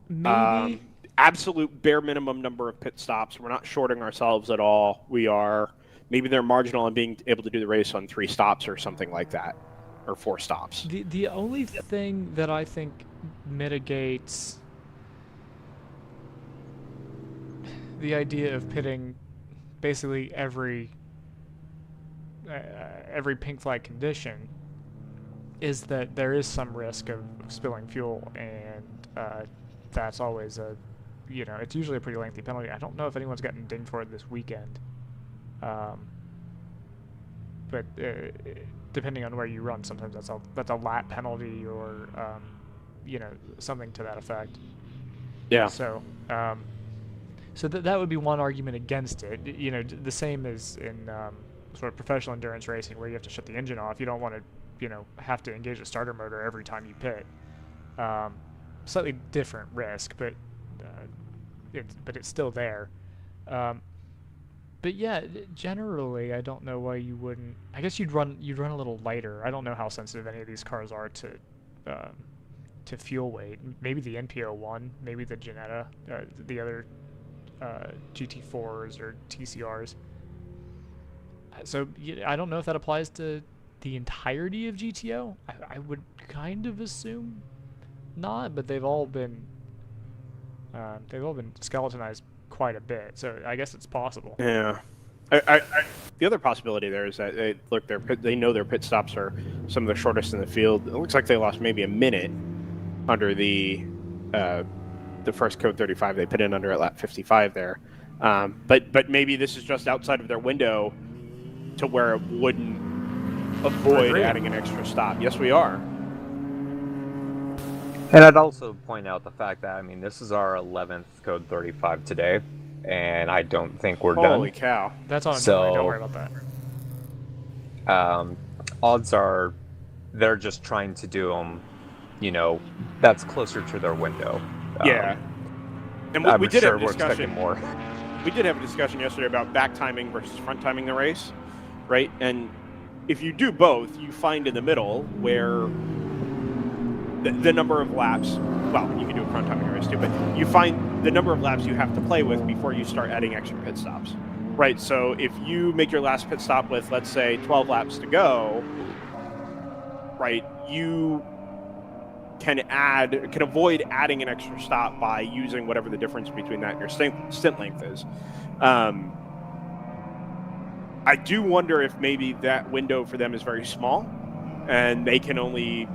Maybe. Absolute bare minimum number of pit stops. We're not shorting ourselves at all. We are. Maybe they're marginal on being able to do the race on 3 stops or something like that, or 4 stops. The only thing that I think mitigates the idea of pitting basically every pink flag condition is that there is some risk of spilling fuel, and that's always it's usually a pretty lengthy penalty. I don't know if anyone's gotten dinged for it this weekend. but depending on where you run, sometimes that's a lap penalty or something to that effect. Yeah. So that would be one argument against it. The same as in sort of professional endurance racing, where you have to shut the engine off. You don't want to have to engage a starter motor every time you pit. Slightly different risk, but it's still there. But yeah, generally, I don't know why you wouldn't. I guess you'd run a little lighter. I don't know how sensitive any of these cars are to fuel weight. Maybe the NPO1, maybe the Jetta, the other GT4s or TCRs. So I don't know if that applies to the entirety of GTO. I would kind of assume not, but they've all been skeletonized quite a bit. So I guess it's possible. Yeah. The other possibility there is that they know their pit stops are some of the shortest in the field. It looks like they lost maybe a minute under the first Code 35 they put in under at lap 55 there. But maybe this is just outside of their window to where it wouldn't avoid adding an extra stop. Yes, we are. And I'd also point out the fact that, this is our 11th Code 35 today, and I don't think we're done. Holy cow. That's on So, don't worry about that. Odds are they're just trying to do them, that's closer to their window. Yeah. And I'm we did sure have a we're discussion. expecting more. We did have a discussion yesterday about back timing versus front timing the race, right? And if you do both, you find in the middle where the number of laps, well, you can do a front timing race too, but you find the number of laps you have to play with before you start adding extra pit stops, right? So if you make your last pit stop with, let's say, 12 laps to go, right, you can avoid adding an extra stop by using whatever the difference between that and your stint length is. I do wonder if maybe that window for them is very small and they can only,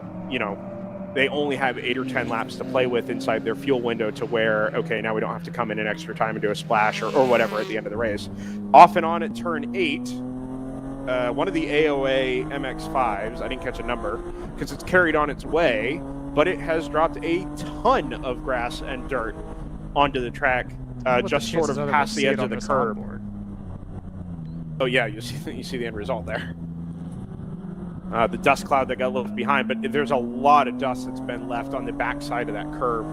they only have 8 or 10 laps to play with inside their fuel window to where, okay, now we don't have to come in an extra time and do a splash or whatever at the end of the race. Off and on at turn 8, one of the AOA MX-5s, I didn't catch a number because it's carried on its way, but it has dropped a ton of grass and dirt onto the track, just sort of past the edge of the curb. Oh yeah, you see the end result there. The dust cloud that got left behind, but there's a lot of dust that's been left on the back side of that curb.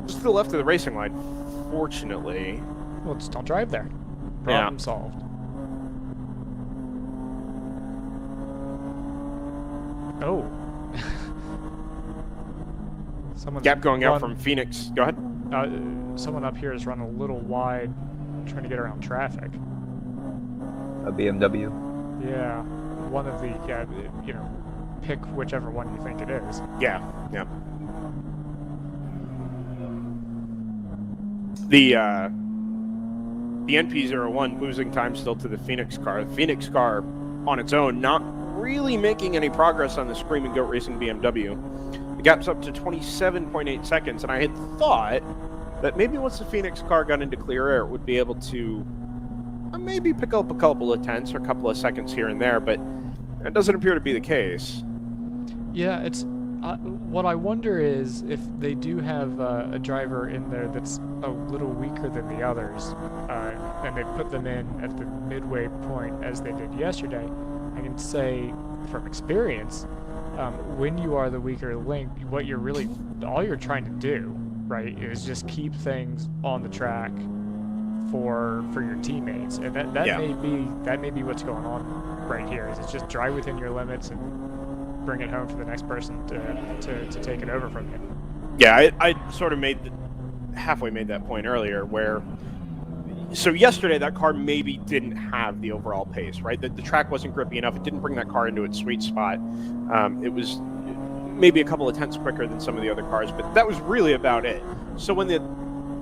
Just to the left of the racing line, fortunately. Well, just don't drive there. Problem solved. Oh. Gap going out from Phoenix. Go ahead. Someone up here is running a little wide, trying to get around traffic. A BMW? Yeah. One of the, pick whichever one you think it is. Yeah. The NP01 losing time still to the Phoenix car. The Phoenix car on its own, not really making any progress on the Screaming Goat Racing BMW. The gap's up to 27.8 seconds, and I had thought that maybe once the Phoenix car got into clear air, it would be able to maybe pick up a couple of tenths or a couple of seconds here and there, but it doesn't appear to be the case. Yeah, it's what I wonder is if they do have a driver in there that's a little weaker than the others, and they put them in at the midway point as they did yesterday. I can say from experience, when you are the weaker link, what all you're trying to do, right, is just keep things on the track for your teammates, and that may be what's going on right here. Is it's just drive within your limits and bring it home for the next person to take it over from you. Yeah, I sort of halfway made that point earlier where. So yesterday, that car maybe didn't have the overall pace, right? The track wasn't grippy enough. It didn't bring that car into its sweet spot. It was maybe a couple of tenths quicker than some of the other cars, but that was really about it. So when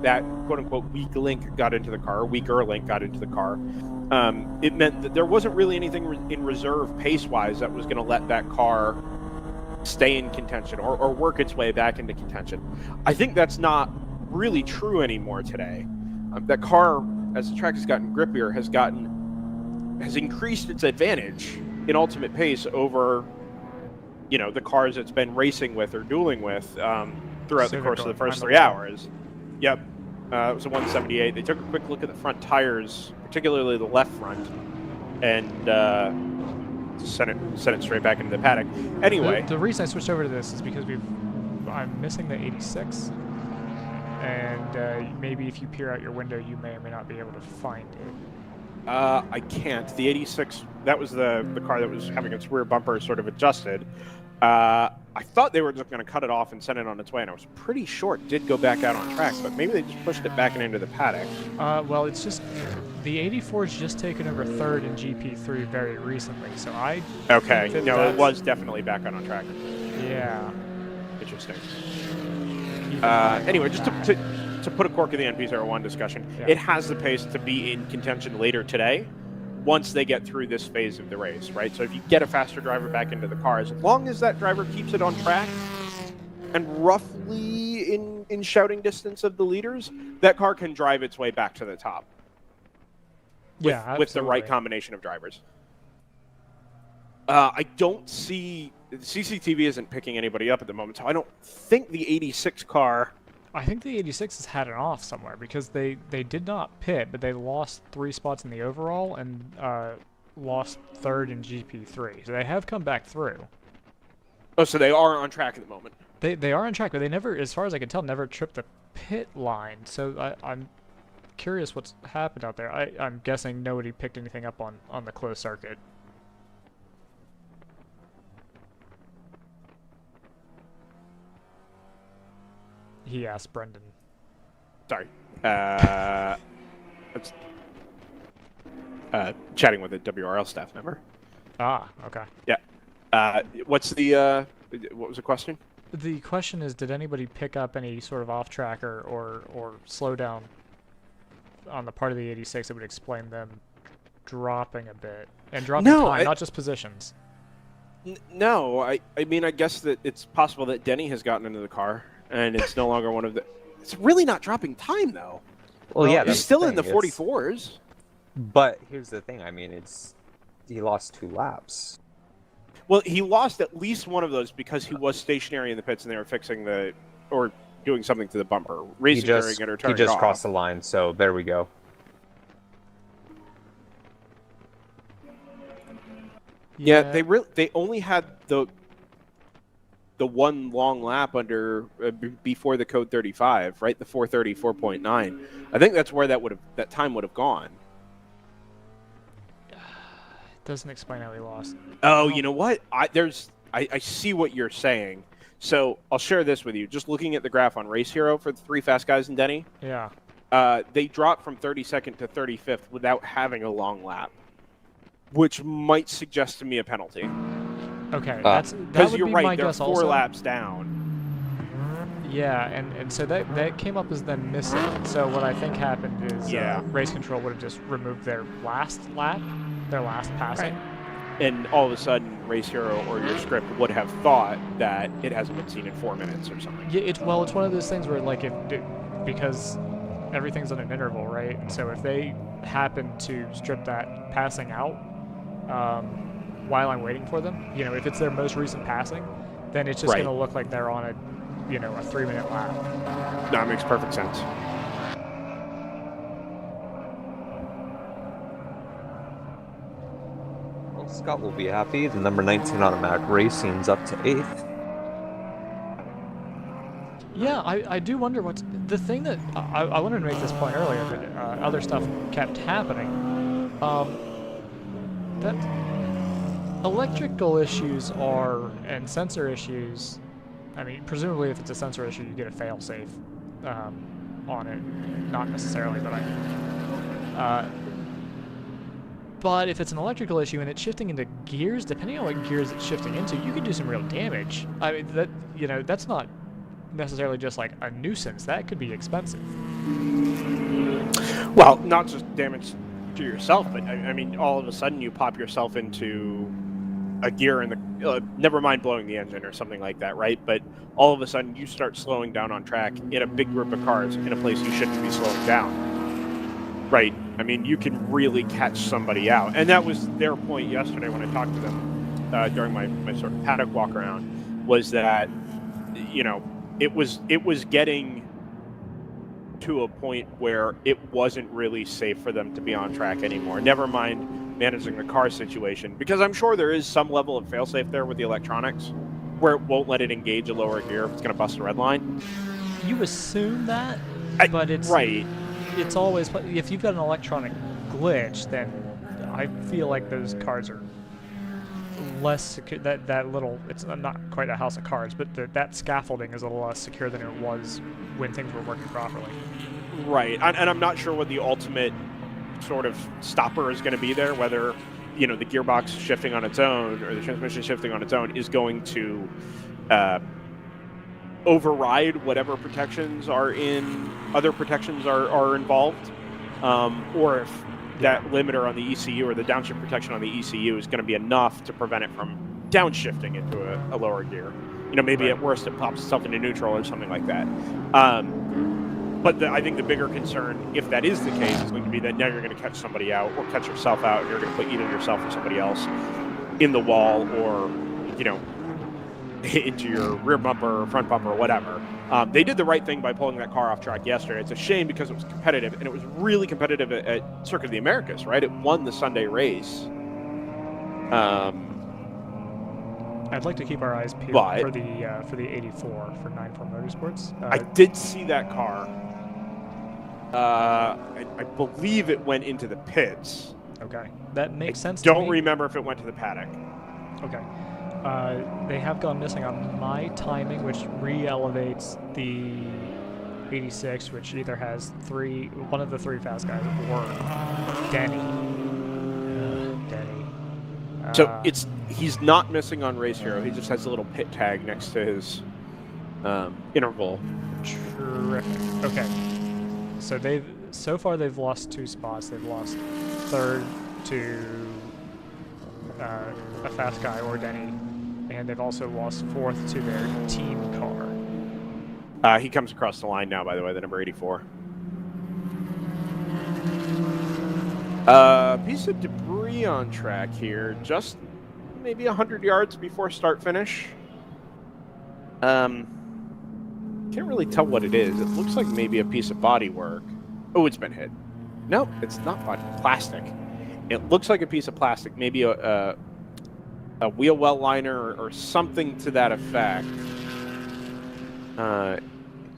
that quote-unquote weak link got into the car, weaker link got into the car, it meant that there wasn't really anything in reserve pace-wise that was going to let that car stay in contention or work its way back into contention. I think that's not really true anymore today. That car, as the track has gotten grippier, has gotten has increased its advantage in ultimate pace over, the cars it's been racing with or dueling with throughout the course of the first 3 hours. Yep. It was a 178. They took a quick look at the front tires, particularly the left front, and sent it straight back into the paddock. Anyway, the reason I switched over to this is because I'm missing the 86, and maybe if you peer out your window, you may or may not be able to find it. I can't. The 86, that was the car that was having its rear bumper sort of adjusted. I thought they were just going to cut it off and send it on its way, and I was pretty sure it did go back out on track, but maybe they just pushed it back and into the paddock. Well, it's just the 84's just taken over third in GP3 very recently, so I Okay, think no, it was definitely back on track. Yeah. Interesting. Anyway, just to put a cork in the NP01 discussion, it has the pace to be in contention later today once they get through this phase of the race, right? So if you get a faster driver back into the car, as long as that driver keeps it on track and roughly in shouting distance of the leaders, that car can drive its way back to the top. With the right combination of drivers. I don't see... CCTV isn't picking anybody up at the moment, so I don't think the 86 car... I think the 86 has had an off somewhere because they did not pit, but they lost 3 spots in the overall and lost third in GP3. So they have come back through. Oh, so they are on track at the moment. They are on track, but they never, as far as I can tell, never tripped the pit line. So I'm curious what's happened out there. I'm guessing nobody picked anything up on the closed circuit. He asked Brendan. Sorry. Chatting with a WRL staff member. Ah, okay. Yeah. What's the, what was the question? The question is, did anybody pick up any sort of off-tracker or slow down on the part of the 86 that would explain them dropping a bit? And dropping time, not just positions. No, I mean, I guess that it's possible that Denny has gotten into the car, and it's no longer one of the... It's really not dropping time, though. Well, yeah, he's still in the 44s. But here's the thing. I mean, he lost 2 laps. Well, he lost at least one of those because he was stationary in the pits and they were fixing or doing something to the bumper, raising during it or turning it off. He just crossed the line, so there we go. Yeah, they only had the one long lap under before the code 35, right? The 4:34.9. I think that's where that time would have gone. Doesn't explain how he lost. Oh, you know what? I see what you're saying. So I'll share this with you. Just looking at the graph on Race Hero for the 3 fast guys and Denny. Yeah. They dropped from 32nd to 35th without having a long lap, which might suggest to me a penalty. Okay, because you're right. They're 4 laps down. Yeah, and so that came up as them missing. So what I think happened is race control would have just removed their last lap, their last passing. Right. And all of a sudden, Race Hero or your script would have thought that it hasn't been seen in 4 minutes or something. Yeah, it's one of those things where because everything's on an interval, right? And so if they happen to strip that passing out while I'm waiting for them, if it's their most recent passing, then it's just going to look like they're on a 3-minute lap. That makes perfect sense. Well, Scott will be happy. The number 19 automatic racing's up to 8th. Yeah, I do wonder what's the thing that I wanted to make this point earlier, but other stuff kept happening. That electrical issues and sensor issues. I mean, presumably if it's a sensor issue, you get a fail-safe on it. Not necessarily, but if it's an electrical issue and it's shifting into gears, depending on what gears it's shifting into, you can do some real damage. I mean, that's not necessarily just like a nuisance. That could be expensive. Well, not just damage to yourself, but I mean, all of a sudden you pop yourself into a gear in the never mind blowing the engine or something like that, right? But all of a sudden you start slowing down on track in a big group of cars in a place you shouldn't be slowing down. Right. I mean, you can really catch somebody out. And that was their point yesterday when I talked to them during my sort of paddock walk around, was that, you know, it was getting to a point where it wasn't really safe for them to be on track anymore. Never mind managing the car situation, because I'm sure there is some level of failsafe there with the electronics where it won't let it engage a lower gear if it's going to bust a red line. You assume that, but it's right. It's always, if you've got an electronic glitch, then I feel like those cars are less secure. That little, it's not quite a house of cards, but that scaffolding is a little less secure than it was when things were working properly. Right, and I'm not sure what the ultimate sort of stopper is going to be there, whether, you know, the gearbox shifting on its own or the transmission shifting on its own is going to override whatever protections are involved, or if that limiter on the ECU or the downshift protection on the ECU is going to be enough to prevent it from downshifting into a lower gear. You know, maybe at worst it pops itself into neutral or something like that. But I think the bigger concern, if that is the case, is going to be that now you're going to catch somebody out or catch yourself out, and you're going to put either yourself or somebody else in the wall, or, you know, into your rear bumper or front bumper or whatever. They did the right thing by pulling that car off track yesterday. It's a shame because it was competitive, and it was really competitive at Circuit of the Americas, right? It won the Sunday race. I'd like to keep our eyes peeled for the 84 for 94 Motorsports. I did see that car. I believe it went into the pits. Okay, that makes sense. Don't remember if it went to the paddock. Okay. They have gone missing on my timing, which re-elevates the 86, which either has one of the three fast guys, or Denny. So he's not missing on Race Hero. He just has a little pit tag next to his interval. Terrific. Okay. So far they've lost 2 spots. They've lost third to a fast guy or Denny, and they've also lost fourth to their team car. He comes across the line now, by the way, the number 84. Piece of debris on track here, just maybe 100 yards before start finish. Can't really tell what it is. It looks like maybe a piece of bodywork. Oh, it's been hit. No, it's not body. Plastic. It looks like a piece of plastic, maybe a wheel well liner or something to that effect.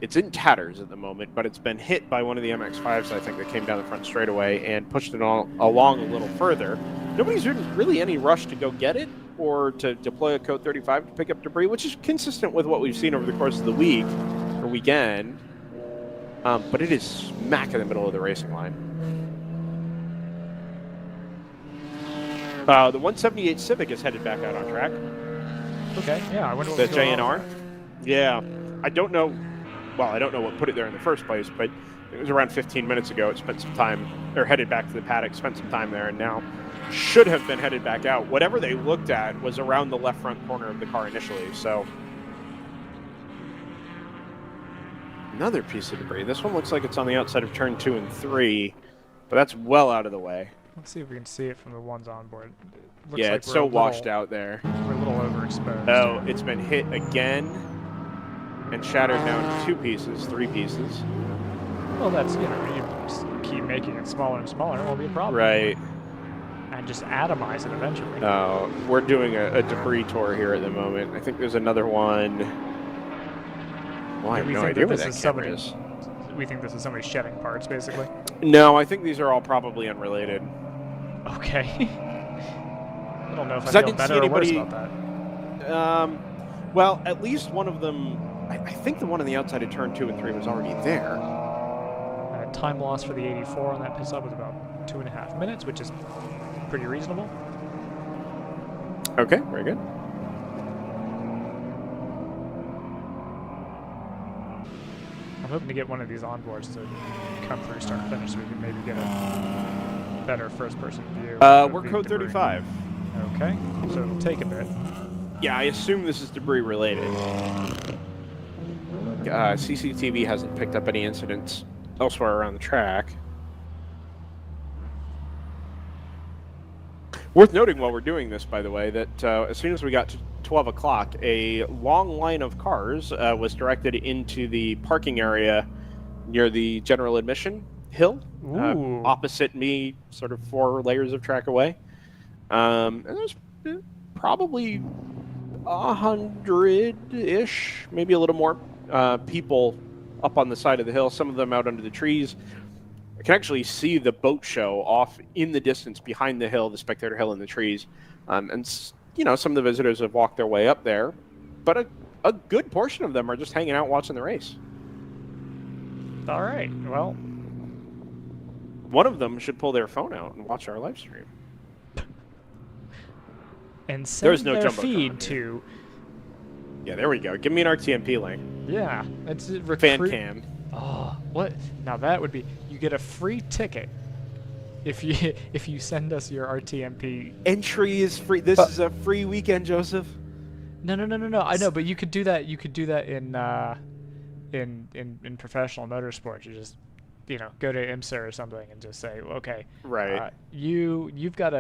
It's in tatters at the moment, but it's been hit by one of the MX-5s, I think, that came down the front straightaway and pushed it along a little further. Nobody's in really any rush to go get it or to deploy a Code 35 to pick up debris, which is consistent with what we've seen over the course of the week or weekend. But it is smack in the middle of the racing line. The 178 Civic is headed back out on track. Okay, yeah, I wonder what the JNR. Yeah, I don't know. Well, I don't know what put it there in the first place, but it was around 15 minutes ago. It spent some time, or headed back to the paddock, spent some time there, and now should have been headed back out. Whatever they looked at was around the left front corner of the car initially, so. Another piece of debris. This one looks like it's on the outside of turn 2 and 3, but that's well out of the way. Let's see if we can see it from the ones on board. Yeah, like it's so washed out there. We're a little overexposed. Oh, it's been hit again and shattered down to 2 pieces, 3 pieces. Well, that's, you just keep making it smaller and smaller, it won't be a problem. Right. And just atomize it eventually. We're doing a debris tour here at the moment. I think there's another one. Well, I have no idea where that camera is. We think this is somebody shedding parts, basically? No, I think these are all probably unrelated. Okay. I don't know if I feel better or worse about that. Well, at least one of them, I think the one on the outside of turn 2 and 3 was already there. Time loss for the 84 on that pit stop was about 2.5 minutes, which is pretty reasonable. Okay, very good. I'm hoping to get one of these onboards to come through start and finish so we can maybe get a better first-person view. We're Code 35. Okay, so it'll take a bit. Yeah, I assume this is debris related. CCTV hasn't picked up any incidents elsewhere around the track. Worth noting while we're doing this, by the way, that as soon as we got to 12 o'clock, a long line of cars was directed into the parking area near the general admission hill, opposite me, sort of 4 layers of track away. And there's probably 100-ish, maybe a little more, people up on the side of the hill, some of them out under the trees. I can actually see the boat show off in the distance behind the hill, the spectator hill in the trees. And, some of the visitors have walked their way up there, but a good portion of them are just hanging out watching the race. All right, well. One of them should pull their phone out and watch our live stream. And send There's no their jumbo feed to... Yeah, there we go. Give me an RTMP link. Yeah, it's Fan cam. Oh, what? Now that would be... You get a free ticket if you send us your RTMP. Entry is free. This is a free weekend, Joseph. No. I know, but you could do that. You could do that in professional motorsports. You just go to IMSA or something and just say, okay, right. You've got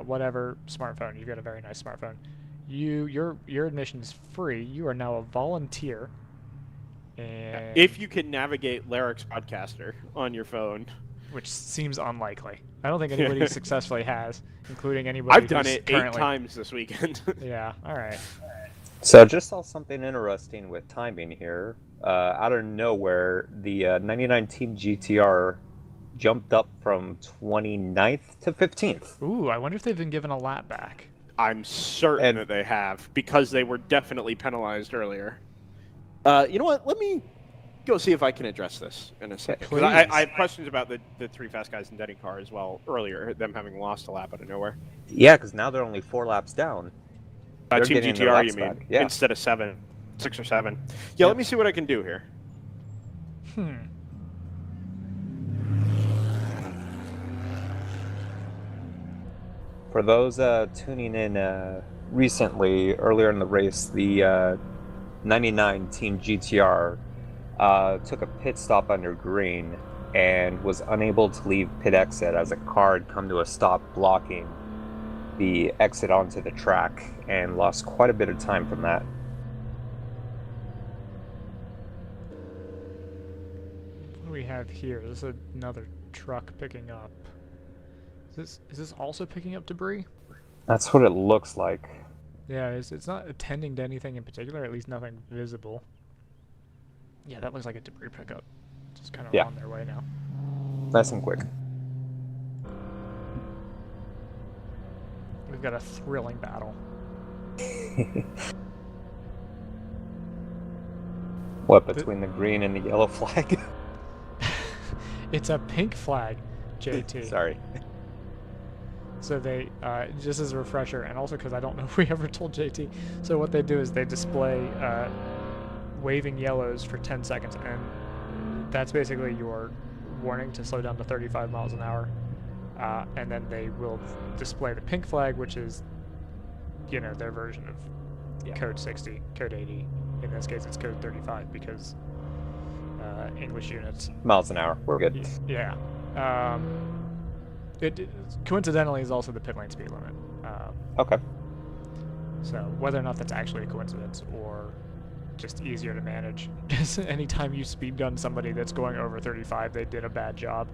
whatever smartphone. You've got a very nice smartphone. Your admission is free. You are now a volunteer. And if you can navigate Larry's Podcaster on your phone, which seems unlikely. I don't think anybody successfully has, including anybody. I've done it 8 times this weekend. Yeah. All right. So I just saw something interesting with timing here. Out of nowhere, the 99 Team GTR jumped up from 29th to 15th. Ooh, I wonder if they've been given a lap back. I'm certain that they have, because they were definitely penalized earlier. You know what? Let me go see if I can address this in a second. Because I have questions about the 3 fast guys in Denny car as well earlier, them having lost a lap out of nowhere. Yeah, because now they're only 4 laps down. Team GTR, you mean? Yeah. Instead of 6 or 7. Yeah, let me see what I can do here. For those tuning in recently, earlier in the race, the 99 Team GTR took a pit stop under green and was unable to leave pit exit as a car had come to a stop blocking the exit onto the track and lost quite a bit of time from that. What do we have here? This is another truck picking up. Is this also picking up debris? That's what it looks like. Yeah, it's not attending to anything in particular, at least nothing visible. Yeah, that looks like a debris pickup. Just kind of on their way now. Nice and quick. We've got a thrilling battle. What, between the green and the yellow flag? It's a pink flag, JT. Sorry. So they, just as a refresher, and also because I don't know if we ever told JT, so what they do is they display waving yellows for 10 seconds, and that's basically your warning to slow down to 35 miles an hour. And then they will display the pink flag, which is, their version of code 60, code 80. In this case, it's code 35 because English units. Miles an hour. We're good. Yeah. It coincidentally is also the pit lane speed limit. Okay. So whether or not that's actually a coincidence or just easier to manage, anytime you speed gun somebody that's going over 35, they did a bad job.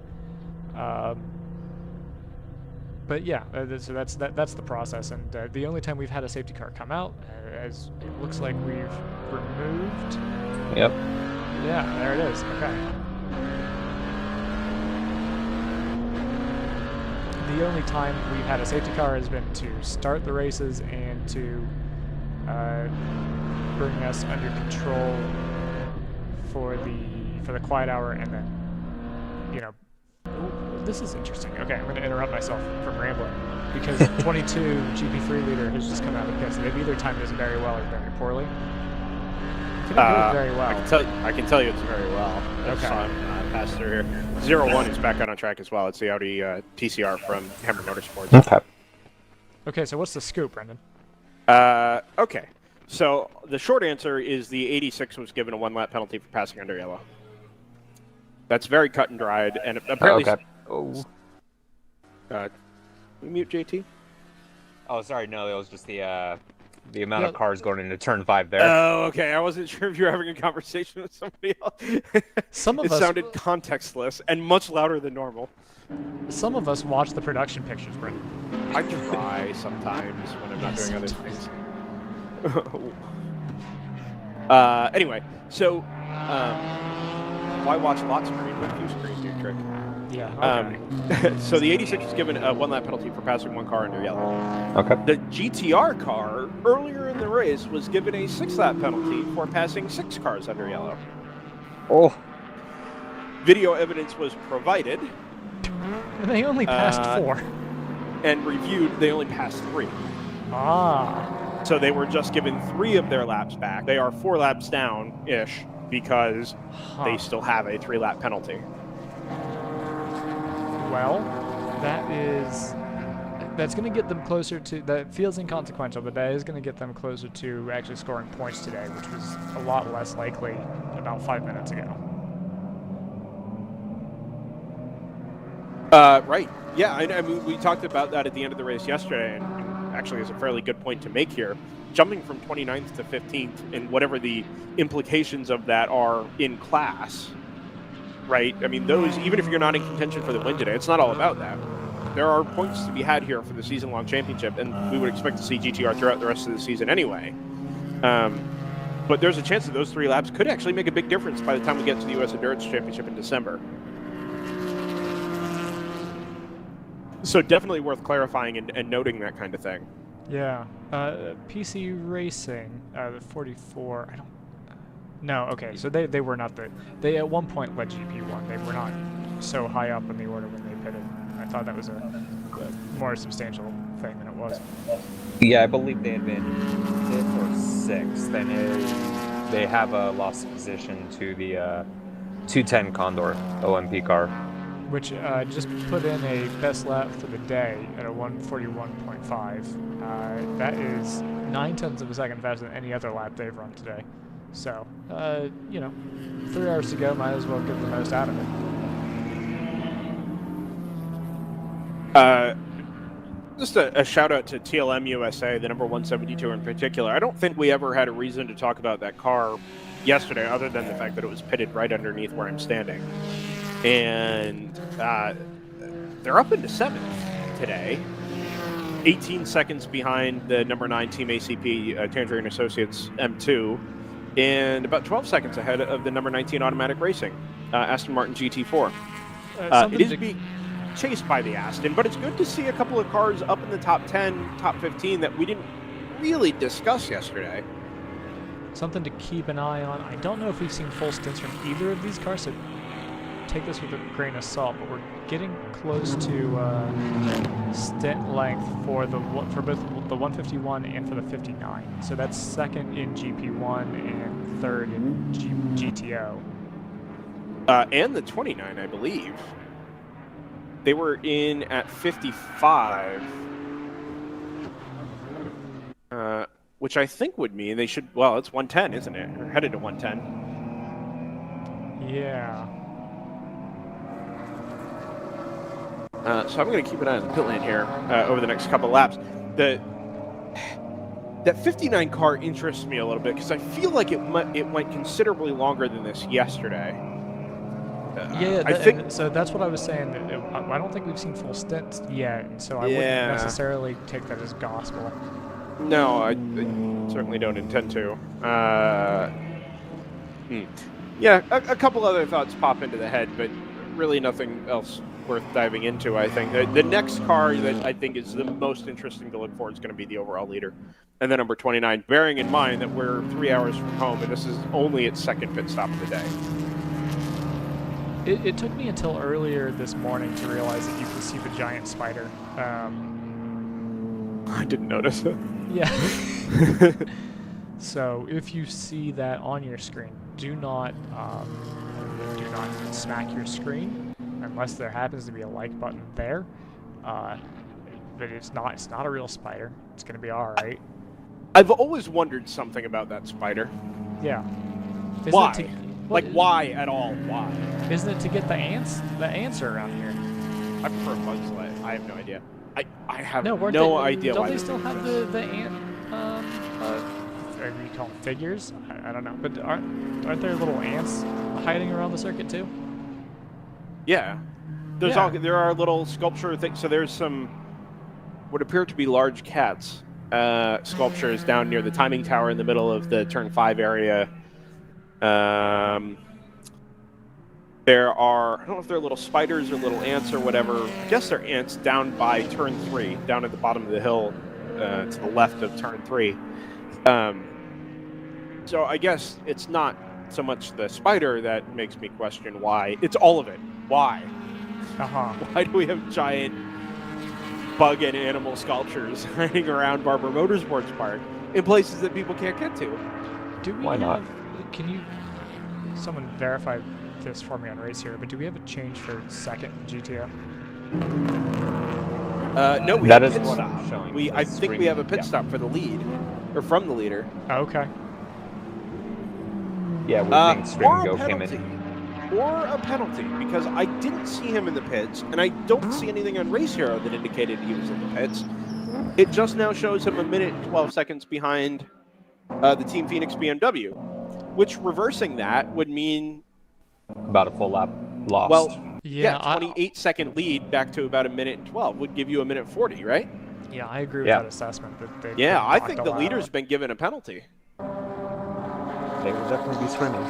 But yeah, so that's the process, and the only time we've had a safety car come out, as it looks like we've removed. Yep. Yeah, there it is. Okay. The only time we've had a safety car has been to start the races and to bring us under control for the quiet hour, and then this is interesting. Okay, I'm going to interrupt myself from rambling because 22 GP3 leader has just come out of the pits. They've either timed this very well or very poorly. I think it very well. I can tell you it's very well. Okay. Pass through here. 01 is back out on track as well. It's the Audi TCR from Barber Motorsports. Okay. Okay, so what's the scoop, Brendan? Okay. So the short answer is the 86 was given a 1-lap penalty for passing under yellow. That's very cut and dried, and apparently. Okay. Oh. We mute JT? Oh, sorry, no, it was just the amount of cars going into turn 5 there. Oh, okay. I wasn't sure if you were having a conversation with somebody else. Some of it us sounded contextless and much louder than normal. Some of us watch the production pictures, Brendan. I try sometimes when I'm not doing other things. Anyway, so why watch lots screen when few screens do trick? Yeah. Okay. So the 86 was given a 1 lap penalty for passing 1 car under yellow. Okay. The GTR car earlier in the race was given a 6 lap penalty for passing 6 cars under yellow. Oh. Video evidence was provided. And they only passed 4. And reviewed, they only passed 3. Ah. So they were just given 3 of their laps back. They are 4 laps down-ish because they still have a 3-lap penalty. Well, that's going to get them closer to, that feels inconsequential, but that is going to get them closer to actually scoring points today, which was a lot less likely about 5 minutes ago. Right. Yeah, I mean, we talked about that at the end of the race yesterday, and actually is a fairly good point to make here. Jumping from 29th to 15th, and whatever the implications of that are in class, right? I mean, those, even if you're not in contention for the win today, it's not all about that. There are points to be had here for the season-long championship, and we would expect to see GTR throughout the rest of the season anyway. But there's a chance that those 3 laps could actually make a big difference by the time we get to the U.S. Endurance Championship in December. So definitely worth clarifying and noting that kind of thing. Yeah. PC Racing, the 44, I don't... No, okay, so they were not they at one point led GP1. They were not so high up in the order when they pitted. I thought that was a more substantial thing than it was. Yeah, I believe they had been 5th or 6th, and they have a lost position to the 210 Condor OMP car. Which just put in a best lap for the day at a 141.5. That is 0.9 of a second faster than any other lap they've run today. So, 3 hours to go, might as well get the most out of it. Just a shout out to TLM USA, the number 172 in particular. I don't think we ever had a reason to talk about that car yesterday, other than the fact that it was pitted right underneath where I'm standing. And they're up into 7th today, 18 seconds behind the number 9 Team ACP Tangerine Associates M2, and about 12 seconds ahead of the number 19 Automatic Racing Aston Martin GT4. It is being chased by the Aston, but it's good to see a couple of cars up in the top 10, top 15 that we didn't really discuss yesterday. Something to keep an eye on. I don't know if we've seen full stints from either of these cars, so take this with a grain of salt, but we're getting close to stint length for both the 151 and for the 59. So that's 2nd in GP1 and 3rd in GTO. And the 29, I believe. They were in at 55, which I think would mean they should, well, it's 110, isn't it? We're headed to 110. Yeah. So I'm going to keep an eye on the pit lane here over the next couple of laps. That 59 car interests me a little bit because I feel like it went considerably longer than this yesterday. I think so. That's what I was saying. I don't think we've seen full stints yet, and so I wouldn't necessarily take that as gospel. No, I certainly don't intend to. Yeah, a couple other thoughts pop into the head, but really nothing else worth diving into, I think. The next car that I think is the most interesting to look for is going to be the overall leader, and the number 29, bearing in mind that we're 3 hours from home, and this is only its 2nd pit stop of the day. It took me until earlier this morning to realize that you can see the giant spider. I didn't notice it. Yeah. So if you see that on your screen, do not smack your screen unless there happens to be a like button there. But it's not a real spider. It's gonna be all right. I've always wondered something about that spider. Yeah. Why? Why at all? Why? Isn't it to get the ants? The ants are around here. I prefer bug sled. I have no idea. I have No, weren't no they, idea don't why. they still have the ant? You call them figures? I don't know, but aren't there little ants hiding around the circuit too? Yeah. There's Yeah. there are little sculpture things. So there's some what appear to be large cats sculptures down near the timing tower in the middle of the turn 5 area. There are, I don't know if they're little spiders or little ants or whatever. I guess they're ants down by turn 3, down at the bottom of the hill to the left of turn 3. So I guess it's not so much the spider that makes me question why. It's all of it. Why? Why do we have giant bug and animal sculptures hanging around Barber Motorsports Park in places that people can't get to? Do we Why not? Can you, someone verify this for me on Race Hero, but do we have a change for second GTO? No, we That have is pit what stop. I'm showing We, the I think we screen. have a pit Yeah. stop for the lead, or from the leader. Okay. Yeah, we Or think String a Go came penalty. in. Or a penalty, because I didn't see him in the pits, and I don't see anything on Race Hero that indicated he was in the pits. It just now shows him a minute and 12 seconds behind the Team Phoenix BMW, which reversing that would mean, About a full lap lost. well, Yeah, 28-second lead back to about a minute and 12 would give you a minute 40, right? Yeah, I agree with Yeah. that assessment. That they Yeah, could've I docked think a the lap. leader's been given a penalty. They will definitely be screaming.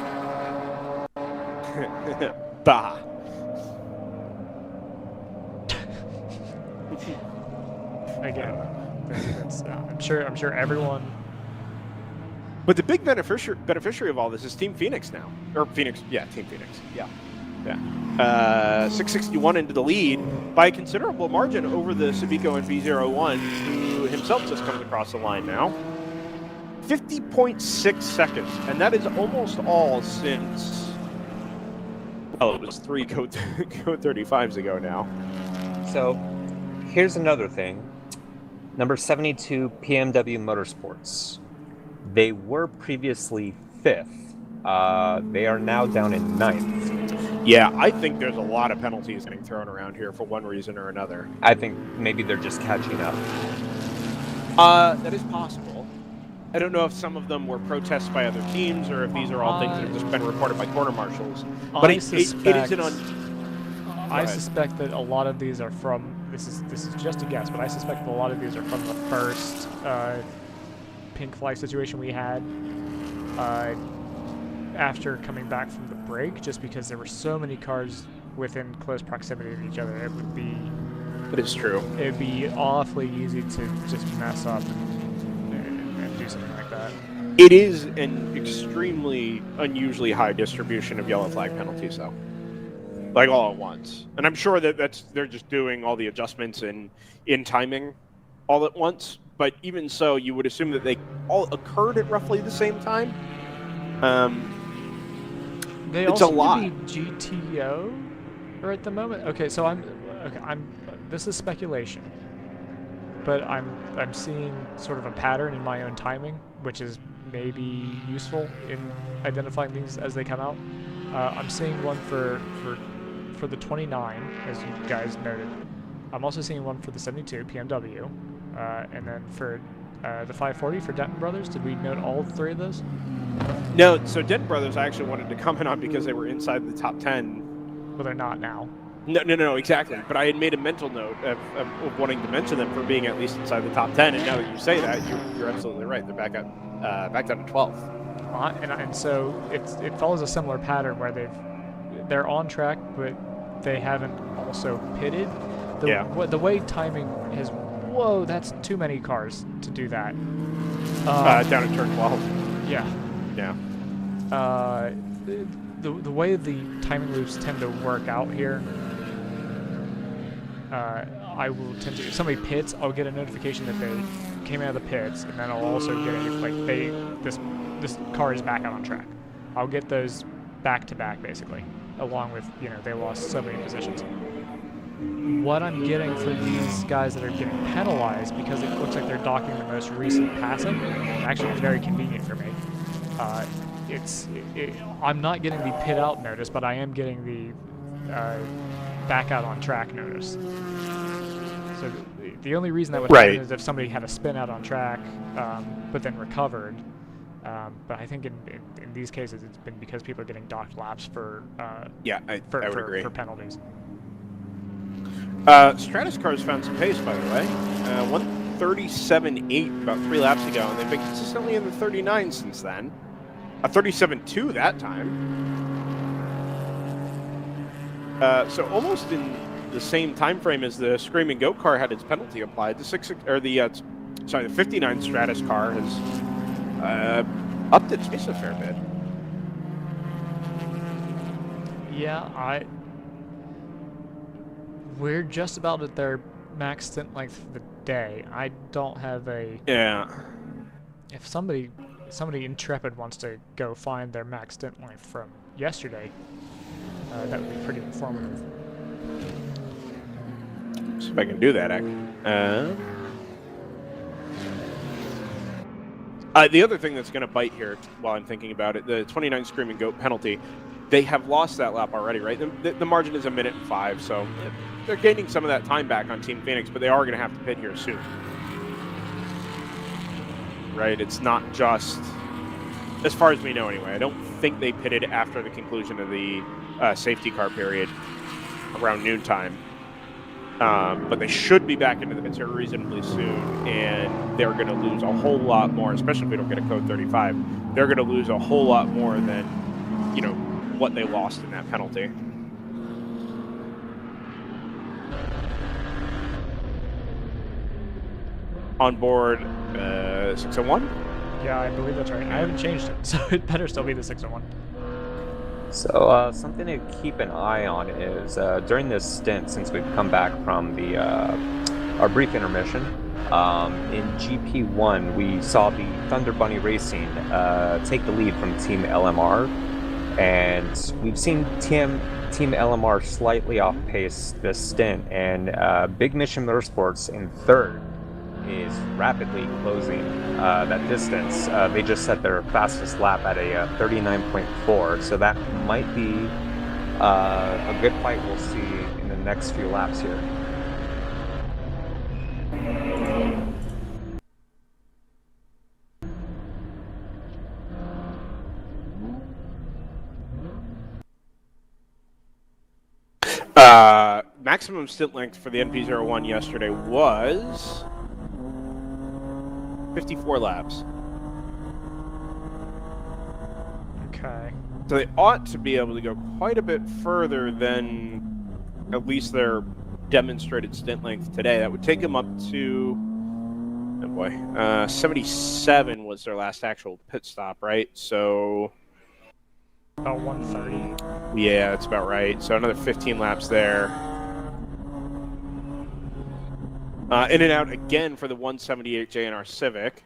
Bah. Again, that's, I'm sure everyone. But the big beneficiary of all this is Team Phoenix now. Or Phoenix, yeah, Team Phoenix. Yeah. 661 into the lead by a considerable margin over the Subico and V01, who himself just comes across the line now. 50.6 seconds, and that is almost all since, well, it was 3 Code 35s ago now. So, here's another thing. Number 72, PMW Motorsports. They were previously 5th. They are now down in 9th. Yeah, I think there's a lot of penalties getting thrown around here for one reason or another. I think maybe they're just catching up. That is possible. I don't know if some of them were protests by other teams or if these are all things that have just been reported by corner marshals. But it is I suspect that a lot of these are from. This is just a guess, but I suspect that a lot of these are from the first pink flag situation we had after coming back from the break, just because there were so many cars within close proximity of each other. It would be. It is true. It would be awfully easy to just mess up and do something like that. It is an extremely unusually high distribution of yellow flag penalties, though. Like all at once. And I'm sure that they're just doing all the adjustments in timing all at once. But even so, you would assume that they all occurred at roughly the same time. They it's also a lot. could be GTO or at the moment. Okay, so this is speculation, but I'm seeing sort of a pattern in my own timing, which is maybe useful in identifying things as they come out. I'm seeing one for the 29, as you guys noted. I'm also seeing one for the 72 PMW, and then for the 540 for Denton Brothers. Did we note all 3 of those? No, so Denton Brothers I actually wanted to comment on because they were inside the top 10. Well, they're not now. No, exactly. But I had made a mental note of wanting to mention them for being at least inside the top 10, and now that you say that, you're absolutely right. They're back down to 12th. And so it follows a similar pattern where they're on track, but they haven't also pitted. The way timing has, whoa, that's too many cars to do that. Down at turn 12. Yeah. Yeah. The way the timing loops tend to work out here, I will tend to, if somebody pits, I'll get a notification that they came out of the pits, and then I'll also get this car is back out on track. I'll get those back to back basically, along with, they lost so many positions. What I'm getting for these guys that are getting penalized, because it looks like they're docking the most recent passing, actually it's very convenient for me. I'm not getting the pit out notice, but I am getting the back out on track notice. So The only reason that would Right. happen is if somebody had a spin out on track, but then recovered. But I think in these cases, it's been because people are getting docked laps for Yeah, I would agree. for penalties. Stratus cars found some pace, by the way. 137.8 about 3 laps ago, and they've been consistently in the 39 since then. 37.2 that time. So almost in the same time frame as the Screaming Goat car had its penalty applied. The 59 Stratus car has upped its pace a fair bit. Yeah, we're just about at their max stint length for the day. I don't have a... Yeah. If somebody intrepid wants to go find their max stint length from yesterday, that would be pretty informative. See if I can do that, actually. The other thing that's going to bite here, while I'm thinking about it, the 29 Screaming Goat penalty, they have lost that lap already, right? The margin is 1:05, so they're gaining some of that time back on Team Phoenix, but they are going to have to pit here soon. Right? It's not just, as far as we know anyway, I don't think they pitted after the conclusion of the safety car period around noontime. But they should be back into the pits here reasonably soon, and they're going to lose a whole lot more, especially if we don't get a code 35. They're going to lose a whole lot more than, what they lost in that penalty. On board 601? Yeah, I believe that's right. I haven't changed it, so it better still be the 601. So something to keep an eye on is during this stint, since we've come back from the our brief intermission, in GP1 we saw the Thunder Bunny Racing take the lead from Team LMR, and we've seen Team LMR slightly off pace this stint, and Big Mission Motorsports in third is rapidly closing that distance. They just set their fastest lap at a 39.4, so that might be a good fight we'll see in the next few laps here. Maximum stint length for the NP01 yesterday was 54 laps. Okay. So they ought to be able to go quite a bit further than at least their demonstrated stint length today. That would take them up to, 77 was their last actual pit stop, right? So About 130. yeah, that's about right. So another 15 laps there. In and out again for the 178 JNR Civic.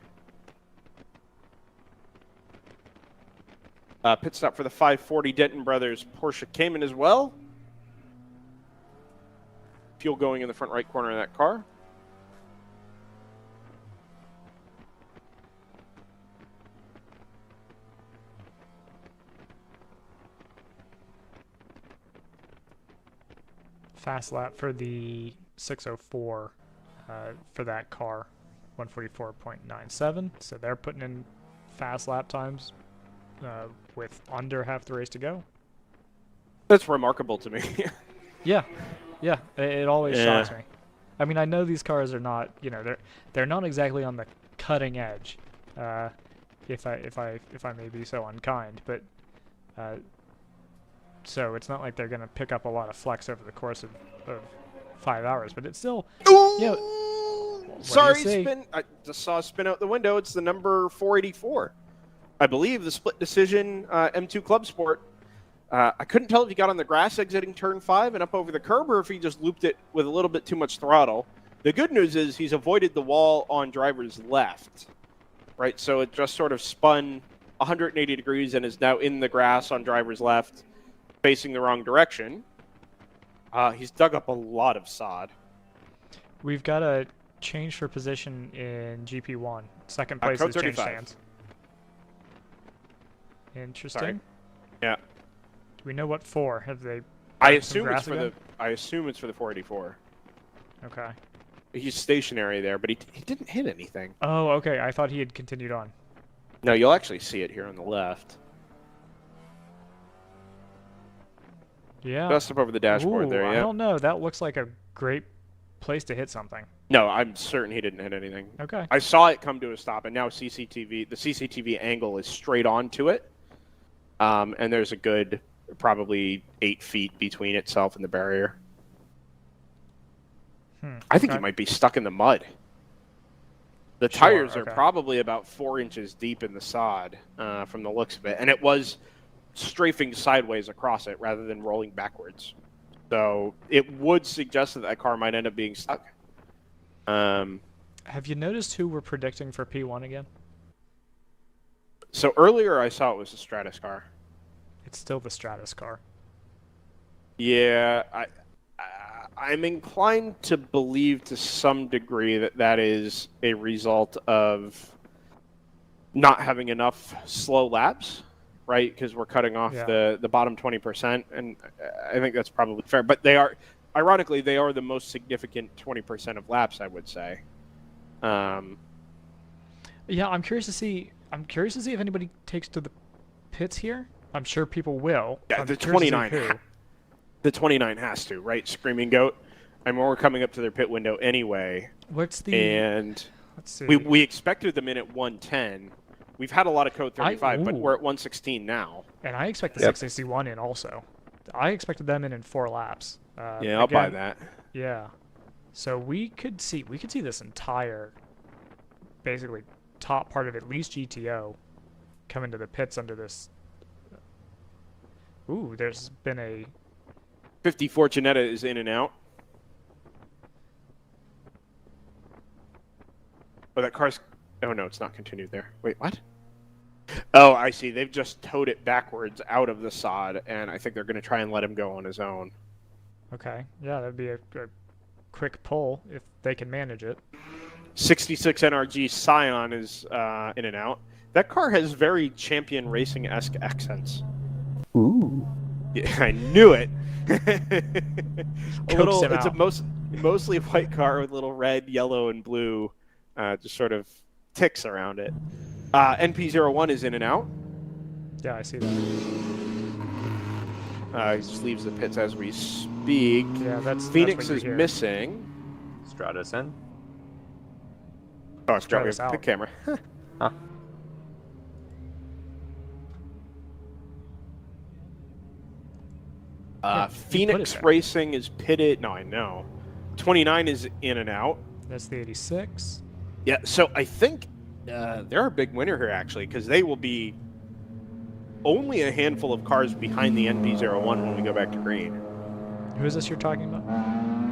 Pit stop for the 540 Denton Brothers Porsche Cayman as well. Fuel going in the front right corner of that car. Fast lap for the 604 for that car, 144.97. So they're putting in fast lap times with under half the race to go. That's remarkable to me. Yeah, it always shocks me. I mean, I know these cars are not, they're not exactly on the cutting edge, if I may be so unkind, but so it's not like they're gonna pick up a lot of flex over the course of 5 hours, but it's still, Sorry, spin. I just saw a spin out the window. It's the number 484. I believe the split decision M2 Club Sport. I couldn't tell if he got on the grass exiting turn 5 and up over the curb, or if he just looped it with a little bit too much throttle. The good news is he's avoided the wall on driver's left, right? So it just sort of spun 180 degrees and is now in the grass on driver's left, facing the wrong direction. He's dug up a lot of sod. We've got a change for position in GP1. Second place code has changed 35. hands. Interesting. Sorry. Yeah. Do we know what for? Have they? I some assume grass it's for again? the 484. Okay. He's stationary there, but he didn't hit anything. Oh, okay. I thought he had continued on. No, you'll actually see it here on the left. Yeah. Just up over the dashboard there, I yeah. don't know. That looks like a great place to hit something. No, I'm certain he didn't hit anything. Okay. I saw it come to a stop, and now the CCTV angle is straight onto it. And there's a good probably 8 feet between itself and the barrier. I think he might be stuck in the mud. The tires are probably about 4 inches deep in the sod from the looks of it, and it was strafing sideways across it rather than rolling backwards. So it would suggest that that car might end up being stuck. Have you noticed who we're predicting for P1 again? So earlier I saw it was a Stratus car. It's still the Stratus car. Yeah, I'm inclined to believe to some degree that that is a result of not having enough slow laps, right? Because we're cutting off the bottom 20%, and I think that's probably fair. But they are, ironically, they are the most significant 20% of laps, I would say. Yeah, I'm curious to see. I'm curious to see if anybody takes to the pits here. I'm sure people will. Yeah, the 29. The 29 has to, right? Screaming Goat. I mean, we're coming up to their pit window anyway. What's the? And let's see. We expected them in at 110. We've had a lot of code 35, but we're at 116 now. And I expect the 661 in also. I expected them in 4 laps. Yeah, I'll buy that. Yeah. So we could see this entire, basically, top part of at least GTO come into the pits under this. Ooh, there's been a 50 Fortunetta is in and out. Oh, that car's... Oh, no, it's not continued there. Wait, what? Oh, I see. They've just towed it backwards out of the sod, and I think they're going to try and let him go on his own. Okay. Yeah, that'd be a quick pull if they can manage it. 66 NRG Scion is in and out. That car has very Champion Racing-esque accents. Ooh. Yeah, I knew it. It's a mostly white car with little red, yellow, and blue just sort of ticks around it. NP01 is in and out. Yeah, I see that. He just leaves the pits as we speak. Yeah, Phoenix that's is missing. Stratus in. Oh, it's Stratus the out. camera. Huh. Phoenix Racing is pitted. No, I know. 29 is in and out. That's the 86. Yeah, so I think they're a big winner here, actually, because they will be only a handful of cars behind the NP01 when we go back to green. Who is this you're talking about?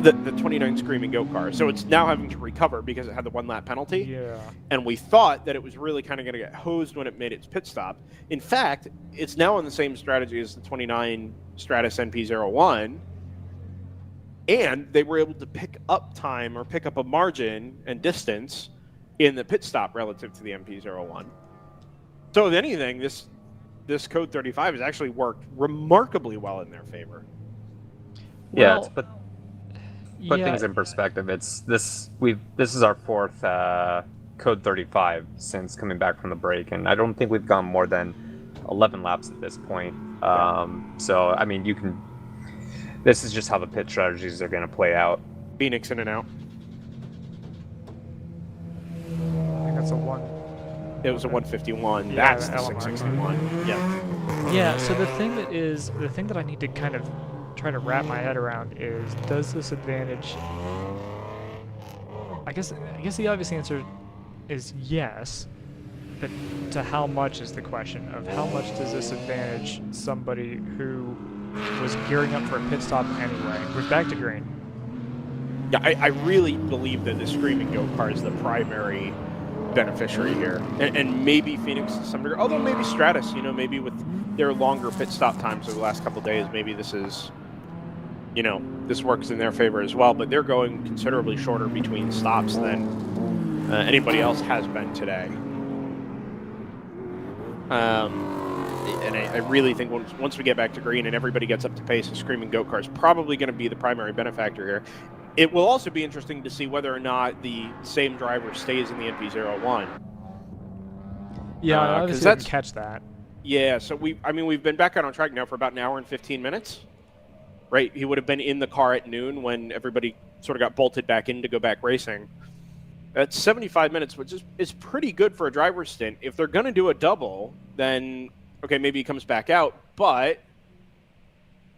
The 29 Screaming Goat car. So it's now having to recover because it had the 1 lap penalty. Yeah. And we thought that it was really kind of going to get hosed when it made its pit stop. In fact, it's now on the same strategy as the 29 Stratus NP01. And they were able to pick up time or pick up a margin and distance in the pit stop relative to the MP01. So if anything, this code 35 has actually worked remarkably well in their favor. Yeah, Well, to put things in perspective, this is our 4th code 35 since coming back from the break, and I don't think we've gone more than 11 laps at this point. So I mean, this is just how the pit strategies are going to play out. Phoenix in and out. I think that's a 1. It was a 151. Yeah, That's the LMR. 661. Yeah. Yeah, so the thing that I need to kind of try to wrap my head around is, does this advantage... I guess the obvious answer is yes, but to how much is the question of how much does this advantage somebody who was gearing up for a pit stop anyway? We're back to green. Yeah, I really believe that the Screaming Goat car is the primary beneficiary here. And maybe Phoenix to some degree, although maybe Stratus, maybe with their longer pit stop times over the last couple of days, maybe this is, this works in their favor as well. But they're going considerably shorter between stops than anybody else has been today. And I really think once we get back to green and everybody gets up to pace, the Screaming Goat car is probably going to be the primary benefactor here. It will also be interesting to see whether or not the same driver stays in the NP01. Yeah, I 'cause obviously that's- didn't catch that. Yeah, so we've been back out on track now for about an hour and 15 minutes. Right? He would have been in the car at noon when everybody sort of got bolted back in to go back racing. That's 75 minutes, which is pretty good for a driver's stint. If they're going to do a double, then, okay, maybe he comes back out. But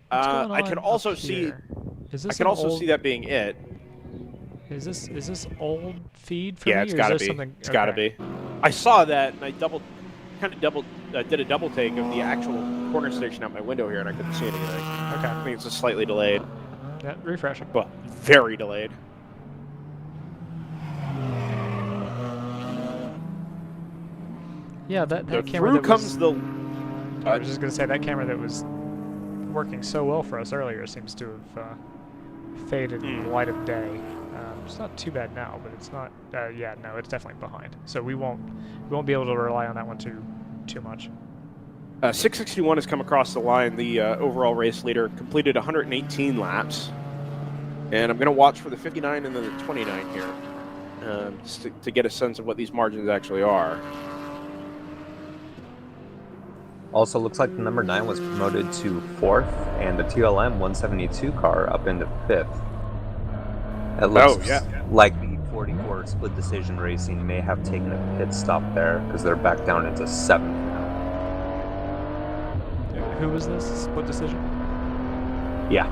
What's going I could on also up see here? Is I this could an also old, see that being it. Is this old feed for Yeah, me? it's or got to is there be. something? It's got to okay. be. I saw that, and I did a double take of the actual corner station out my window here, and I couldn't see anything. Okay. I think it's just slightly delayed. Yeah, refreshing. Well, very delayed. Yeah, that So camera through that comes was. the. I was just gonna say that camera that was working so well for us earlier seems to have faded in the light of day. It's not too bad now, but it's not. Yeah, no, it's definitely behind. So we won't be able to rely on that one too much. 661 has come across the line. The overall race leader completed 118 laps. And I'm going to watch for the 59 and then the 29 here just to get a sense of what these margins actually are. Also, looks like the number 9 was promoted to 4th, and the TLM 172 car up into 5th. It looks like the 44 split decision racing may have taken a pit stop there because they're back down into 7th now. Who was this? Split decision? Yeah.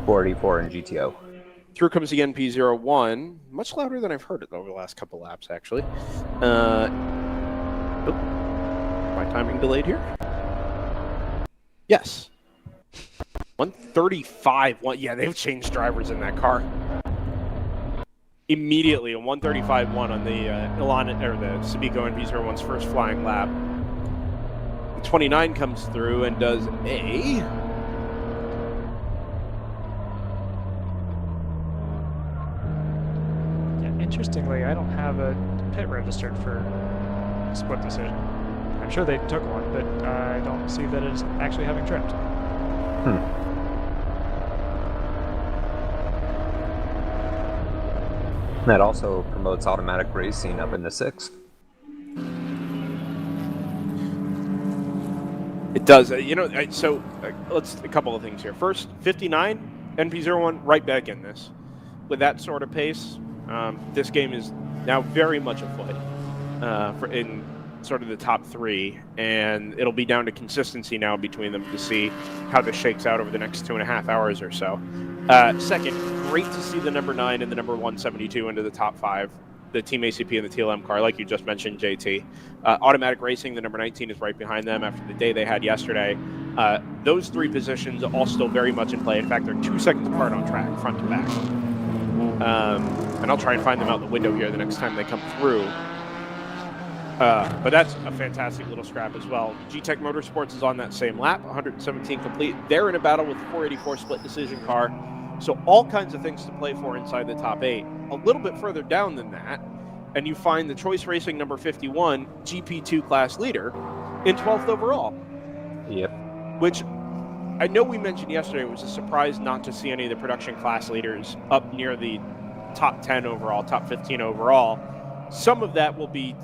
44 and GTO. Through comes the NP01. Much louder than I've heard it over the last couple laps, actually. My timing delayed here? Yes. 135. Yeah, they've changed drivers in that car. Immediately, a 135-1 on the Ilana, or the Subico NP01's first flying lap. The 29 comes through and does a... Interestingly, I don't have a pit registered for split decision. I'm sure they took one, but I don't see that it's actually having tripped. That also promotes automatic racing up in the 6th. It does. Let's a couple of things here. First, 59, NP01, right back in this. With that sort of pace, this game is now very much afoot in sort of the top 3, and it'll be down to consistency now between them to see how this shakes out over the next 2.5 hours or so. Second, great to see the number 9 and the number 172 into the top 5, the Team ACP and the TLM car, like you just mentioned, JT. Automatic Racing, the number 19 is right behind them after the day they had yesterday. Those 3 positions all still very much in play. In fact, they're 2 seconds apart on track, front to back. And I'll try and find them out the window here the next time they come through. But that's a fantastic little scrap as well. G-Tech Motorsports is on that same lap, 117 complete. They're in a battle with the 484 split decision car. So all kinds of things to play for inside the top 8. A little bit further down than that, and you find the Choice Racing number 51 GP2 class leader in 12th overall. Yep. Which I know we mentioned yesterday, it was a surprise not to see any of the production class leaders up near the top 10 overall, top 15 overall. Some of that will be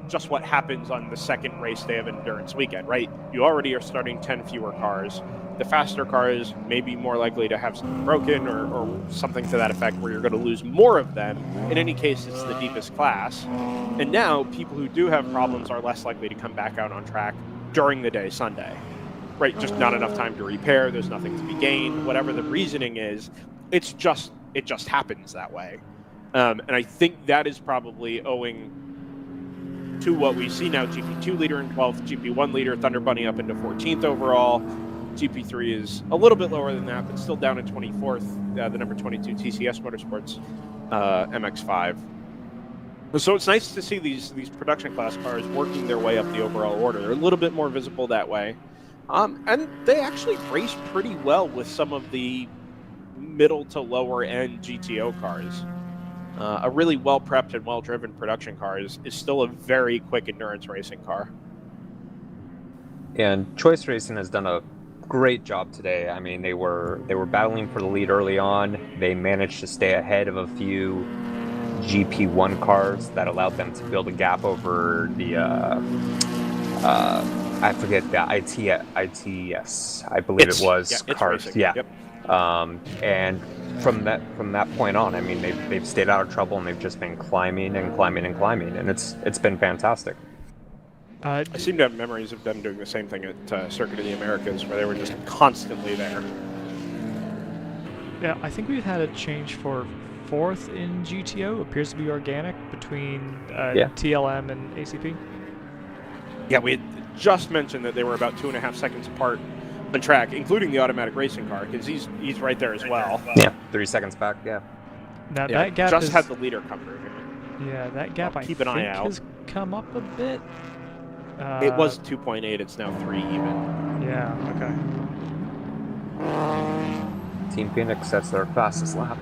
just what happens on the second race day of Endurance Weekend, right? You already are starting 10 fewer cars. The faster cars may be more likely to have something broken or something to that effect where you're going to lose more of them. In any case, it's the deepest class. And now people who do have problems are less likely to come back out on track during the day Sunday. Right, just not enough time to repair, there's nothing to be gained, whatever the reasoning is, it just happens that way. And I think that is probably owing to what we see now. GP2 leader in 12th, GP1 leader, Thunder Bunny up into 14th overall. GP3 is a little bit lower than that, but still down in 24th, the number 22 TCS Motorsports MX-5. So it's nice to see these production class cars working their way up the overall order. They're a little bit more visible that way. And they actually race pretty well with some of the middle to lower end GTO cars. A really well prepped and well driven production car is still a very quick endurance racing car. And Choice Racing has done a great job today. I mean, they were battling for the lead early on. They managed to stay ahead of a few GP1 cars that allowed them to build a gap over the I forget the ITS, I believe it was cars. racing. Yeah. Yep. And from that point on, I mean, they've stayed out of trouble and they've just been climbing and climbing and climbing, and it's been fantastic. I seem to have memories of them doing the same thing at Circuit of the Americas, where they were just constantly there. Yeah, I think we've had a change for 4th in GTO. Appears to be organic between TLM and ACP. Yeah, we had just mentioned that they were about 2.5 seconds apart on track, including the automatic racing car, because he's right there as well. Yeah, 3 seconds back. Yeah. Now that gap just had the leader come through here. Yeah, that gap keep an eye out. has come up a bit. It was 2.8. It's now 3 even. Yeah. Okay. Team Phoenix sets their fastest lap.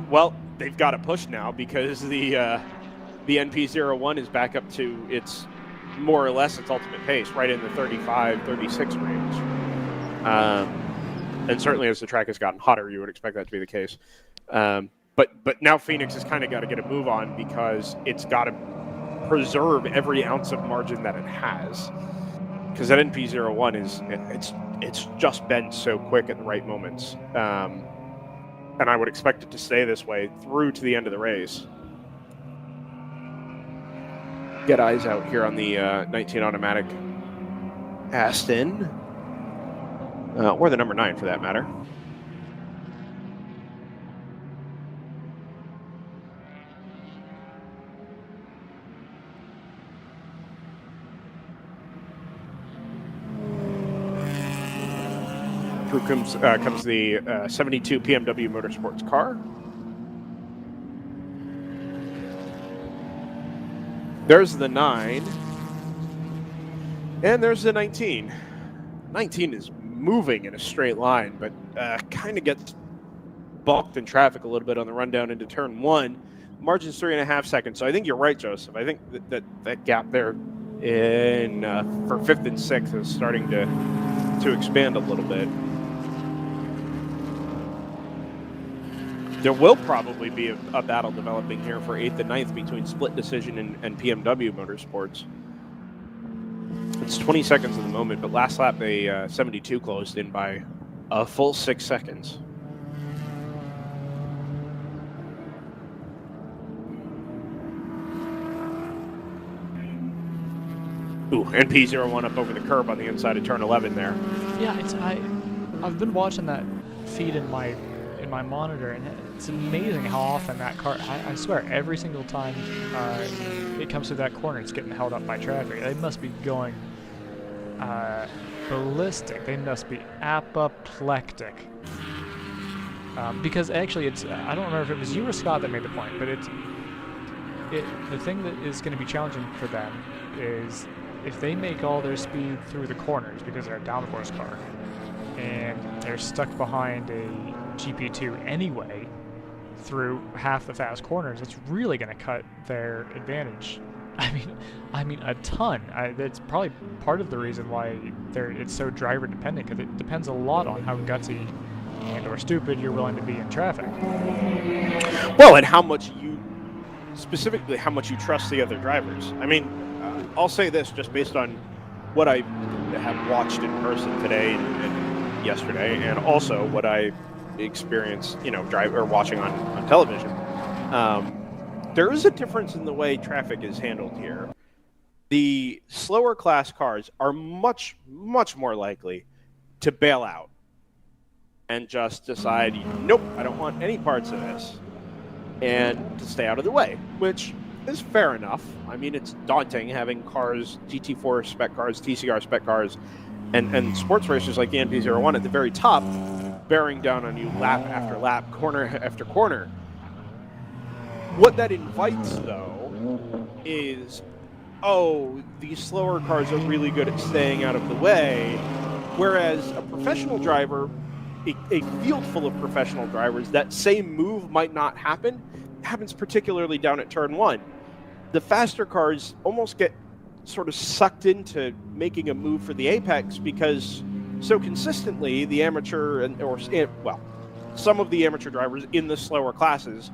Well, they've got to push now because the NP01 is back up to its more or less its ultimate pace, right in the 35, 36 range. And certainly as the track has gotten hotter, you would expect that to be the case. But now Phoenix has kind of got to get a move on because it's got to preserve every ounce of margin that it has. Because that NP01 it's just been so quick at the right moments. And I would expect it to stay this way through to the end of the race. Get eyes out here on the 19 automatic Aston, or the number 9 for that matter. Through comes the 72 BMW Motorsports car. There's the 9. And there's the 19. 19 is moving in a straight line, but kind of gets balked in traffic a little bit on the run down into turn 1. Margin's 3.5 seconds. So I think you're right, Joseph. I think that gap there in for 5th and 6th is starting to expand a little bit. There will probably be a battle developing here for 8th and 9th between Split Decision and PMW Motorsports. It's 20 seconds at the moment, but last lap they 72 closed in by a full 6 seconds. Ooh, NP01 up over the curb on the inside of turn 11 there. Yeah, I've been watching that feed in my monitor, and it's amazing how often that car, I swear, every single time it comes through that corner, it's getting held up by traffic. They must be going ballistic. They must be apoplectic. Because actually, I don't remember if it was you or Scott that made the point, but the thing that is going to be challenging for them is if they make all their speed through the corners because they're a downforce car, and they're stuck behind a GP2 anyway through half the fast corners, it's really going to cut their advantage. I mean a ton. That's probably part of the reason why it's so driver dependent, because it depends a lot on how gutsy and or stupid you're willing to be in traffic. Well, and how much you trust the other drivers. I mean, I'll say this just based on what I have watched in person today and yesterday, and also what I experienced, watching on television. There is a difference in the way traffic is handled here. The slower class cars are much, much more likely to bail out and just decide, nope, I don't want any parts of this, and to stay out of the way, which is fair enough. I mean, it's daunting having cars, GT4 spec cars, TCR spec cars, and sports racers like the NP01 at the very top, bearing down on you lap after lap, corner after corner. What that invites, though, is, these slower cars are really good at staying out of the way, whereas a professional driver, a field full of professional drivers, that same move might not happen. It happens particularly down at turn 1. The faster cars almost get sort of sucked into making a move for the apex because so consistently the amateur some of the amateur drivers in the slower classes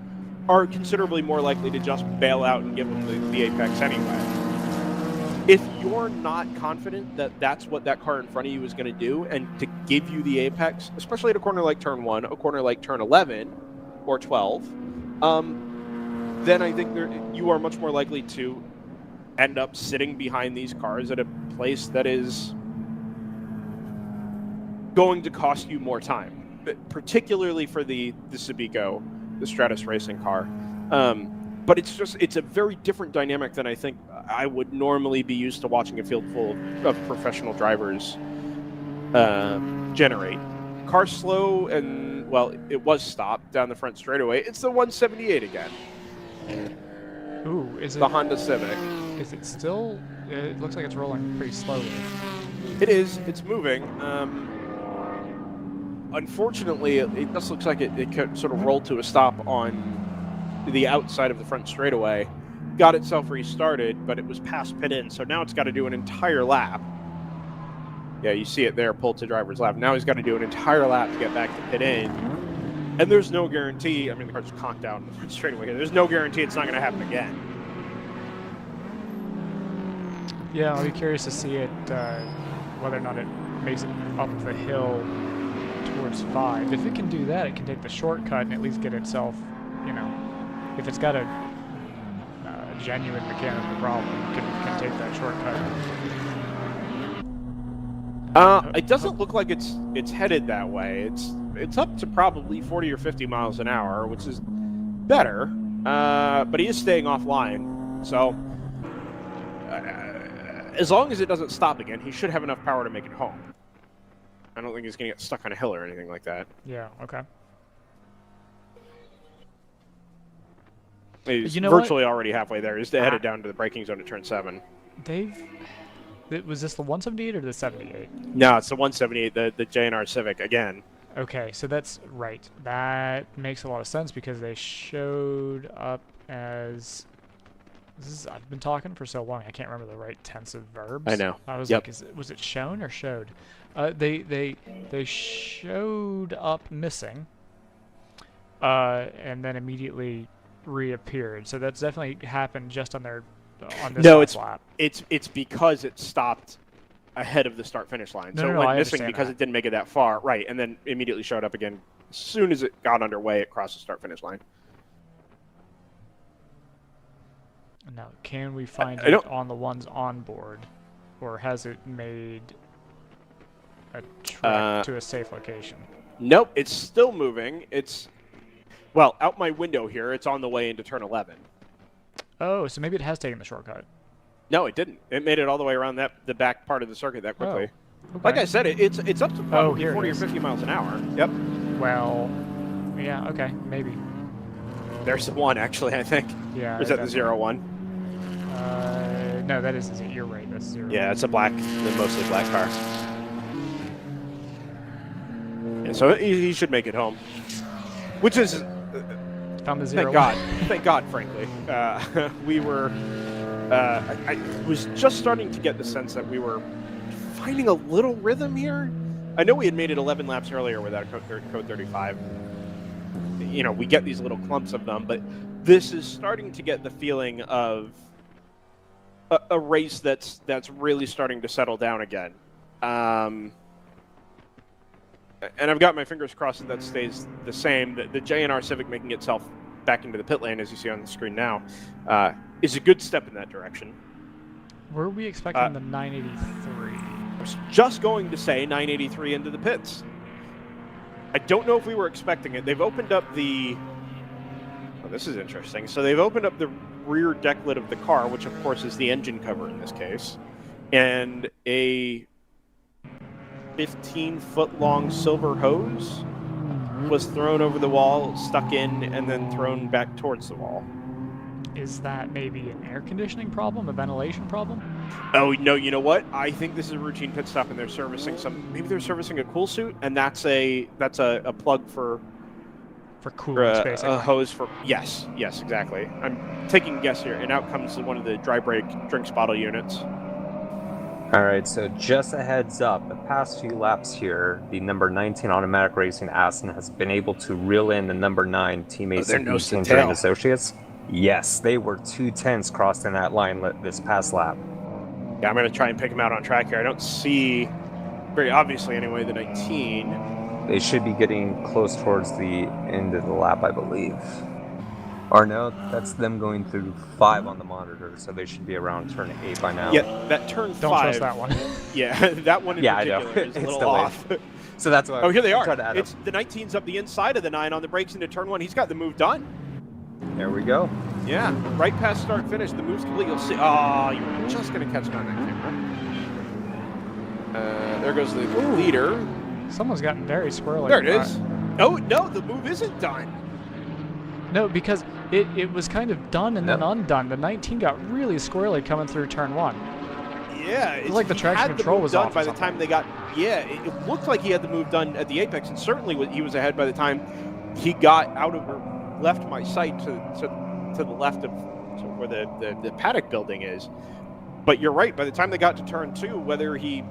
are considerably more likely to just bail out and give them the apex anyway. If you're not confident that that's what that car in front of you is going to do and to give you the apex, especially at a corner like turn 1, a corner like turn 11 or 12, then I think you are much more likely to end up sitting behind these cars at a place that is going to cost you more time, particularly for the Subico, the Stratus racing car. But it's a very different dynamic than I think I would normally be used to watching a field full of professional drivers generate. Car slow and, well, it was stopped down the front straightaway. It's the 178 again. Ooh, is it the Honda Civic? Is it still? It looks like it's rolling pretty slowly. It is. It's moving. Unfortunately, it just looks like it sort of rolled to a stop on the outside of the front straightaway, got itself restarted, but it was past pit in, so now it's got to do an entire lap. Yeah, you see it there, pull to driver's lap. Now he's got to do an entire lap to get back to pit in, and there's no guarantee. I mean, the car's conked out in the front straightaway. There's no guarantee it's not going to happen again. Yeah, I'll be curious to see it, whether or not it makes it up the hill towards 5. If it can do that, it can take the shortcut and at least get itself, you know, if it's got a genuine mechanical problem, can take that shortcut. It doesn't look like it's headed that way. It's up to probably 40 or 50 miles an hour, which is better. But he is staying offline, so as long as it doesn't stop again, he should have enough power to make it home. I don't think he's going to get stuck on a hill or anything like that. Yeah. Okay. He's you know virtually what? already halfway there. He's headed down to the braking zone at turn 7. Dave, was this the 178 or the 78? No, it's the 178, the JNR Civic again. Okay, so that's right. That makes a lot of sense because they showed up as... I've been talking for so long, I can't remember the right tense of verbs. I know. I was like, was it shown or showed? They showed up missing, and then immediately reappeared. So that's definitely happened just on this lap. It's because it stopped ahead of the start finish line. No, so no, it went I missing understand because that. it didn't make it that far, right? And then immediately showed up again as soon as it got underway. It crossed the start finish line. Now, can we find it on the ones on board, or has it made a trek to a safe location? Nope, it's still moving. Well, out my window here, it's on the way into turn 11. Oh, so maybe it has taken the shortcut. No, it didn't. It made it all the way around the back part of the circuit that quickly. Oh, okay. Like I said, it's up to probably here it 40 or is. 50 miles an hour. Yep. Well, yeah, okay, maybe. There's the 1, actually, I think. Yeah. Or is that the 01? No, that is 0. You're right. That's 0. Yeah, it's a mostly black car. And so he should make it home, which is Found the 0. thank God, frankly. We were. I was just starting to get the sense that we were finding a little rhythm here. I know we had made it 11 laps earlier without code 35. You know, we get these little clumps of them, but this is starting to get the feeling of a race that's really starting to settle down again. And I've got my fingers crossed that stays the same. The JNR Civic making itself back into the pit lane, as you see on the screen now, is a good step in that direction. Were we expecting the 983? I was just going to say 983 into the pits. I don't know if we were expecting it. They've opened up the... Oh, this is interesting. So they've opened up the rear deck lid of the car, which of course is the engine cover in this case, and a 15-foot-long silver hose was thrown over the wall, stuck in, and then thrown back towards the wall. Is that maybe an air conditioning problem, a ventilation problem? Oh, no, you know what? I think this is a routine pit stop, and they're servicing maybe they're servicing a cool suit, and that's a plug for coolant, basically. a hose for... Yes, exactly. I'm taking a guess here, and out comes one of the dry brake drinks bottle units. Alright, so just a heads up, the past few laps here, the number 19 Automatic Racing Aston has been able to reel in the number 9 Team they're ACP nose to Tinker and tail. Associates. Yes, they were 2/10s crossing that line this past lap. Yeah, I'm going to try and pick him out on track here. I don't see, very obviously anyway, the 19. They should be getting close towards the end of the lap, I believe. Or no, that's them going through 5 on the monitor, so they should be around turn 8 by now. Yeah, that turn 5. Don't trust that one. Yeah, that one in Yeah, I know. particular is a It's little delayed. off. So that's why Oh, here they I'm are. trying to add It's the 19's up the inside of the 9 on the brakes into turn 1. He's got the move done. There we go. Yeah, right past start finish. The move's complete. You'll see. Oh, you were just going to catch it on that camera. There goes the leader. Someone's gotten very squirrely. There it is. Oh, no, the move isn't done. No, because it was kind of done and then No. undone. The 19 got really squirrely coming through turn 1. Yeah, It's like the he traction had the control move was done off or by the something. time they got. Yeah, it looked like he had the move done at the apex, and certainly he was ahead by the time he got out of or left my sight to the left of where the paddock building is. But you're right. By the time they got to turn 2, whether he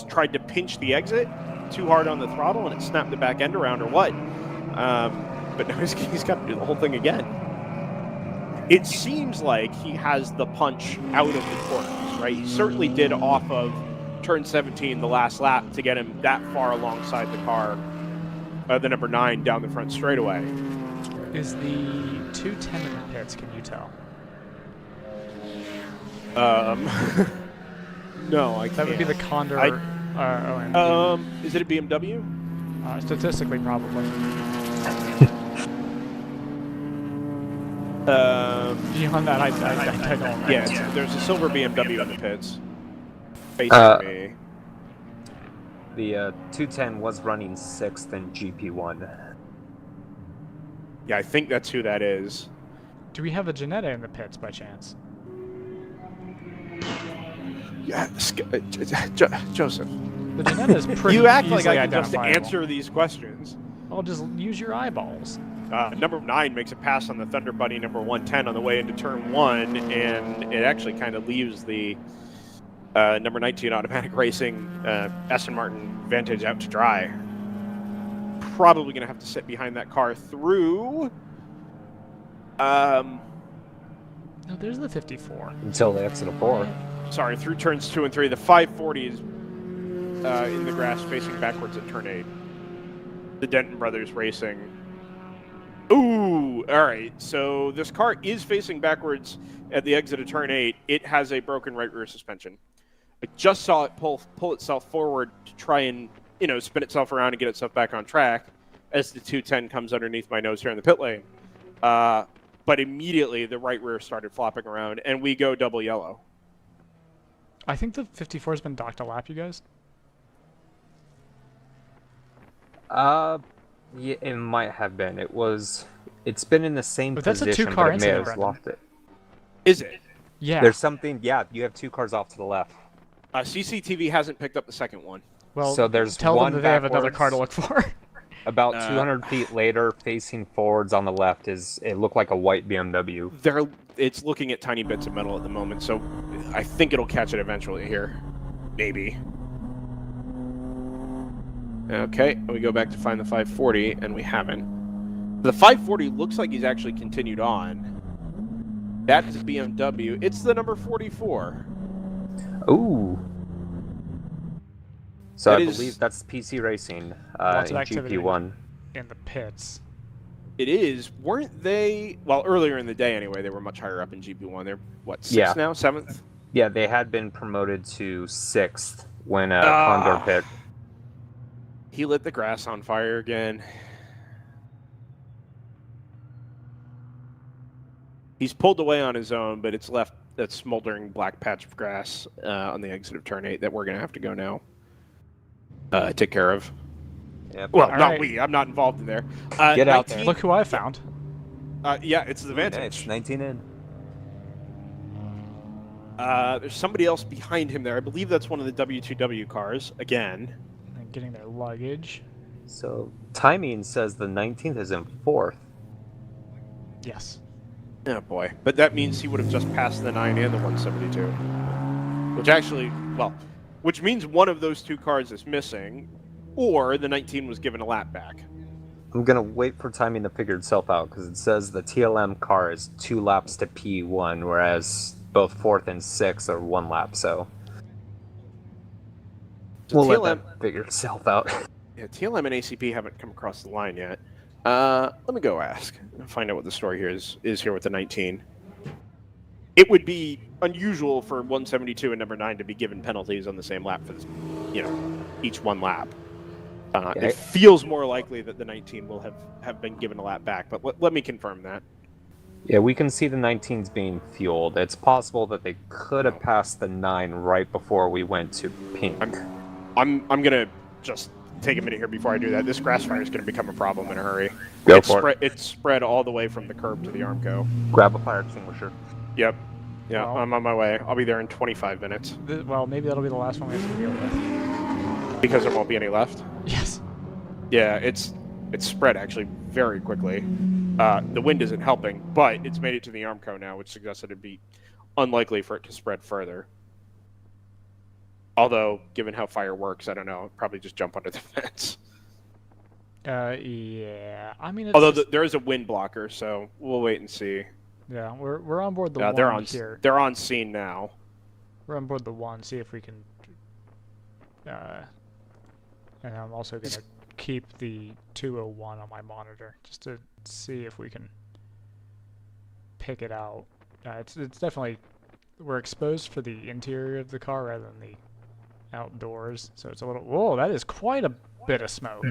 tried to pinch the exit too hard on the throttle and it snapped the back end around or what, but now he's got to do the whole thing again. It seems like he has the punch out of the corners, right? He certainly did off of turn 17, the last lap, to get him that far alongside the car, the number 9 down the front straightaway. Is the 210 in the pits, can you tell? No, I can't. That would be the Condor OMD. Is it a BMW? Statistically, probably. Beyond that, I don't know. Yeah, there's a silver BMW in the pits. Facing me. The 210 was running 6th in GP1. Yeah, I think that's who that is. Do we have a Janetta in the pits by chance? Yeah, Joseph. The Janetta is pretty You act like easily I can just identifiable. answer these questions. I'll just use your eyeballs. Number 9 makes a pass on the Thunder Buddy number 110 on the way into turn 1, and it actually kind of leaves the number 19 Automatic Racing Aston Martin Vantage out to dry. Probably going to have to sit behind that car through. No, there's the 54. Until they exit a 4. Sorry, through turns 2 and 3. The 540 is in the grass facing backwards at turn 8. The Denton Brothers Racing. Ooh, all right. So this car is facing backwards at the exit of turn 8. It has a broken right rear suspension. I just saw it pull itself forward to try and, spin itself around and get itself back on track as the 210 comes underneath my nose here in the pit lane. But immediately the right rear started flopping around, and we go double yellow. I think the 54 has been docked a lap, you guys. Yeah, it might have been. It's been in the same But that's a position, two-car but it may incident, have Brendan. lost it. Is it? Yeah. There's something, yeah, you have 2 cars off to the left. CCTV hasn't picked up the second one. Well, So there's tell one them that they have another car to backwards. look for. About 200 feet later, facing forwards on the left, it looked like a white BMW. It's looking at tiny bits of metal at the moment, so I think it'll catch it eventually here. Maybe. Okay, we go back to find the 540, and we haven't. The 540 looks like he's actually continued on. That is a BMW. It's the number 44. Ooh. So That I is- believe that's PC Racing in Lots of activity. GP1. In the pits. It is. Weren't they... Well, earlier in the day, anyway, they were much higher up in GP1. They're, what, 6th Yeah. now? 7th? Yeah, they had been promoted to 6th when Condor pit. He lit the grass on fire again. He's pulled away on his own, but it's left that smoldering black patch of grass on the exit of turn 8 that we're going to have to go now. Take care of. Yep. Well, All not right. we. I'm not involved in there. Get out there. Look who I found. Yeah, it's the Ooh, Vantage. nice. 19 in. There's somebody else behind him there. I believe that's one of the W2W cars. Again. And getting their luggage. So timing says the 19th is in 4th. Yes. Oh, boy. But that means he would have just passed the 9 and the 172. which means one of those two cars is missing, or the 19 was given a lap back. I'm gonna wait for timing to figure itself out because it says the TLM car is 2 laps to P1, whereas both 4th and 6th are 1 lap. So we'll let that figure itself out. Yeah, TLM and ACP haven't come across the line yet. Let me go ask and find out what the story here is here with the 19. It would be unusual for 172 and number 9 to be given penalties on the same lap for this, each 1 lap. It feels more likely that the 19 will have been given a lap back, but let me confirm that. Yeah, we can see the 19s being fueled. It's possible that they could have passed the 9 right before we went to pink. I'm gonna just take a minute here before I do that. This grass fire is gonna become a problem in a hurry. It's spread all the way from the curb to the Armco. Grab a fire extinguisher. Yep. Yeah, Well, I'm on my way. I'll be there in 25 minutes. Well, maybe that'll be the last one we have to deal with. Because there won't be any left? Yes. Yeah, it's spread actually very quickly. The wind isn't helping, but it's made it to the Armco now, which suggests that it'd be unlikely for it to spread further. Although, given how fire works, I don't know. I'd probably just jump under the fence. Yeah. I mean, it's although there is a wind blocker, so we'll wait and see. Yeah, we're on board the one here. They're on scene now. We're on board the one. See if we can. And I'm also gonna keep the 201 on my monitor just to see if we can pick it out. It's definitely, we're exposed for the interior of the car rather than the outdoors, so it's a little. Whoa, that is quite a bit of smoke.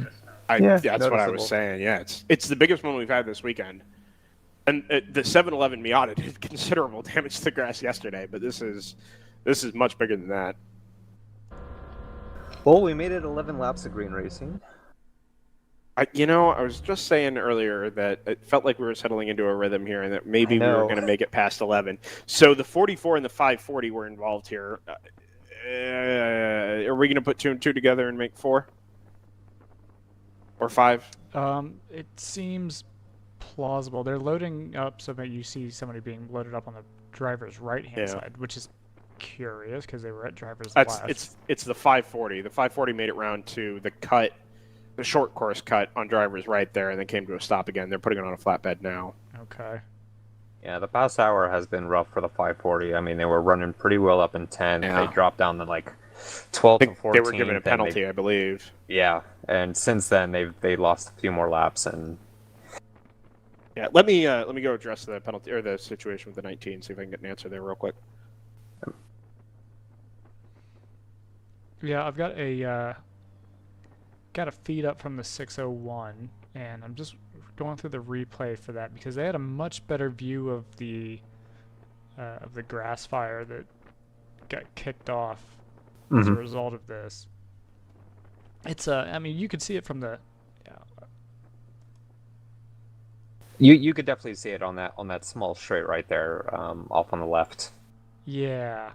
That's what I was saying. Yeah, it's the biggest one we've had this weekend. And the 711 Miata did considerable damage to the grass yesterday, but this is much bigger than that. Well, we made it 11 laps of green racing. I was just saying earlier that it felt like we were settling into a rhythm here, and that maybe we were going to make it past 11. So the 44 and the 540 were involved here. Are we going to put 2 and 2 together and make 4 or 5? It seems plausible. They're loading up so that you see somebody being loaded up on the driver's right-hand side, which is curious because they were at driver's left. It's the 540. The 540 made it round to the cut, the short course cut on driver's right there, and then came to a stop again. They're putting it on a flatbed now. Okay. Yeah, the past hour has been rough for the 540. I mean, they were running pretty well up in 10. Yeah. They dropped down to like 12 and 14. They were given a penalty, I believe. Yeah, and since then they lost a few more laps and. Yeah, let me go address the penalty or the situation with the 19. See if I can get an answer there real quick. Yeah, I've got a feed up from the 601, and I'm just going through the replay for that because they had a much better view of the grass fire that got kicked off as a result of this. It's I mean, you could see it from the. You could definitely see it on that small straight right there, off on the left. Yeah.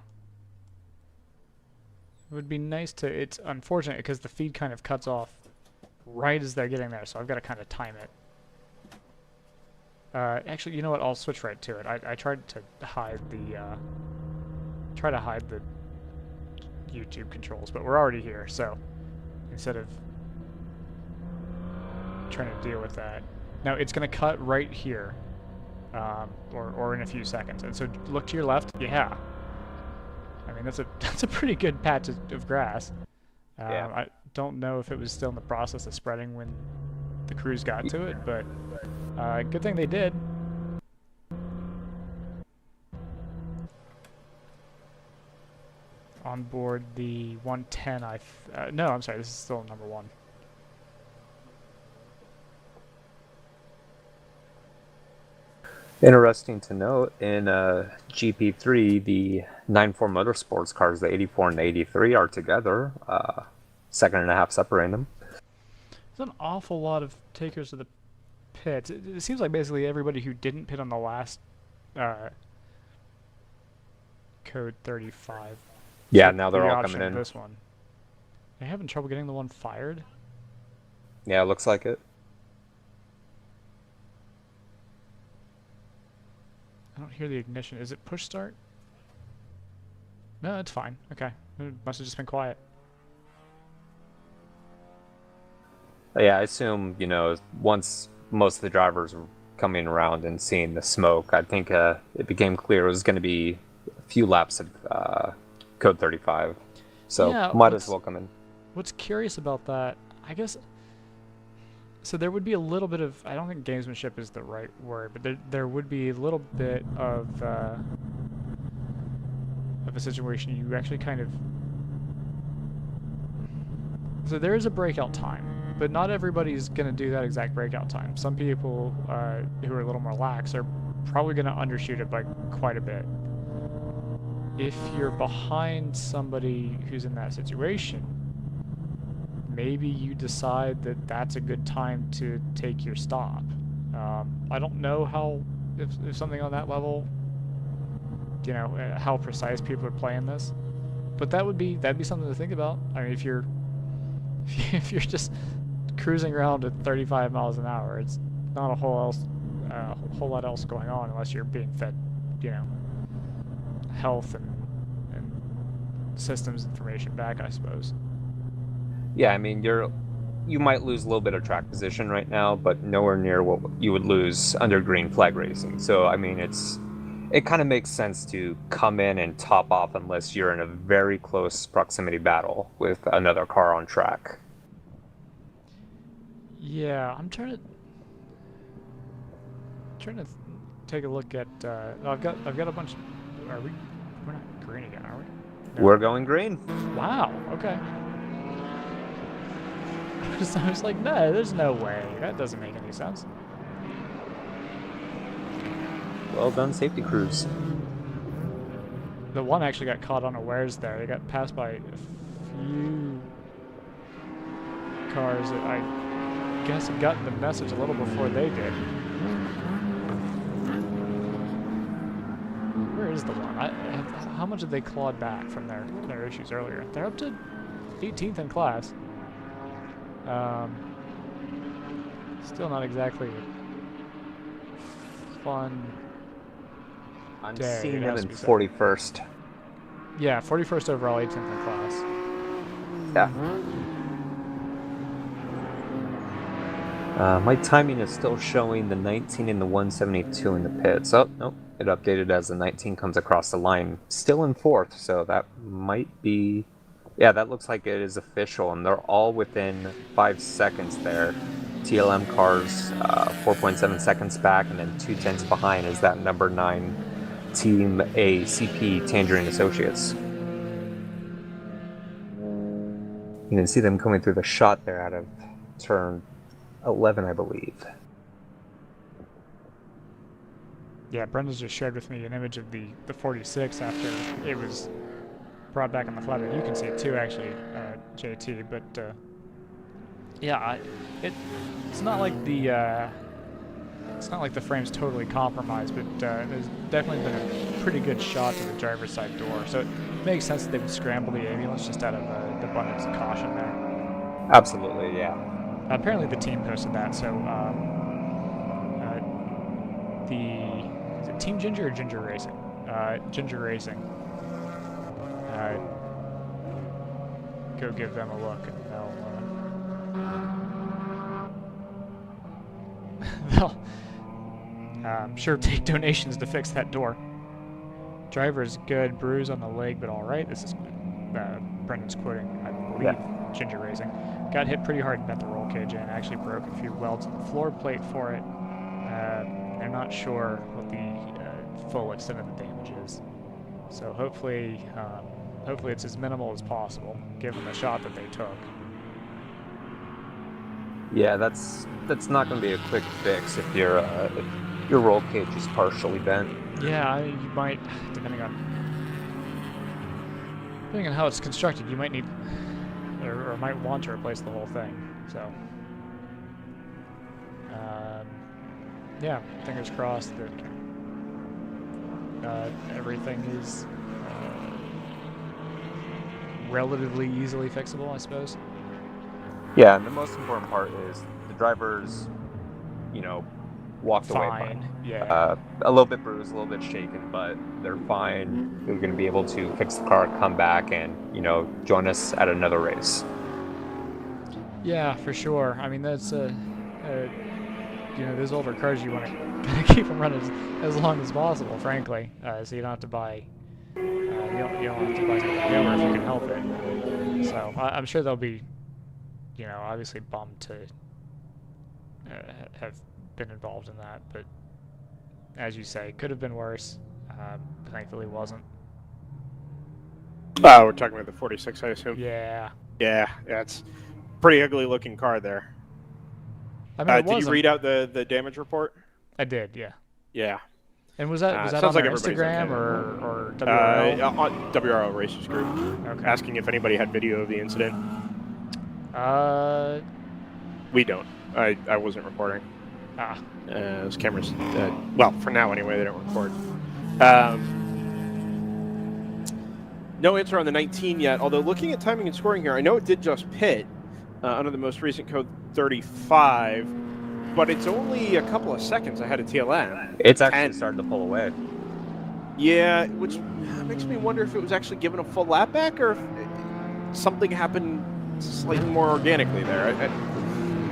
It would be nice to. It's unfortunate because the feed kind of cuts off right as they're getting there, so I've got to kind of time it. Actually, you know what? I'll switch right to it. I tried to hide the YouTube controls, but we're already here, so instead of trying to deal with that, now it's going to cut right here, or in a few seconds. And so look to your left. Yeah. I mean, that's a pretty good patch of grass. Yeah. I don't know if it was still in the process of spreading when the crews got to it, but good thing they did. On board the 110, no, I'm sorry, this is still number 1. Interesting to note, in GP3, the 94 Motorsports cars, the 84 and the 83, are together, second and a half separating them. There's an awful lot of takers of the pits. It seems like basically everybody who didn't pit on the last code 35. Yeah, now they're all coming in. This one. Are you having trouble getting the one fired? Yeah, it looks like it. I don't hear the ignition. Is it push start? No, it's fine. Okay. It must have just been quiet. Yeah, I assume, once most of the drivers were coming around and seeing the smoke, I think it became clear it was going to be a few laps of Code 35. So Yeah, might as well come in. What's curious about that, I guess, so there would be a little bit of, I don't think gamesmanship is the right word, but there would be a little bit of a situation you actually kind of, so there is a breakout time, but not everybody's going to do that exact breakout time. Some people who are a little more lax are probably going to undershoot it by quite a bit. If you're behind somebody who's in that situation, maybe you decide that that's a good time to take your stop. I don't know how, if something on that level, how precise people are playing this, but that'd be something to think about. I mean, if you're just cruising around at 35 miles an hour, it's not a whole lot else going on unless you're being fed, health and systems information back, I suppose. Yeah, I mean, you might lose a little bit of track position right now, but nowhere near what you would lose under green flag racing. So, I mean, it kind of makes sense to come in and top off unless you're in a very close proximity battle with another car on track. Yeah, I'm trying to take a look at. I've got a bunch. We're not green again, are we? No. We're going green. Wow. Okay. I was like, no, there's no way. That doesn't make any sense. Well done, safety crews. The one actually got caught unawares there. They got passed by a few cars that I guess had gotten the message a little before they did. Where is the one? How much did they clawed back from their issues earlier? They're up to 18th in class. Still not exactly fun. I'm day, seeing it him has in to be said. 41st. Yeah, 41st overall, 18th in class. Yeah. My timing is still showing the 19 and the 172 in the pits. Oh, nope. It updated as the 19 comes across the line. Still in 4th, so that might be... Yeah, that looks like it is official, and they're all within 5 seconds there. TLM cars 4.7 seconds back, and then 2/10 behind is that number 9 Team ACP Tangerine Associates. You can see them coming through the shot there out of turn 11, I believe. Yeah, Brenda's just shared with me an image of the 46 after it was brought back on the flat. You can see it too, actually, JT. But yeah, it's not like the frame's totally compromised, but there's definitely been a pretty good shot to the driver's side door. So it makes sense that they would scramble the ambulance just out of the abundance of caution there. Absolutely, yeah. Apparently the team posted that. So is it Team Ginger or Ginger Racing? Ginger Racing. Go give them a look, and they'll I'm sure take donations to fix that door. Driver is good, bruise on the leg, but all right. This is Brendan's quoting, I believe, Ginger Racing. Got hit pretty hard and bent the roll cage in. Actually broke a few welds in the floor plate for it. I'm not sure what the full extent of the damage is. So hopefully it's as minimal as possible, given the shot that they took. Yeah, that's not going to be a quick fix if your roll cage is partially bent. Yeah, you might, depending on how it's constructed, you might need or might want to replace the whole thing. So, yeah, fingers crossed that everything is relatively easily fixable, I suppose. Yeah, and the most important part is the drivers, walked away Fine. fine. Yeah. A little bit bruised, a little bit shaken, but they're fine. They're going to be able to fix the car, come back, and join us at another race. Yeah, for sure. I mean, that's those older cars, you want to keep them running as long as possible, frankly. So you don't have to buy, you don't have to buy something newer if you can help it. So I'm sure they'll be, obviously bummed to have been involved in that. But as you say, could have been worse. Thankfully, wasn't. We're talking about the 46, I assume. Yeah. Yeah, it's pretty ugly looking car there. I mean, did you read out the damage report? I did, yeah. Yeah. And was that sounds on like their everybody's Instagram okay. or WRL? On WRL Racers Group. Okay. Asking if anybody had video of the incident. Uh, We don't. I wasn't recording. Those cameras, well, for now anyway, they don't record. No answer on the 19 yet, although looking at timing and scoring here, I know it did just pit under the most recent code 35, but it's only a couple of seconds ahead of TLM. It's actually starting to pull away. Yeah, which makes me wonder if it was actually given a full lap back or if something happened slightly more organically there.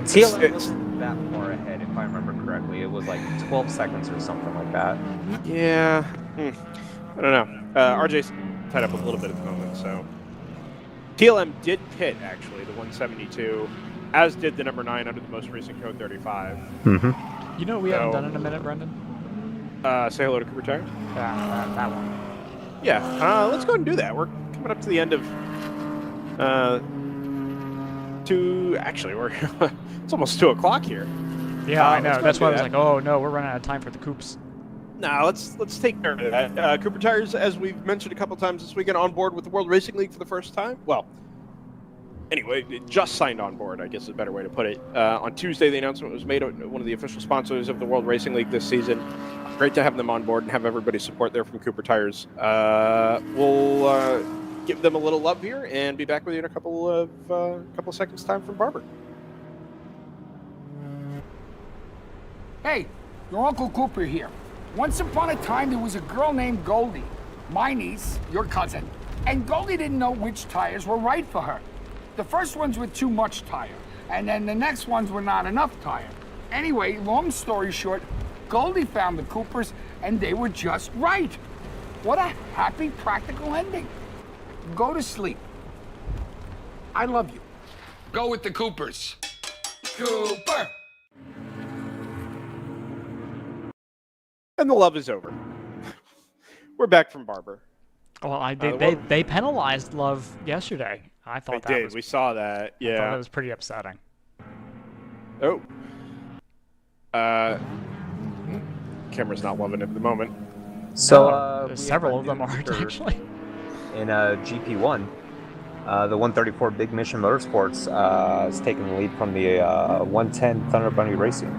TLM wasn't that far ahead, if I remember correctly. It was like 12 seconds or something like that. Yeah. I don't know. RJ's tied up a little bit at the moment, so. TLM did pit, actually, the 172, as did the number 9 under the most recent code 35. Mm-hmm. You know what we haven't done in a minute, Brendan? Say hello to Cooper Tires? That one. Yeah, let's go ahead and do that. We're coming up to the end of actually, it's almost 2 o'clock here. Yeah, I know. That's why I was like, oh no, we're running out of time for the coops. No, let's take care of that. Cooper Tires, as we've mentioned a couple times this weekend, on board with the World Racing League for the first time. Well, anyway, it just signed on board, I guess is a better way to put it. On Tuesday, the announcement was made, one of the official sponsors of the World Racing League this season. Great to have them on board and have everybody's support there from Cooper Tires. We'll give them a little love here and be back with you in a couple of seconds time from Barber. Hey, your Uncle Cooper here. Once upon a time, there was a girl named Goldie, my niece, your cousin, and Goldie didn't know which tires were right for her. The first ones were too much tire, and then the next ones were not enough tire. Anyway, long story short, Goldie found the Coopers, and they were just right. What a happy, practical ending. Go to sleep. I love you. Go with the Coopers. Cooper! And the love is over. We're back from Barber. Well, they penalized Love yesterday. I thought they did. We saw that. Yeah. I thought that was pretty upsetting. Oh. Camera's not loving it at the moment. So several of them aren't actually. In GP1, the 134 Big Mission Motorsports is taking the lead from the 110 Thunder Bunny Racing.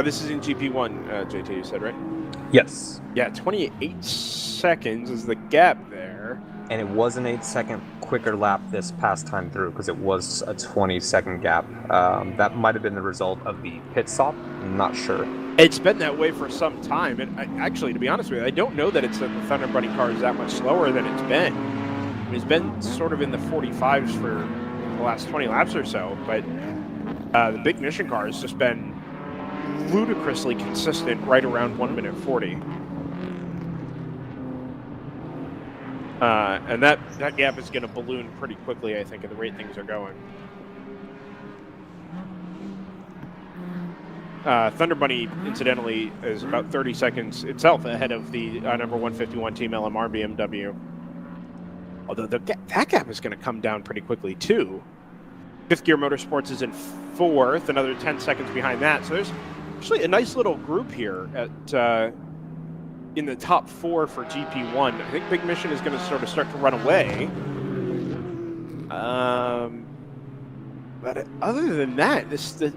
This is in GP1, JT, you said, right? Yes. Yeah, 28 seconds is the gap there. And it was an 8-second quicker lap this past time through because it was a 20-second gap. That might have been the result of the pit stop. I'm not sure. It's been that way for some time. And actually, to be honest with you, I don't know that it's that the Thunder Bunny car is that much slower than it's been. I mean, it's been sort of in the 45s for the last 20 laps or so. But the Big Mission car has just been ludicrously consistent right around 1 minute 40. And that gap is going to balloon pretty quickly, I think, at the rate things are going. Thunder Bunny, incidentally, is about 30 seconds itself ahead of the number 151 Team LMR BMW. Although that gap is going to come down pretty quickly, too. Fifth Gear Motorsports is in fourth, another 10 seconds behind that. So there's actually a nice little group here at in the top 4 for GP1. I think Big Mission is going to sort of start to run away. But other than that,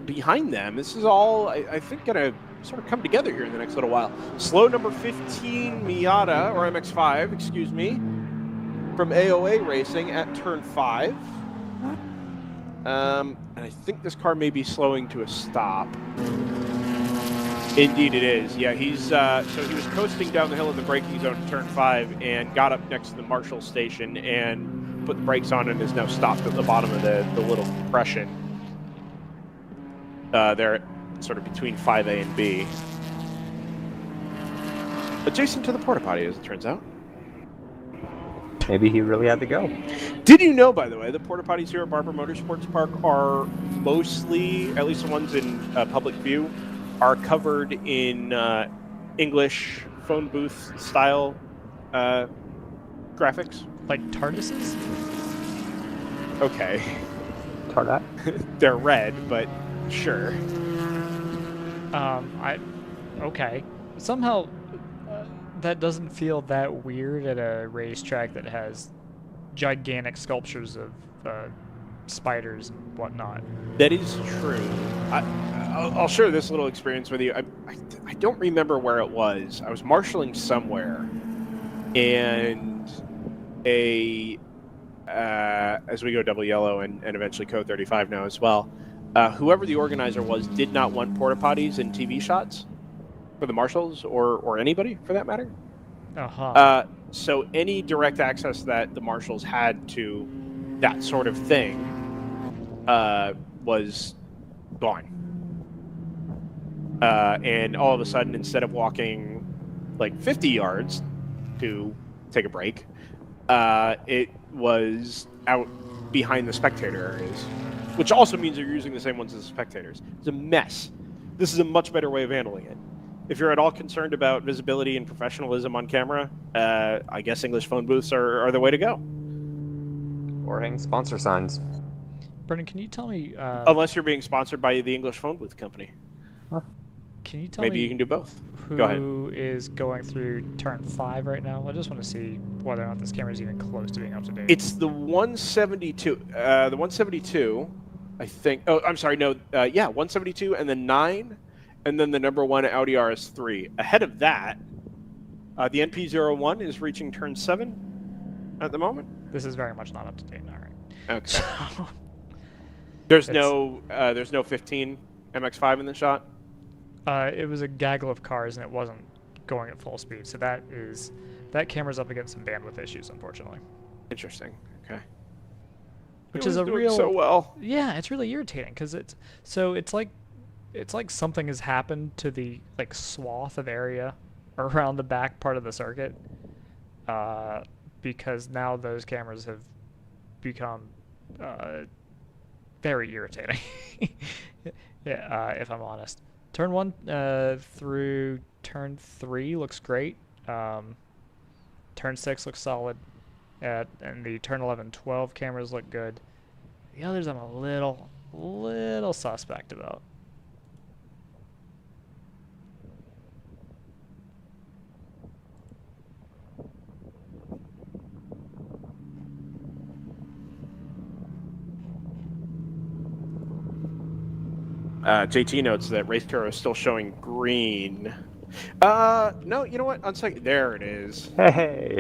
behind them, this is all, I think, going to sort of come together here in the next little while. Slow number 15 Miata, or MX-5, excuse me, from AOA Racing at turn 5. And I think this car may be slowing to a stop. Indeed it is. Yeah, he's so he was coasting down the hill in the braking zone in turn 5 and got up next to the Marshall station and put the brakes on and is now stopped at the bottom of the little depression. There, sort of between 5A and B. Adjacent to the porta potty, as it turns out. Maybe he really had to go. Did you know, by the way, the porta potties here at Barber Motorsports Park are mostly, at least the ones in public view, are covered in English phone booth style graphics? Like TARDISes? Okay. Tardat? They're red, but sure. Okay. Somehow, that doesn't feel that weird at a racetrack that has gigantic sculptures of spiders and whatnot. That is true. I'll share this little experience with you. I don't remember where it was. I was marshalling somewhere, and as we go double yellow and eventually code 35 now as well, whoever the organizer was did not want porta potties and TV shots for the marshals or anybody for that matter. So any direct access that the marshals had to that sort of thing was gone. And all of a sudden, instead of walking like 50 yards to take a break, it was out behind the spectator areas, which also means you're using the same ones as the spectators. It's a mess. This is a much better way of handling it. If you're at all concerned about visibility and professionalism on camera, I guess English phone booths are the way to go. Or hang sponsor signs. Brendan, can you tell me... Unless you're being sponsored by the English phone booth company. Huh. Can you tell me... Maybe you can do both. Who Go ahead. is going through turn 5 right now? I just want to see whether or not this camera is even close to being up to date. It's the 172. The 172, I think. Oh, I'm sorry. No. Yeah, 172 and then 9. And then the number 1 Audi RS3. Ahead of that, the NP01 is reaching turn 7 at the moment. This is very much not up to date. All right. Okay. There's no 15 MX5 in the shot. It was a gaggle of cars and it wasn't going at full speed. So that camera's up against some bandwidth issues, unfortunately. Interesting. Okay. Which It is was a doing real so well. Yeah, it's really irritating because it's like something has happened to the like swath of area around the back part of the circuit, because now those cameras have become very irritating. Yeah, if I'm honest. Turn 1 through turn 3 looks great. Turn 6 looks solid. And the turn 11, 12 cameras look good. The others I'm a little suspect about. JT notes that Race Hero is still showing green. No, you know what? On second, there it is. Hey.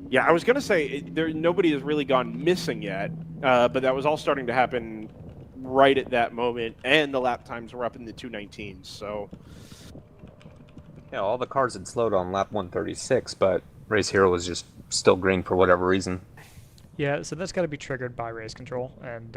Yeah, I was gonna say nobody has really gone missing yet, but that was all starting to happen right at that moment, and the lap times were up in the 2:19s. So Yeah, all the cars had slowed on lap 136, but Race Hero was just still green for whatever reason. Yeah, so that's got to be triggered by race control, and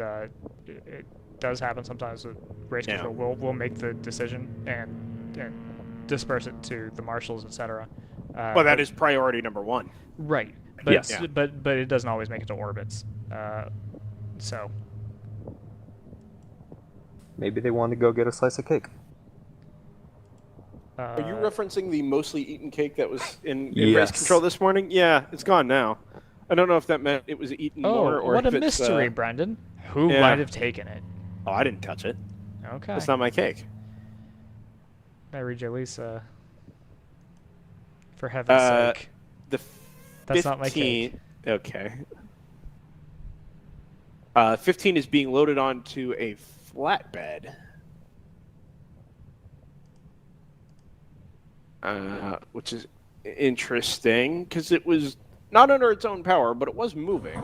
it does happen sometimes. Race control will make the decision and disperse it to the marshals, etc. Well, that is priority number 1. Right. But Yes. but it doesn't always make it to orbits. So Maybe they wanted to go get a slice of cake. Are you referencing the mostly eaten cake that was in race Yes. control this morning? Yeah, it's gone now. I don't know if that meant it was eaten more or what if a it's, mystery, Brendan. Who yeah. might have taken it? Oh, I didn't touch it. Okay. It's not my cake. Mary Jo Lisa. For heaven's sake. The That's not my cake. Okay. 15 is being loaded onto a flatbed. Which is interesting because it was not under its own power, but it was moving.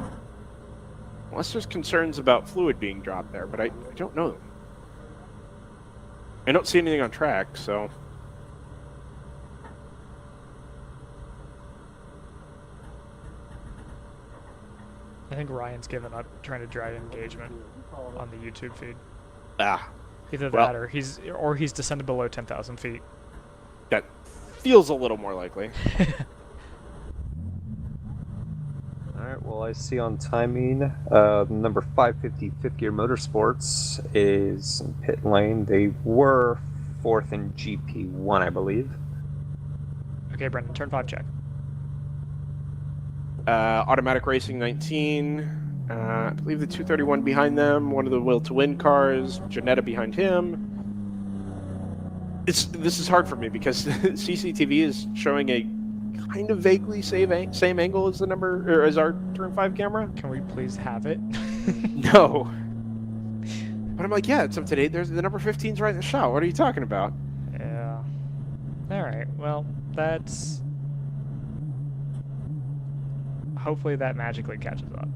Unless there's concerns about fluid being dropped there, but I don't know. I don't see anything on track, so... I think Ryan's given up trying to drive engagement on the YouTube feed. Ah. Either Well, that or he's descended below 10,000 feet. that feels a little more likely. Alright, well, I see on timing, number 550 Fifth Gear Motorsports is in pit lane. They were 4th in GP1, I believe. Okay, Brendan, turn 5 check. Automatic Racing 19. I believe the 231 behind them. One of the Will to Win cars. Janetta behind him. This is hard for me because CCTV is showing a kind of vaguely same angle as the number or as our turn 5 camera. Can we please have it? No. But I'm like, yeah, it's up to date. There's the number 15's right in the shot. What are you talking about? Yeah. All right. Well, that's. Hopefully that magically catches up.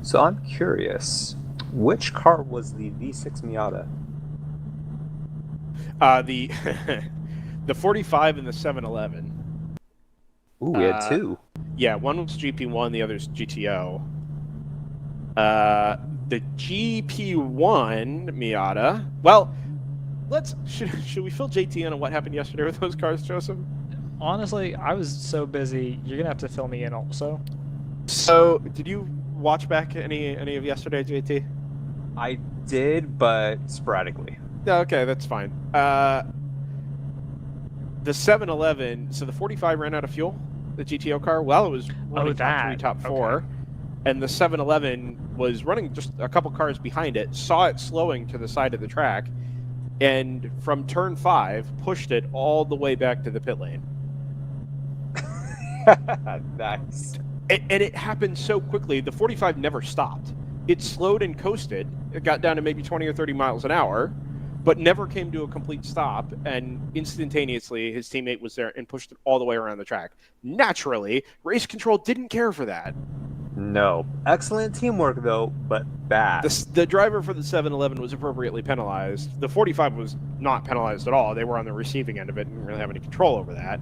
So I'm curious, which car was the V6 Miata? The the 45 and the 711. Ooh, we had two. Yeah, one was GP1, the other's GTO. The GP1 Miata. Well, should we fill JT in on what happened yesterday with those cars, Joseph? Honestly, I was so busy. You're gonna have to fill me in also. So, did you watch back any of yesterday, JT? I did, but sporadically. Okay, that's fine. The 711. So the 45 ran out of fuel. The GTO car. Well, it was running top 3, top 4, okay. And the 711 was running just a couple cars behind it. Saw it slowing to the side of the track, and from turn 5 pushed it all the way back to the pit lane. Nice. And it happened so quickly. The 45 never stopped. It slowed and coasted. It got down to maybe 20 or 30 miles an hour, but never came to a complete stop. And instantaneously, his teammate was there and pushed it all the way around the track. Naturally, race control didn't care for that. No. Excellent teamwork, though, but bad. The driver for the 711 was appropriately penalized. The 45 was not penalized at all. They were on the receiving end of it and didn't really have any control over that.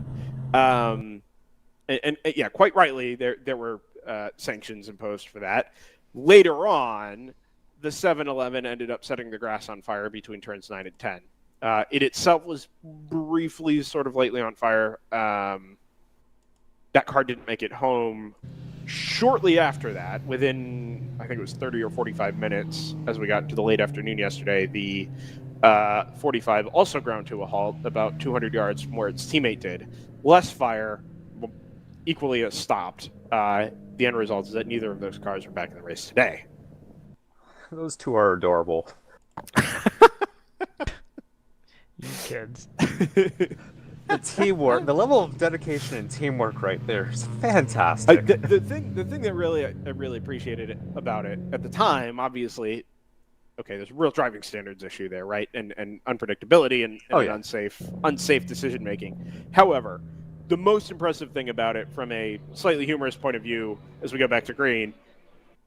And yeah, quite rightly, there were sanctions imposed for that. Later on, the 711 ended up setting the grass on fire between turns 9 and 10. It itself was briefly, sort of lightly on fire. That car didn't make it home. Shortly after that, within, I think it was 30 or 45 minutes, as we got into the late afternoon yesterday, the 45 also ground to a halt about 200 yards from where its teammate did. Less fire, equally as stopped. The end result is that neither of those cars are back in the race today. Those two are adorable. You kids. The teamwork, the level of dedication and teamwork right there is fantastic. The thing that I really appreciated about it at the time, obviously, okay, there's a real driving standards issue there, right? And unpredictability and unsafe decision making. However, the most impressive thing about it, from a slightly humorous point of view, as we go back to green,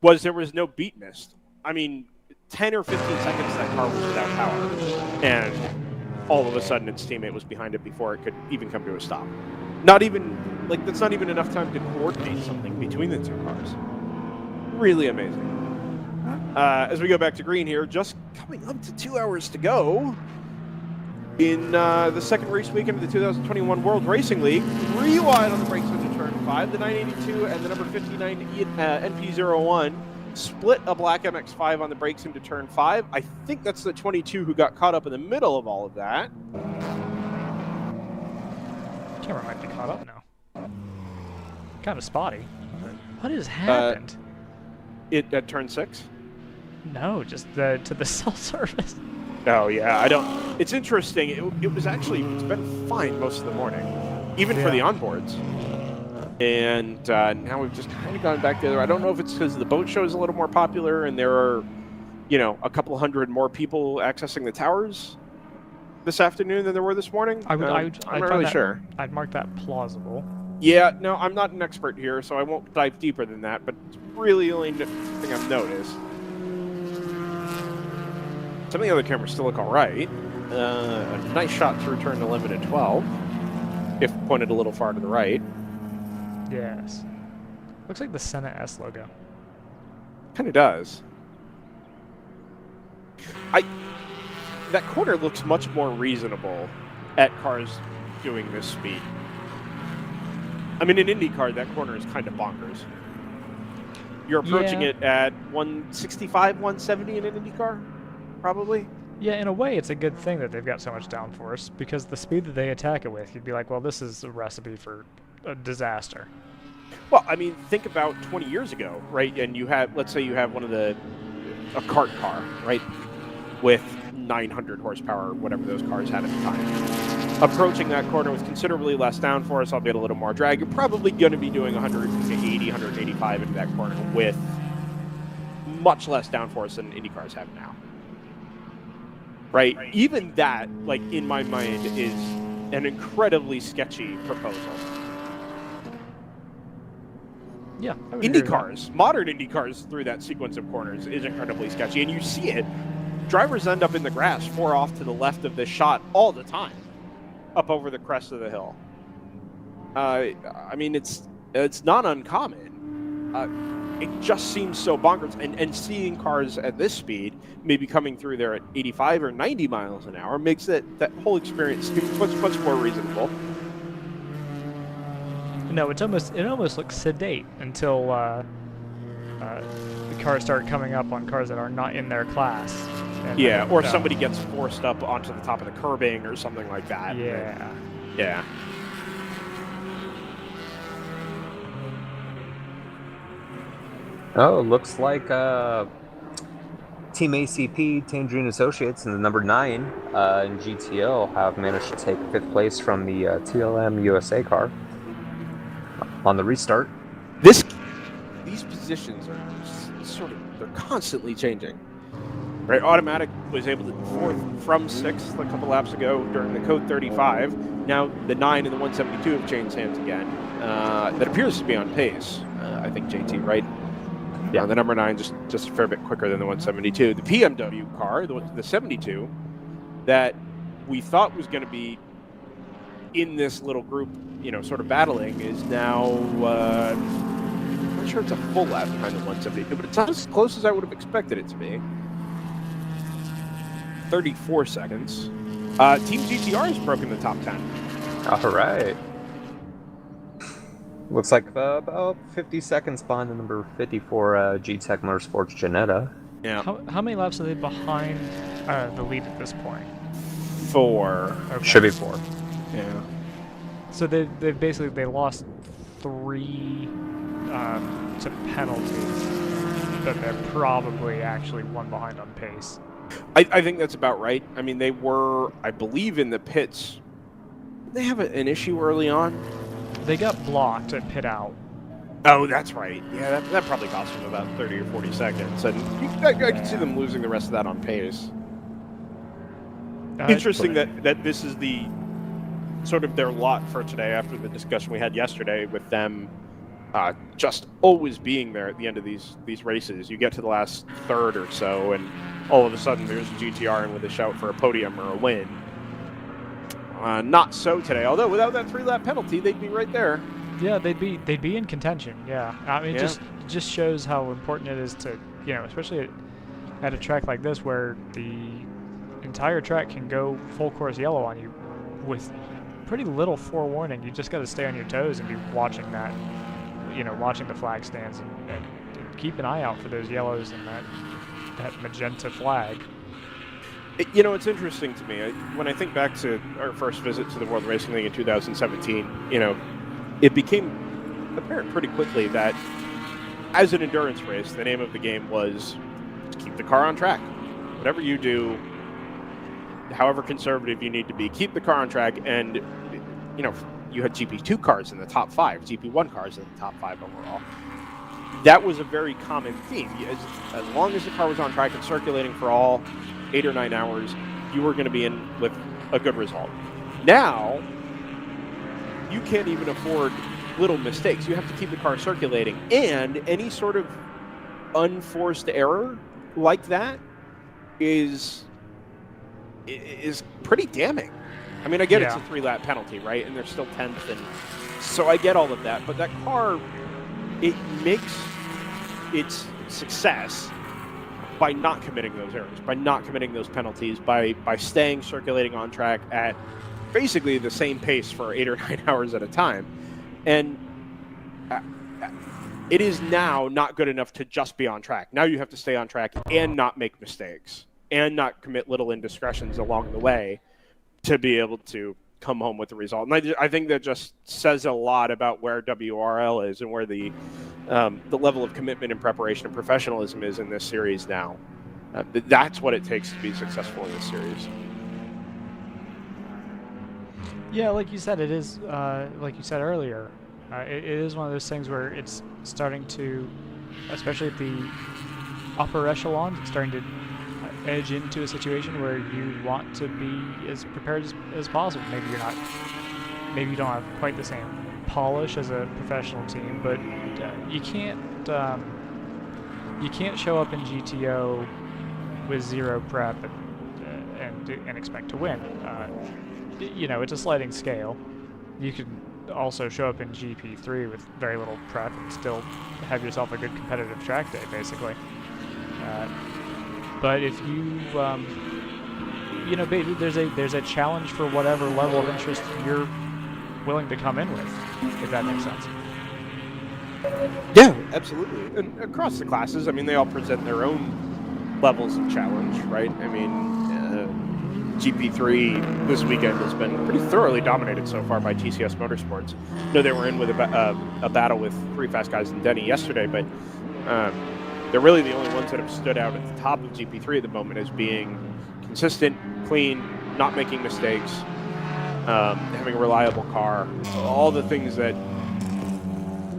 was there was no beat missed. I mean, 10 or 15 seconds that car was without power, and all of a sudden its teammate was behind it before it could even come to a stop. Not even, like, that's not even enough time to coordinate something between the two cars. Really amazing. As we go back to green here, just coming up to 2 hours to go in the second race weekend of the 2021 World Racing League. 3 wide on the brakes into turn 5. The 982 and the number 59 NP01 split a black MX-5 on the brakes into turn 5. I think that's the 22 who got caught up in the middle of all of that. Camera might be caught up now. Kind of spotty. What has happened? It at turn 6? No, just to the cell service. Oh yeah, I don't. It's interesting. It was actually, it's been fine most of the morning, even for the onboards. And now we've just kind of gone back there. I don't know if it's because the boat show is a little more popular and there are, a couple hundred more people accessing the towers this afternoon than there were this morning. I'm not really sure. I'd mark that plausible. Yeah, no, I'm not an expert here, so I won't dive deeper than that, but it's really the only thing I've noticed. Some of the other cameras still look all right. A nice shot through turn 11 and 12, if pointed a little far to the right. Yes. Looks like the Senna S logo. Kind of does. That corner looks much more reasonable at cars doing this speed. I mean, in IndyCar, that corner is kind of bonkers. You're approaching it at 165, 170 in an IndyCar, probably. Yeah, in a way, it's a good thing that they've got so much downforce, because the speed that they attack it with, you'd be like, well, this is a recipe for a disaster. Well, I mean, think about 20 years ago, right? And you have, let's say you have a kart car, right? With 900 horsepower, or whatever those cars had at the time. Approaching that corner with considerably less downforce, albeit a little more drag, you're probably going to be doing 180, 185 into that corner with much less downforce than Indy cars have now. Right? Even that, like, in my mind, is an incredibly sketchy proposal. Yeah. Indy cars, modern Indy cars through that sequence of corners is incredibly sketchy, and you see it. Drivers end up in the grass 4 off to the left of this shot all the time, up over the crest of the hill. I mean, it's not uncommon. It just seems so bonkers, and seeing cars at this speed, maybe coming through there at 85 or 90 miles an hour, makes that whole experience seem much more reasonable. No, it almost looks sedate until the cars start coming up on cars that are not in their class. Yeah, or somebody gets forced up onto the top of the curbing or something like that. Yeah. Right? Yeah. Oh, looks like Team ACP, Tangerine Associates, and the number 9 in GTL have managed to take 5th place from the TLM USA car on the restart. These positions are they're constantly changing. Right, Automatic was able to 4th from 6th a couple laps ago during the Code 35. Now the 9 and the 172 have changed hands again. That appears to be on pace. I think JT, right? Yeah, the number 9 just a fair bit quicker than the 172. The PMW car, the 72, that we thought was going to be in this little group, sort of battling, is now. I'm not sure it's a full lap behind the 172, but it's not as close as I would have expected it to be. 34 seconds. Team GTR has broken the top 10. All right. Looks like about 50 seconds behind the number 54 G-Tech Motorsports Janetta. Yeah. How many laps are they behind the lead at this point? 4. Okay. Should be 4. Yeah. So they lost 3 to penalties, but they're probably actually 1 behind on pace. I think that's about right. I mean, they were, I believe, in the pits. Did they have an issue early on? They got blocked at pit out. Oh, that's right. Yeah, that probably cost them about 30 or 40 seconds. And I can see them losing the rest of that on pace. Interesting that this is the sort of their lot for today after the discussion we had yesterday with them just always being there at the end of these races. You get to the last third or so, and all of a sudden there's a GTR in with a shout for a podium or a win. Not so today, although without that 3-lap penalty, they'd be right there. Yeah, they'd be in contention. Yeah, I mean, it just shows how important it is to, especially at a track like this where the entire track can go full course yellow on you with pretty little forewarning. You just got to stay on your toes and be watching that, watching the flag stands and keep an eye out for those yellows and that magenta flag. It's interesting to me. When I think back to our first visit to the World Racing League in 2017, it became apparent pretty quickly that as an endurance race, the name of the game was to keep the car on track. Whatever you do, however conservative you need to be, keep the car on track. And, you had GP2 cars in the top 5, GP1 cars in the top 5 overall. That was a very common theme. As long as the car was on track and circulating for all 8 or 9 hours, you were going to be in with a good result. Now, you can't even afford little mistakes. You have to keep the car circulating, and any sort of unforced error like that is pretty damning. I mean, I get it's a 3-lap penalty, right? And they're still 10th, and so I get all of that. But that car, it makes its success by not committing those errors, by not committing those penalties, by staying circulating on track at basically the same pace for 8 or 9 hours at a time. And it is now not good enough to just be on track. Now you have to stay on track and not make mistakes and not commit little indiscretions along the way to be able to come home with the result. And I think that just says a lot about where WRL is and where the level of commitment and preparation and professionalism is in this series now. That's what it takes to be successful in this series. Yeah, like you said, it is, like you said earlier, it is one of those things where it's starting to, especially at the upper echelons, it's starting to edge into a situation where you want to be as prepared as possible. Maybe you don't have quite the same polish as a professional team, but you can't show up in GTO with zero prep and expect to win. You know, it's a sliding scale. You can also show up in GP3 with very little prep and still have yourself a good competitive track day, basically. But if you, you know, there's a challenge for whatever level of interest you're willing to come in with, if that makes sense. Yeah, absolutely. And across the classes, I mean, they all present their own levels of challenge, right? I mean, GP3 this weekend has been pretty thoroughly dominated so far by TCS Motorsports. I know they were in with a battle with 3 fast guys and Denny yesterday, but they're really the only ones that have stood out at the top of GP3 at the moment as being consistent, clean, not making mistakes, having a reliable car, all the things that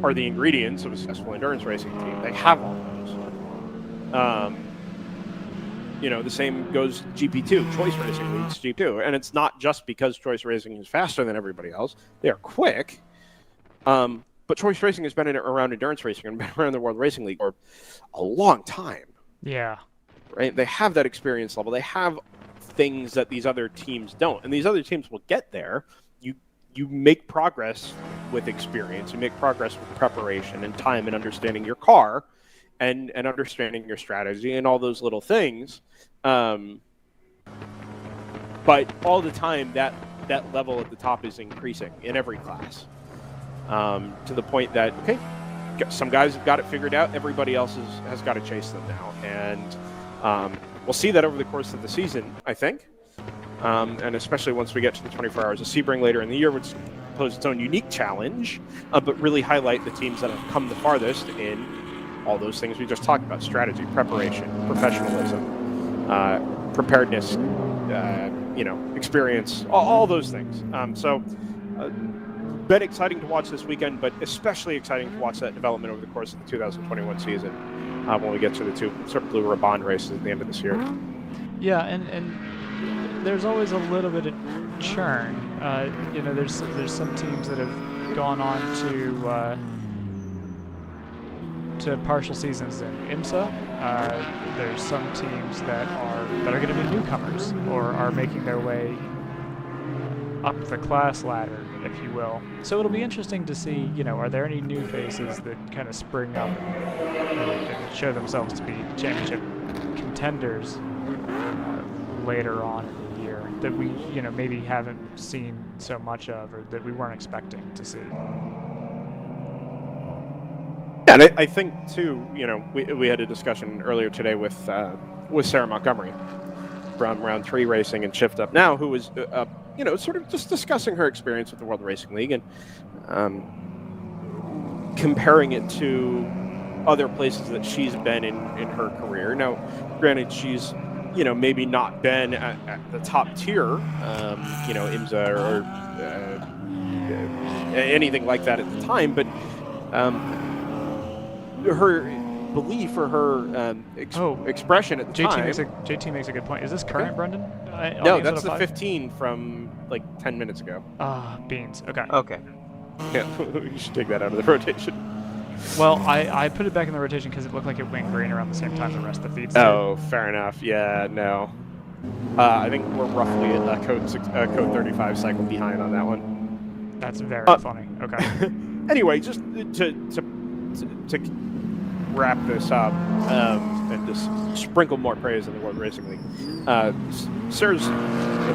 are the ingredients of a successful endurance racing team. They have all those. You know, the same goes GP2. Choice Racing leads GP2. And it's not just because Choice Racing is faster than everybody else. They are quick. But Choice Racing has been around endurance racing and been around the World Racing League for a long time. Yeah. Right? They have that experience level. They have things that these other teams don't. And these other teams will get there. You make progress with experience. You make progress with preparation and time and understanding your car and understanding your strategy and all those little things. But all the time, that level at the top is increasing in every class. To the point that, okay, some guys have got it figured out. Everybody else has got to chase them now. And we'll see that over the course of the season, I think. And especially once we get to the 24 Hours of Sebring later in the year, which pose its own unique challenge, but really highlight the teams that have come the farthest in all those things we just talked about: strategy, preparation, professionalism, preparedness, you know, experience, all those things. Been exciting to watch this weekend, but especially exciting to watch that development over the course of the 2021 season when we get to the 2 sort of blue ribbon races at the end of this year. Yeah, and there's always a little bit of churn. You know, there's some teams that have gone on to partial seasons in IMSA. There's some teams that are going to be newcomers or are making their way up the class ladder, if you will. So it'll be interesting to see, you know, are there any new faces that kind of spring up and show themselves to be championship contenders later on in the year that we, you know, maybe haven't seen so much of or that we weren't expecting to see. And I think too, you know, we had a discussion earlier today with Sarah Montgomery from Round 3 Racing and Shift Up Now, who was, you know, sort of just discussing her experience with the World Racing League and comparing it to other places that she's been in her career. Now, granted, she's, you know, maybe not been at the top tier, you know, IMSA or anything like that at the time, but her belief or her expression at the time. JT makes a good point. Is this current, Brendan? No, that's the 15 from like 10 minutes ago. Beans. Okay. Okay. Yeah, you should take that out of the rotation. Well, I put it back in the rotation because it looked like it went green around the same time the rest of the feeds did. Oh, fair enough. Yeah, no. I think we're roughly a code 35 cycle behind on that one. That's very funny. Okay. Anyway, just to wrap this up and just sprinkle more praise in the World Racing League. Sarah's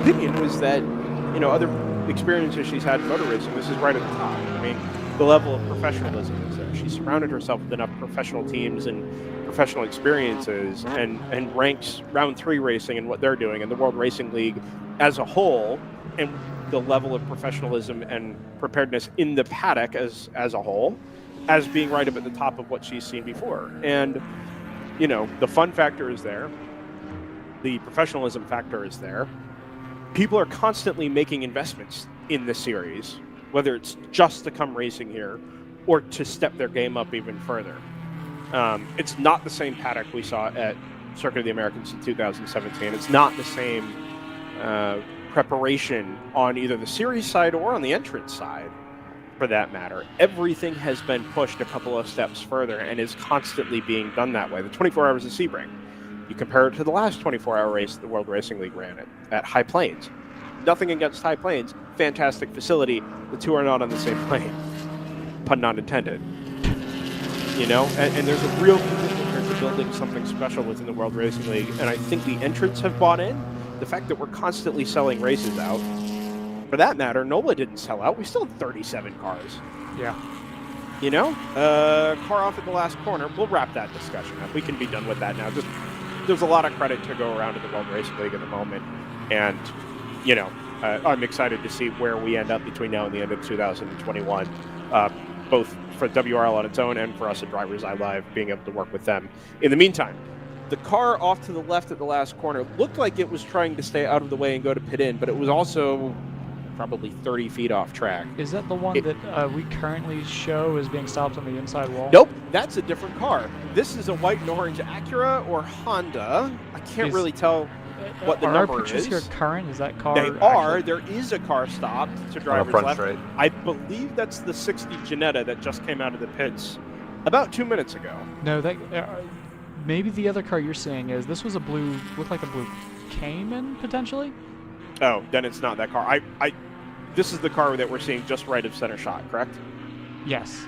opinion was that, you know, other experiences she's had in motor racing, this is right at the top. I mean, the level of professionalism is there. She surrounded herself with enough professional teams and professional experiences and ranks round 3 racing and what they're doing and the World Racing League as a whole and the level of professionalism and preparedness in the paddock as a whole as being right up at the top of what she's seen before. And, you know, the fun factor is there. The professionalism factor is there. People are constantly making investments in the series, whether it's just to come racing here or to step their game up even further. It's not the same paddock we saw at Circuit of the Americans in 2017. It's not the same preparation on either the series side or on the entrance side, for that matter. Everything has been pushed a couple of steps further and is constantly being done that way. The 24 hours of Sebring, you compare it to the last 24-hour race the World Racing League ran at High Plains. Nothing against High Plains, fantastic facility. The two are not on the same plane. Pun not intended. You know, and there's a real commitment here to building something special within the World Racing League, and I think the entrants have bought in. The fact that we're constantly selling races out. For that matter, NOLA didn't sell out. We still had 37 cars. Yeah. You know? Car off at the last corner. We'll wrap that discussion up. We can be done with that now. Just there's a lot of credit to go around in the World Racing League at the moment. And, you know, I'm excited to see where we end up between now and the end of 2021. Both for WRL on its own and for us at DriversEye Live, being able to work with them. In the meantime, the car off to the left at the last corner looked like it was trying to stay out of the way and go to pit in, but it was also probably 30 feet off track. Is that the one that we currently show as being stopped on the inside wall? Nope, that's a different car. This is a white and orange Acura or Honda. I can't really tell what the number are our pictures here current? Is that car? They are. There is a car stopped to driver's left. Straight. I believe that's the 60 Jannetta that just came out of the pits about 2 minutes ago. No, that maybe the other car you're seeing is this was a blue, looked like a blue Cayman potentially. Oh, then it's not that car. This is the car that we're seeing just right of center shot, correct? Yes.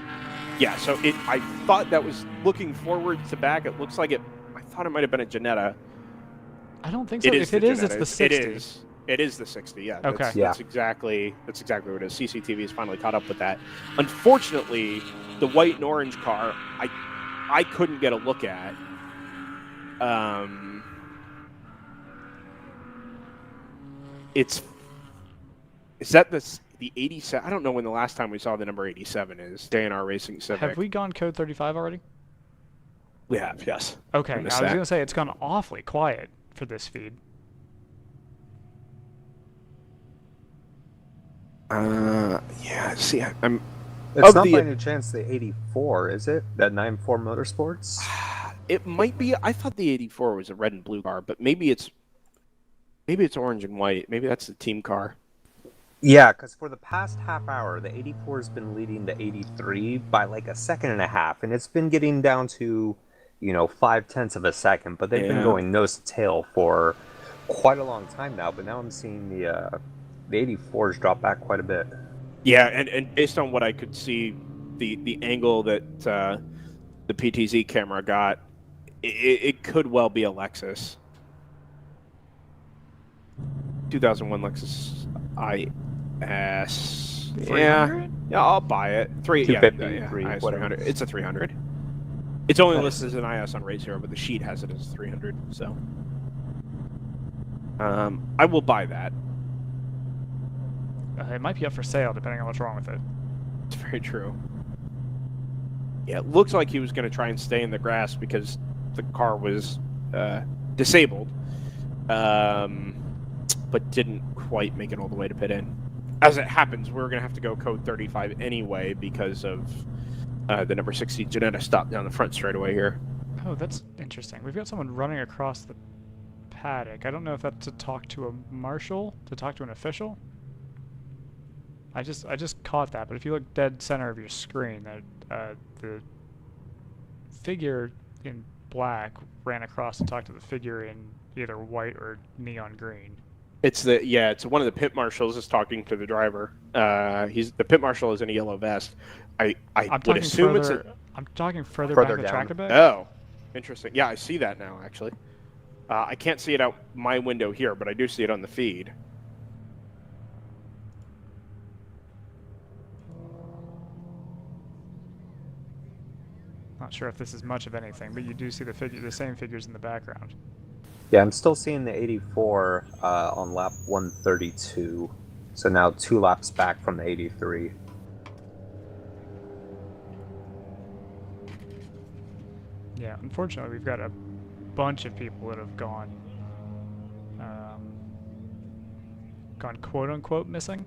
Yeah. So I thought that was looking forward to back. It looks like it. I thought it might have been a Jannetta. I don't think so. If it is, it's the 60. It is the 60. Yeah. Okay. That's exactly what it is. CCTV has finally caught up with that. Unfortunately, the white and orange car, I couldn't get a look at. Is that the 87? I don't know when the last time we saw the number 87 is. JNR Racing Civic. Have we gone code 35 already? We have, yes. Okay, I was going to say it's gone awfully quiet for this feed. Yeah, see, I'm... It's not by any chance the 84, is it? That 94 Motorsports? It might be. I thought the 84 was a red and blue car, but maybe it's orange and white. Maybe that's the team car. Yeah, because for the past half hour, the 84 has been leading the 83 by like a second and a half, and it's been getting down to, 0.5 of a second, but they've been going nose to tail for quite a long time now, but now I'm seeing the 84s drop back quite a bit. Yeah, and based on what I could see, the angle that the PTZ camera got, it could well be a Lexus. 2001 Lexus IS. 300? Yeah, I'll buy it. 250, IS 300. It's a 300. It's only listed as an IS on Race Hero, but the sheet has it as 300. So, I will buy that. It might be up for sale, depending on what's wrong with it. It's very true. Yeah, it looks like he was going to try and stay in the grass because the car was disabled, but didn't quite make it all the way to pit in. As it happens, we're going to have to go code 35 anyway because of the number 60 Jannetta stop down the front straightaway here. Oh, that's interesting. We've got someone running across the paddock. I don't know if that's to talk to a marshal, to talk to an official. I just caught that, but if you look dead center of your screen, the figure in black ran across and talked to the figure in either white or neon green. It's one of the pit marshals is talking to the driver. The pit marshal is in a yellow vest. I would assume I'm talking further Further back the down. track a bit. Oh, interesting. Yeah, I see that now actually. I can't see it out my window here, but I do see it on the feed. Not sure if this is much of anything, but you do see the same figures in the background. Yeah, I'm still seeing the 84 on lap 132. So now 2 laps back from the 83. Yeah, unfortunately, we've got a bunch of people that have gone quote unquote missing.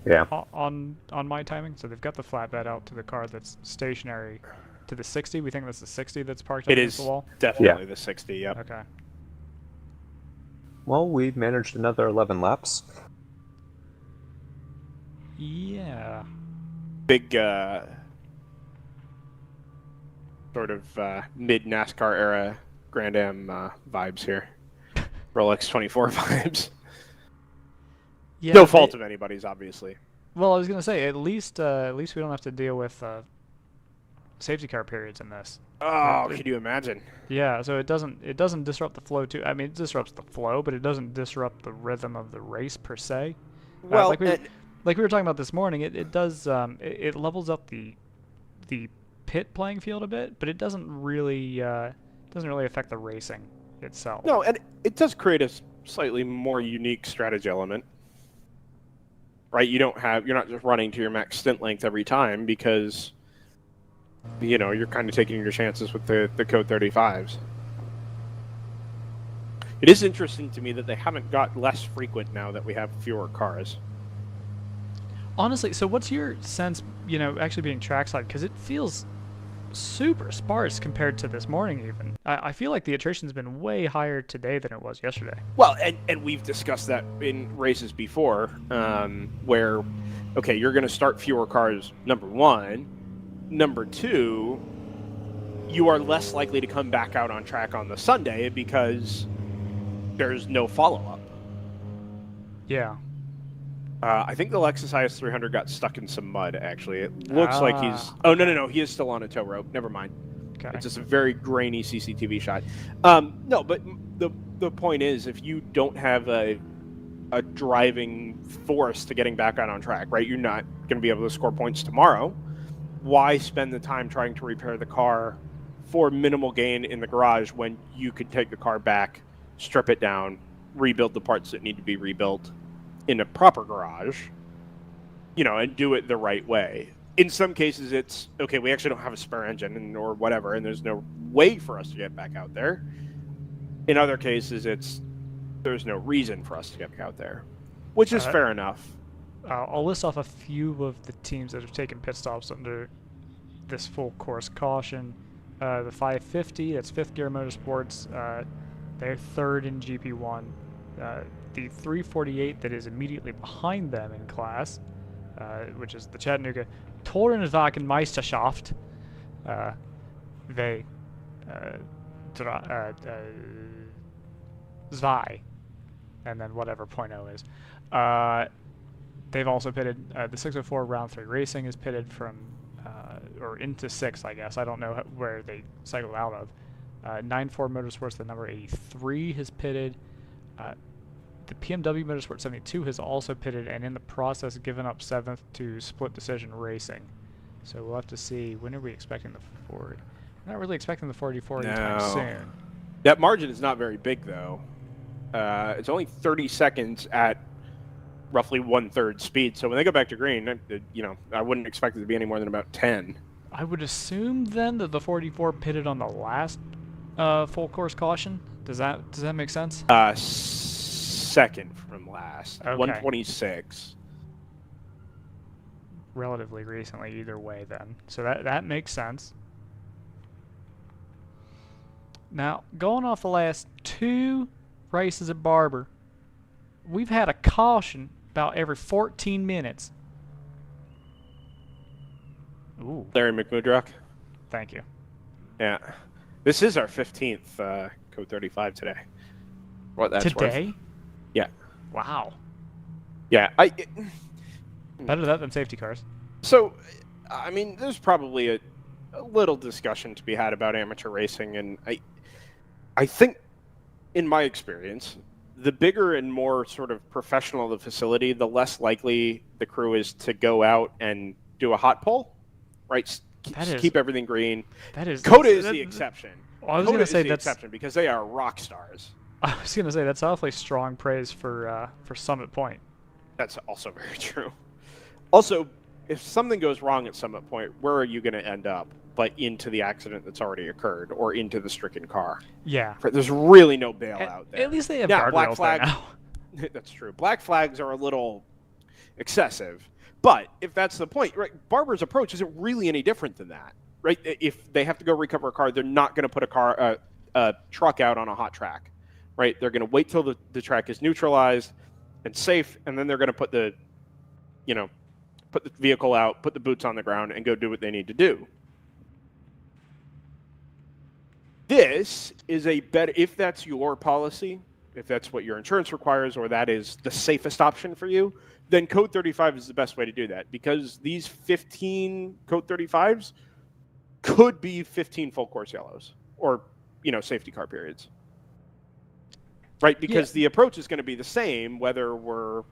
Yeah. On my timing, so they've got the flatbed out to the car that's stationary to the 60. We think that's the 60 that's parked up It against is the wall. definitely the 60. Yep. Okay. Well, we've managed another 11 laps. Yeah. Big sort of mid NASCAR era Grand Am vibes here. Rolex 24 vibes. Yeah, no fault of anybody's, obviously. Well, I was gonna say at least we don't have to deal with safety car periods in this. Oh, could you imagine? Yeah, so it doesn't disrupt the flow too. I mean, it disrupts the flow, but it doesn't disrupt the rhythm of the race per se. Well, like we were talking about this morning, it does it levels up the pit playing field a bit, but it doesn't really affect the racing itself. No, and it does create a slightly more unique strategy element. Right? You're not just running to your max stint length every time because you're kind of taking your chances with the Code 35s. It is interesting to me that they haven't got less frequent now that we have fewer cars. Honestly, so what's your sense, actually being trackside? Because it feels super sparse compared to this morning even. I feel like the attrition's been way higher today than it was yesterday. Well, and we've discussed that in races before, where, okay, you're going to start fewer cars, number one. Number two, you are less likely to come back out on track on the Sunday because there's no follow-up. Yeah. I think the Lexus IS 300 got stuck in some mud, actually. It looks like he's... Oh, no. He is still on a tow rope. Never mind. Okay. It's just a very grainy CCTV shot. No, but the point is, if you don't have a driving force to getting back out on track, right, you're not going to be able to score points tomorrow. Why spend the time trying to repair the car for minimal gain in the garage when you could take the car back, strip it down, rebuild the parts that need to be rebuilt in a proper garage, and do it the right way. In some cases, it's, okay, we actually don't have a spare engine or whatever, and there's no way for us to get back out there. In other cases, there's no reason for us to get back out there, which is fair enough. I'll list off a few of the teams that have taken pit stops under this full course caution. The 550, that's Fifth Gear Motorsports. They're third in GP1. The 348 that is immediately behind them in class, which is the Chattanooga Tourenwagenmeisterschaft. Zwei, and then whatever .0 is. They've also pitted, the 604 Round 3 Racing is pitted from, or into 6, I guess. I don't know where they cycled out of. 94 Motorsports, the number 83, has pitted. The PMW Motorsport 72 has also pitted and in the process given up 7th to Split Decision Racing. So we'll have to see. When are we expecting the 40? We're not really expecting the 44 anytime soon. That margin is not very big, though. It's only 30 seconds at roughly 1/3 speed. So when they go back to green, I wouldn't expect it to be any more than about 10. I would assume then that the 44 pitted on the last full course caution. Does that make sense? Second from last. Okay. 126. Relatively recently, either way, then. So that makes sense. Now, going off the last 2 races at Barber, we've had a caution about every 14 minutes. Ooh, Larry McMudrock. thank you. Yeah. This is our 15th Code 35 today. What that's worth. Today? Yeah. Wow. Yeah. Better that than safety cars. So, I mean, there's probably a little discussion to be had about amateur racing, and I think, in my experience, the bigger and more sort of professional the facility, the less likely the crew is to go out and do a hot pole, right? Keep everything green. That is Coda is the exception. Well, I was Coda going to is say the that's exception because they are rock stars. I was going to say that's awfully strong praise for Summit Point. That's also very true. Also, if something goes wrong at Summit Point, where are you going to end up? But into the accident that's already occurred, or into the stricken car. Yeah. There's really no bailout there. At least they have Black guardrails flag, there now. That's true. Black flags are a little excessive, but if that's the point, right? Barber's approach isn't really any different than that, right? If they have to go recover a car, they're not going to put a truck out on a hot track, right? They're going to wait till the track is neutralized and safe, and then they're going to put the vehicle out, put the boots on the ground, and go do what they need to do. This is a better, if that's your policy, if that's what your insurance requires, or that is the safest option for you, then Code 35 is the best way to do that, because these 15 Code 35s could be 15 full course yellows, or, safety car periods. Right? Because the approach is going to be the same whether we're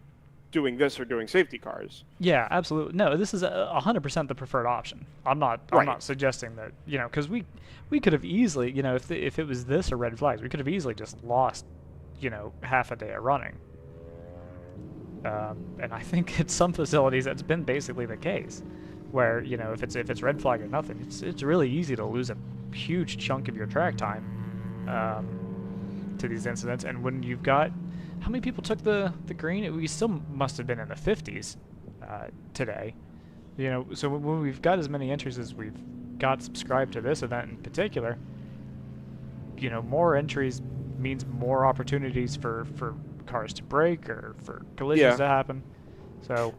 doing this or doing safety cars. Yeah, absolutely. No, this is 100% the preferred option. I'm not suggesting that, because we could have easily, if it was this or red flags, we could have easily just lost, half a day of running. And I think at some facilities that's been basically the case, where if it's red flag or nothing, it's really easy to lose a huge chunk of your track time to these incidents. And when you've got, how many people took the green? We still must have been in the 50s today. So when we've got as many entries as we've got subscribed to this event in particular, more entries means more opportunities for cars to break or for collisions to happen. So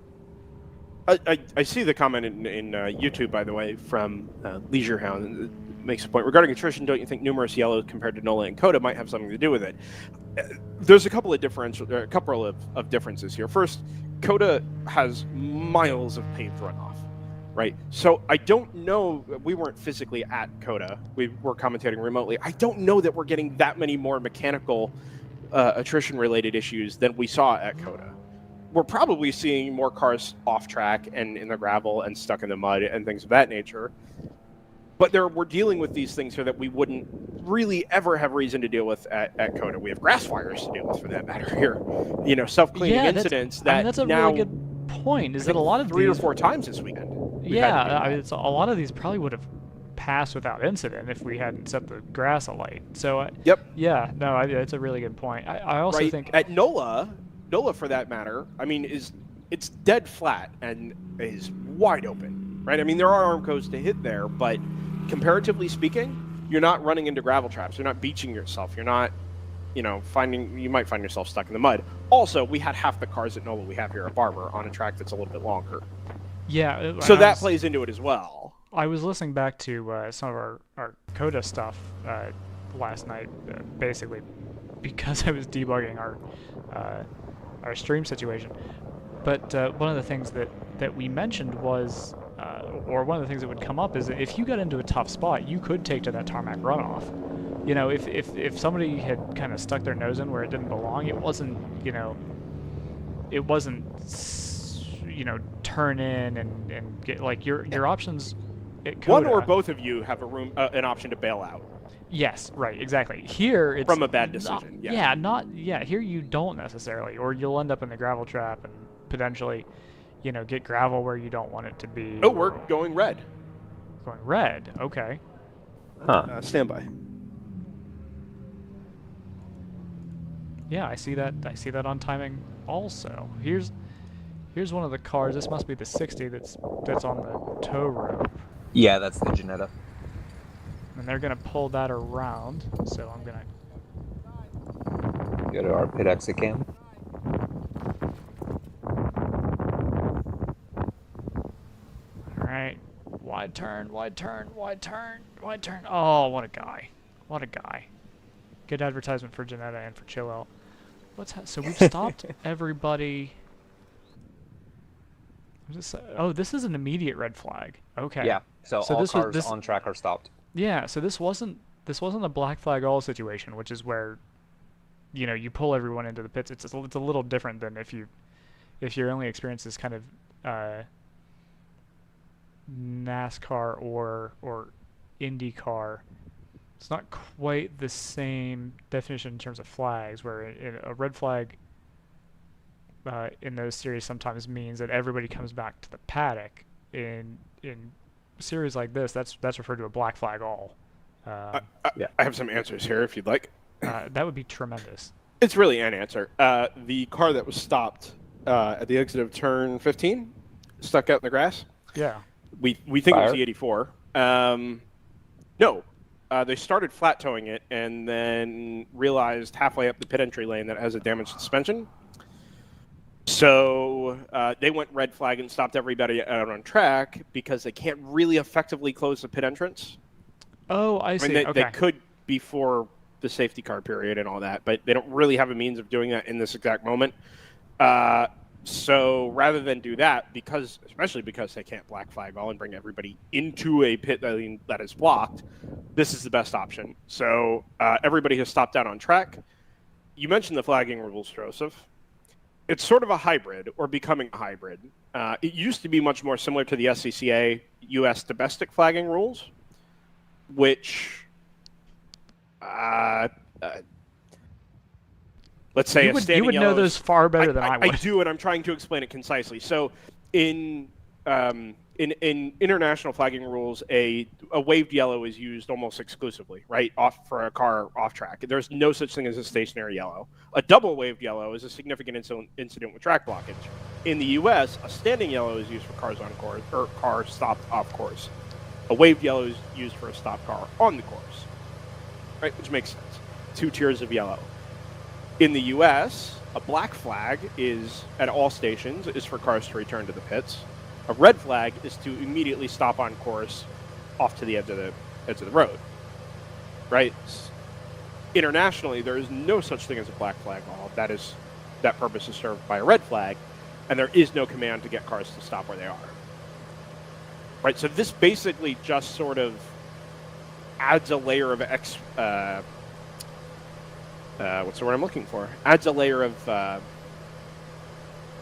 I see the comment in YouTube, by the way, from Leisure Hound. It makes a point. Regarding attrition, don't you think numerous yellows compared to NOLA and CODA might have something to do with it? There's a couple of differences here. First, CODA has miles of paved runoff, right? So I don't know, we weren't physically at CODA. We were commentating remotely. I don't know that we're getting that many more mechanical attrition-related issues than we saw at CODA. We're probably seeing more cars off track and in the gravel and stuck in the mud and things of that nature. But we're dealing with these things here that we wouldn't really ever have reason to deal with at CODA. We have grass fires to deal with, for that matter, here. Self-cleaning incidents that's a really good point. Is that a lot of 3 or 4 times this weekend? It's a lot of these probably would have passed without incident if we hadn't set the grass alight. So it's a really good point. I also think at NOLA for that matter, I mean, it's dead flat and is wide open, right? I mean, there are arm codes to hit there, but comparatively speaking, you're not running into gravel traps. You're not beaching yourself. You're not, you might find yourself stuck in the mud. Also, we had half the cars at NOLA we have here at Barber on a track that's a little bit longer. Yeah. So that plays into it as well. I was listening back to some of our CODA stuff last night, basically because I was debugging our stream situation. But one of the things that we mentioned was, or one of the things that would come up is that if you got into a tough spot, you could take to that tarmac runoff. If somebody had kind of stuck their nose in where it didn't belong, it wasn't turn in and get like your options. At CODA, one or both of you have an option to bail out. Yes, right, exactly. Here it's from a bad decision. Here you don't necessarily, or you'll end up in the gravel trap and potentially, get gravel where you don't want it to be. Oh, we're going red. Going red. Okay. Stand by. Yeah, I see that. I see that on timing also. Here's one of the cars. This must be the 60 that's on the tow rope. Yeah, that's the Janetta. And they're gonna pull that around, so I'm gonna go to our pit exit cam. All right, wide turn, wide turn, wide turn, wide turn. Oh, what a guy. What a guy. Good advertisement for Janetta and for Chilwell. So we've stopped everybody. Oh, this is an immediate red flag. Okay. Yeah. So all this cars on track are stopped. Yeah. So this wasn't a black flag all situation, which is where, you pull everyone into the pits. It's a little different than if your only experience is kind of NASCAR or IndyCar. It's not quite the same definition in terms of flags, where a red flag in those series sometimes means that everybody comes back to the paddock. In series like this, that's referred to a black flag all. I have some answers here if you'd like. That would be tremendous. It's really an answer. The car that was stopped at the exit of turn 15, stuck out in the grass. Yeah. We think it was the 84. No. They started flat towing it and then realized halfway up the pit entry lane that it has a damaged suspension. So they went red flag and stopped everybody out on track because they can't really effectively close the pit entrance. Oh, I see. They could before the safety car period and all that, but they don't really have a means of doing that in this exact moment. So rather than do that, especially because they can't black flag all and bring everybody into a pit lane that is blocked, this is the best option. So everybody has stopped out on track. You mentioned the flagging rules, Joseph. It's sort of a hybrid, or becoming a hybrid. It used to be much more similar to the SCCA U.S. domestic flagging rules, which, let's say you would know those far better than I would. I do, and I'm trying to explain it concisely. So, in international flagging rules, a waved yellow is used almost exclusively, right, for a car off track. There's no such thing as a stationary yellow. A double waved yellow is a significant incident with track blockage. In the U.S., a standing yellow is used for cars on course or cars stopped off course. A waved yellow is used for a stopped car on the course, right, which makes sense. 2 tiers of yellow. In the U.S., a black flag is at all stations is for cars to return to the pits. A red flag is to immediately stop on course off to the edge of the road, right? Internationally, there is no such thing as a black flag all. That purpose is served by a red flag, and there is no command to get cars to stop where they are. Right, so this basically just sort of adds a layer of what's the word I'm looking for? Adds a layer of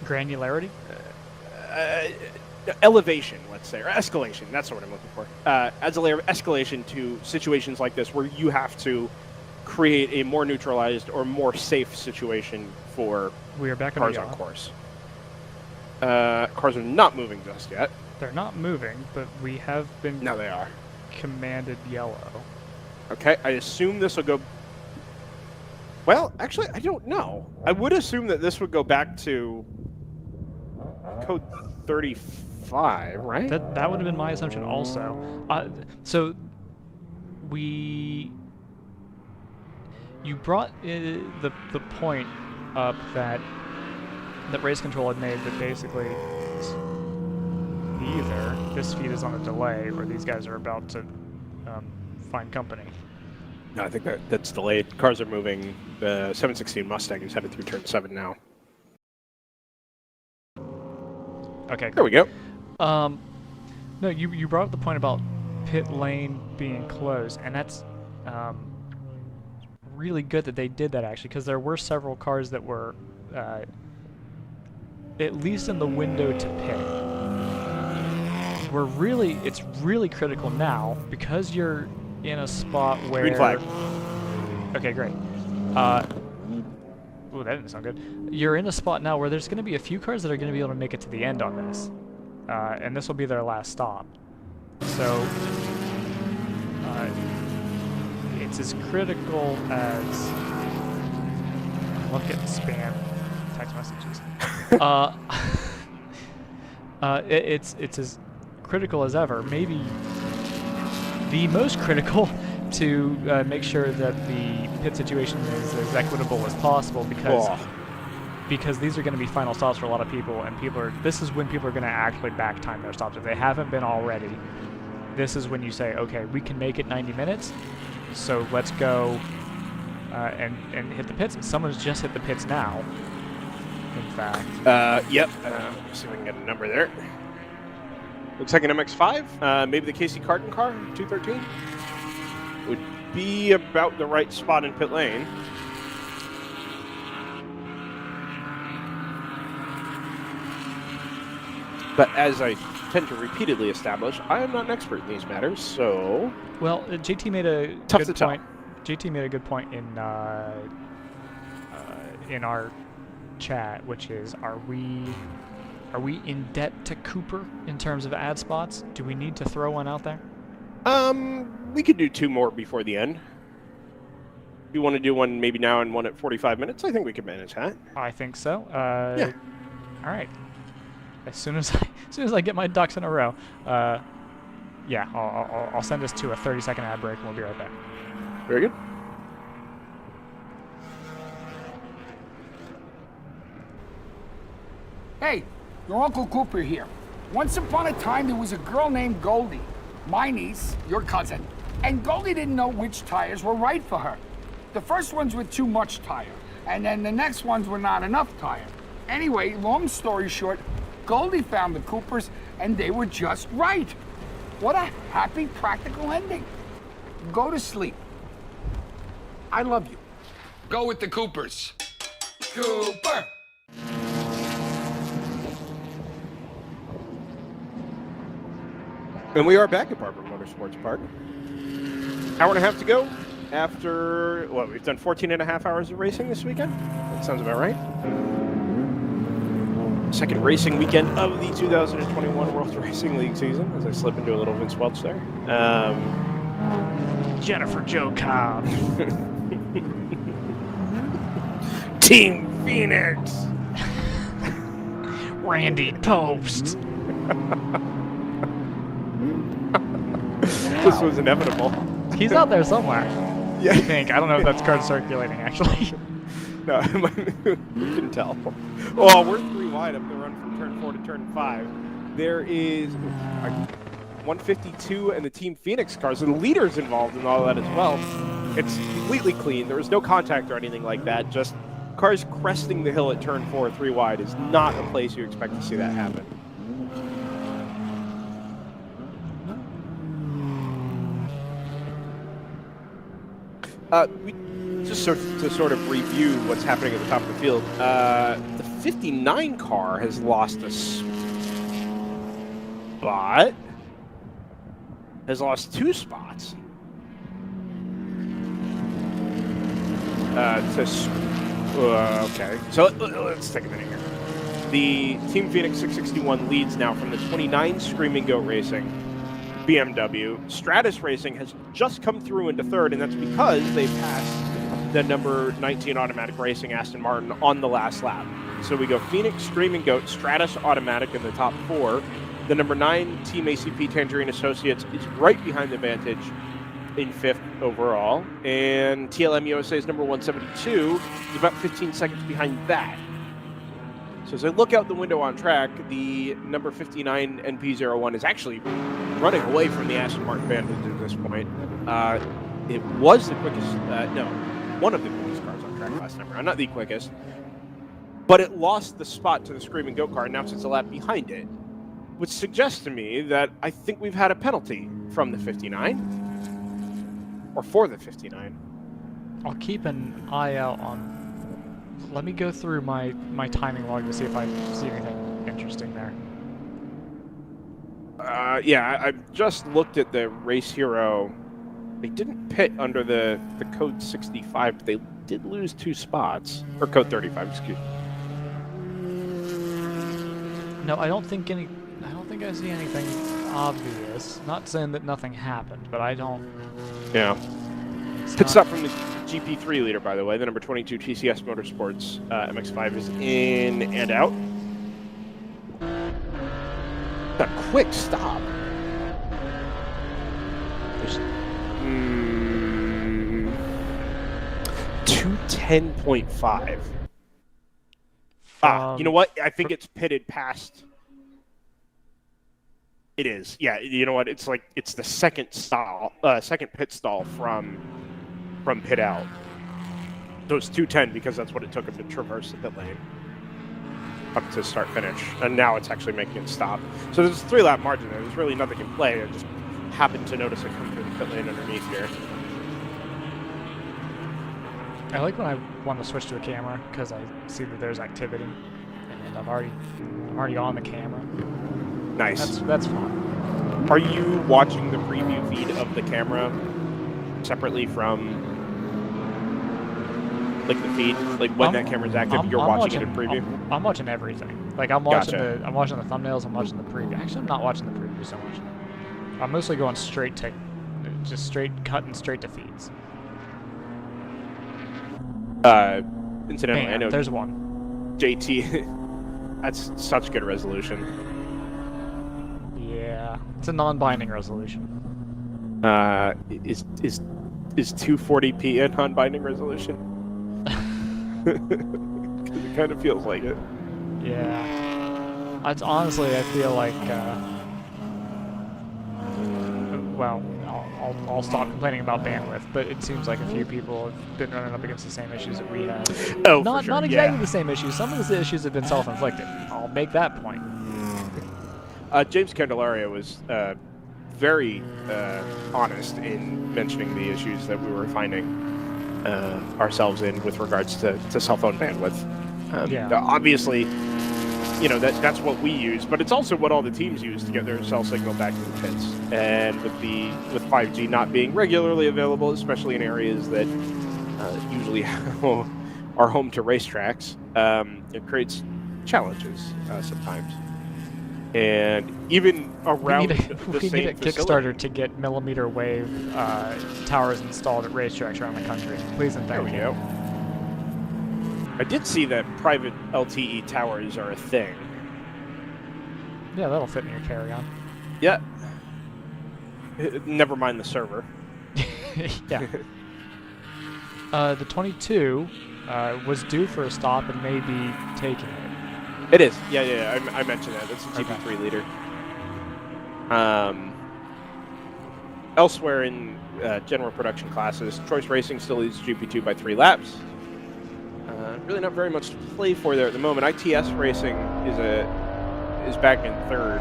granularity, elevation, let's say, or escalation. That's what I'm looking for. Adds a layer of escalation to situations like this, where you have to create a more neutralized or more safe situation for cars on course. Cars are not moving just yet. They're not moving, but we have been. No, they are. Commanded yellow. Okay, I assume this will go. Well, actually, I don't know. I would assume that this would go back to code 35, right? That would have been my assumption also. So you brought the point up that race control had made, that basically either this feed is on a delay or these guys are about to find company. No, I think that's delayed. Cars are moving. The 716 Mustang is headed through turn 7 now. Okay, there we go. No, you brought up the point about pit lane being closed, and that's really good that they did that, actually, because there were several cars that were at least in the window to pit. It's really critical now, because you're in a spot where... Green flag. Okay, great. Ooh, that didn't sound good. You're in a spot now where there's going to be a few cars that are going to be able to make it to the end on this. And this will be their last stop. So, it's as critical as... Look at spam text messages. It's as critical as ever. Maybe the most critical to make sure that the pit situation is as equitable as possible, because these are going to be final stops for a lot of people, and this is when people are going to actually back time their stops if they haven't been already. this is when you say, okay, we can make it 90 minutes, so let's go and hit the pits. Someone's just hit the pits now, in fact. Yep. See if I can get a number there. Looks like an MX-5. Maybe the Casey Carton car, 213. Would be about the right spot in pit lane. But as I tend to repeatedly establish, I am not an expert in these matters, so... Well, JT made a Tough good to tell. point. JT made a good point in our chat, which is, are we in debt to Cooper in terms of ad spots? Do we need to throw one out there? We could do 2 more before the end. If you want to do one maybe now and one at 45 minutes, I think we could manage that. I think so. Yeah. All right. As soon as I get my ducks in a row, yeah, I'll send us to a 30-second ad break, and we'll be right back. Very good. Hey, your Uncle Cooper here. Once upon a time, there was a girl named Goldie, my niece, your cousin, and Goldie didn't know which tires were right for her. The first ones were too much tire, and then the next ones were not enough tire. Anyway, long story short, Goldie found the Coopers, and they were just right. What a happy, practical ending. Go to sleep. I love you. Go with the Coopers. Cooper! And we are back at Barber Motorsports Park. Hour and a half to go after, what, we've done 14 and a half hours of racing this weekend? That sounds about right. Second racing weekend of the 2021 World Racing League season, as I slip into a little Vince Welch there. Jennifer Jo Cobb. Team Phoenix! Randy Post. This was inevitable. He's out there somewhere. Yeah. I think. I don't know if that's card circulating, actually. No, you can tell. Oh, we're 3 wide up the run from turn 4 to turn 5. There is 152 and the Team Phoenix cars, and the leaders involved in all that as well. It's completely clean. There was no contact or anything like that. Just cars cresting the hill at turn 4, 3 wide is not a place you expect to see that happen. We just to sort of review what's happening at the top of the field. The 59 car has lost a spot. Has lost 2 spots. Okay, so let's take a minute here. The Team Phoenix 661 leads now from the 29 Screaming Goat Racing BMW. Stratus Racing has just come through into 3rd, and that's because they passed the number 19 Automatic Racing Aston Martin on the last lap. So we go Phoenix, Screaming Goat, Stratus Automatic in the top 4. The number 9 Team ACP Tangerine Associates is right behind the Vantage in 5th overall, and TLM USA's number 172 is about 15 seconds behind that. So as I look out the window on track, the number 59 NP01 is actually running away from the Aston Martin Vantage at this point. It was the quickest, one of the quickest cars on track last time around, not the quickest, but it lost the spot to the Screaming Goat car, and now sits a lap behind it, which suggests to me that I think we've had a penalty from the 59, or for the 59. I'll keep an eye out on... Let me go through my timing log to see if I see anything interesting there. Yeah, I just looked at the Race Hero. They didn't pit under the code 65, but they did lose 2 spots. Or code 35, excuse me. No, I don't think I see anything obvious. Not saying that nothing happened, but I don't... Yeah. Pit stop from the GP3 leader, by the way. The number 22 TCS Motorsports MX-5 is in and out. A quick stop. There's 210.5. You know what? I think it's pitted past. It is. Yeah, you know what? It's like it's the second pit stall from pit out. So it's 2:10 because that's what it took him to traverse the pit lane up to start finish, and now it's actually making it stop. So there's a 3-lap margin there. There's really nothing in play. I just happened to notice it come through the pit lane underneath here. I like when I want to switch to a camera because I see that there's activity, and I'm already on the camera. Nice. That's fun. Are you watching the preview feed of the camera separately from like the feed? Like when that camera's active, you're watching it in preview? I'm watching everything. Like I'm watching Gotcha. I'm watching the thumbnails, I'm watching the preview. Actually, I'm not watching the preview so much. I'm mostly going straight to cutting straight to feeds. Incidentally, I know There's one. JT. That's such good resolution. Yeah, it's a non-binding resolution. Is 240p a non-binding resolution? Because it kind of feels like it. Yeah. It's honestly, I feel like, well, I'll stop complaining about bandwidth, but it seems like a few people have been running up against the same issues that we had. Oh, not for sure, not exactly yeah. the same issues. Some of the issues have been self-inflicted. I'll make that point. James Candelaria was very honest in mentioning the issues that we were finding ourselves in with regards to cell phone bandwidth. Yeah. Obviously, you know, that's what we use, but it's also what all the teams use to get their cell signal back to the pits. And with 5G not being regularly available, especially in areas that usually are home to racetracks, it creates challenges sometimes. And even around we need a Kickstarter to get millimeter wave towers installed at racetracks around the country. Please and thank you. I did see that private LTE towers are a thing. Yeah, that'll fit in your carry-on. Yeah. Never mind the server. Yeah. The 22 was due for a stop and may be taking it. It is. Yeah. I mentioned that. That's a GP3 leader. Elsewhere in general production classes, Choice Racing still leads GP2 by 3 laps. Really not very much to play for there at the moment. ITS Racing is back in third.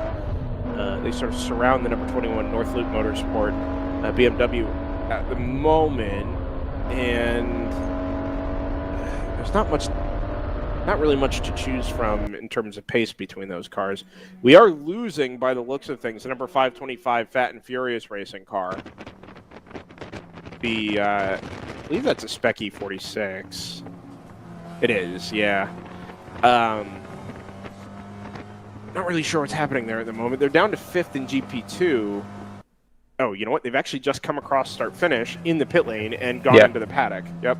They sort of surround the number 21 North Loop Motorsport BMW at the moment, and there's not really much to choose from in terms of pace between those cars. We are losing, by the looks of things, the number 525 Fat and Furious Racing car. I believe that's a Spec E46. It is, yeah. Not really sure what's happening there at the moment. They're down to 5th in GP2. Oh, you know what? They've actually just come across start-finish in the pit lane and gone into the paddock. Yep.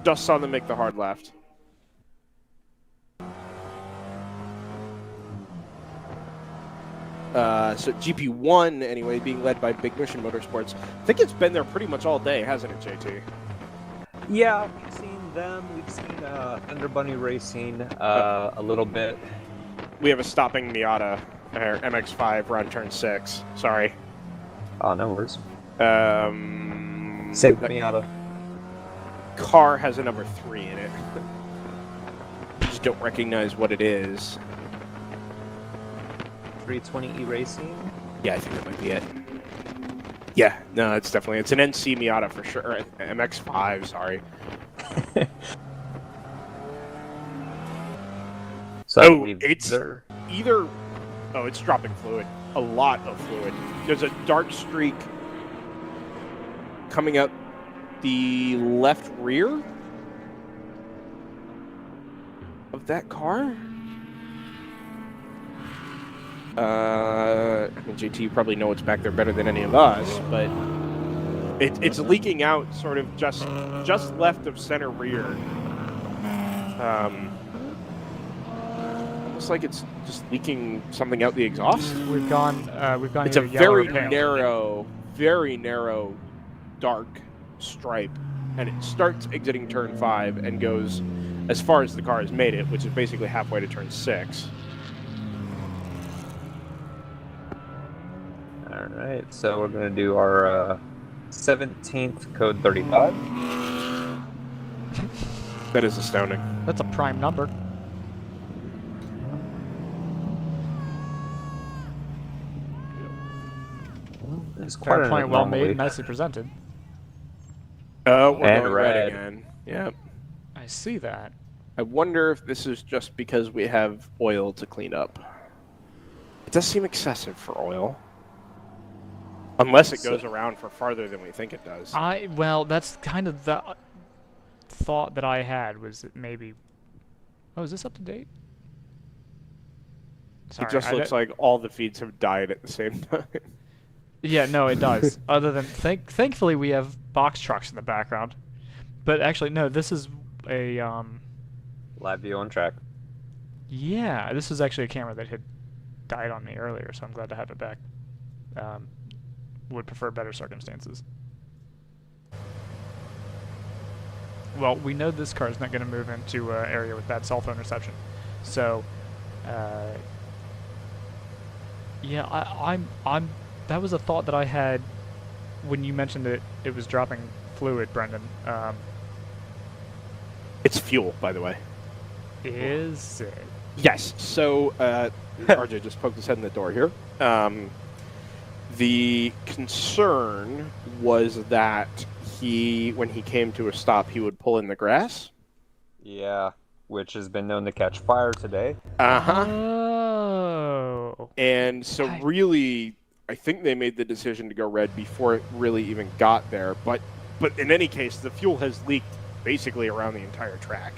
Just saw them make the hard left. So GP1, anyway, being led by Big Mission Motorsports. I think it's been there pretty much all day, hasn't it, JT? Yeah, we've seen them. We've seen Thunder Bunny Racing a little bit. We have a stopping Miata, MX-5, around turn 6. Sorry. Oh, no worries. Save the Miata. Car has a number 3 in it. Just don't recognize what it is. 320E Racing? Yeah, I think that might be it. Yeah, no, it's definitely, it's an NC Miata for sure. MX-5, sorry. So it's either... Oh, it's dropping fluid. A lot of fluid. There's a dark streak coming up the left rear of that car. I mean, JT, you probably know what's back there better than any of us, but it's leaking out sort of just left of center rear. Looks like it's just leaking something out the exhaust. We've gone. It's a very narrow, dark stripe, and it starts exiting turn 5 and goes as far as the car has made it, which is basically halfway to turn 6. Alright, so we're going to do our 17th code 35. That is astounding. That's a prime number. It's quite Fair an point, well made, anomaly. nicely presented. Oh, we're And going red red. again. Yep. I see that. I wonder if this is just because we have oil to clean up. It does seem excessive for oil. Unless it goes around for farther than we think it does. Well, that's kind of the thought that I had, was that maybe... Oh, is this up to date? Sorry, It just looks like all the feeds have died at the same time. Yeah, no, it does. Other than, thankfully we have box trucks in the background. But actually, no, this is a, Live view on track. yeah, this is actually a camera that had died on me earlier, so I'm glad to have it back. Would prefer better circumstances. Well, we know this car is not going to move into an area with bad cell phone reception. So, yeah, I'm that was a thought that I had when you mentioned that it was dropping fluid, Brendan. It's fuel, by the way. Is it? Yes. So, RJ just poked his head in the door here. The concern was that when he came to a stop, he would pull in the grass. Yeah, which has been known to catch fire today. Uh-huh. Oh. And so really, I think they made the decision to go red before it really even got there. But in any case, the fuel has leaked basically around the entire track,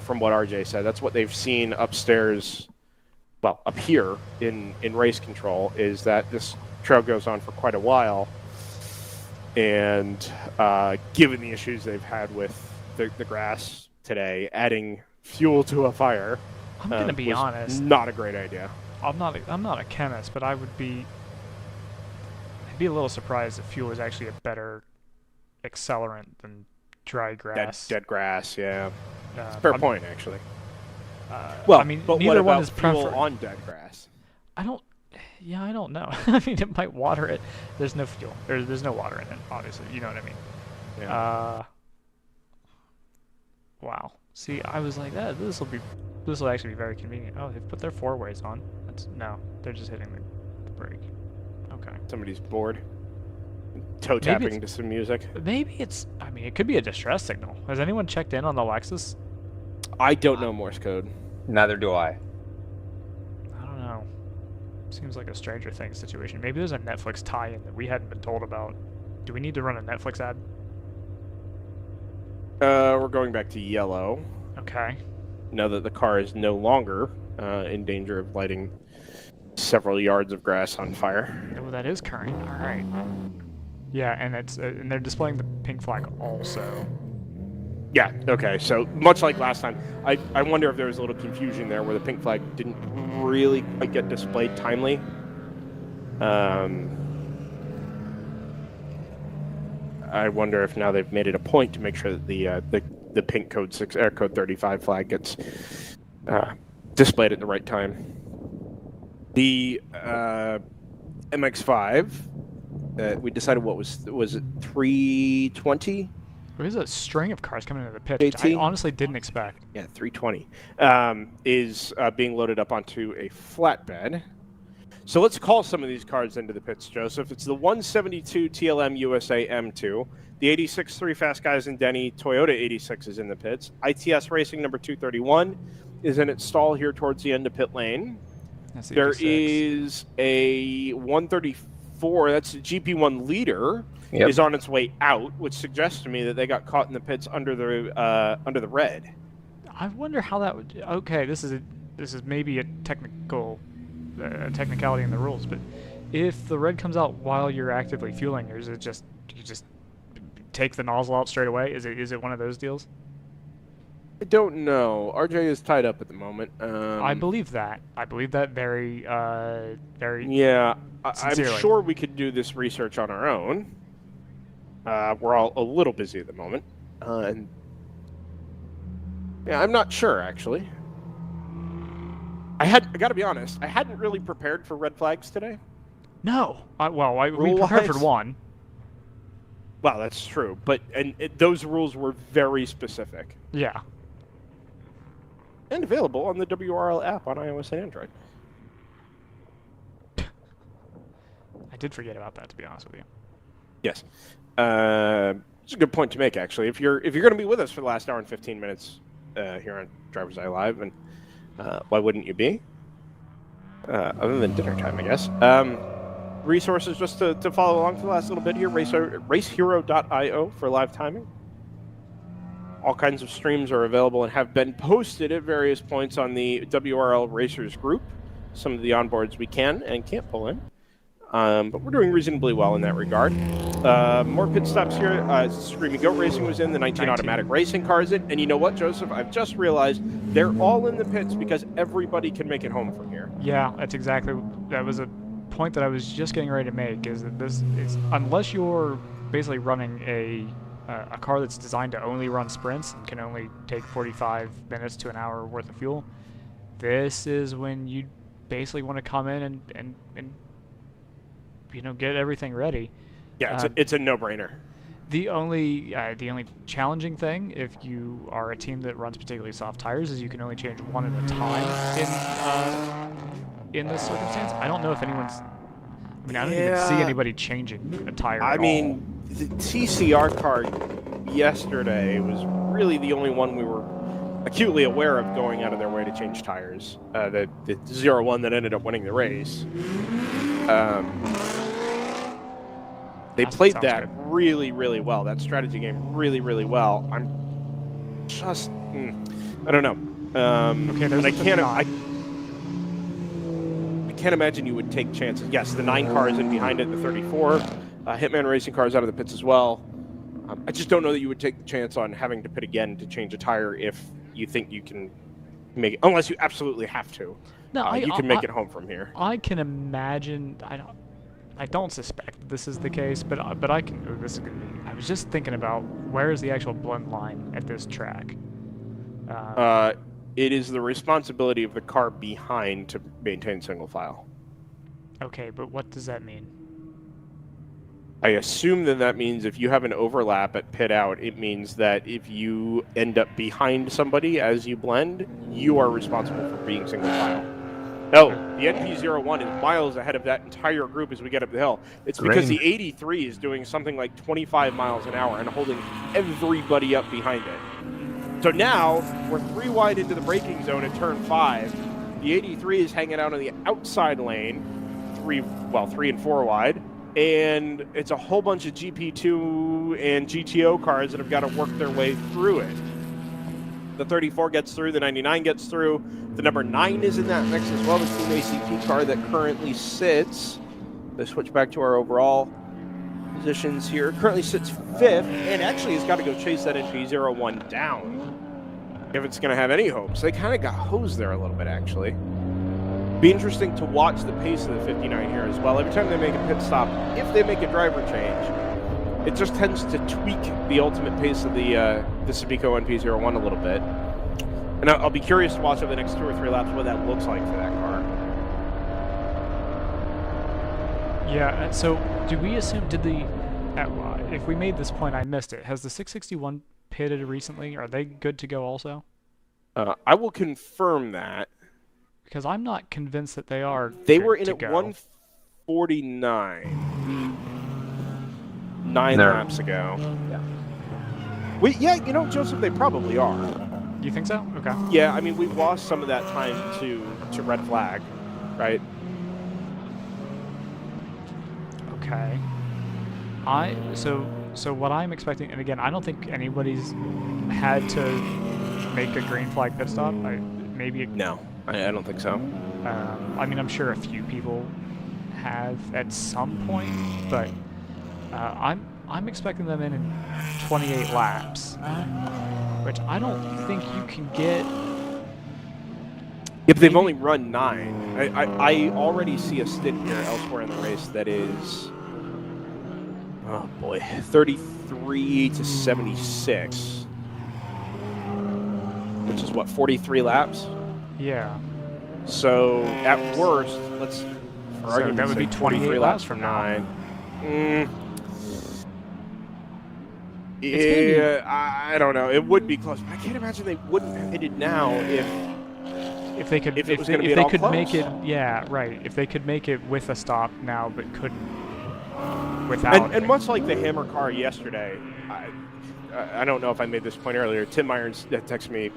from what RJ said. That's what they've seen upstairs, well, up here in race control, is that this trail goes on for quite a while. And given the issues they've had with the grass today, adding fuel to a fire, I'm gonna be was honest. not a great idea. I'm not a chemist, but I'd be a little surprised if fuel is actually a better accelerant than dry grass. Dead grass, yeah. Fair point, actually. Well, I mean, but neither what one about is fuel prefer. on dead grass? I don't know. I mean, it might water it. There's no fuel. There's no water in it, obviously. You know what I mean? Yeah. Wow. See, I was like, this will actually be very convenient. Oh, they've put their four ways on. No, they're just hitting the brake. Okay. Somebody's bored. Toe tapping to some music. Maybe it's. I mean, it could be a distress signal. Has anyone checked in on the Lexus? I don't know Morse code. Neither do I. I don't know. Seems like a Stranger Things situation. Maybe there's a Netflix tie-in that we hadn't been told about. Do we need to run a Netflix ad? We're going back to yellow. Okay. Now that the car is no longer in danger of lighting several yards of grass on fire. Oh, that is current. All right. Yeah, and it's and they're displaying the pink flag also. Yeah, okay. So much like last time, I wonder if there was a little confusion there where the pink flag didn't really quite get displayed timely. I wonder if now they've made it a point to make sure that the pink code 35 flag gets displayed at the right time. The MX-5, we decided what was it 320? There's a string of cars coming into the pit, which I honestly didn't expect. Yeah, 320 is being loaded up onto a flatbed. So let's call some of these cars into the pits, Joseph. It's the 172 TLM USA M2, the 86 Three Fast Guys and Denny Toyota 86 is in the pits. ITS Racing number 231 is in its stall here towards the end of pit lane. There is a 134, that's a GP1 leader, is on its way out, which suggests to me that they got caught in the pits under the red. I wonder how that would. Okay, this is maybe a technicality in the rules, but if the red comes out while you're actively fueling, or is it just you just take the nozzle out straight away? Is it one of those deals? I don't know. RJ is tied up at the moment. I believe that. I believe that very. Yeah, sincerely. I'm sure we could do this research on our own. We're all a little busy at the moment, and yeah, I'm not sure actually. I got to be honest. I hadn't really prepared for red flags today. No. We prepared for Rule-wise? one. Well, that's true, but those rules were very specific Yeah. and available on the WRL app on iOS and Android. I did forget about that, to be honest with you. Yes, it's a good point to make. Actually, if you're going to be with us for the last hour and 15 minutes here on DriversEye Live, and why wouldn't you be? Other than dinner time, I guess. Resources just to follow along for the last little bit here. Racehero.io for live timing. All kinds of streams are available and have been posted at various points on the WRL Racers group. Some of the onboards we can and can't pull in. But we're doing reasonably well in that regard. More pit stops here. Screaming Goat Racing was in, the 19 automatic racing cars in. And you know what, Joseph? I've just realized they're all in the pits because everybody can make it home from here. Yeah, that was a point that I was just getting ready to make, is that this is, unless you're basically running a car that's designed to only run sprints and can only take 45 minutes to an hour worth of fuel, this is when you basically want to come in and get everything ready. Yeah, it's a no-brainer. The only challenging thing, if you are a team that runs particularly soft tires, is you can only change one at a time in this circumstance. I don't know if anyone's. I mean, I don't even see anybody changing a tire. I mean, the TCR car yesterday was really the only one we were acutely aware of going out of their way to change tires. The 0-1 that ended up winning the race. They played that really, really well. That strategy game really, really well. I'm just, I don't know. Okay, there's I can't imagine you would take chances. Yes, the 9 car is in behind it, the 34. Hitman Racing car is out of the pits as well. I just don't know that you would take the chance on having to pit again to change a tire if you think you can make it, unless you absolutely have to. No, you can make it home from here. I can imagine. I don't suspect this is the case, but I can. This is gonna be. I was just thinking about where is the actual blend line at this track. It is the responsibility of the car behind to maintain single file. Okay, but what does that mean? I assume that means if you have an overlap at pit out, it means that if you end up behind somebody as you blend, you are responsible for being single file. No, the NP01 is miles ahead of that entire group as we get up the hill. It's because the 83 is doing something like 25 miles an hour and holding everybody up behind it. So now we're 3 wide into the braking zone at turn 5. The 83 is hanging out on the outside lane, 3 and 4 wide, and it's a whole bunch of GP2 and GTO cars that have got to work their way through it. The 34 gets through, the 99 gets through, the number 9 is in that mix as well, the Team ACP car that currently sits. Let's switch back to our overall positions here. Currently sits 5th, and actually has got to go chase that NP01 down if it's going to have any hopes. They kind of got hosed there a little bit, actually. Be interesting to watch the pace of the 59 here as well. Every time they make a pit stop, if they make a driver change, it just tends to tweak the ultimate pace of the Subico NP01 a little bit. And I'll be curious to watch over the next 2 or 3 laps what that looks like for that car. Yeah, so do we assume, if we made this point, I missed it. Has the 661 pitted recently? Are they good to go also? I will confirm that. Because I'm not convinced that they are. They were in at 149 9 laps ago. Yeah. Joseph, they probably are. You think so? Okay. Yeah, I mean, we lost some of that time to red flag, right? Okay. So what I'm expecting, and again, I don't think anybody's had to make a green flag pit stop. No, I don't think so. I mean, I'm sure a few people have at some point, but I'm expecting them in 28 laps, which I don't think you can get. If they've only run 9, I already see a stint here elsewhere in the race that is, oh boy, 33 to 76, which is what, 43 laps? Yeah. So at worst, let's for So argument's that would be sake, 28 43 laps laps from from now. 9. It's gonna be- Yeah, I don't know. It would be close. But I can't imagine they wouldn't have hit it now If they could, if it was gonna be if at they all could make close. it, yeah, right. If they could make it with a stop now, but couldn't without. and much like the Hammer car yesterday, I don't know if I made this point earlier. Tim Irons texted me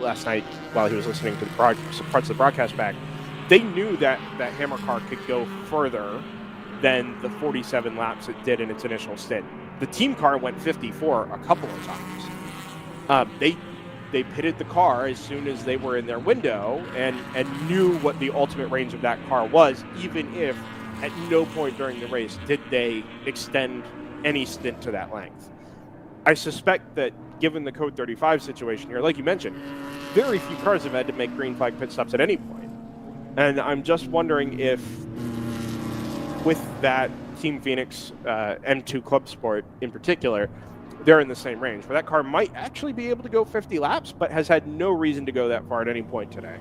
last night while he was listening to the parts of the broadcast back. They knew that that Hammer car could go further than the 47 laps it did in its initial stint. The team car went 54 a couple of times. They pitted the car as soon as they were in their window and knew what the ultimate range of that car was, even if at no point during the race did they extend any stint to that length. I suspect that given the Code 35 situation here, like you mentioned, very few cars have had to make green flag pit stops at any point. And I'm just wondering if with that Team Phoenix M2 Club Sport in particular, they're in the same range, where that car might actually be able to go 50 laps, but has had no reason to go that far at any point today.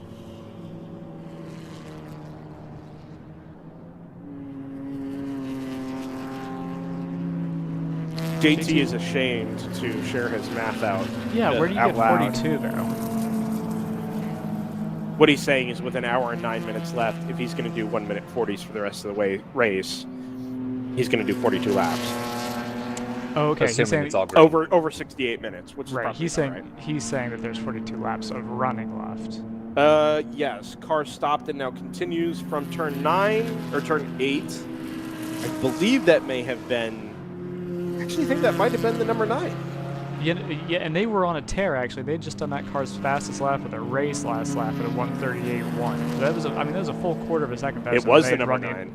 JT is ashamed to share his math out. Yeah, where do you out get loud. 42 though? What he's saying is with an hour and 9 minutes left, if he's going to do 1 minute 40s for the rest of the race, he's going to do 42 laps. Oh, okay. He's Assuming saying it's all green. Over 68 minutes, which is right. probably He's about saying he's saying that there's 42 laps of running left. right. Yes, car stopped and now continues from turn 9 or turn 8. I believe that may have been. I actually think that might have been the number 9. Yeah, and they were on a tear actually. They'd just done that car's fastest lap of the race last lap at a 1:38.1. So that was, that was a full quarter of a second faster. It was than the they'd number run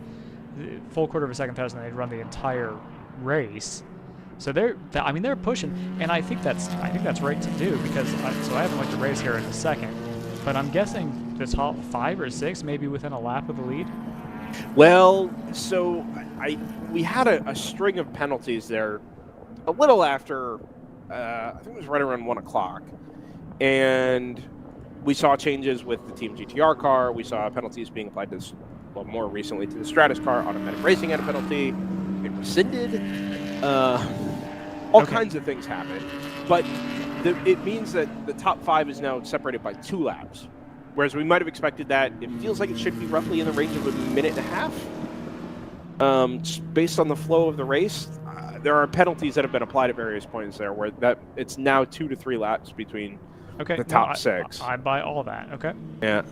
9. Full quarter of a second faster than they'd run the entire race. So they're pushing, and I think that's right to do because so I haven't looked at the race here in a second, but I'm guessing the top 5 or 6 maybe within a lap of the lead. Well, so we had a string of penalties there a little after, I think it was right around 1 o'clock. And we saw changes with the Team GTR car. We saw penalties being applied to, well, more recently to the Stratus car. Automatic Racing had a penalty. It rescinded. All kinds of things happened. But it means that the top 5 is now separated by 2 laps. Whereas we might have expected that. It feels like it should be roughly in the range of a minute and a half. Just based on the flow of the race, there are penalties that have been applied at various points there where it's now 2 to 3 laps between the top 6. I buy all that. Okay. Yeah.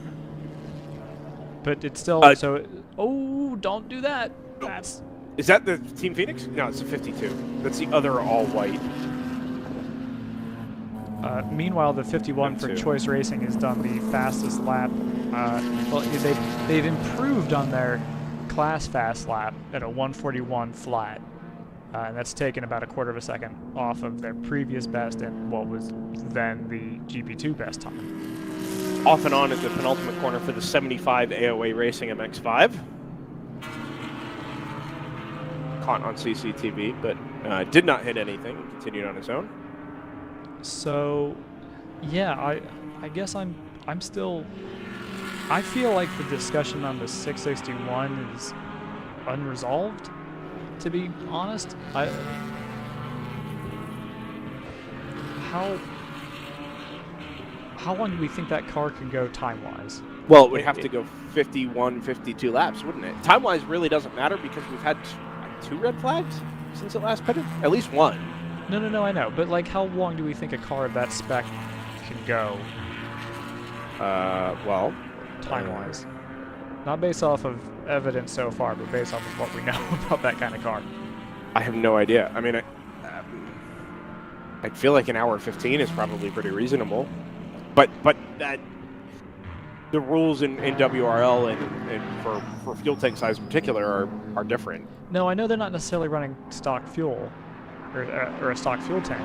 But it's still oh, don't do that. That's Is that the Team Phoenix? No, it's the 52. That's the other all-white. Meanwhile, the 51 for Choice Racing has done the fastest lap. Well, they've improved on their class fast lap at a 1:41 flat. And that's taken about a quarter of a second off of their previous best and what was then the GP2 best time. Off and on at the penultimate corner for the 75 AOA Racing MX-5. Caught on CCTV, but did not hit anything and continued on his own. So, yeah, I guess I'm still. I feel like the discussion on the 661 is unresolved. To be honest, how long do we think that car can go time-wise? Well, it would have to go 51, 52 laps, wouldn't it? Time-wise really doesn't matter because we've had 2 red flags since it last pitted. At least 1. No, I know. But, like, how long do we think a car of that spec can go? Well, time-wise. Not based off of evidence so far, but based off of what we know about that kind of car. I have no idea. I mean, I feel like an hour 15 is probably pretty reasonable. But that the rules in WRL and for fuel tank size in particular are different. No, I know they're not necessarily running stock fuel or a stock fuel tank.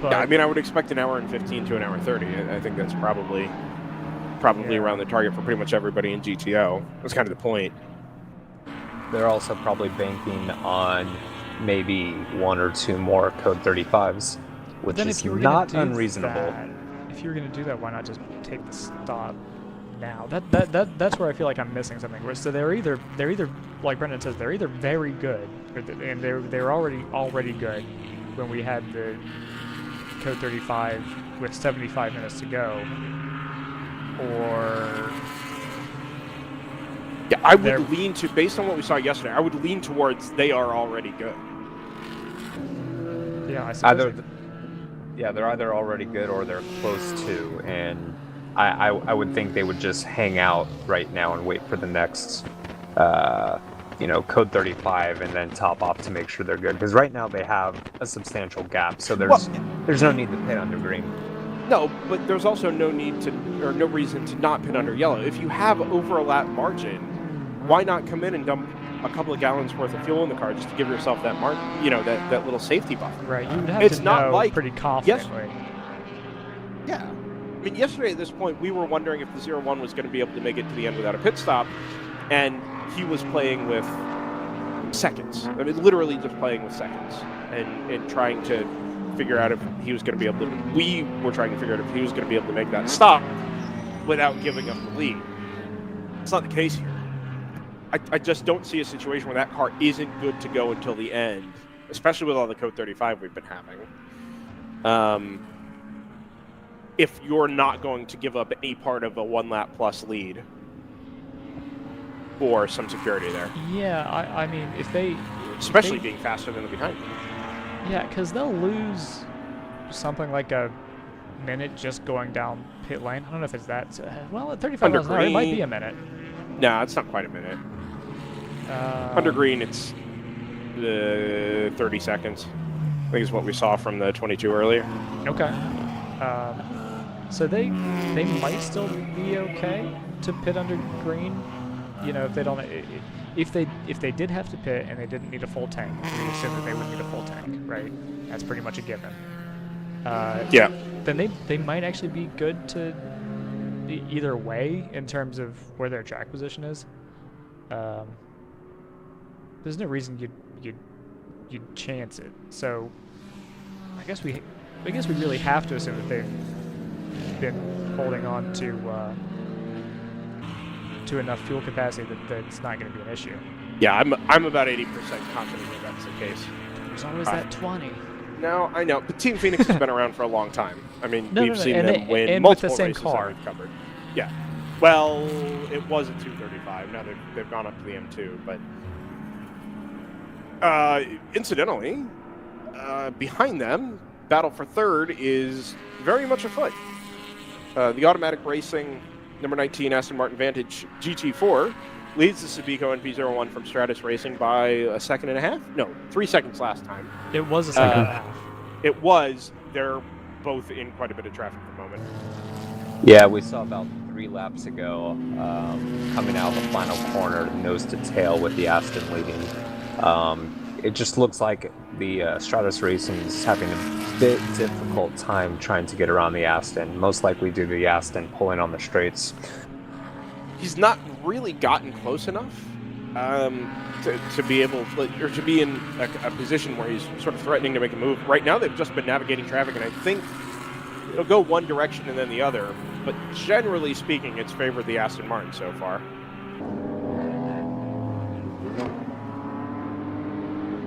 But Yeah, I mean, I would expect an hour and 15 to an hour 30. I think that's probably around the target for pretty much everybody in GTO. That's kind of the point. They're also probably banking on maybe 1 or 2 more Code 35s, which then is if you were not gonna do unreasonable. that, if you were going to do that, why not just take the stop? now. That's where I feel like I'm missing something. So they're either like Brendan says, they're either very good, and they're already good when we had the Code 35 with 75 minutes to go, or yeah, I would lean to, based on what we saw yesterday, I would lean towards they are already good. Yeah, I suppose. They're either already good or they're close to, and I would think they would just hang out right now and wait for the next, Code 35 and then top off to make sure they're good. Because right now they have a substantial gap, so there's no need to pit under green. No, but there's also no reason to not pit under yellow. If you have over a lap margin, why not come in and dump a couple of gallons worth of fuel in the car just to give yourself that that little safety buffer? Right, you would have to know pretty confidently. Yeah. I mean, yesterday at this point, we were wondering if the 01 was going to be able to make it to the end without a pit stop, and he was playing with seconds. I mean, literally just playing with seconds and trying to figure out if he was going to be able to. We were trying to figure out if he was going to be able to make that stop without giving up the lead. It's not the case here. I just don't see a situation where that car isn't good to go until the end, especially with all the Code 35 we've been having. If you're not going to give up any part of a 1 lap plus lead or some security there. Yeah, I mean, especially being faster than the behind. Yeah, because they'll lose something like a minute just going down pit lane. I don't know if it's that. Well, at 35 miles an hour, it might be a minute. No, it's not quite a minute. Under green, it's 30 seconds. I think is what we saw from the 22 earlier. Okay. So they might still be okay to pit under green. If they don't, if they did have to pit and they didn't need a full tank, we assume that they would need a full tank, right? That's pretty much a given. Yeah. Then they might actually be good to either way in terms of where their track position is. There's no reason you'd chance it. So I guess we really have to assume that they've been holding on to enough fuel capacity that it's not going to be an issue. Yeah, I'm about 80% confident that that's the case. There's always that 20. No, I know, but Team Phoenix has been around for a long time. I mean, we've seen them win and multiple with the same races car. that we've covered. Yeah. Well, it was a 235. Now they've gone up to the M2, but incidentally, behind them, battle for third is very much afoot. The automatic racing number 19 Aston Martin Vantage GT4 leads the Subico NP01 from Stratus Racing by a second and a half. No, 3 seconds last time. It was a second and a half. It was. They're both in quite a bit of traffic at the moment. Yeah, we saw about 3 laps ago, coming out of the final corner, nose to tail with the Aston leading. It just looks like the Stratus Racing is having a bit difficult time trying to get around the Aston, most likely due to the Aston pulling on the straights. He's not really gotten close enough to be able, or to be in a position where he's sort of threatening to make a move. Right now, they've just been navigating traffic, and I think it'll go one direction and then the other. But generally speaking, it's favored the Aston Martin so far.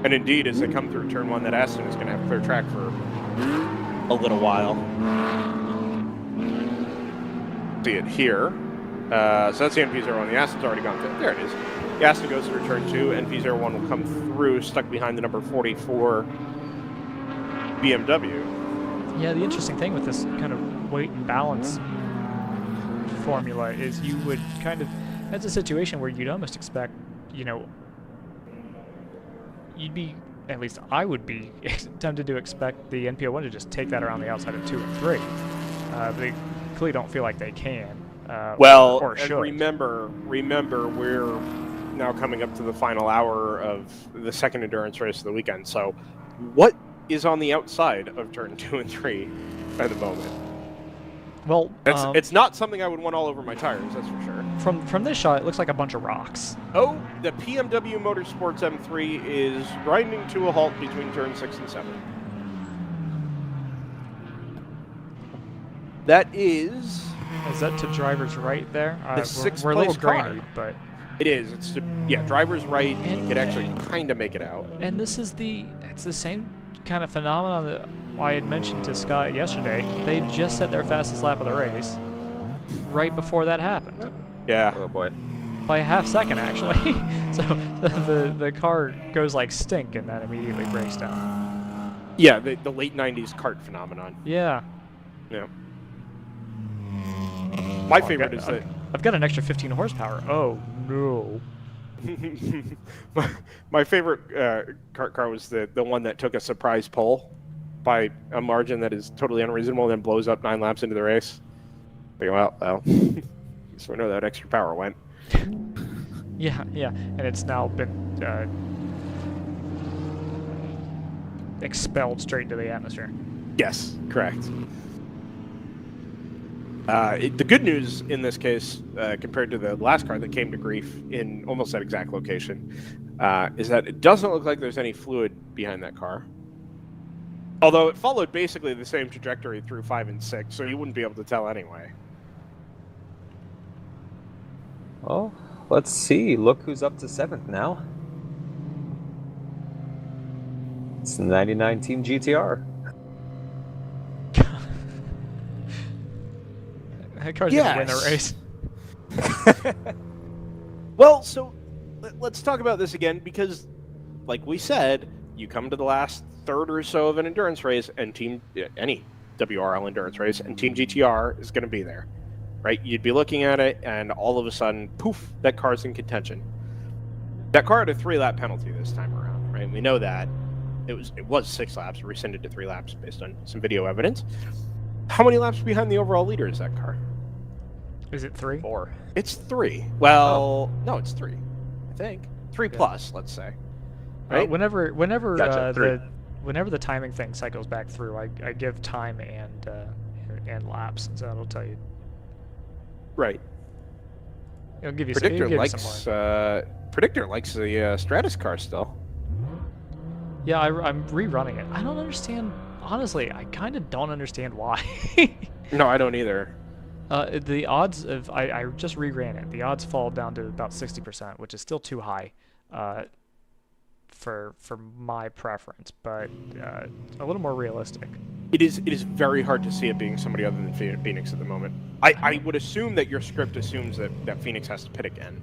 And indeed, as they come through turn 1, that Aston is going to have clear track for a little while. See it here. So that's the NP01. The Aston's already gone through. There it is. The Aston goes through turn 2. NP01 will come through, stuck behind the number 44 BMW. Yeah, the interesting thing with this kind of weight and balance formula is you would kind of, that's a situation where you'd almost expect, you'd be, at least I would be tempted to expect the NP01 to just take that around the outside of 2 and 3. But they clearly don't feel like they can. Or should. remember, we're now coming up to the final hour of the second endurance race of the weekend. So what is on the outside of turn 2 and 3 at the moment? Well, it's not something I would want all over my tires, that's for sure. From this shot, it looks like a bunch of rocks. Oh, the BMW Motorsports M3 is grinding to a halt between turn 6 and 7. That is Is that to driver's right there? the sixth we're a little place car. grainy, but It is. It's driver's right. You could actually kind of make it out. and this is it's the same kind of phenomenon that I had mentioned to Scott yesterday. They just set their fastest lap of the race right before that happened. Yeah. Oh boy. By a half second, actually. So the car goes like stink and then immediately breaks down. Yeah, the late 90s kart phenomenon. Yeah. Yeah. My favorite is that... I've got an extra 15 horsepower. Oh, no. my favorite kart car was the one that took a surprise pole by a margin that is totally unreasonable and then blows up 9 laps into the race. Like, well, so we know that extra power went. Yeah, and it's now been expelled straight into the atmosphere. Yes, correct. The good news in this case, compared to the last car that came to grief in almost that exact location, is that it doesn't look like there's any fluid behind that car. Although it followed basically the same trajectory through 5 and 6, so you wouldn't be able to tell anyway. Well, let's see. Look who's up to 7th now. It's the 99 Team GTR. That car's gonna win the race. Well, so let's talk about this again because, like we said, you come to the last third or so of an endurance race, and any WRL endurance race, and Team GTR is going to be there, right? You'd be looking at it, and all of a sudden, poof, that car's in contention. That car had a 3-lap penalty this time around, right? We know that. It was 6 laps, rescinded to 3 laps based on some video evidence. How many laps behind the overall leader is that car? Is it 3? 4. It's 3. Well, no, it's 3. I think 3 plus, let's say. Right? Whenever Gotcha, 3. whenever the timing thing cycles back through, I give time and laps, so that'll tell you. Right. It'll give you Predictor some, likes the Stratus car still. Yeah, I'm rerunning it. I don't understand. Honestly, I kind of don't understand why. No, I don't either. The odds of I just reran it. The odds fall down to about 60%, which is still too high for my preference, but a little more realistic. It is very hard to see it being somebody other than Phoenix at the moment. I would assume that your script assumes that Phoenix has to pit again,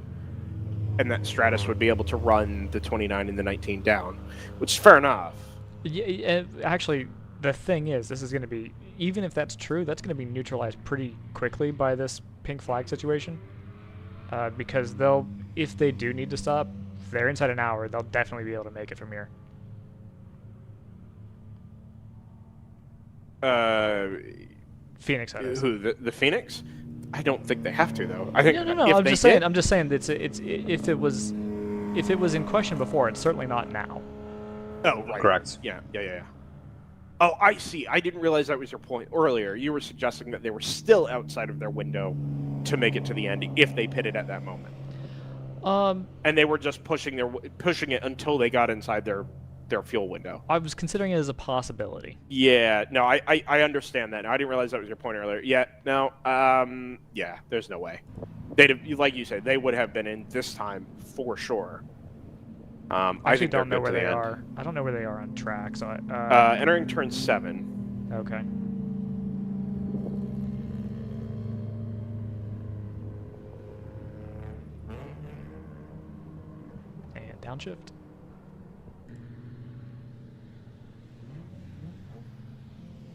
and that Stratus would be able to run the 29 and the 19 down, which is fair enough. Yeah, actually, the thing is, this is going to be, even if that's true, that's going to be neutralized pretty quickly by this pink flag situation, because if they do need to stop, if they're inside an hour, they'll definitely be able to make it from here. Phoenix, that is. Who, the Phoenix? I don't think they have to, though. I think No. I'm just saying. I'm just saying that if it was in question before, it's certainly not now. Oh, right. Correct. Yeah. Oh, I see. I didn't realize that was your point earlier. You were suggesting that they were still outside of their window to make it to the end if they pitted at that moment. And they were just pushing it until they got inside their fuel window. I was considering it as a possibility. Yeah. No, I understand that. Now, I didn't realize that was your point earlier. Yeah. No. Yeah. There's no way. They'd have, like you said, they would have been in this time for sure. I I actually think don't know they're where good to they the are. end. I don't know where they are on track. So Entering turn 7. okay. And downshift.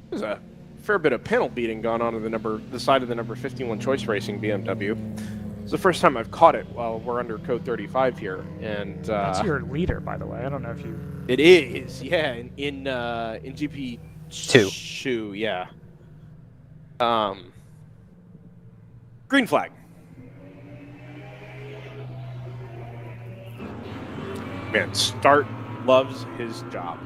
There's a fair bit of panel beating going on the side of the number 51 Choice Racing BMW. It's the first time I've caught it while we're under code 35 here, and That's your leader, by the way. I don't know if you. it is, yeah, in GP 2, yeah. Green flag. Man, Start loves his job.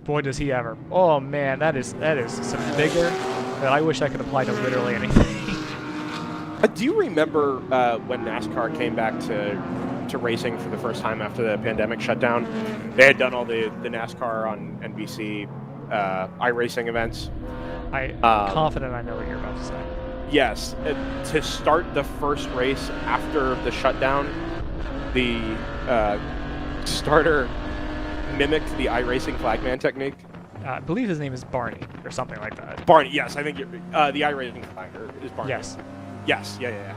Boy, does he ever! Oh man, that is some vigor that I wish I could apply to literally anything. Do you remember when NASCAR came back to racing for the first time after the pandemic shutdown? They had done all the NASCAR on NBC iRacing events. I'm confident I know what you're about to say. Yes, to start the first race after the shutdown, the starter mimicked the iRacing flagman technique. I believe his name is Barney or something like that. Barney, yes, I think the iRacing flagger is Barney. Yes. Yes, yeah.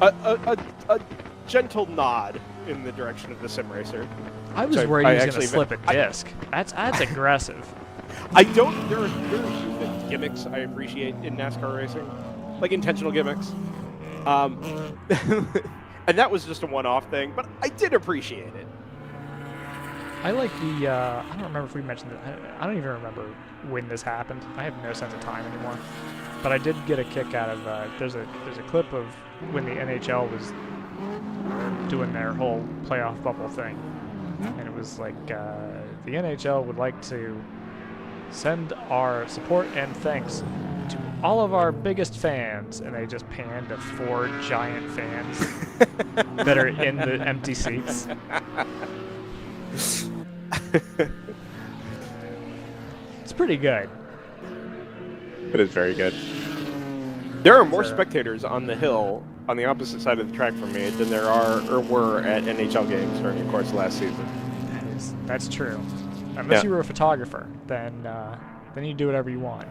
A gentle nod in the direction of the sim racer. I was worried he was going to slip a disc. That's aggressive. There are gimmicks I appreciate in NASCAR racing, like intentional gimmicks. And that was just a one-off thing, but I did appreciate it. I like the, I don't remember if we mentioned it. I don't even remember when this happened. I have no sense of time anymore. But I did get a kick out of, there's a clip of when the NHL was doing their whole playoff bubble thing. And it was like, the NHL would like to send our support and thanks to all of our biggest fans. And they just panned to 4 giant fans that are in the empty seats. It's pretty good. It is very good. There are more spectators on the hill on the opposite side of the track from me than there are or were at NHL games during the course of last season. That's true. Unless you were a photographer, then you do whatever you want.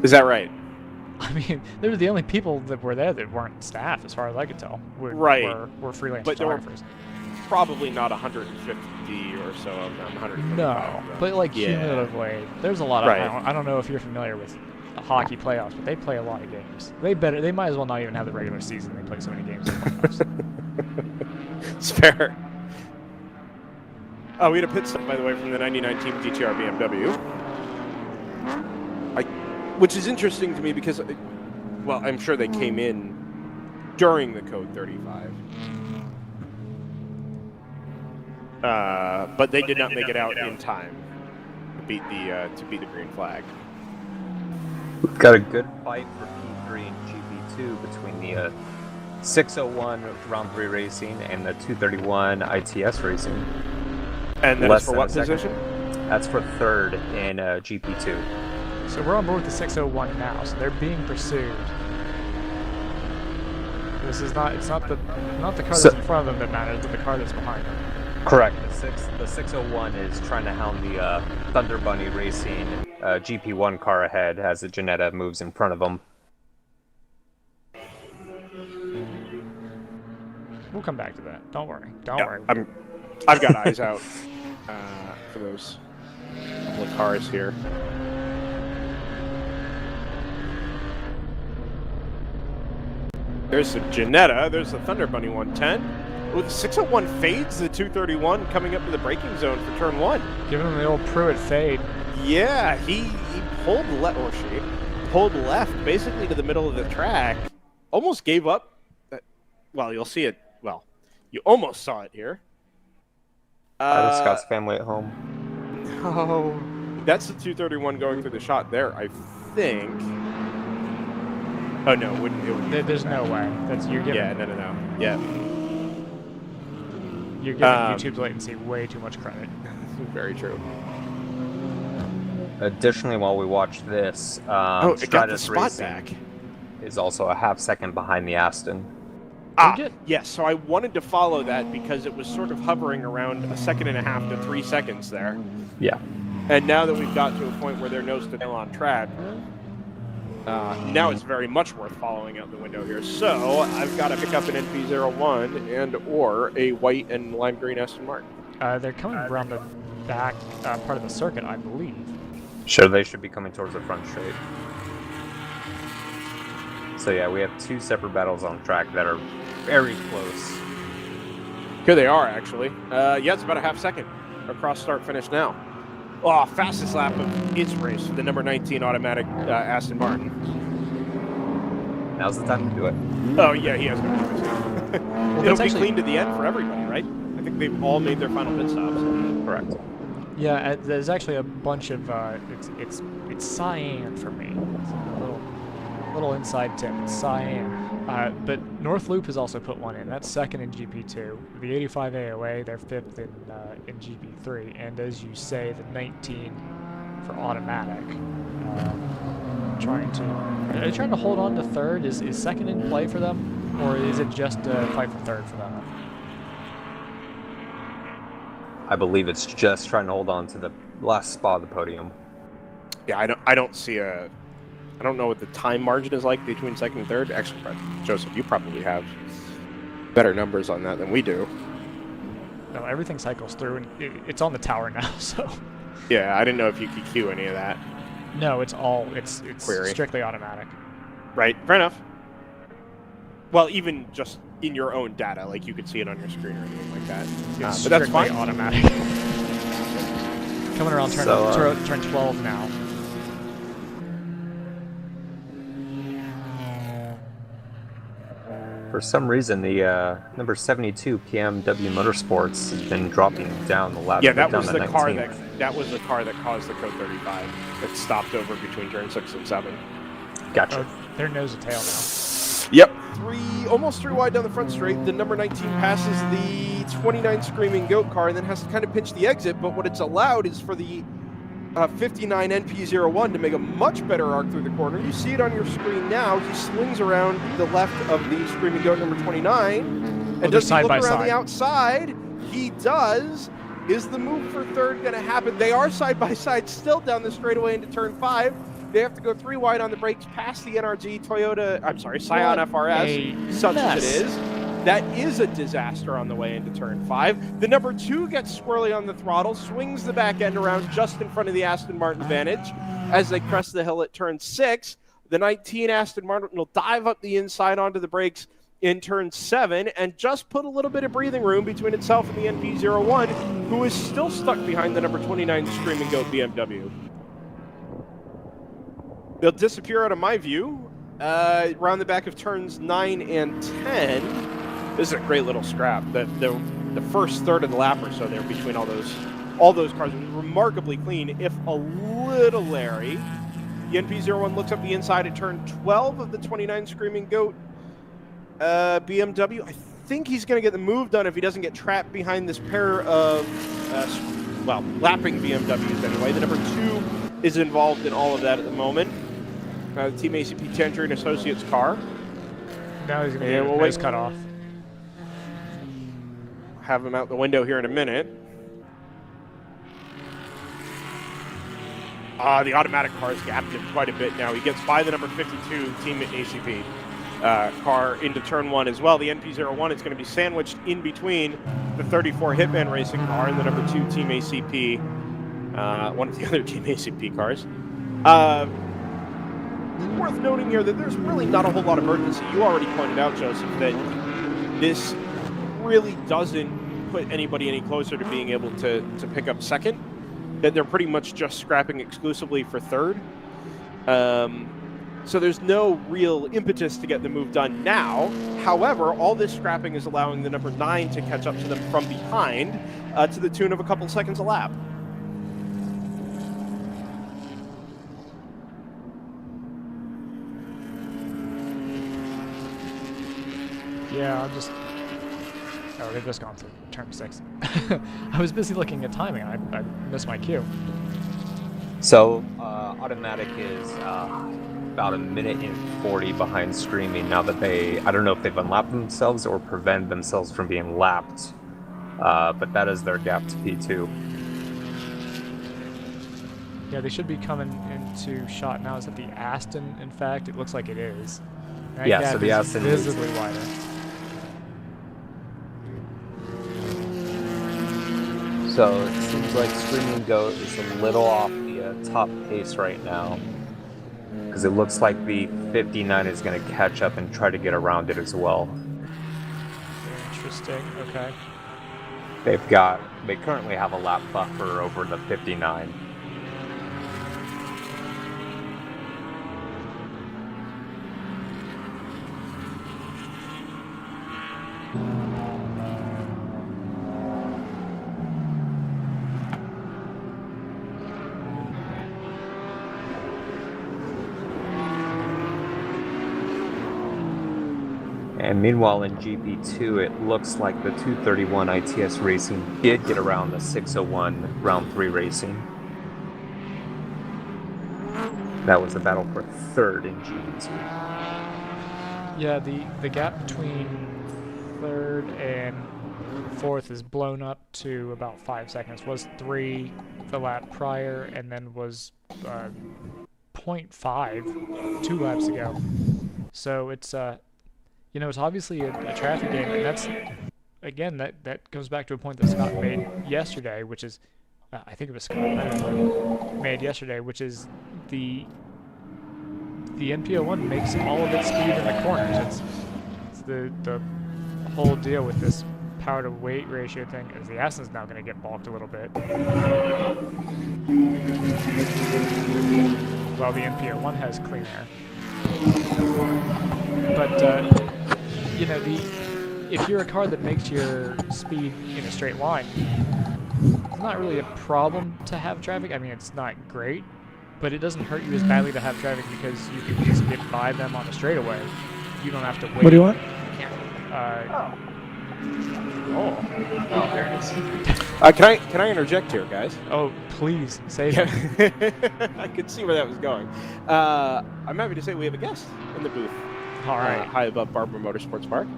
Is that right? I mean, they were the only people that were there that weren't staff, as far as I could tell. Were freelance photographers. Probably not 150 or so of them. 125. No, but like cumulatively, there's a lot of. Right. I don't know if you're familiar with hockey playoffs, but they play a lot of games. They might as well not even have the regular season. They play so many games in the playoffs. It's fair. Oh, we had a pit stop, by the way, from the 99 Team GTR BMW. Which is interesting to me because, well, I'm sure they came in during the Code 35. But they did not make it out in time to beat the green flag. We've got a good fight for P3 and GP2 between the 601 Round 3 Racing and the 231 ITS Racing. And that is for what position? That's for third in GP2. So we're on board with the 601 now, so they're being pursued. This is not, it's not the car that's in front of them that matters, but the car that's behind them. Correct. The 601 is trying to hound the Thunder Bunny Racing GP1 car ahead as the Janetta moves in front of them. We'll come back to that. Don't worry. Don't worry. I've got eyes out for those couple of cars here. There's the Janetta. There's the Thunder Bunny 110. Oh, the 601 fades the 231 coming up to the braking zone for turn 1. Giving him the old Pruitt fade. Yeah, he pulled left, or she pulled left basically to the middle of the track. Almost gave up. Well, you'll see it. Well, you almost saw it here. Scott's family at home. Oh, that's the 231 going through the shot there, I think. Oh no, it wouldn't. There's no way. You're giving. Yeah, no. Yeah. You're giving YouTube's latency way too much credit. Very true. Additionally, while we watch this, it got the Stratus spot Racing back. is also a half second behind the Aston. Yes, so I wanted to follow that because it was sort of hovering around 1.5 to 3 seconds there. Yeah. And now that we've got to a point where they're nose to tail on track, now it's very much worth following out the window here. So I've got to pick up an NP01 and or a white and lime green Aston Martin. They're coming around the back part of the circuit, I believe. Sure, they should be coming towards the front straight. So yeah, we have 2 separate battles on track that are very close. Here they are, actually. Yeah, it's about a half second across start finish now. Oh, fastest lap of its race, the number 19 automatic Aston Martin. Now's the time to do it. Oh, yeah, he has no choice. It'll be clean to the end for everybody, right? I think they've all made their final pit stops. Correct. Yeah, there's actually a bunch of, it's cyan for me. It's a little inside tip, it's cyan. But North Loop has also put one in. That's second in GP2. The 85 AOA, they're fifth in GP3. And as you say, the 19 for automatic. Are they trying to hold on to third? Is second in play for them, or is it just a fight for third for them? I believe it's just trying to hold on to the last spot of the podium. Yeah, I don't know what the time margin is like between second and third. Actually, Joseph, you probably have better numbers on that than we do. No, everything cycles through, and it's on the tower now. So. Yeah, I didn't know if you could queue any of that. No, it's strictly automatic. Right, fair enough. Well, even just in your own data, like you could see it on your screen or anything like that. It's but that's strictly fine. automatic. Coming around turn 12 now. For some reason, the number 72 PMW Motorsports has been dropping down the ladder. Yeah, that was down the to car 19th. that was the car that caused the code 35 that stopped over between turn 6 and 7. Gotcha. Oh, they're nose to tail now. Yep. Almost three wide down the front straight. The number 19 passes the 29 Screaming Goat car and then has to kind of pinch the exit, but what it's allowed is for the 59 NP01 to make a much better arc through the corner. You see it on your screen now. He swings around the left of the Screaming Goat number 29. And does he look around the outside? He does. Is the move for third going to happen? They are side by side still down the straightaway into turn 5. They have to go 3 wide on the brakes past the NRG Scion FRS, such as it is. That is a disaster on the way into turn 5. The number 2 gets squirrely on the throttle, swings the back end around just in front of the Aston Martin Vantage as they crest the hill at turn 6. The 19 Aston Martin will dive up the inside onto the brakes in turn 7 and just put a little bit of breathing room between itself and the NP01, who is still stuck behind the number 29 Screaming Goat BMW. They'll disappear out of my view around the back of turns 9 and 10. This is a great little scrap. The first third of the lap or so there between all those cars was remarkably clean, if a little leery. The NP01 looks up the inside at turn 12 of the 29 Screaming Goat BMW. I think he's going to get the move done if he doesn't get trapped behind this pair of, lapping BMWs anyway. The number 2 is involved in all of that at the moment. Team ACP Tangerine Associates car. Now he's going to get his cut off. Have him out the window here in a minute. The automatic car's gapped him quite a bit now. He gets by the number 52 Team ACP car into turn 1 as well. The NP01 is going to be sandwiched in between the 34 Hitman Racing car and the number 2 Team ACP, one of the other Team ACP cars. Worth noting here that there's really not a whole lot of urgency. You already pointed out, Joseph, that this really doesn't put anybody any closer to being able to pick up second, that they're pretty much just scrapping exclusively for third. So there's no real impetus to get the move done now. However, all this scrapping is allowing the number 9 to catch up to them from behind to the tune of a couple seconds a lap. Yeah, oh, they've just gone to turn 6. I was busy looking at timing. I missed my cue. So, automatic is about a minute and 40 behind Screaming now that I don't know if they've unlapped themselves or prevented themselves from being lapped, but that is their gap to P2. Yeah, they should be coming into shot now. Is that the Aston, in fact? It looks like it is. That Yeah, gap so the is Aston is visibly wider. So it seems like Screaming Goat is a little off the top pace right now, because it looks like the 59 is going to catch up and try to get around it as well. Interesting. Okay. They currently have a lap buffer over the 59. And meanwhile in GP2, it looks like the 231 ITS Racing did get around the 601 round 3 racing. That was a battle for third in GP2. Yeah, the gap between third and fourth is blown up to about 5 seconds. Was 3 the lap prior, and then was 0.5 2 laps ago. So it's it's obviously a traffic game, and that's again that goes back to a point that Scott made yesterday, which is I think it was Scott made yesterday, which is the NPO1 makes all of its speed in the corners. It's the whole deal with this power to weight ratio thing is the Aston's now going to get balked a little bit. While the NPO1 has clean air. But if you're a car that makes your speed in a straight line, it's not really a problem to have traffic. I mean, it's not great, but it doesn't hurt you as badly to have traffic because you can just get by them on a straightaway. You don't have to wait. What do you want? There it is. Can I interject here, guys? Oh, please say that. I could see where that was going. I'm happy to say we have a guest in the booth. All right. High above Barber Motorsports Park.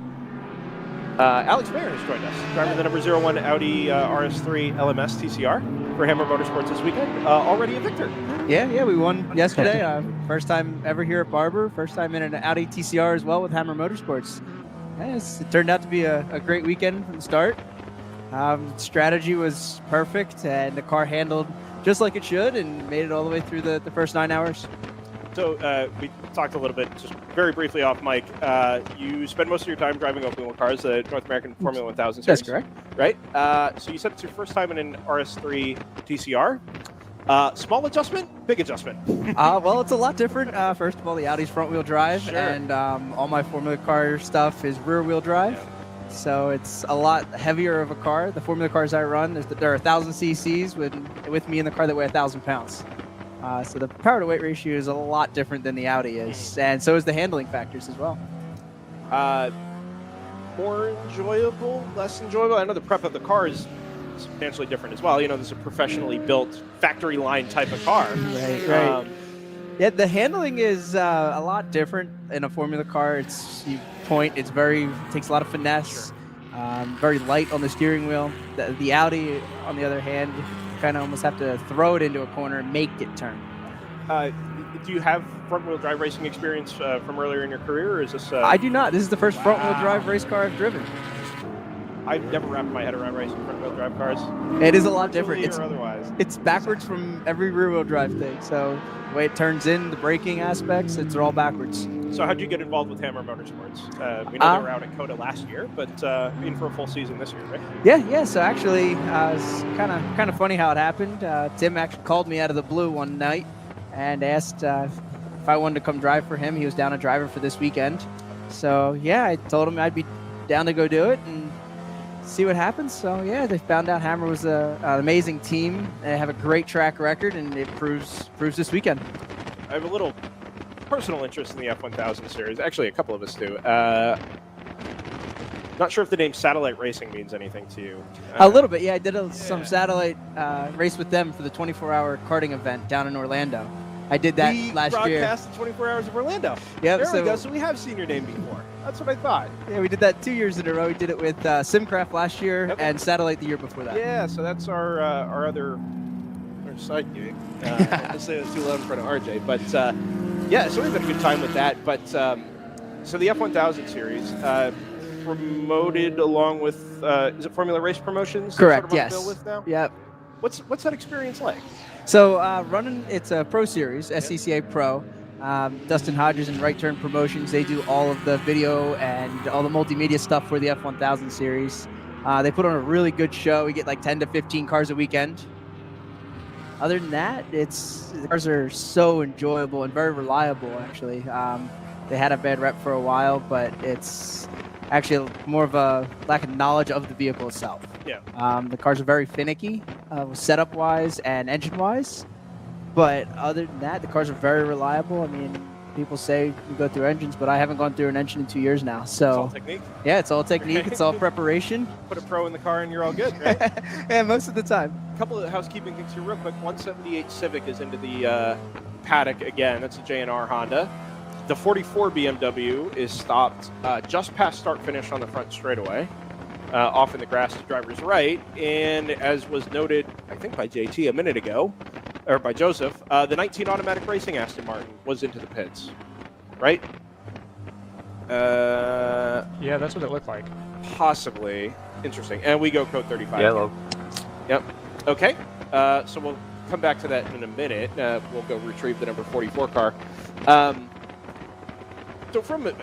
Alex Mayer has joined us, driving the number 01 Audi RS3 LMS TCR for Hammer Motorsports this weekend. Already a victor. Yeah, we won yesterday. First time ever here at Barber. First time in an Audi TCR as well with Hammer Motorsports. Yes, it turned out to be a great weekend from the start. Strategy was perfect, and the car handled just like it should and made it all the way through the first 9 hours. So we talked a little bit, just very briefly off mic. You spend most of your time driving open wheel cars, the North American Formula 1000 series. That's correct. Right? So you said it's your first time in an RS3 TCR. Small adjustment, big adjustment. Well, it's a lot different. First of all, the Audi's front wheel drive, Sure. and all my Formula car stuff is rear wheel drive. Yeah. So it's a lot heavier of a car. The Formula cars I run, there are 1,000 cc's with me in the car that weigh 1,000 pounds. So the power to weight ratio is a lot different than the Audi is, and so is the handling factors as well. More enjoyable, less enjoyable? I know the prep of the car is substantially different as well. You know, this is a professionally built factory line type of car. Right. Yeah, the handling is a lot different in a Formula car. It's takes a lot of finesse. Very light on the steering wheel. The Audi, on the other hand, you kind of almost have to throw it into a corner and make it turn. Do you have front-wheel drive racing experience from earlier in your career, or is this? I do not. This is the first front-wheel drive race car I've driven. I've never wrapped my head around racing front-wheel drive cars. It is a lot different. Or otherwise. It's backwards from every rear-wheel drive thing. So the way it turns in, the braking aspects, it's all backwards. So how did you get involved with Hammer Motorsports? We know they were out at COTA last year, but in for a full season this year, right? Yeah. So actually, it's kind of funny how it happened. Tim actually called me out of the blue one night and asked if I wanted to come drive for him. He was down a driver for this weekend. So yeah, I told him I'd be down to go do it and see what happens. So yeah, they found out Hammer was an amazing team. They have a great track record, and it proves this weekend. I have a little personal interest in the F1000 series. Actually, a couple of us do. Not sure if the name Satellite Racing means anything to you. A little bit, yeah. I did some satellite race with them for the 24-hour karting event down in Orlando. I did that last year. We broadcast the 24 Hours of Orlando. Yep, there we go. So we have seen your name before. That's what I thought. Yeah, we did that 2 years in a row. We did it with Simcraft last year and Satellite the year before that. Yeah, so that's our other side gig. I'll say it's too loud in front of RJ. But yeah, so we've had a good time with that. But so the F1000 series promoted along with, is it Formula Race Promotions? Correct, sort of yes. on the bill with now? Yep. What's that experience like? So it's a pro series, SCCA Pro. Dustin Hodges and Right Turn Promotions, they do all of the video and all the multimedia stuff for the F1000 series. They put on a really good show. We get like 10 to 15 cars a weekend. Other than that, the cars are so enjoyable and very reliable, actually. They had a bad rep for a while, but it's actually more of a lack of knowledge of the vehicle itself. Yeah. The cars are very finicky, setup-wise and engine-wise. But other than that, the cars are very reliable. I mean, people say you go through engines, but I haven't gone through an engine in 2 years now. It's all So technique. yeah, it's all technique. It's all preparation. Put a pro in the car and you're all good, right? Yeah, most of the time. A couple of housekeeping things here real quick. 178 Civic is into the paddock again. That's a J&R Honda. The 44 BMW is stopped just past start finish on the front straightaway. Off in the grass to driver's right. And as was noted, I think by JT a minute ago, or by Joseph, the 19 Automatic Racing Aston Martin was into the pits, right? Yeah, that's what it looked like. Possibly. Interesting. And we go code 35. Yellow. Yep. Okay. So we'll come back to that in a minute. We'll go retrieve the number 44 car. So from a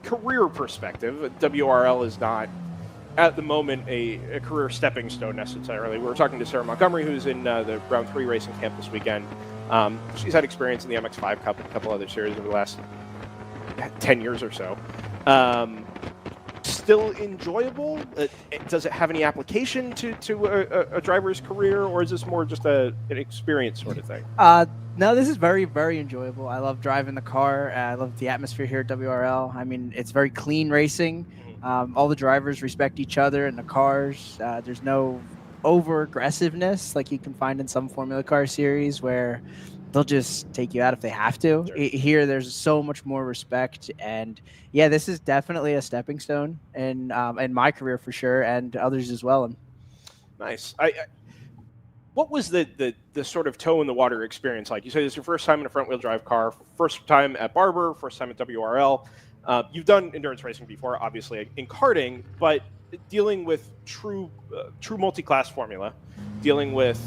career perspective, WRL is not, at the moment, a career stepping stone necessarily. We were talking to Sarah Montgomery, who's in the Round 3 racing camp this weekend. She's had experience in the MX-5 Cup and a couple other series over the last 10 years or so. Still enjoyable? Does it have any application to a driver's career, or is this more just an experience sort of thing? No, this is very, very enjoyable. I love driving the car. I love the atmosphere here at WRL. I mean, it's very clean racing. All the drivers respect each other in the cars. There's no over-aggressiveness like you can find in some Formula Car series where they'll just take you out if they have to. Sure. Here, there's so much more respect. And, yeah, this is definitely a stepping stone in my career for sure, and others as well. Nice. What was the sort of toe in the water experience like? You said it's your first time in a front wheel drive car, first time at Barber, first time at WRL. You've done endurance racing before, obviously, in karting, but dealing with true multi-class formula, dealing with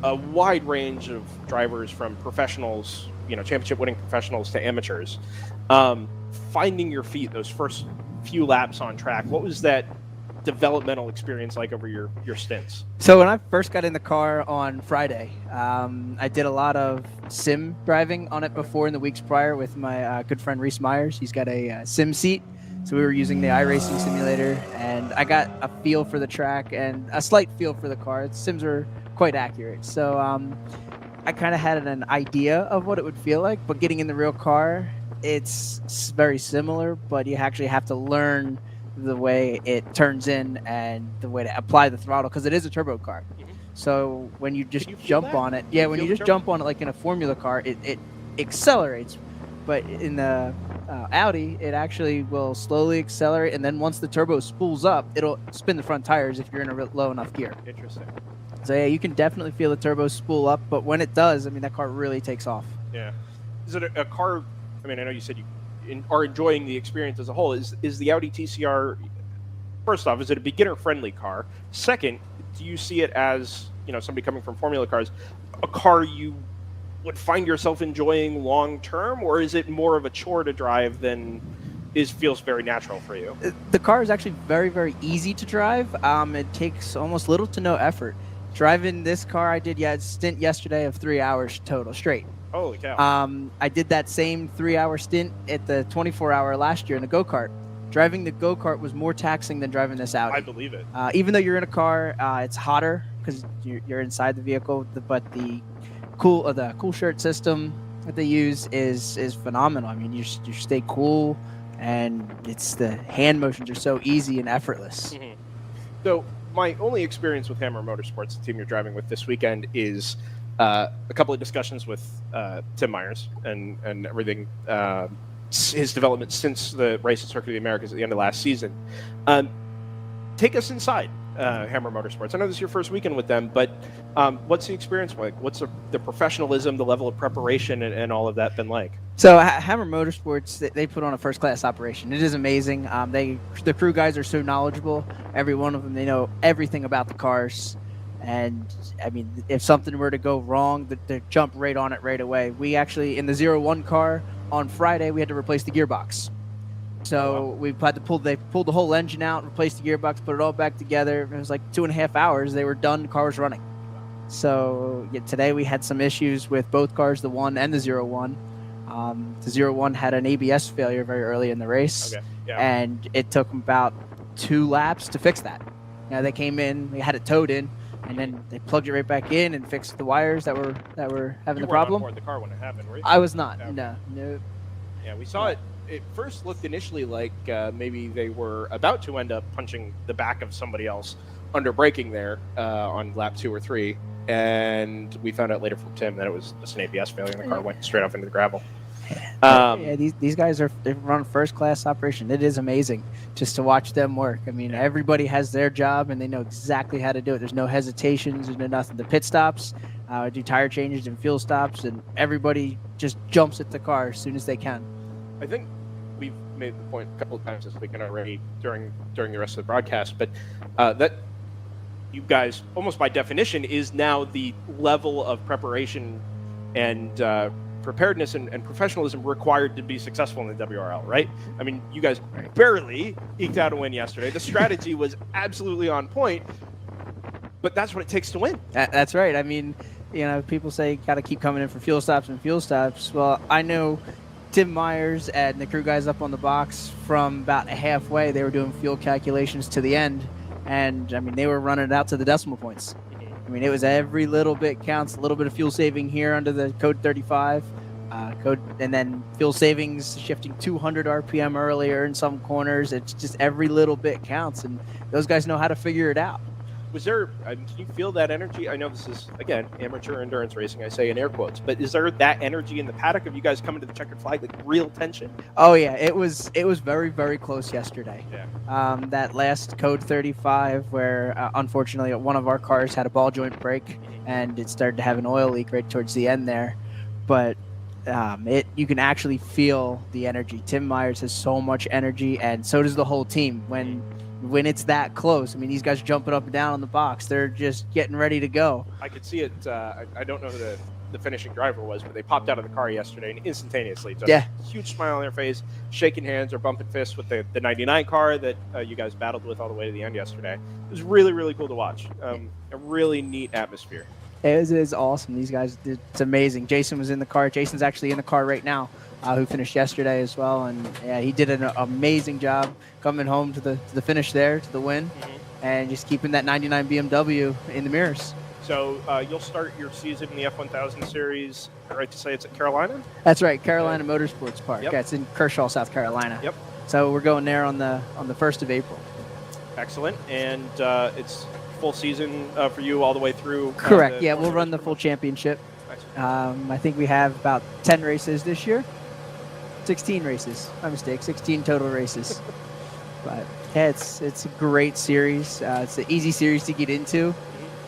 a wide range of drivers from professionals, championship-winning professionals to amateurs, finding your feet those first few laps on track. What was that developmental experience like over your stints? So when I first got in the car on Friday, I did a lot of sim driving on it before in the weeks prior with my good friend Reese Myers. He's got a sim seat. So we were using the iRacing simulator, and I got a feel for the track and a slight feel for the car. The sims are quite accurate. So I kind of had an idea of what it would feel like, but getting in the real car, it's very similar, but you actually have to learn the way it turns in and the way to apply the throttle, because it is a turbo car. So when you just jump on it, when you just jump on it like in a Formula car, it accelerates. But in the Audi, it actually will slowly accelerate, and then once the turbo spools up, it'll spin the front tires if you're in a low enough gear. Interesting. So yeah, you can definitely feel the turbo spool up, but when it does, I mean, that car really takes off. Yeah. Is it a car? I mean, I know you said you are enjoying the experience as a whole. Is the Audi TCR, first off, is it a beginner-friendly car? Second, do you see it as, somebody coming from Formula cars, a car you would find yourself enjoying long-term, or is it more of a chore to drive than feels very natural for you? The car is actually very, very easy to drive. It takes almost little to no effort. Driving this car, I did a stint yesterday of 3 hours total straight. Holy cow. I did that same 3-hour stint at the 24-hour last year in a go-kart. Driving the go-kart was more taxing than driving this Audi. I believe it. Even though you're in a car, it's hotter because you're inside the vehicle, but the cool shirt system that they use is phenomenal. I mean, you stay cool, and the hand motions are so easy and effortless. Mm-hmm. So my only experience with Hammer Motorsports, the team you're driving with this weekend, is a couple of discussions with Tim Myers and everything, his development since the race at Circuit of the Americas at the end of last season. Take us inside Hammer Motorsports. I know this is your first weekend with them, but what's the experience like? What's the professionalism, the level of preparation, and all of that been like? So Hammer Motorsports, they put on a first-class operation. It is amazing. The crew guys are so knowledgeable. Every one of them, they know everything about the cars. And, I mean, if something were to go wrong, they jump right on it right away. We actually, in the 01 car, on Friday, we had to replace the gearbox. So we had to they pulled the whole engine out, replaced the gearbox, put it all back together. It was like 2.5 hours. They were done. The car was running. So today we had some issues with both cars, the 1 and the 01. The 01 had an ABS failure very early in the race, and it took them about 2 laps to fix that. They came in, we had it towed in, and then they plugged it right back in and fixed the wires that were having You the weren't on problem. board the car when it happened, were you? I was not. Okay. No. Yeah, we saw it. It first looked initially like maybe they were about to end up punching the back of somebody else under braking there on lap 2 or 3, and we found out later from Tim that it was just an ABS failure, and the car went straight off into the gravel. Yeah, these guys they run first class operation. It is amazing just to watch them work. I mean, everybody has their job and they know exactly how to do it. There's no hesitations. There's no nothing. The pit stops, do tire changes and fuel stops, and everybody just jumps at the car as soon as they can. I think we've made the point a couple of times this weekend already during the rest of the broadcast, but that you guys, almost by definition, is now the level of preparation and preparedness and professionalism required to be successful in the WRL, right? I mean, you guys barely eked out a win yesterday. The strategy was absolutely on point, but that's what it takes to win. That's right. I mean, people say got to keep coming in for fuel stops and fuel stops. Well, I know Tim Myers and the crew guys up on the box from about halfway. They were doing fuel calculations to the end, and I mean, they were running it out to the decimal points. I mean, it was every little bit counts. A little bit of fuel saving here under the code 35, and then fuel savings shifting 200 RPM earlier in some corners. It's just every little bit counts, and those guys know how to figure it out. Was there, can you feel that energy? I know this is, again, amateur endurance racing, I say in air quotes, but is there that energy in the paddock of you guys coming to the checkered flag, like real tension? Oh, yeah. It was very, very close yesterday. Yeah. That last code 35 where, unfortunately, one of our cars had a ball joint break, and it started to have an oil leak right towards the end there. But you can actually feel the energy. Tim Myers has so much energy, and so does the whole team. When it's that close, I mean, these guys jumping up and down on the box. They're just getting ready to go. I could see it. I don't know who the finishing driver was, but they popped out of the car yesterday and instantaneously. Just a huge smile on their face, shaking hands or bumping fists with the 99 car that you guys battled with all the way to the end yesterday. It was really, really cool to watch. A really neat atmosphere. It is awesome. These guys, it's amazing. Jason was in the car. Jason's actually in the car right now, who finished yesterday as well. And yeah, he did an amazing job coming home to the finish there, to the win, and just keeping that 99 BMW in the mirrors. So you'll start your season in the F1000 series, right to say it's at Carolina? That's right, Carolina Motorsports Park. Yep. Yeah, it's in Kershaw, South Carolina. Yep. So we're going there on the 1st of April. Excellent. And it's full season for you all the way through? Correct. Yeah, we'll run the full championship. I think we have about 10 races this year. 16 races. My mistake. 16 total races. But yeah, it's a great series. It's an easy series to get into.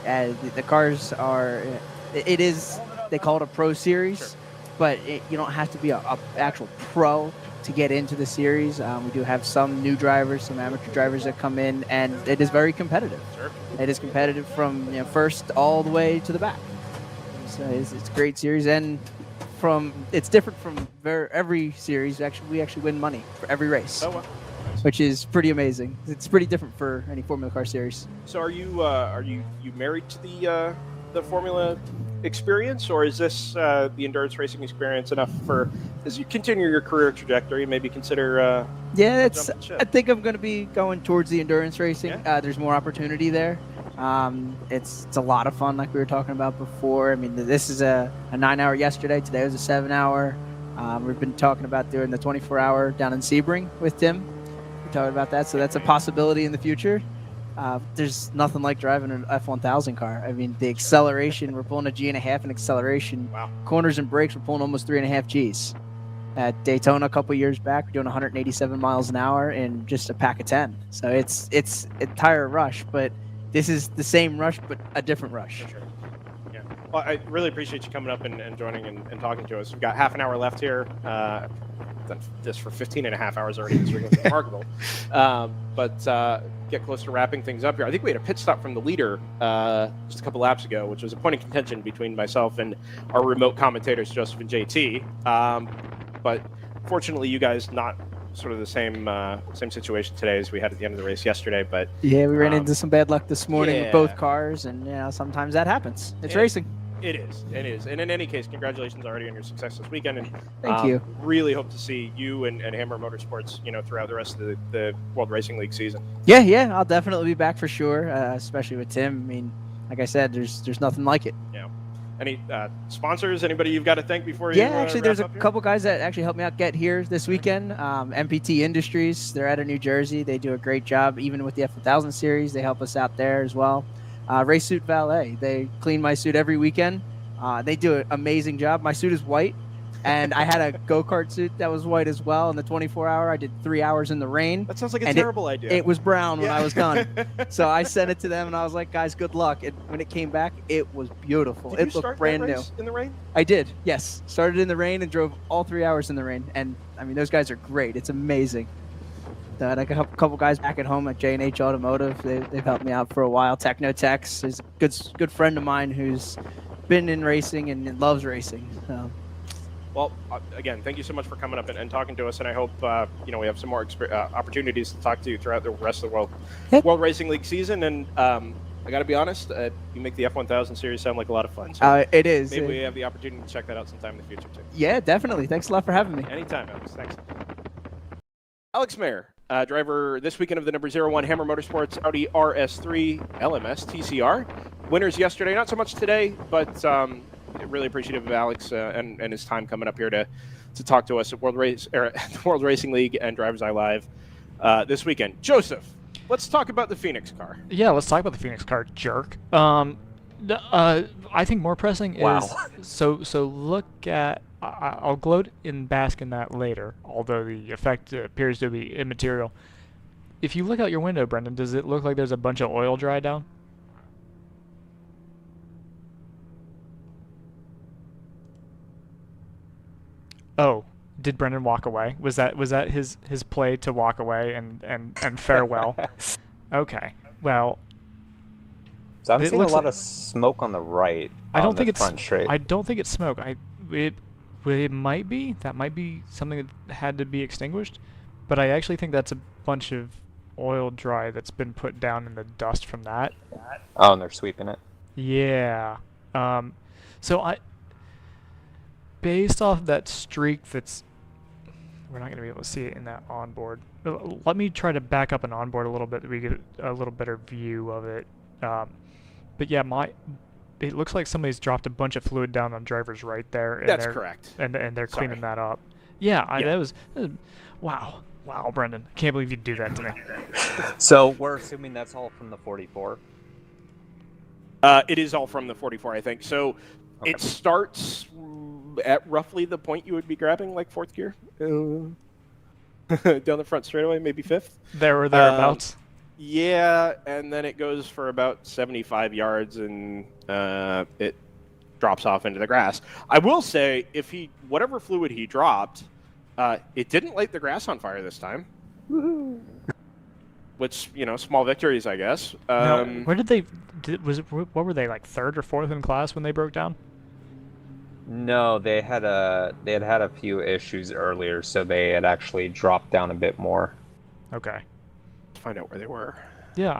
The cars are. It is. They call it a pro series, but you don't have to be a actual pro to get into the series. We do have some new drivers, some amateur drivers that come in, and it is very competitive. Sure. It is competitive from first all the way to the back. So it's a great series, and it's different from every series. We actually win money for every race. Oh, wow. Which is pretty amazing. It's pretty different for any Formula Car series. So are you married to the Formula experience, or is this the endurance racing experience enough for as you continue your career trajectory? Maybe consider. I think I'm going to be going towards the endurance racing. Yeah. There's more opportunity there. It's a lot of fun, like we were talking about before. I mean, this is a 9-hour yesterday. Today was a 7-hour. We've been talking about doing the 24-hour down in Sebring with Tim. We're talking about that, so that's a possibility in the future. There's nothing like driving an F1000 car. I mean, the acceleration, we're pulling a G1/2 in acceleration. Wow. Corners and brakes, we're pulling almost 3.5 Gs. At Daytona a couple years back, we're doing 187 miles an hour in just a pack of 10. So it's a tire rush, but this is the same rush, but a different rush. For sure. Yeah. Well, I really appreciate you coming up and joining and talking to us. We've got half an hour left here. Done this for 15.5 hours already this week. It's remarkable. But get close to wrapping things up here. I think we had a pit stop from the leader just a couple laps ago, which was a point of contention between myself and our remote commentators, Joseph and JT. But fortunately, you guys not sort of the same situation today as we had at the end of the race yesterday. But yeah, we ran into some bad luck this morning with yeah. both cars, and sometimes that happens. It's racing. It is. And in any case, congratulations already on your success this weekend. And Thank you. Really hope to see you and Hammer Motorsports, throughout the rest of the World Racing League season. Yeah, I'll definitely be back for sure, especially with Tim. I mean, like I said, there's nothing like it. Yeah. Any sponsors? Anybody you've got to thank before you? Yeah, actually, there's a wrap up here? couple guys that actually helped me out get here this weekend. MPT Industries, they're out of New Jersey. They do a great job, even with the F1000 series. They help us out there as well. Race Suit Valet, they clean my suit every weekend. They do an amazing job. My suit is white, and I had a go-kart suit that was white as well. In the 24-hour, I did 3 hours in the rain. That sounds like a and terrible idea. It was brown when Yeah. I was done. So I sent it to them, and I was like, guys, good luck. And when it came back, it was beautiful. Did It you start looked brand that new. race in the rain? I did, yes. Started in the rain and drove all 3 hours in the rain. And, I mean, those guys are great. It's amazing. I got a couple guys back at home at J&H Automotive. They've helped me out for a while. Technotex is a good friend of mine who's been in racing and loves racing. So. Well, again, thank you so much for coming up and talking to us, and I hope we have some more opportunities to talk to you throughout the rest of the World Racing League season. And I got to be honest, you make the F1000 series sound like a lot of fun. So It is. maybe we have the opportunity to check that out sometime in the future too. Yeah, definitely. Thanks a lot for having me. Anytime, Alex. Thanks. Alex Mayer, driver this weekend of the number 01 Hammer Motorsports Audi RS3 LMS TCR. Winners yesterday, not so much today, but really appreciative of Alex and his time coming up here to talk to us at World Racing League and DriversEye Live this weekend. Joseph, let's talk about the Phoenix car. Yeah, let's talk about the Phoenix car, jerk. I think more pressing is so look at. I'll gloat and bask in that later, although the effect appears to be immaterial. If you look out your window, Brendan, does it look like there's a bunch of oil dry down? Oh, did Brendan walk away? Was that his play to walk away and farewell? Okay, well. So I'm seeing a lot of smoke on the right. I don't think front straight. I don't think it's smoke. It might be. That might be something that had to be extinguished, but I actually think that's a bunch of oil dry that's been put down in the dust from that. Oh, and they're sweeping it. Yeah. So based off that streak we're not going to be able to see it in that onboard. Let me try to back up an onboard a little bit so we get a little better view of it. But yeah, it looks like somebody's dropped a bunch of fluid down on driver's right there. And That's correct. And they're cleaning that up. Yeah, that was wow, Brendan. I can't believe you'd do that to me. So we're assuming that's all from the 44. It is all from the 44, I think. So it starts at roughly the point you would be grabbing, like fourth gear, down the front straightaway, maybe fifth. There or thereabouts. Yeah, and then it goes for about 75 yards, and it drops off into the grass. I will say, whatever fluid he dropped, it didn't light the grass on fire this time. Woohoo! Which, small victories, I guess. Where did they? What were they, like third or fourth in class when they broke down? No, they had a few issues earlier, so they had actually dropped down a bit more. Okay. Find out where they were. Yeah,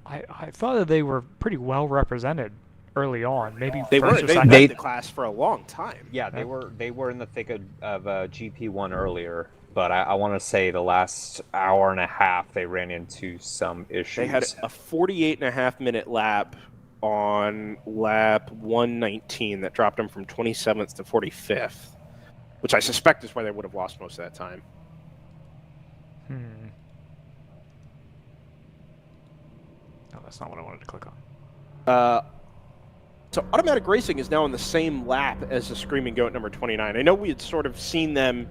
I thought that they were pretty well represented early on. Maybe they first were. or They second. led the class for a long time. Yeah, they were in the thick of GP1 earlier, but I want to say the last hour and a half they ran into some issues. They had a 48.5-minute lap on lap 119 that dropped them from 27th to 45th, which I suspect is why they would have lost most of that time. No, that's not what I wanted to click on. So Automatic Racing is now on the same lap as the Screaming Goat number 29. I know we had sort of seen them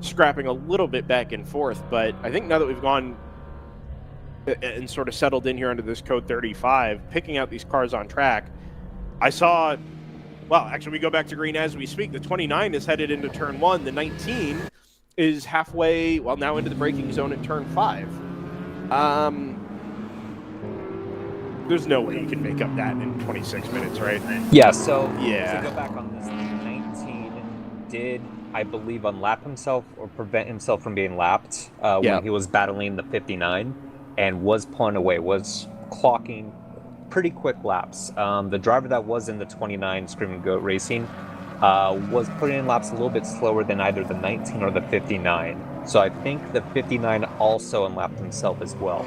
scrapping a little bit back and forth, but I think now that we've gone and sort of settled in here under this code 35, picking out these cars on track, I saw, well, actually we go back to green as we speak. The 29 is headed into turn 1. The 19 is halfway, well, now into the braking zone at turn 5. There's no way you can make up that in 26 minutes, right? Yeah, so yeah. To go back on this, 19 did, I believe, unlap himself or prevent himself from being lapped when he was battling the 59 and was pulling away, was clocking pretty quick laps. The driver that was in the 29 Screaming Goat Racing was putting in laps a little bit slower than either the 19 or the 59. So I think the 59 also unlapped himself as well.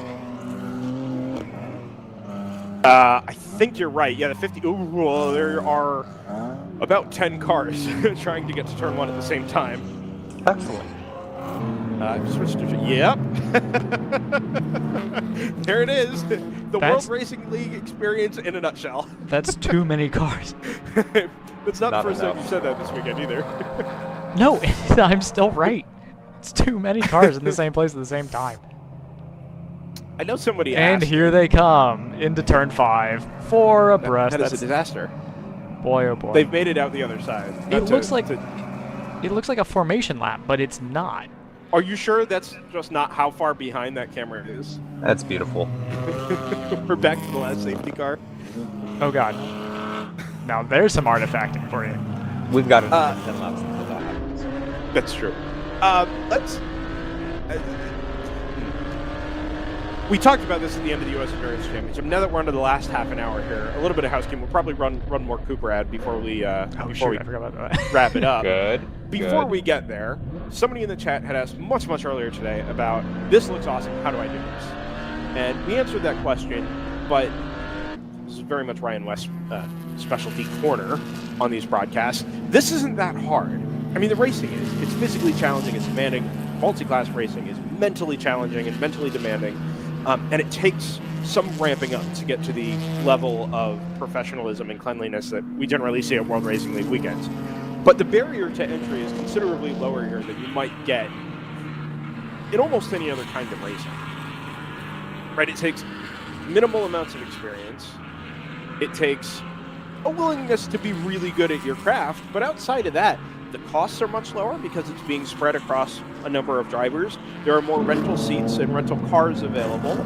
I think you're right. Yeah, the 50. Ooh, well, there are about 10 cars trying to get to turn 1 at the same time. Excellent. Switch to. Yep. There it is. The That's- World Racing League experience in a nutshell. That's too many cars. It's not the Not first time enough. you said that this weekend either. No, I'm still right. It's too many cars in the same place at the same time. I know somebody And asked. here they come into turn 5, 4 abreast. That is a That's disaster. boy, oh boy. They've made it out the other side. It looks like a formation lap, but it's not. Are you sure that's just not how far behind that camera is? That's beautiful. We're back to the last safety car. Oh god. Now there's some artifacting for you. We've got another 10 laps until that happens. That's true. Let's. We talked about this at the end of the U.S. Endurance Championship. Now that we're into the last half an hour here, a little bit of housekeeping. We'll probably run more Cooper ad before we Oh before shoot, we I forgot about that. wrap it up. Good. Before good. we get there, somebody in the chat had asked much earlier today about this looks awesome. How do I do this? And we answered that question, but this is very much Ryan West's specialty corner on these broadcasts. This isn't that hard. I mean, the racing is. It's physically challenging. It's demanding. Multi-class racing is mentally challenging and mentally demanding. And it takes some ramping up to get to the level of professionalism and cleanliness that we generally see at World Racing League weekends. But the barrier to entry is considerably lower here than you might get in almost any other kind of racing. Right? It takes minimal amounts of experience. It takes a willingness to be really good at your craft. But outside of that, the costs are much lower because it's being spread across a number of drivers. There are more rental seats and rental cars available.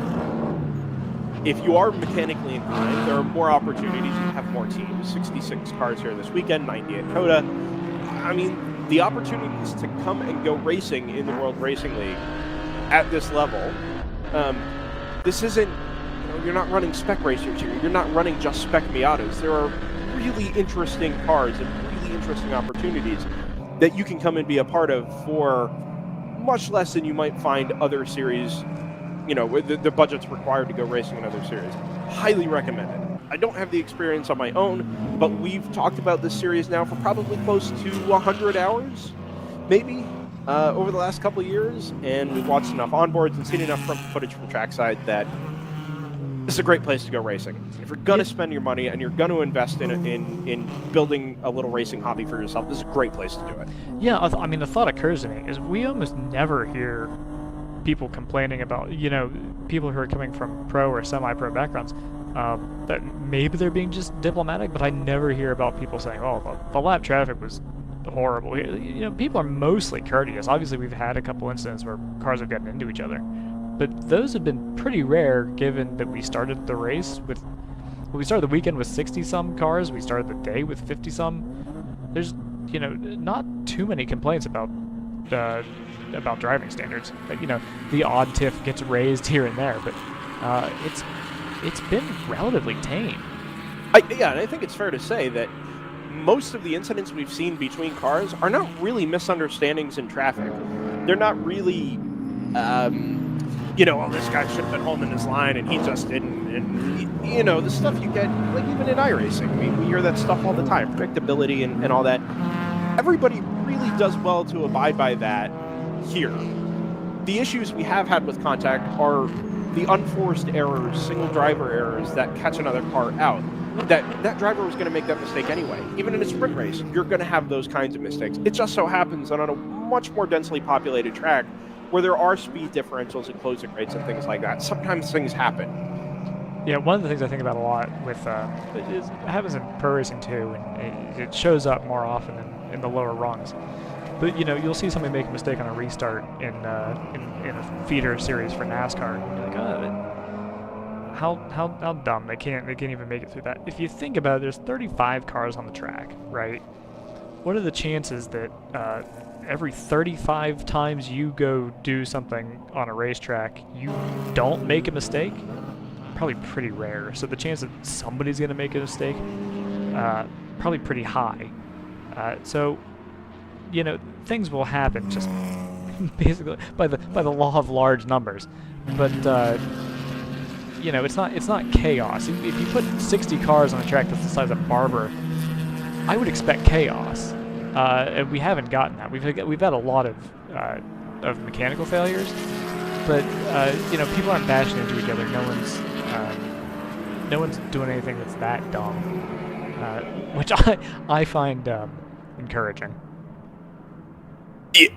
If you are mechanically inclined, there are more opportunities. You have more teams. 66 cars here this weekend, 90 at COTA. I mean, the opportunities to come and go racing in the World Racing League at this level, this isn't, you're not running spec racers here. You're not running just spec Miatas. There are really interesting cars and really interesting opportunities that you can come and be a part of for much less than you might find other series, with the budgets required to go racing in other series. Highly recommended. I don't have the experience on my own, but we've talked about this series now for probably close to 100 hours, maybe, over the last couple of years, and we've watched enough onboards and seen enough front footage from trackside that this is a great place to go racing. If you're going to spend your money and you're going to invest in building a little racing hobby for yourself, this is a great place to do it. Yeah, I mean, the thought occurs to me is we almost never hear people complaining about, people who are coming from pro or semi-pro backgrounds, that maybe they're being just diplomatic, but I never hear about people saying, oh, the lap traffic was horrible. People are mostly courteous. Obviously, we've had a couple incidents where cars have gotten into each other, but those have been pretty rare given that we started the race with, we started the weekend with 60-some cars, we started the day with 50-some. There's, not too many complaints about driving standards. The odd tiff gets raised here and there, but it's been relatively tame. And I think it's fair to say that most of the incidents we've seen between cars are not really misunderstandings in traffic. They're not really, this guy should have been holding his line and he just didn't. And, the stuff you get, like even in iRacing, we hear that stuff all the time, predictability and all that. Everybody really does well to abide by that here. The issues we have had with contact are the unforced errors, single driver errors that catch another car out. That driver was going to make that mistake anyway. Even in a sprint race, you're going to have those kinds of mistakes. It just so happens that on a much more densely populated track, where there are speed differentials and closing rates and things like that, sometimes things happen. Yeah, one of the things I think about a lot with it happens in pro racing too, and it shows up more often in the lower rungs. But you'll see somebody make a mistake on a restart in a feeder series for NASCAR, and you're like, oh, how dumb, they can't even make it through that. If you think about it, there's 35 cars on the track, right? What are the chances that every 35 times you go do something on a racetrack, you don't make a mistake? Probably pretty rare. So the chance that somebody's going to make a mistake, probably pretty high. So, things will happen just basically by the law of large numbers. But you know, it's not chaos. If you put 60 cars on a track that's the size of Barber, I would expect chaos, and we haven't gotten that. We've had a lot of mechanical failures, but you know, people aren't bashing into each other. No one's doing anything that's that dumb, which I find encouraging.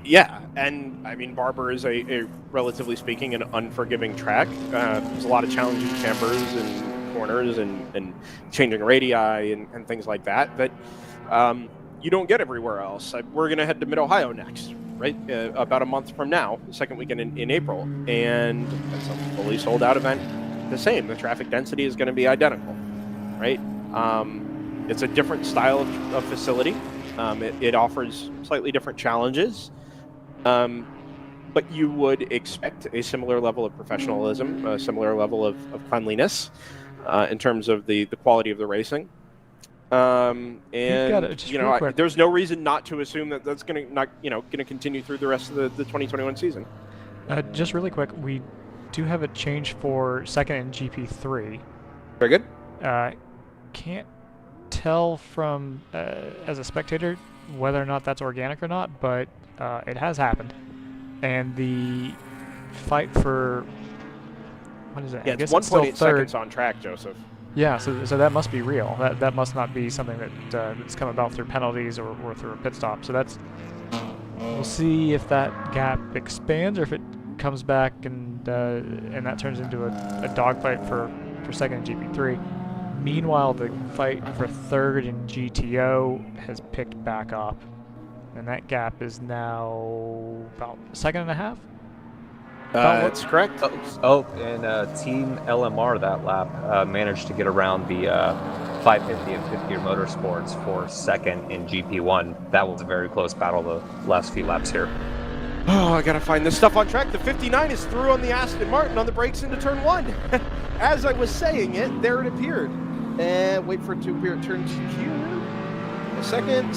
Yeah, and I mean, Barber is a relatively speaking, an unforgiving track. There's a lot of challenging chambers and corners and changing radii and things like that you don't get everywhere else. We're going to head to Mid-Ohio next, right? About a month from now, the second weekend in April, and it's a fully sold out event. The same. The traffic density is going to be identical, right? It's a different style of facility. It offers slightly different challenges, but you would expect a similar level of professionalism, a similar level of cleanliness in terms of the quality of the racing. And you know, there's no reason not to assume that that's going to continue through the rest of the 2021 season. Just really quick, we do have a change for second in GP3. Very good. Can't tell from as a spectator whether or not that's organic or not, but it has happened, and the fight for what is it? Yeah, I guess it's 1.8 still third. seconds on track, Joseph. Yeah, so that must be real. That must not be something that's come about through penalties or through a pit stop. So we'll see if that gap expands or if it comes back and that turns into a dogfight for second in GP3. Meanwhile, the fight for third in GTO has picked back up, and that gap is now about a second and a half. That's correct. And Team LMR that lap managed to get around the 550 and 50 Motorsports for second in GP1. That was a very close battle the last few laps here. Oh, I gotta find this stuff on track. The 59 is through on the Aston Martin on the brakes into turn 1. As I was saying it, there it appeared. And wait for it to appear at turn 2. A second.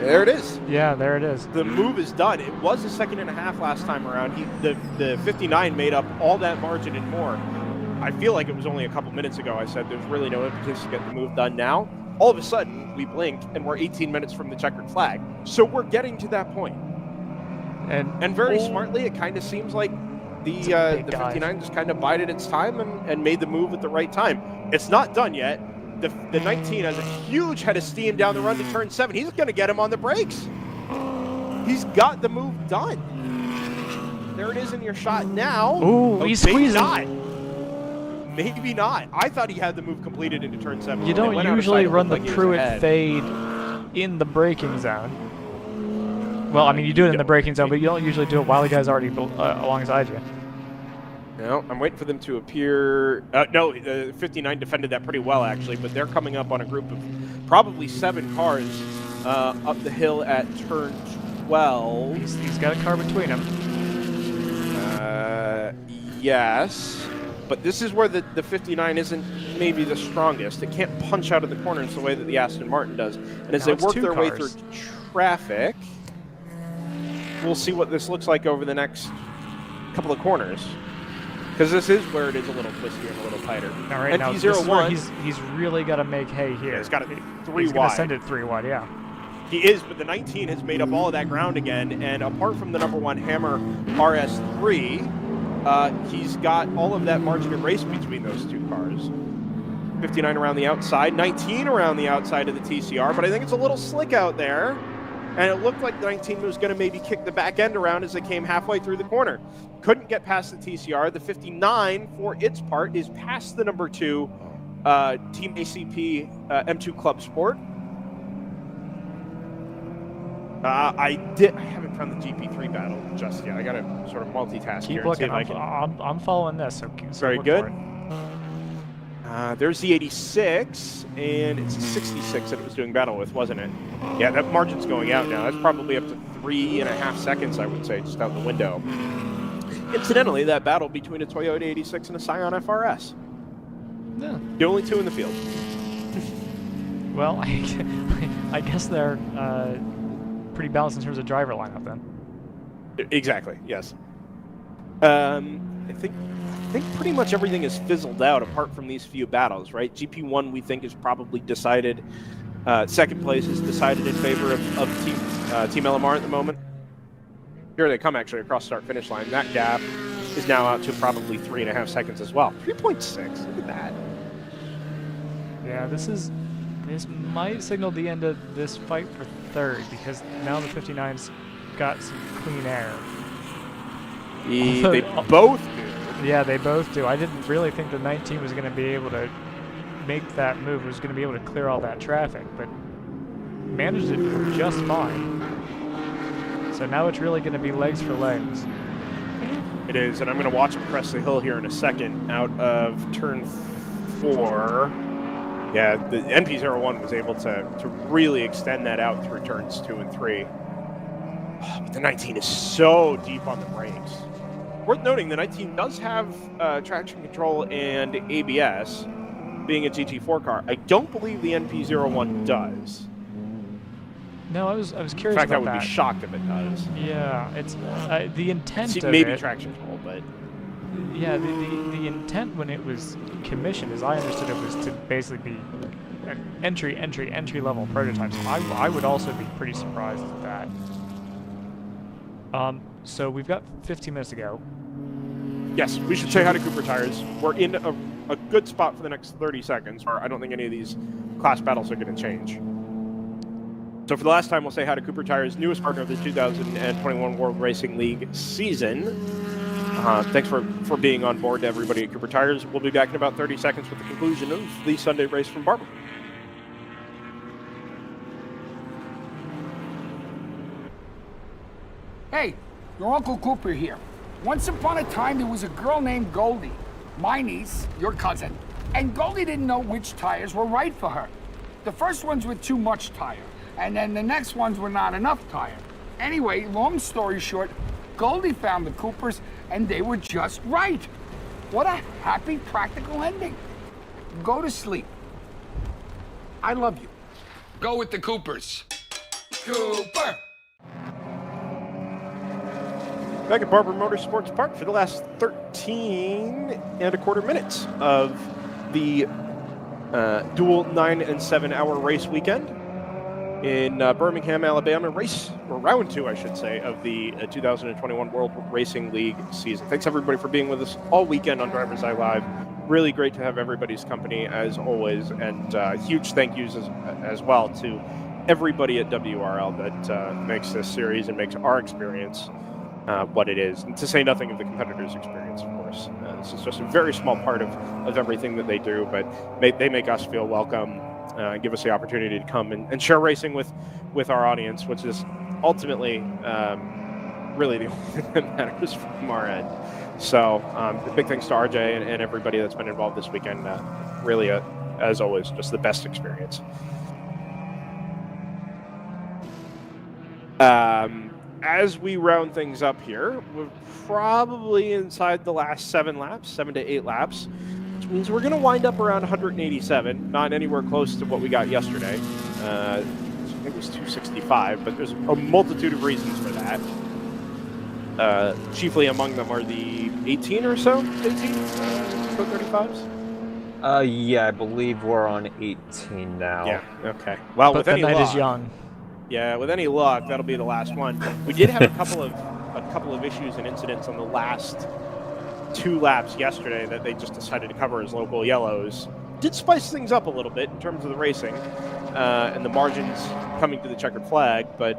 There it is. Yeah, there it is. The move is done. It was a second and a half last time around. The 59 made up all that margin and more. I feel like it was only a couple minutes ago I said there's really no impetus to get the move done now. All of a sudden, we blink, and we're 18 minutes from the checkered flag. So we're getting to that point. And very smartly, it kind of seems like the 59 just kind of bided its time and made the move at the right time. It's not done yet. The 19 has a huge head of steam down the run to turn 7. He's going to get him on the brakes. He's got the move done. There it is in your shot now. Ooh, he's squeezing. Maybe not. I thought he had the move completed into turn 7. You don't usually run the Pruitt fade in the braking zone. Well, I mean, you do it in the braking zone, but you don't usually do it while the guy's already alongside you. No, I'm waiting for them to appear. No, 59 defended that pretty well, actually, but they're coming up on a group of probably 7 cars up the hill at turn 12. He's got a car between him. Yes, but this is where the 59 isn't maybe the strongest. It can't punch out of the corners the way that the Aston Martin does. And as they work their way through traffic, we'll see what this looks like over the next couple of corners. Because this is where it is a little twisty and a little tighter. All right, now this is where he's really got to make hay here. Yeah, he's got it 3 wide. He's going to send it 3 wide, yeah. He is, but the 19 has made up all of that ground again. And apart from the number 1 Hammer RS3, he's got all of that margin of race between those 2 cars. 59 around the outside, 19 around the outside of the TCR, but I think it's a little slick out there. And it looked like the 19 was going to maybe kick the back end around as they came halfway through the corner. Couldn't get past the TCR. The 59, for its part, is past the number 2 Team ACP M2 Club Sport. I haven't found the GP3 battle just yet. I got to sort of multitask Keep here. looking. I'm following this. So very good. There's the 86, and it's a 66 that it was doing battle with, wasn't it? Yeah, that margin's going out now. That's probably up to 3.5 seconds, I would say, just out the window. Incidentally, that battle between a Toyota 86 and a Scion FRS. Yeah. The only 2 in the field. Well, I guess they're pretty balanced in terms of driver lineup then. Exactly, yes. I think pretty much everything is fizzled out apart from these few battles, right? GP1 we think is probably decided. Second place is decided in favor of Team LMR at the moment. Here they come actually across start-finish line. That gap is now out to probably 3.5 seconds as well. 3.6. Look at that. Yeah, this might signal the end of this fight for third because now the 59's got some clean air. They both do. Yeah, they both do. I didn't really think the 19 was going to be able to make that move, was going to be able to clear all that traffic, but managed it just fine. So now it's really going to be legs for legs. It is, and I'm going to watch him crest the hill here in a second out of turn 4. Yeah, the NP01 was able to really extend that out through turns 2 and 3. But the 19 is so deep on the brakes. Worth noting, the 19 does have traction control and ABS, being a GT4 car. I don't believe the NP01 does. No, I was curious. In fact, I about would be shocked if it does. Yeah, it's the intent of maybe it. traction control, but yeah, the intent when it was commissioned, as I understood it, was to basically be an entry level prototype. So I would also be pretty surprised at that. So we've got 15 minutes to go. Yes, we should say hi to Cooper Tires. We're in a good spot for the next 30 seconds, or I don't think any of these class battles are going to change. So for the last time, we'll say hi to Cooper Tires, newest partner of the 2021 World Racing League season. Thanks for being on board to everybody at Cooper Tires. We'll be back in about 30 seconds with the conclusion of the Sunday race from Barber. Hey, your Uncle Cooper here. Once upon a time, there was a girl named Goldie, my niece, your cousin, and Goldie didn't know which tires were right for her. The first ones were too much tire, and then the next ones were not enough tire. Anyway, long story short, Goldie found the Coopers, and they were just right. What a happy, practical ending. Go to sleep. I love you. Go with the Coopers. Cooper! Back at Barber Motorsports Park for the last 13.25 minutes of the dual 9 and 7 hour race weekend in Birmingham, Alabama. Round 2, I should say, of the 2021 World Racing League season. Thanks everybody for being with us all weekend on DriversEye Live. Really great to have everybody's company as always, and huge thank yous as well to everybody at WRL that makes this series and makes our experience what it is, and to say nothing of the competitors' experience, of course. This is just a very small part of everything that they do, but they make us feel welcome, give us the opportunity to come and share racing with our audience, which is ultimately really the only thing that matters from our end. So big thanks to RJ and everybody that's been involved this weekend. Really, as always, just the best experience. As we round things up here, we're probably inside the last 7 to 8 laps, which means we're going to wind up around 187, not anywhere close to what we got yesterday. I think it was 265, but there's a multitude of reasons for that. Chiefly among them are the 18 or so, 35s? Yeah, I believe we're on 18 now. Yeah, okay. Well, but with the any night luck, is young. Yeah, with any luck, that'll be the last one. We did have a couple of issues and incidents on the last 2 laps yesterday that they just decided to cover as local yellows. Did spice things up a little bit in terms of the racing and the margins coming to the checkered flag, but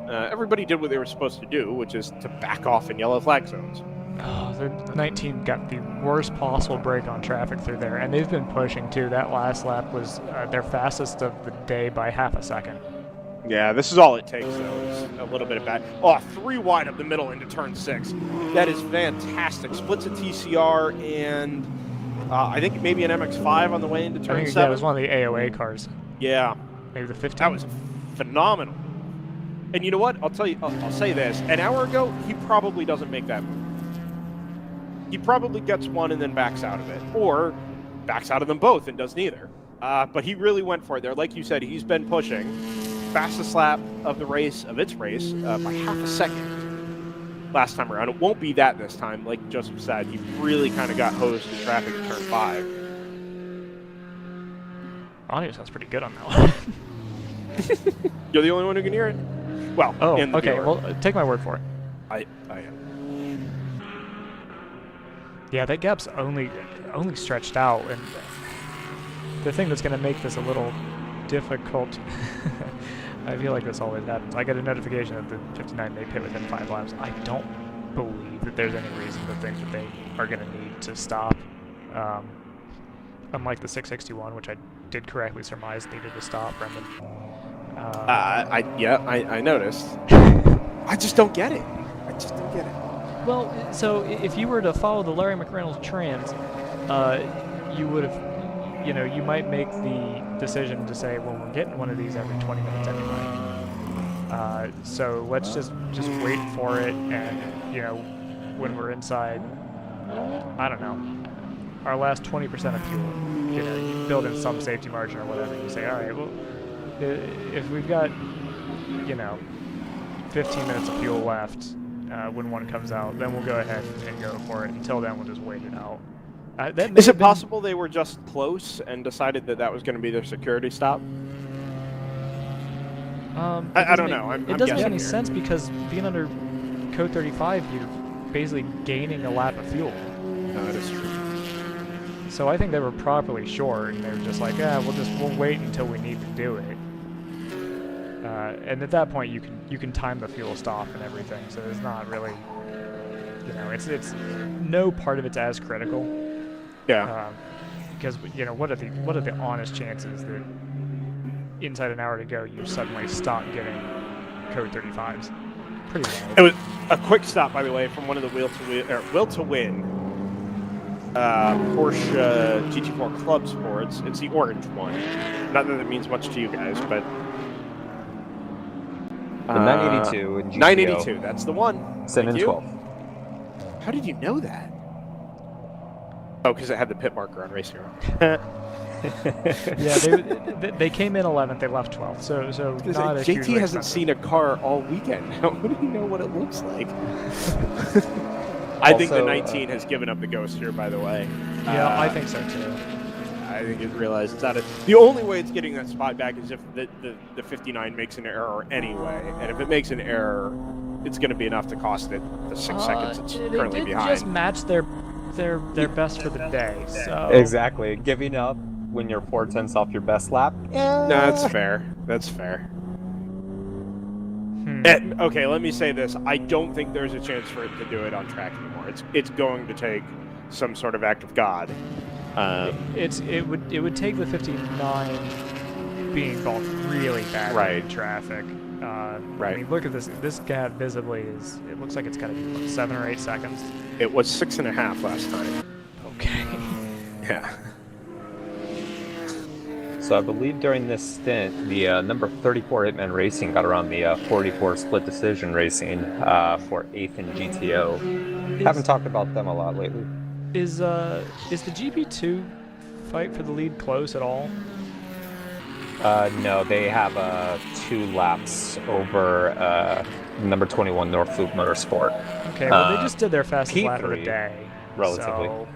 everybody did what they were supposed to do, which is to back off in yellow flag zones. Oh, the 19 got the worst possible break on traffic through there, and they've been pushing too. That last lap was their fastest of the day by half a second. Yeah, this is all it takes, though, is a little bit of bad. Oh, 3 wide up the middle into turn 6. That is fantastic. Splits a TCR and I think maybe an MX-5 on the way into turn 7. Yeah, it was one of the AOA cars. Yeah. Maybe the 15. That was phenomenal. And you know what? I'll tell you. I'll say this. An hour ago, he probably doesn't make that move. He probably gets one and then backs out of it, or backs out of them both and does neither. But he really went for it there. Like you said, he's been pushing. Fastest lap of the race, by half a second. last time around. It won't be that this time. Like Joseph said, he really kind of got hosed in traffic at turn 5. Audio sounds pretty good on that one. You're the only one who can hear it? Well, Oh, and the okay. viewer. Well, take my word for it. I am. Yeah, that gap's only stretched out, and the thing that's going to make this a little difficult, I feel like this always happens. I get a notification that the 59 may pit within 5 laps. I don't believe that there's any reason to think that they are going to need to stop. Unlike the 661, which I did correctly surmise needed to stop, Brendan. I noticed. I just don't get it. I just don't get it. Well, so if you were to follow the Larry McReynolds trends, you would have, you might make the decision to say, well, we're getting one of these every 20 minutes anyway. So let's just wait for it, and when we're inside, I don't know, our last 20% of fuel, you build in some safety margin or whatever. You say, all right, well, if we've got, 15 minutes of fuel left when one comes out, then we'll go ahead and go for it. Until then, we'll just wait it out. Is it possible they were just close and decided that was going to be their security stop? I don't know. It doesn't make any sense because being under code 35, you're basically gaining a lap of fuel. No, that is true. So I think they were properly short, and they were just like, we'll wait until we need to do it. And at that point, you can time the fuel stop and everything. So it's not really, it's no part of it's as critical. Yeah. Because what are the honest chances that inside an hour to go you suddenly stop getting code 35s? Pretty low. It was a quick stop, by the way, from one of the will to win Porsche GT4 Club Sports. It's the orange one. Not that it means much to you guys, but The 982 in GTO. 982, that's the one. 7 and 12. How did you know that? Oh, because it had the pit marker on Race Hero. Yeah, they came in 11th, they left 12th. So not a JT hugely hasn't expensive. seen a car all weekend. How would he know what it looks like? I think the 19 has given up the ghost here, by the way. Yeah, I think so too. I think it realized it's out of the only way it's getting that spot back is if the 59 makes an error anyway, and if it makes an error, it's going to be enough to cost it the 6 seconds it's currently They did behind. just match their best for the day. So Exactly. Giving up when you're 4/10 off your best lap. No, that's fair. That's fair. Okay, let me say this. I don't think there's a chance for it to do it on track anymore. It's going to take some sort of act of God. it would take the 59 being both really bad in traffic. Right. I mean, look at this. This gap visibly it looks like it's got to be what, 7 or 8 seconds. It was 6.5 last time. Okay. Yeah. So I believe during this stint, the number 34 Hitman Racing got around the 44 Split Decision Racing for 8th in GTO. Haven't talked about them a lot lately. Is the GP2 fight for the lead close at all? No, they have 2 laps over number 21 Norfolk Motorsport. Okay, well they just did their fastest lap of the P3, day. relatively. So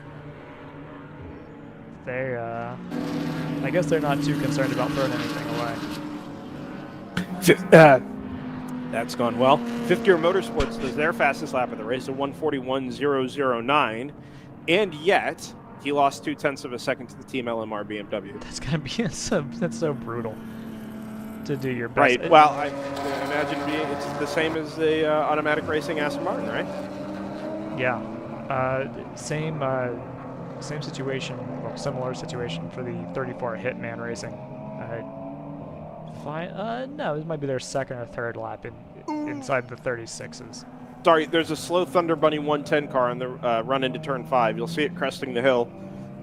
they, I guess they're not too concerned about throwing anything away. That's gone well. Fifth Gear Motorsports does their fastest lap of the race, a 1:41.009, and yet he lost 0.2 of a second to the Team LMR BMW. That's gonna be that's so brutal to do your best. Right. Well, I imagine it's the same as the automatic racing Aston Martin, right? Yeah. Same situation. Well, similar situation for the 34 Hitman Racing. No, this might be their second or third lap inside the 36s. Sorry, there's a slow Thunder Bunny 110 car on the run into turn 5. You'll see it cresting the hill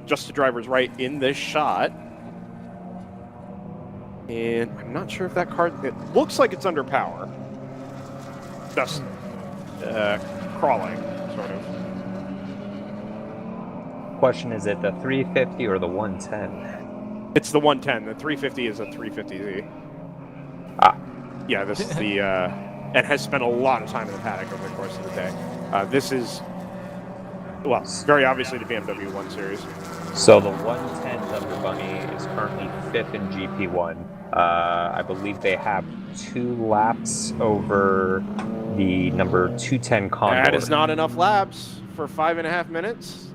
just to driver's right in this shot. And I'm not sure if that car... It looks like it's under power. Just crawling, sort of. Question, is it the 350 or the 110? It's the 110. The 350 is a 350Z. Ah. Yeah, this is the and has spent a lot of time in the paddock over the course of the day. This is, well, very obviously the BMW 1 Series. So the 110 Thunder Bunny is currently 5th in GP1. I believe they have 2 laps over the number 210 Condor. That is not enough laps for 5.5 minutes.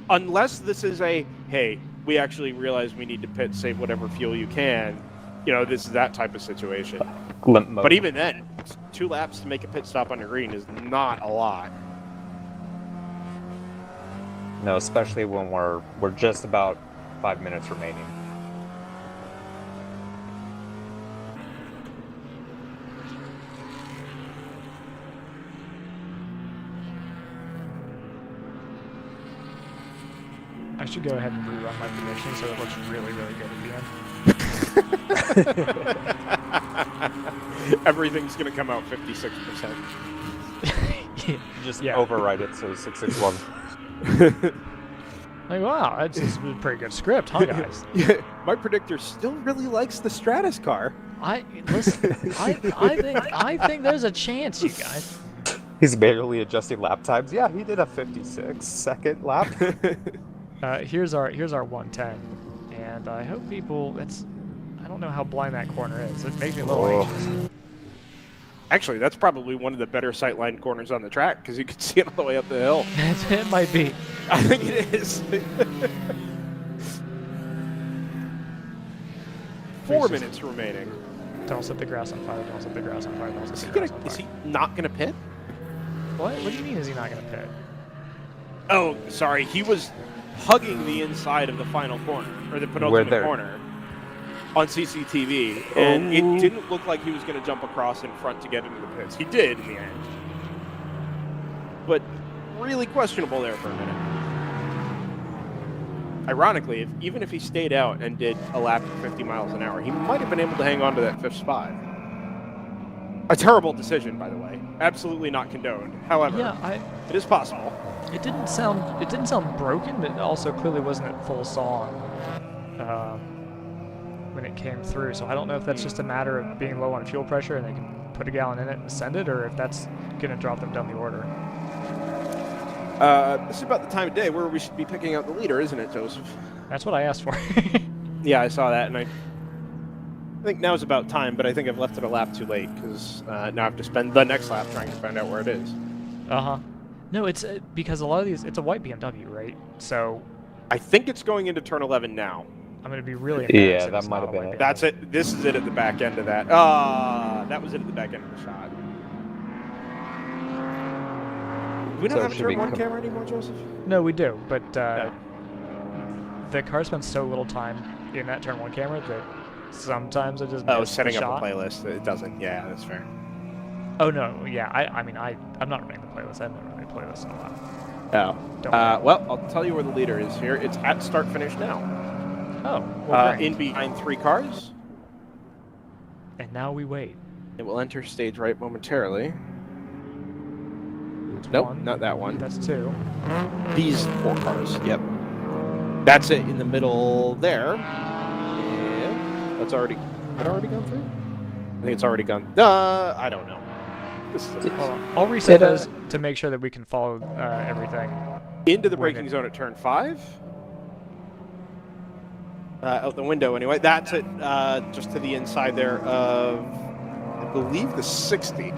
Unless this is a, hey, we actually realize we need to pit, save whatever fuel you can. You know, this is that type of situation. But even then, 2 laps to make a pit stop on the green is not a lot. No, especially when we're just about 5 minutes remaining. I should go ahead and rerun my prediction so it looks really, really good at the end. Everything's going to come out 56%. Just overwrite it so 661. Like, wow, that's just a pretty good script, huh, guys? Yeah, my predictor still really likes the Stratus car. Listen, I think there's a chance, you guys. He's manually adjusting lap times. Yeah, he did a 56-second lap. Here's our 110, and I hope people. I don't know how blind that corner is. It makes me a little anxious. Actually, that's probably one of the better sightline corners on the track because you can see it all the way up the hill. It might be. I think it is. 4 minutes remaining. Don't set the grass on fire. Don't set the grass on fire. Don't set Is the he, grass gonna, on is fire. he not going to pit? What? What do you mean is he not going to pit? Oh, sorry. He was hugging the inside of the final corner, or the penultimate corner, on CCTV, and it didn't look like he was going to jump across in front to get into the pits. He did in the end. But really questionable there for a minute. Ironically, even if he stayed out and did a lap at 50 miles an hour, he might have been able to hang on to that 5th spot. A terrible decision, by the way. Absolutely not condoned. However, it is possible. It didn't sound broken, but it also clearly wasn't at full song when it came through. So I don't know if that's just a matter of being low on fuel pressure and they can put a gallon in it and send it, or if that's going to drop them down the order. This is about the time of day where we should be picking out the leader, isn't it, Joseph? That's what I asked for. Yeah, I saw that, and I think now's about time, but I think I've left it a lap too late because now I have to spend the next lap trying to find out where it is. Uh-huh. No, it's because a lot of these, it's a white BMW, right? So I think it's going into turn 11 now. I'm going to be really embarrassed. Yeah, that might have been it. That's it. This is it at the back end of that. That was it at the back end of the shot. Do we not have a turn 1 camera anymore, Joseph? No, we do, but the car spends so little time in that turn 1 camera that sometimes it just misses setting the up shot. a playlist. It doesn't. Yeah, that's fair. Oh, no, yeah. I mean, I'm not running the playlist. I've never run a playlist in a while. Oh. Well, I'll tell you where the leader is here. It's at start finish now. Oh, well, in behind 3 cars. And now we wait. It will enter stage right momentarily. That's Nope, one. not that one. That's 2. These 4 cars. Yep. That's it in the middle there. Yeah. That's already. Has it already gone through? I think it's already gone. I don't know. This is I'll reset those to make sure that we can follow everything. into the braking zone at turn 5. Out the window anyway. That's it. Just to the inside there of, I believe, the 60. Okay.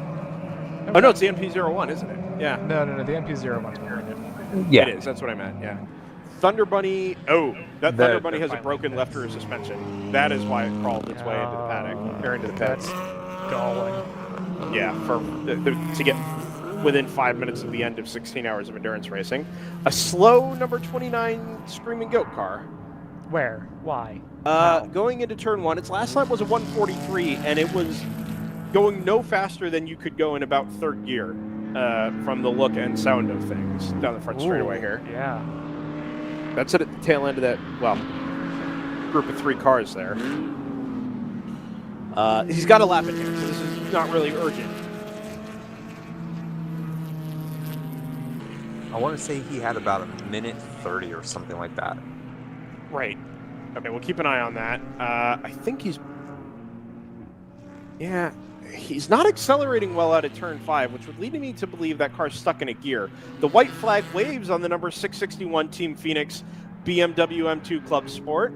Oh no, it's the MP01, isn't it? Yeah. No, the MP01's behind it. Yeah. It is. That's what I meant. Yeah. Thunder Bunny. Oh, that Thunder Bunny has a broken left rear suspension. That is why it crawled its way into the paddock or into the pits. That's galling. Yeah, to get within 5 minutes of the end of 16 hours of endurance racing. A slow number 29 Screaming Goat car. Where? Why? Going into turn 1, its last lap was a 143, and it was going no faster than you could go in about 3rd gear from the look and sound of things down the front straightaway here. Yeah. That's it at the tail end of that, well, group of 3 cars there. He's got a lap in here, so this is not really urgent. I want to say he had about a minute 30 or something like that. Right. Okay, we'll keep an eye on that. I think he's... Yeah, he's not accelerating well out of turn 5, which would lead me to believe that car's stuck in a gear. The white flag waves on the number 661 Team Phoenix BMW M2 Club Sport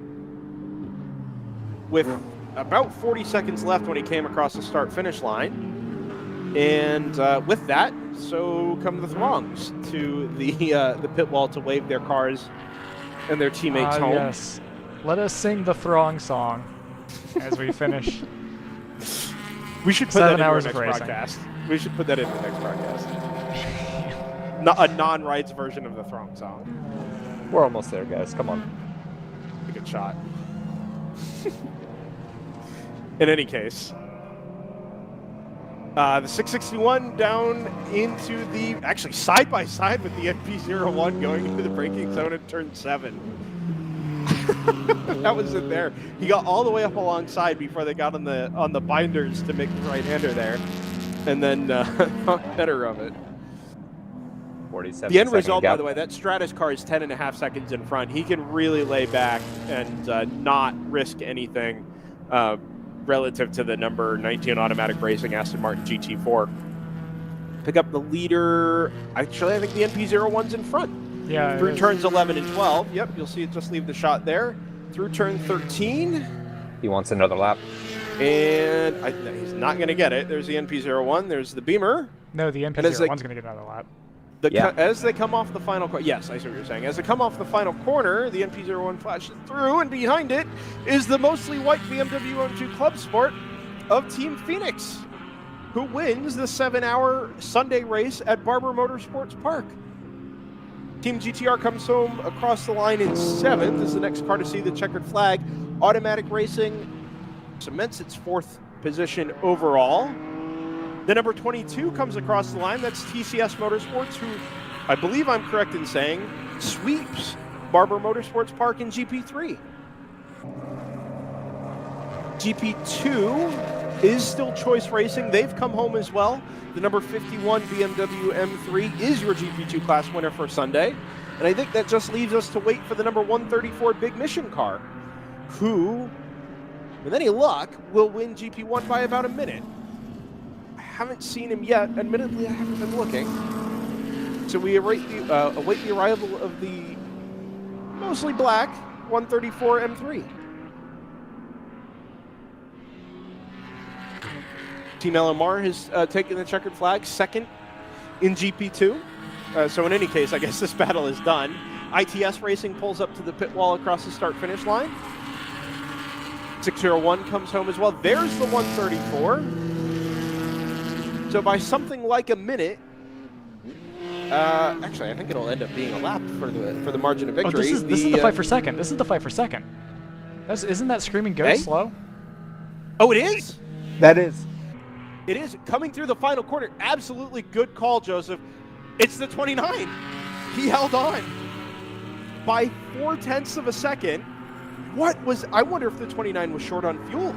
with about 40 seconds left when he came across the start-finish line. And with that, so come the throngs to the pit wall to wave their cars and their teammates home. Yes. Let us sing the throng song as we finish. We should put 7 that in our hours next of racing. broadcast. We should put that in the next broadcast. A non-rides version of the throng song. We're almost there, guys. Come on. A good shot. In any case, the 661 down into the, actually side by side with the NP01 going into the braking zone at turn 7. That was it there. He got all the way up alongside before they got on the binders to make the right-hander there, and then thought better of it. 47 The end result, gap. by the way, that Stratus car is 10.5 seconds in front. He can really lay back and not risk anything relative to the number 19 automatic racing Aston Martin GT4. Pick up the leader. Actually, I think the NP01's in front. Yeah. Through turns 11 and 12. Yep, you'll see it just leave the shot there. Through turn 13. He wants another lap. And he's not going to get it. There's the NP01. There's the Beamer. No, the NP01's going to get another lap. As they come off the final corner, yes, I see what you're saying. As they come off the final corner, the NP01 flashes through, and behind it is the mostly white BMW M2 Club Sport of Team Phoenix, who wins the 7-hour Sunday race at Barber Motorsports Park. Team GTR comes home across the line in 7th as the next car to see the checkered flag. Automatic Racing cements its 4th position overall. The number 22 comes across the line. That's TCS Motorsports, who I believe I'm correct in saying sweeps Barber Motorsports Park in GP3. GP2 is still Choice Racing. They've come home as well. The number 51 BMW M3 is your GP2 class winner for Sunday. And I think that just leaves us to wait for the number 134 Big Mission car, who, with any luck, will win GP1 by about a minute. I haven't seen him yet. Admittedly, I haven't been looking. So we await the arrival of the mostly black 134 M3. Team LMR has taken the checkered flag, 2nd in GP2. So in any case, I guess this battle is done. ITS Racing pulls up to the pit wall across the start-finish line. 601 comes home as well. There's the 134. So by something like a minute, actually, I think it'll end up being a lap for the margin of victory. Oh, this is the fight for second. This is the fight for second. Isn't that Screaming Ghost slow? Oh, it is? That is. It is. Coming through the final corner. Absolutely good call, Joseph. It's the 29. He held on by 0.4 of a second. I wonder if the 29 was short on fuel.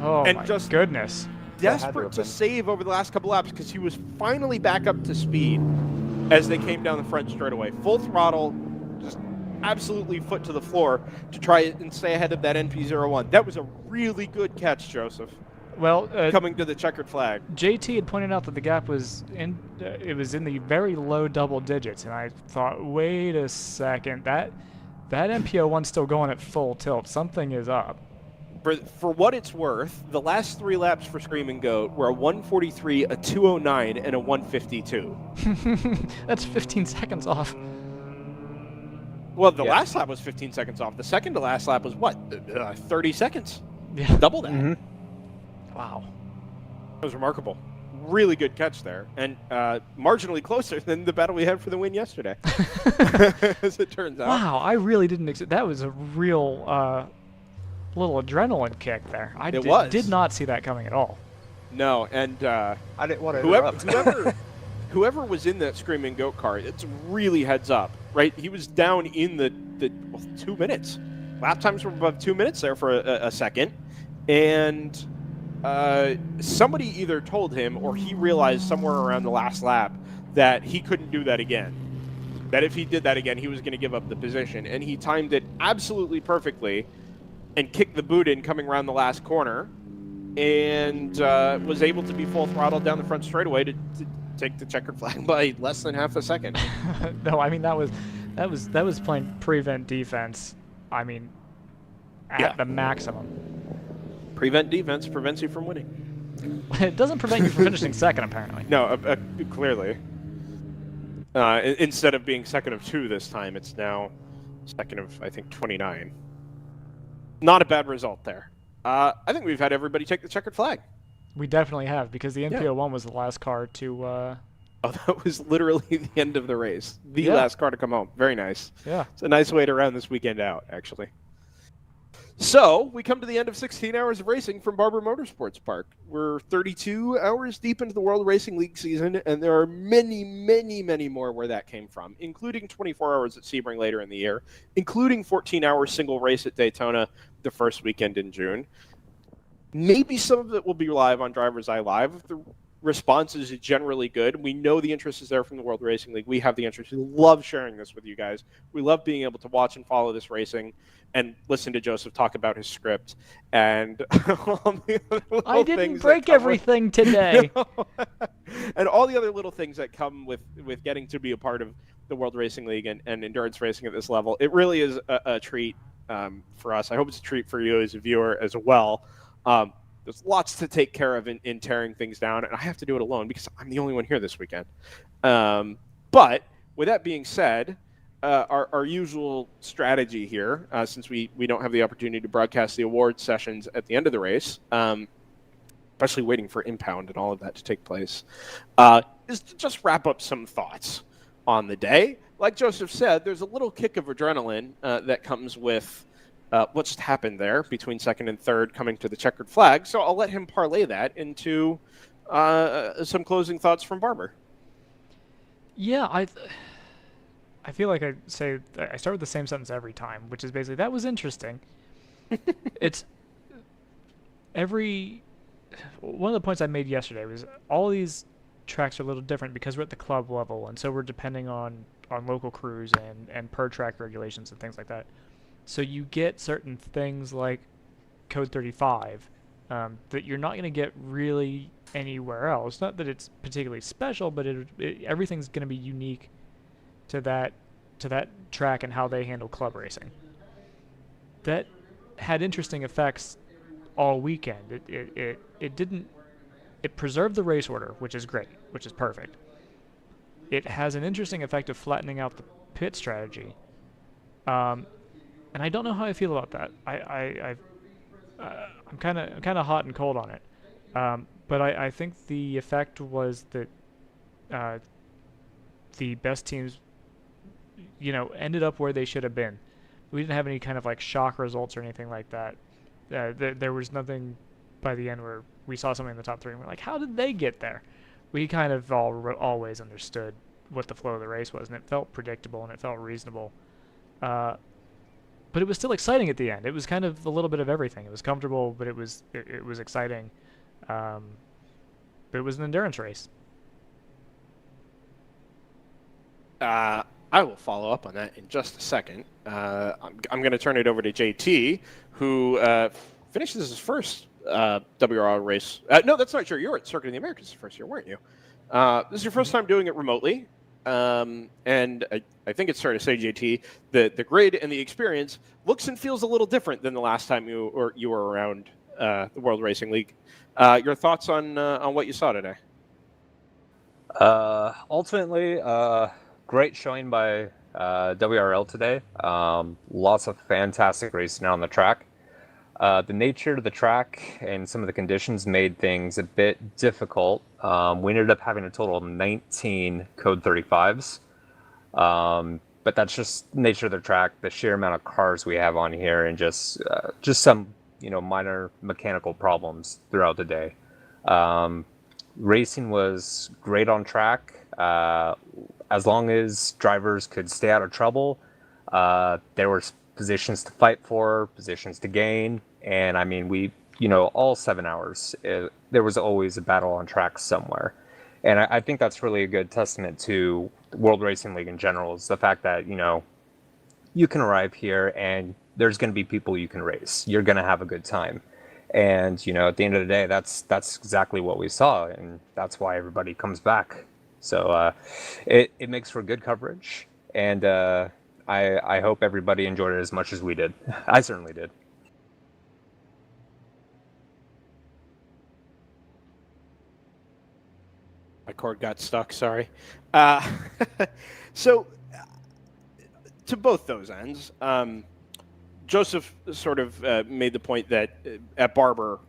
Oh, and my just goodness. Desperate to save over the last couple laps because he was finally back up to speed as they came down the front straightaway. Full throttle, just absolutely foot to the floor to try and stay ahead of that NP01. That was a really good catch, Joseph. Well, coming to the checkered flag. JT had pointed out that the gap was in the very low double digits, and I thought, wait a second, that NP01's still going at full tilt. Something is up. For what it's worth, the last 3 laps for Screaming Goat were a 143, a 209, and a 152. That's 15 seconds off. Well, the last lap was 15 seconds off. The second to last lap was what? 30 seconds. Yeah. Double that. Mm-hmm. Wow. That was remarkable. Really good catch there. And marginally closer than the battle we had for the win yesterday, as it turns out. Wow, I really didn't expect that. Was a real little adrenaline kick there. I did not see that coming at all. No, and I didn't want to whoever was in that Screaming Goat car, it's really heads up, right? He was down in the 2 minutes. Lap times were above 2 minutes there for a second. And somebody either told him or he realized somewhere around the last lap that he couldn't do that again. That if he did that again, he was going to give up the position. And he timed it absolutely perfectly and kicked the boot in coming around the last corner and was able to be full throttle down the front straightaway to take the checkered flag by less than half a second. No, I mean that was playing prevent defense. I mean, at the maximum. Prevent defense prevents you from winning. It doesn't prevent you from finishing second, apparently. No, clearly. Instead of being second of 2 this time, it's now second of, I think, 29. Not a bad result there. I think we've had everybody take the checkered flag. We definitely have, because the NPO1 was the last car to... Oh, that was literally the end of the race. The last car to come home. Very nice. Yeah. It's a nice way to round this weekend out, actually. So, we come to the end of 16 hours of racing from Barber Motorsports Park. We're 32 hours deep into the World Racing League season, and there are many, many, many more where that came from, including 24 hours at Sebring later in the year, including 14-hour single race at Daytona the first weekend in June. Maybe some of it will be live on DriversEye Live. The response is generally good. We know the interest is there from the World Racing League. We have the interest. We love sharing this with you guys. We love being able to watch and follow this racing and listen to Joseph talk about his script and all the other I didn't break everything today. And all the other little things that come with getting to be a part of the World Racing League and endurance racing at this level. It really is a treat for us. I hope it's a treat for you as a viewer as well. There's lots to take care of in tearing things down, and I have to do it alone because I'm the only one here this weekend. But with that being said, our usual strategy here, since we don't have the opportunity to broadcast the award sessions at the end of the race, especially waiting for impound and all of that to take place, is to just wrap up some thoughts on the day. Like Joseph said, there's a little kick of adrenaline that comes with what just happened there between second and third coming to the checkered flag. So I'll let him parlay that into some closing thoughts from Barber. Yeah, I feel like I start with the same sentence every time, which is basically, that was interesting. It's one of the points I made yesterday was all these tracks are a little different because we're at the club level, and so we're depending on local crews and per track regulations and things like that. So you get certain things like Code 35 that you're not going to get really anywhere else. Not that it's particularly special, but everything's going to be unique to that track and how they handle club racing. That had interesting effects all weekend. It preserved the race order, which is great, which is perfect. It has an interesting effect of flattening out the pit strategy. And I don't know how I feel about that. I'm kind of hot and cold on it. But I think the effect was that the best teams, ended up where they should have been. We didn't have any kind of like shock results or anything like that. There was nothing by the end where we saw something in the top 3 and we're like, how did they get there? We kind of always understood what the flow of the race was, and it felt predictable and it felt reasonable. But it was still exciting at the end. It was kind of a little bit of everything. It was comfortable, but it was exciting. But it was an endurance race. I will follow up on that in just a second. I'm going to turn it over to JT, who finishes his first WRL race. No, that's not true. You were at Circuit of the Americas the first year, weren't you? This is your first time doing it remotely. And I think it's fair to say, JT, the grid and the experience looks and feels a little different than the last time you were around the World Racing League. Your thoughts on what you saw today? Ultimately, great showing by WRL today. Lots of fantastic racing on the track. The nature of the track and some of the conditions made things a bit difficult. We ended up having a total of 19 Code 35s. But that's just the nature of the track, the sheer amount of cars we have on here, and just some minor mechanical problems throughout the day. Racing was great on track. As long as drivers could stay out of trouble, there were positions to fight for, positions to gain, and I mean, we, all 7 hours, there was always a battle on track somewhere. And I think that's really a good testament to the World Racing League in general, is the fact that, you can arrive here and there's going to be people you can race. You're going to have a good time. And at the end of the day, that's exactly what we saw, and that's why everybody comes back. So it makes for good coverage, and I hope everybody enjoyed it as much as we did. I certainly did. My cord got stuck. Sorry. So to both those ends, Joseph sort of made the point that at Barber,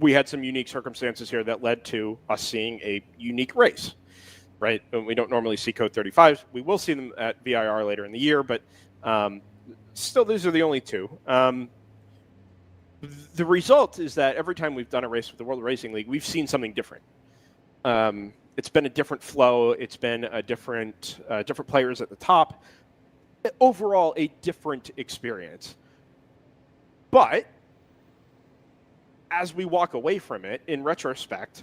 we had some unique circumstances here that led to us seeing a unique race, right? We don't normally see Code 35s. We will see them at VIR later in the year, but still, these are the only two. The result is that every time we've done a race with the World Racing League, we've seen something different. It's been a different flow. It's been a different players at the top. Overall, a different experience. But as we walk away from it, in retrospect,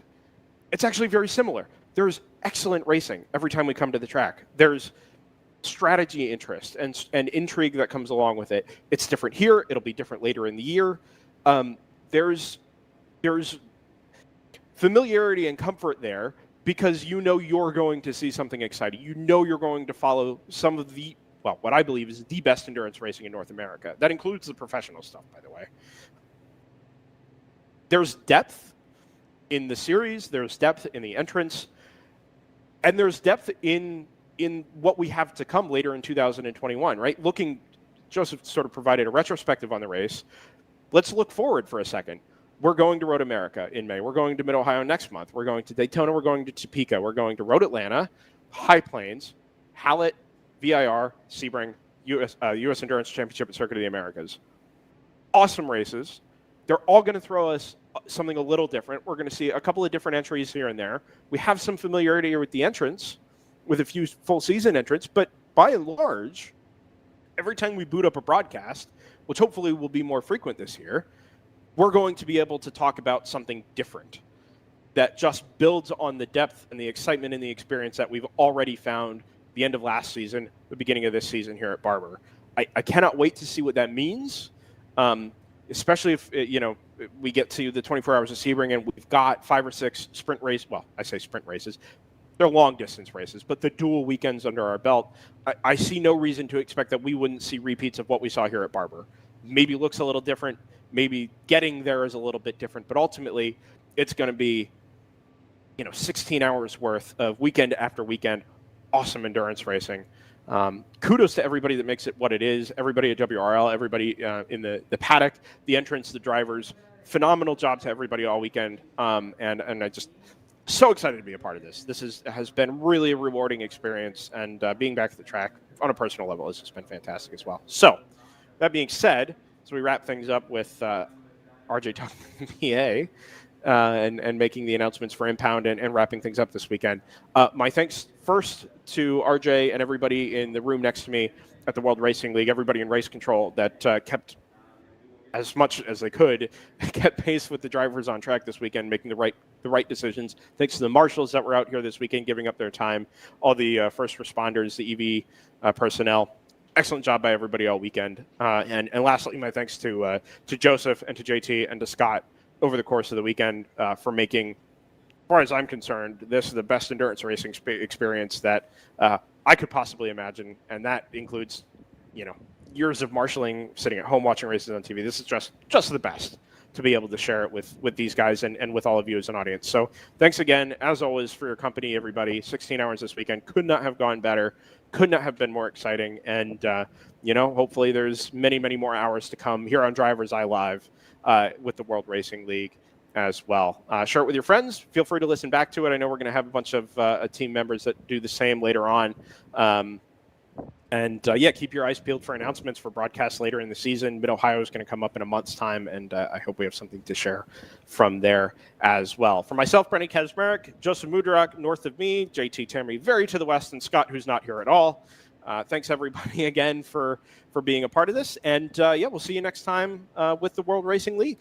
it's actually very similar. There's excellent racing every time we come to the track. There's strategy interest and intrigue that comes along with it. It's different here. It'll be different later in the year. There's familiarity and comfort there because you're going to see something exciting. You're going to follow some of the, well, what I believe is the best endurance racing in North America. That includes the professional stuff, by the way. There's depth in the series, there's depth in the entrance, and there's depth in what we have to come later in 2021, right? Joseph sort of provided a retrospective on the race. Let's look forward for a second. We're going to Road America in May. We're going to Mid-Ohio next month. We're going to Daytona. We're going to Topeka. We're going to Road Atlanta, High Plains, Hallett, VIR, Sebring, US Endurance Championship at Circuit of the Americas. Awesome races. They're all going to throw us something a little different. We're going to see a couple of different entries here and there. We have some familiarity with the entrance, with a few full season entrants, but by and large, every time we boot up a broadcast, which hopefully will be more frequent this year, we're going to be able to talk about something different that just builds on the depth and the excitement and the experience that we've already found the end of last season, the beginning of this season here at Barber. I cannot wait to see what that means, especially if we get to the 24 Hours of Sebring and we've got 5 or 6 sprint races. Well, I say sprint races. They're long distance races, but the dual weekends under our belt, I see no reason to expect that we wouldn't see repeats of what we saw here at Barber. Maybe looks a little different. Maybe getting there is a little bit different, but ultimately it's going to be, 16 hours worth of weekend after weekend, awesome endurance racing. Kudos to everybody that makes it what it is. Everybody at WRL, everybody in the paddock, the entrants, the drivers. Phenomenal job to everybody all weekend. And I just so excited to be a part of this. This has been really a rewarding experience, and being back at the track on a personal level has just been fantastic as well. So that being said, as we wrap things up with RJ talking PA and making the announcements for Impound and wrapping things up this weekend, my thanks first to RJ and everybody in the room next to me at the World Racing League, everybody in race control that kept, as much as they could, kept pace with the drivers on track this weekend, making the right decisions. Thanks to the marshals that were out here this weekend, giving up their time, all the first responders, the EV personnel. Excellent job by everybody all weekend. And lastly, my thanks to Joseph and to JT and to Scott over the course of the weekend for making, as far as I'm concerned, this the best endurance racing experience that I could possibly imagine. And that includes, years of marshaling, sitting at home watching races on TV. This is just the best to be able to share it with these guys and with all of you as an audience. So thanks again, as always, for your company, everybody. 16 hours this weekend could not have gone better, could not have been more exciting. And, hopefully there's many, many more hours to come here on DriversEye Live with the World Racing League as well. Share it with your friends. Feel free to listen back to it. I know we're going to have a bunch of team members that do the same later on. Keep your eyes peeled for announcements for broadcasts later in the season. Mid-Ohio is going to come up in a month's time, and I hope we have something to share from there as well. For myself, Brennan Kazmarek, Joseph Mudrak, north of me, JT Tammy, very to the west, and Scott, who's not here at all. Thanks, everybody, again, for being a part of this. And, we'll see you next time with the World Racing League.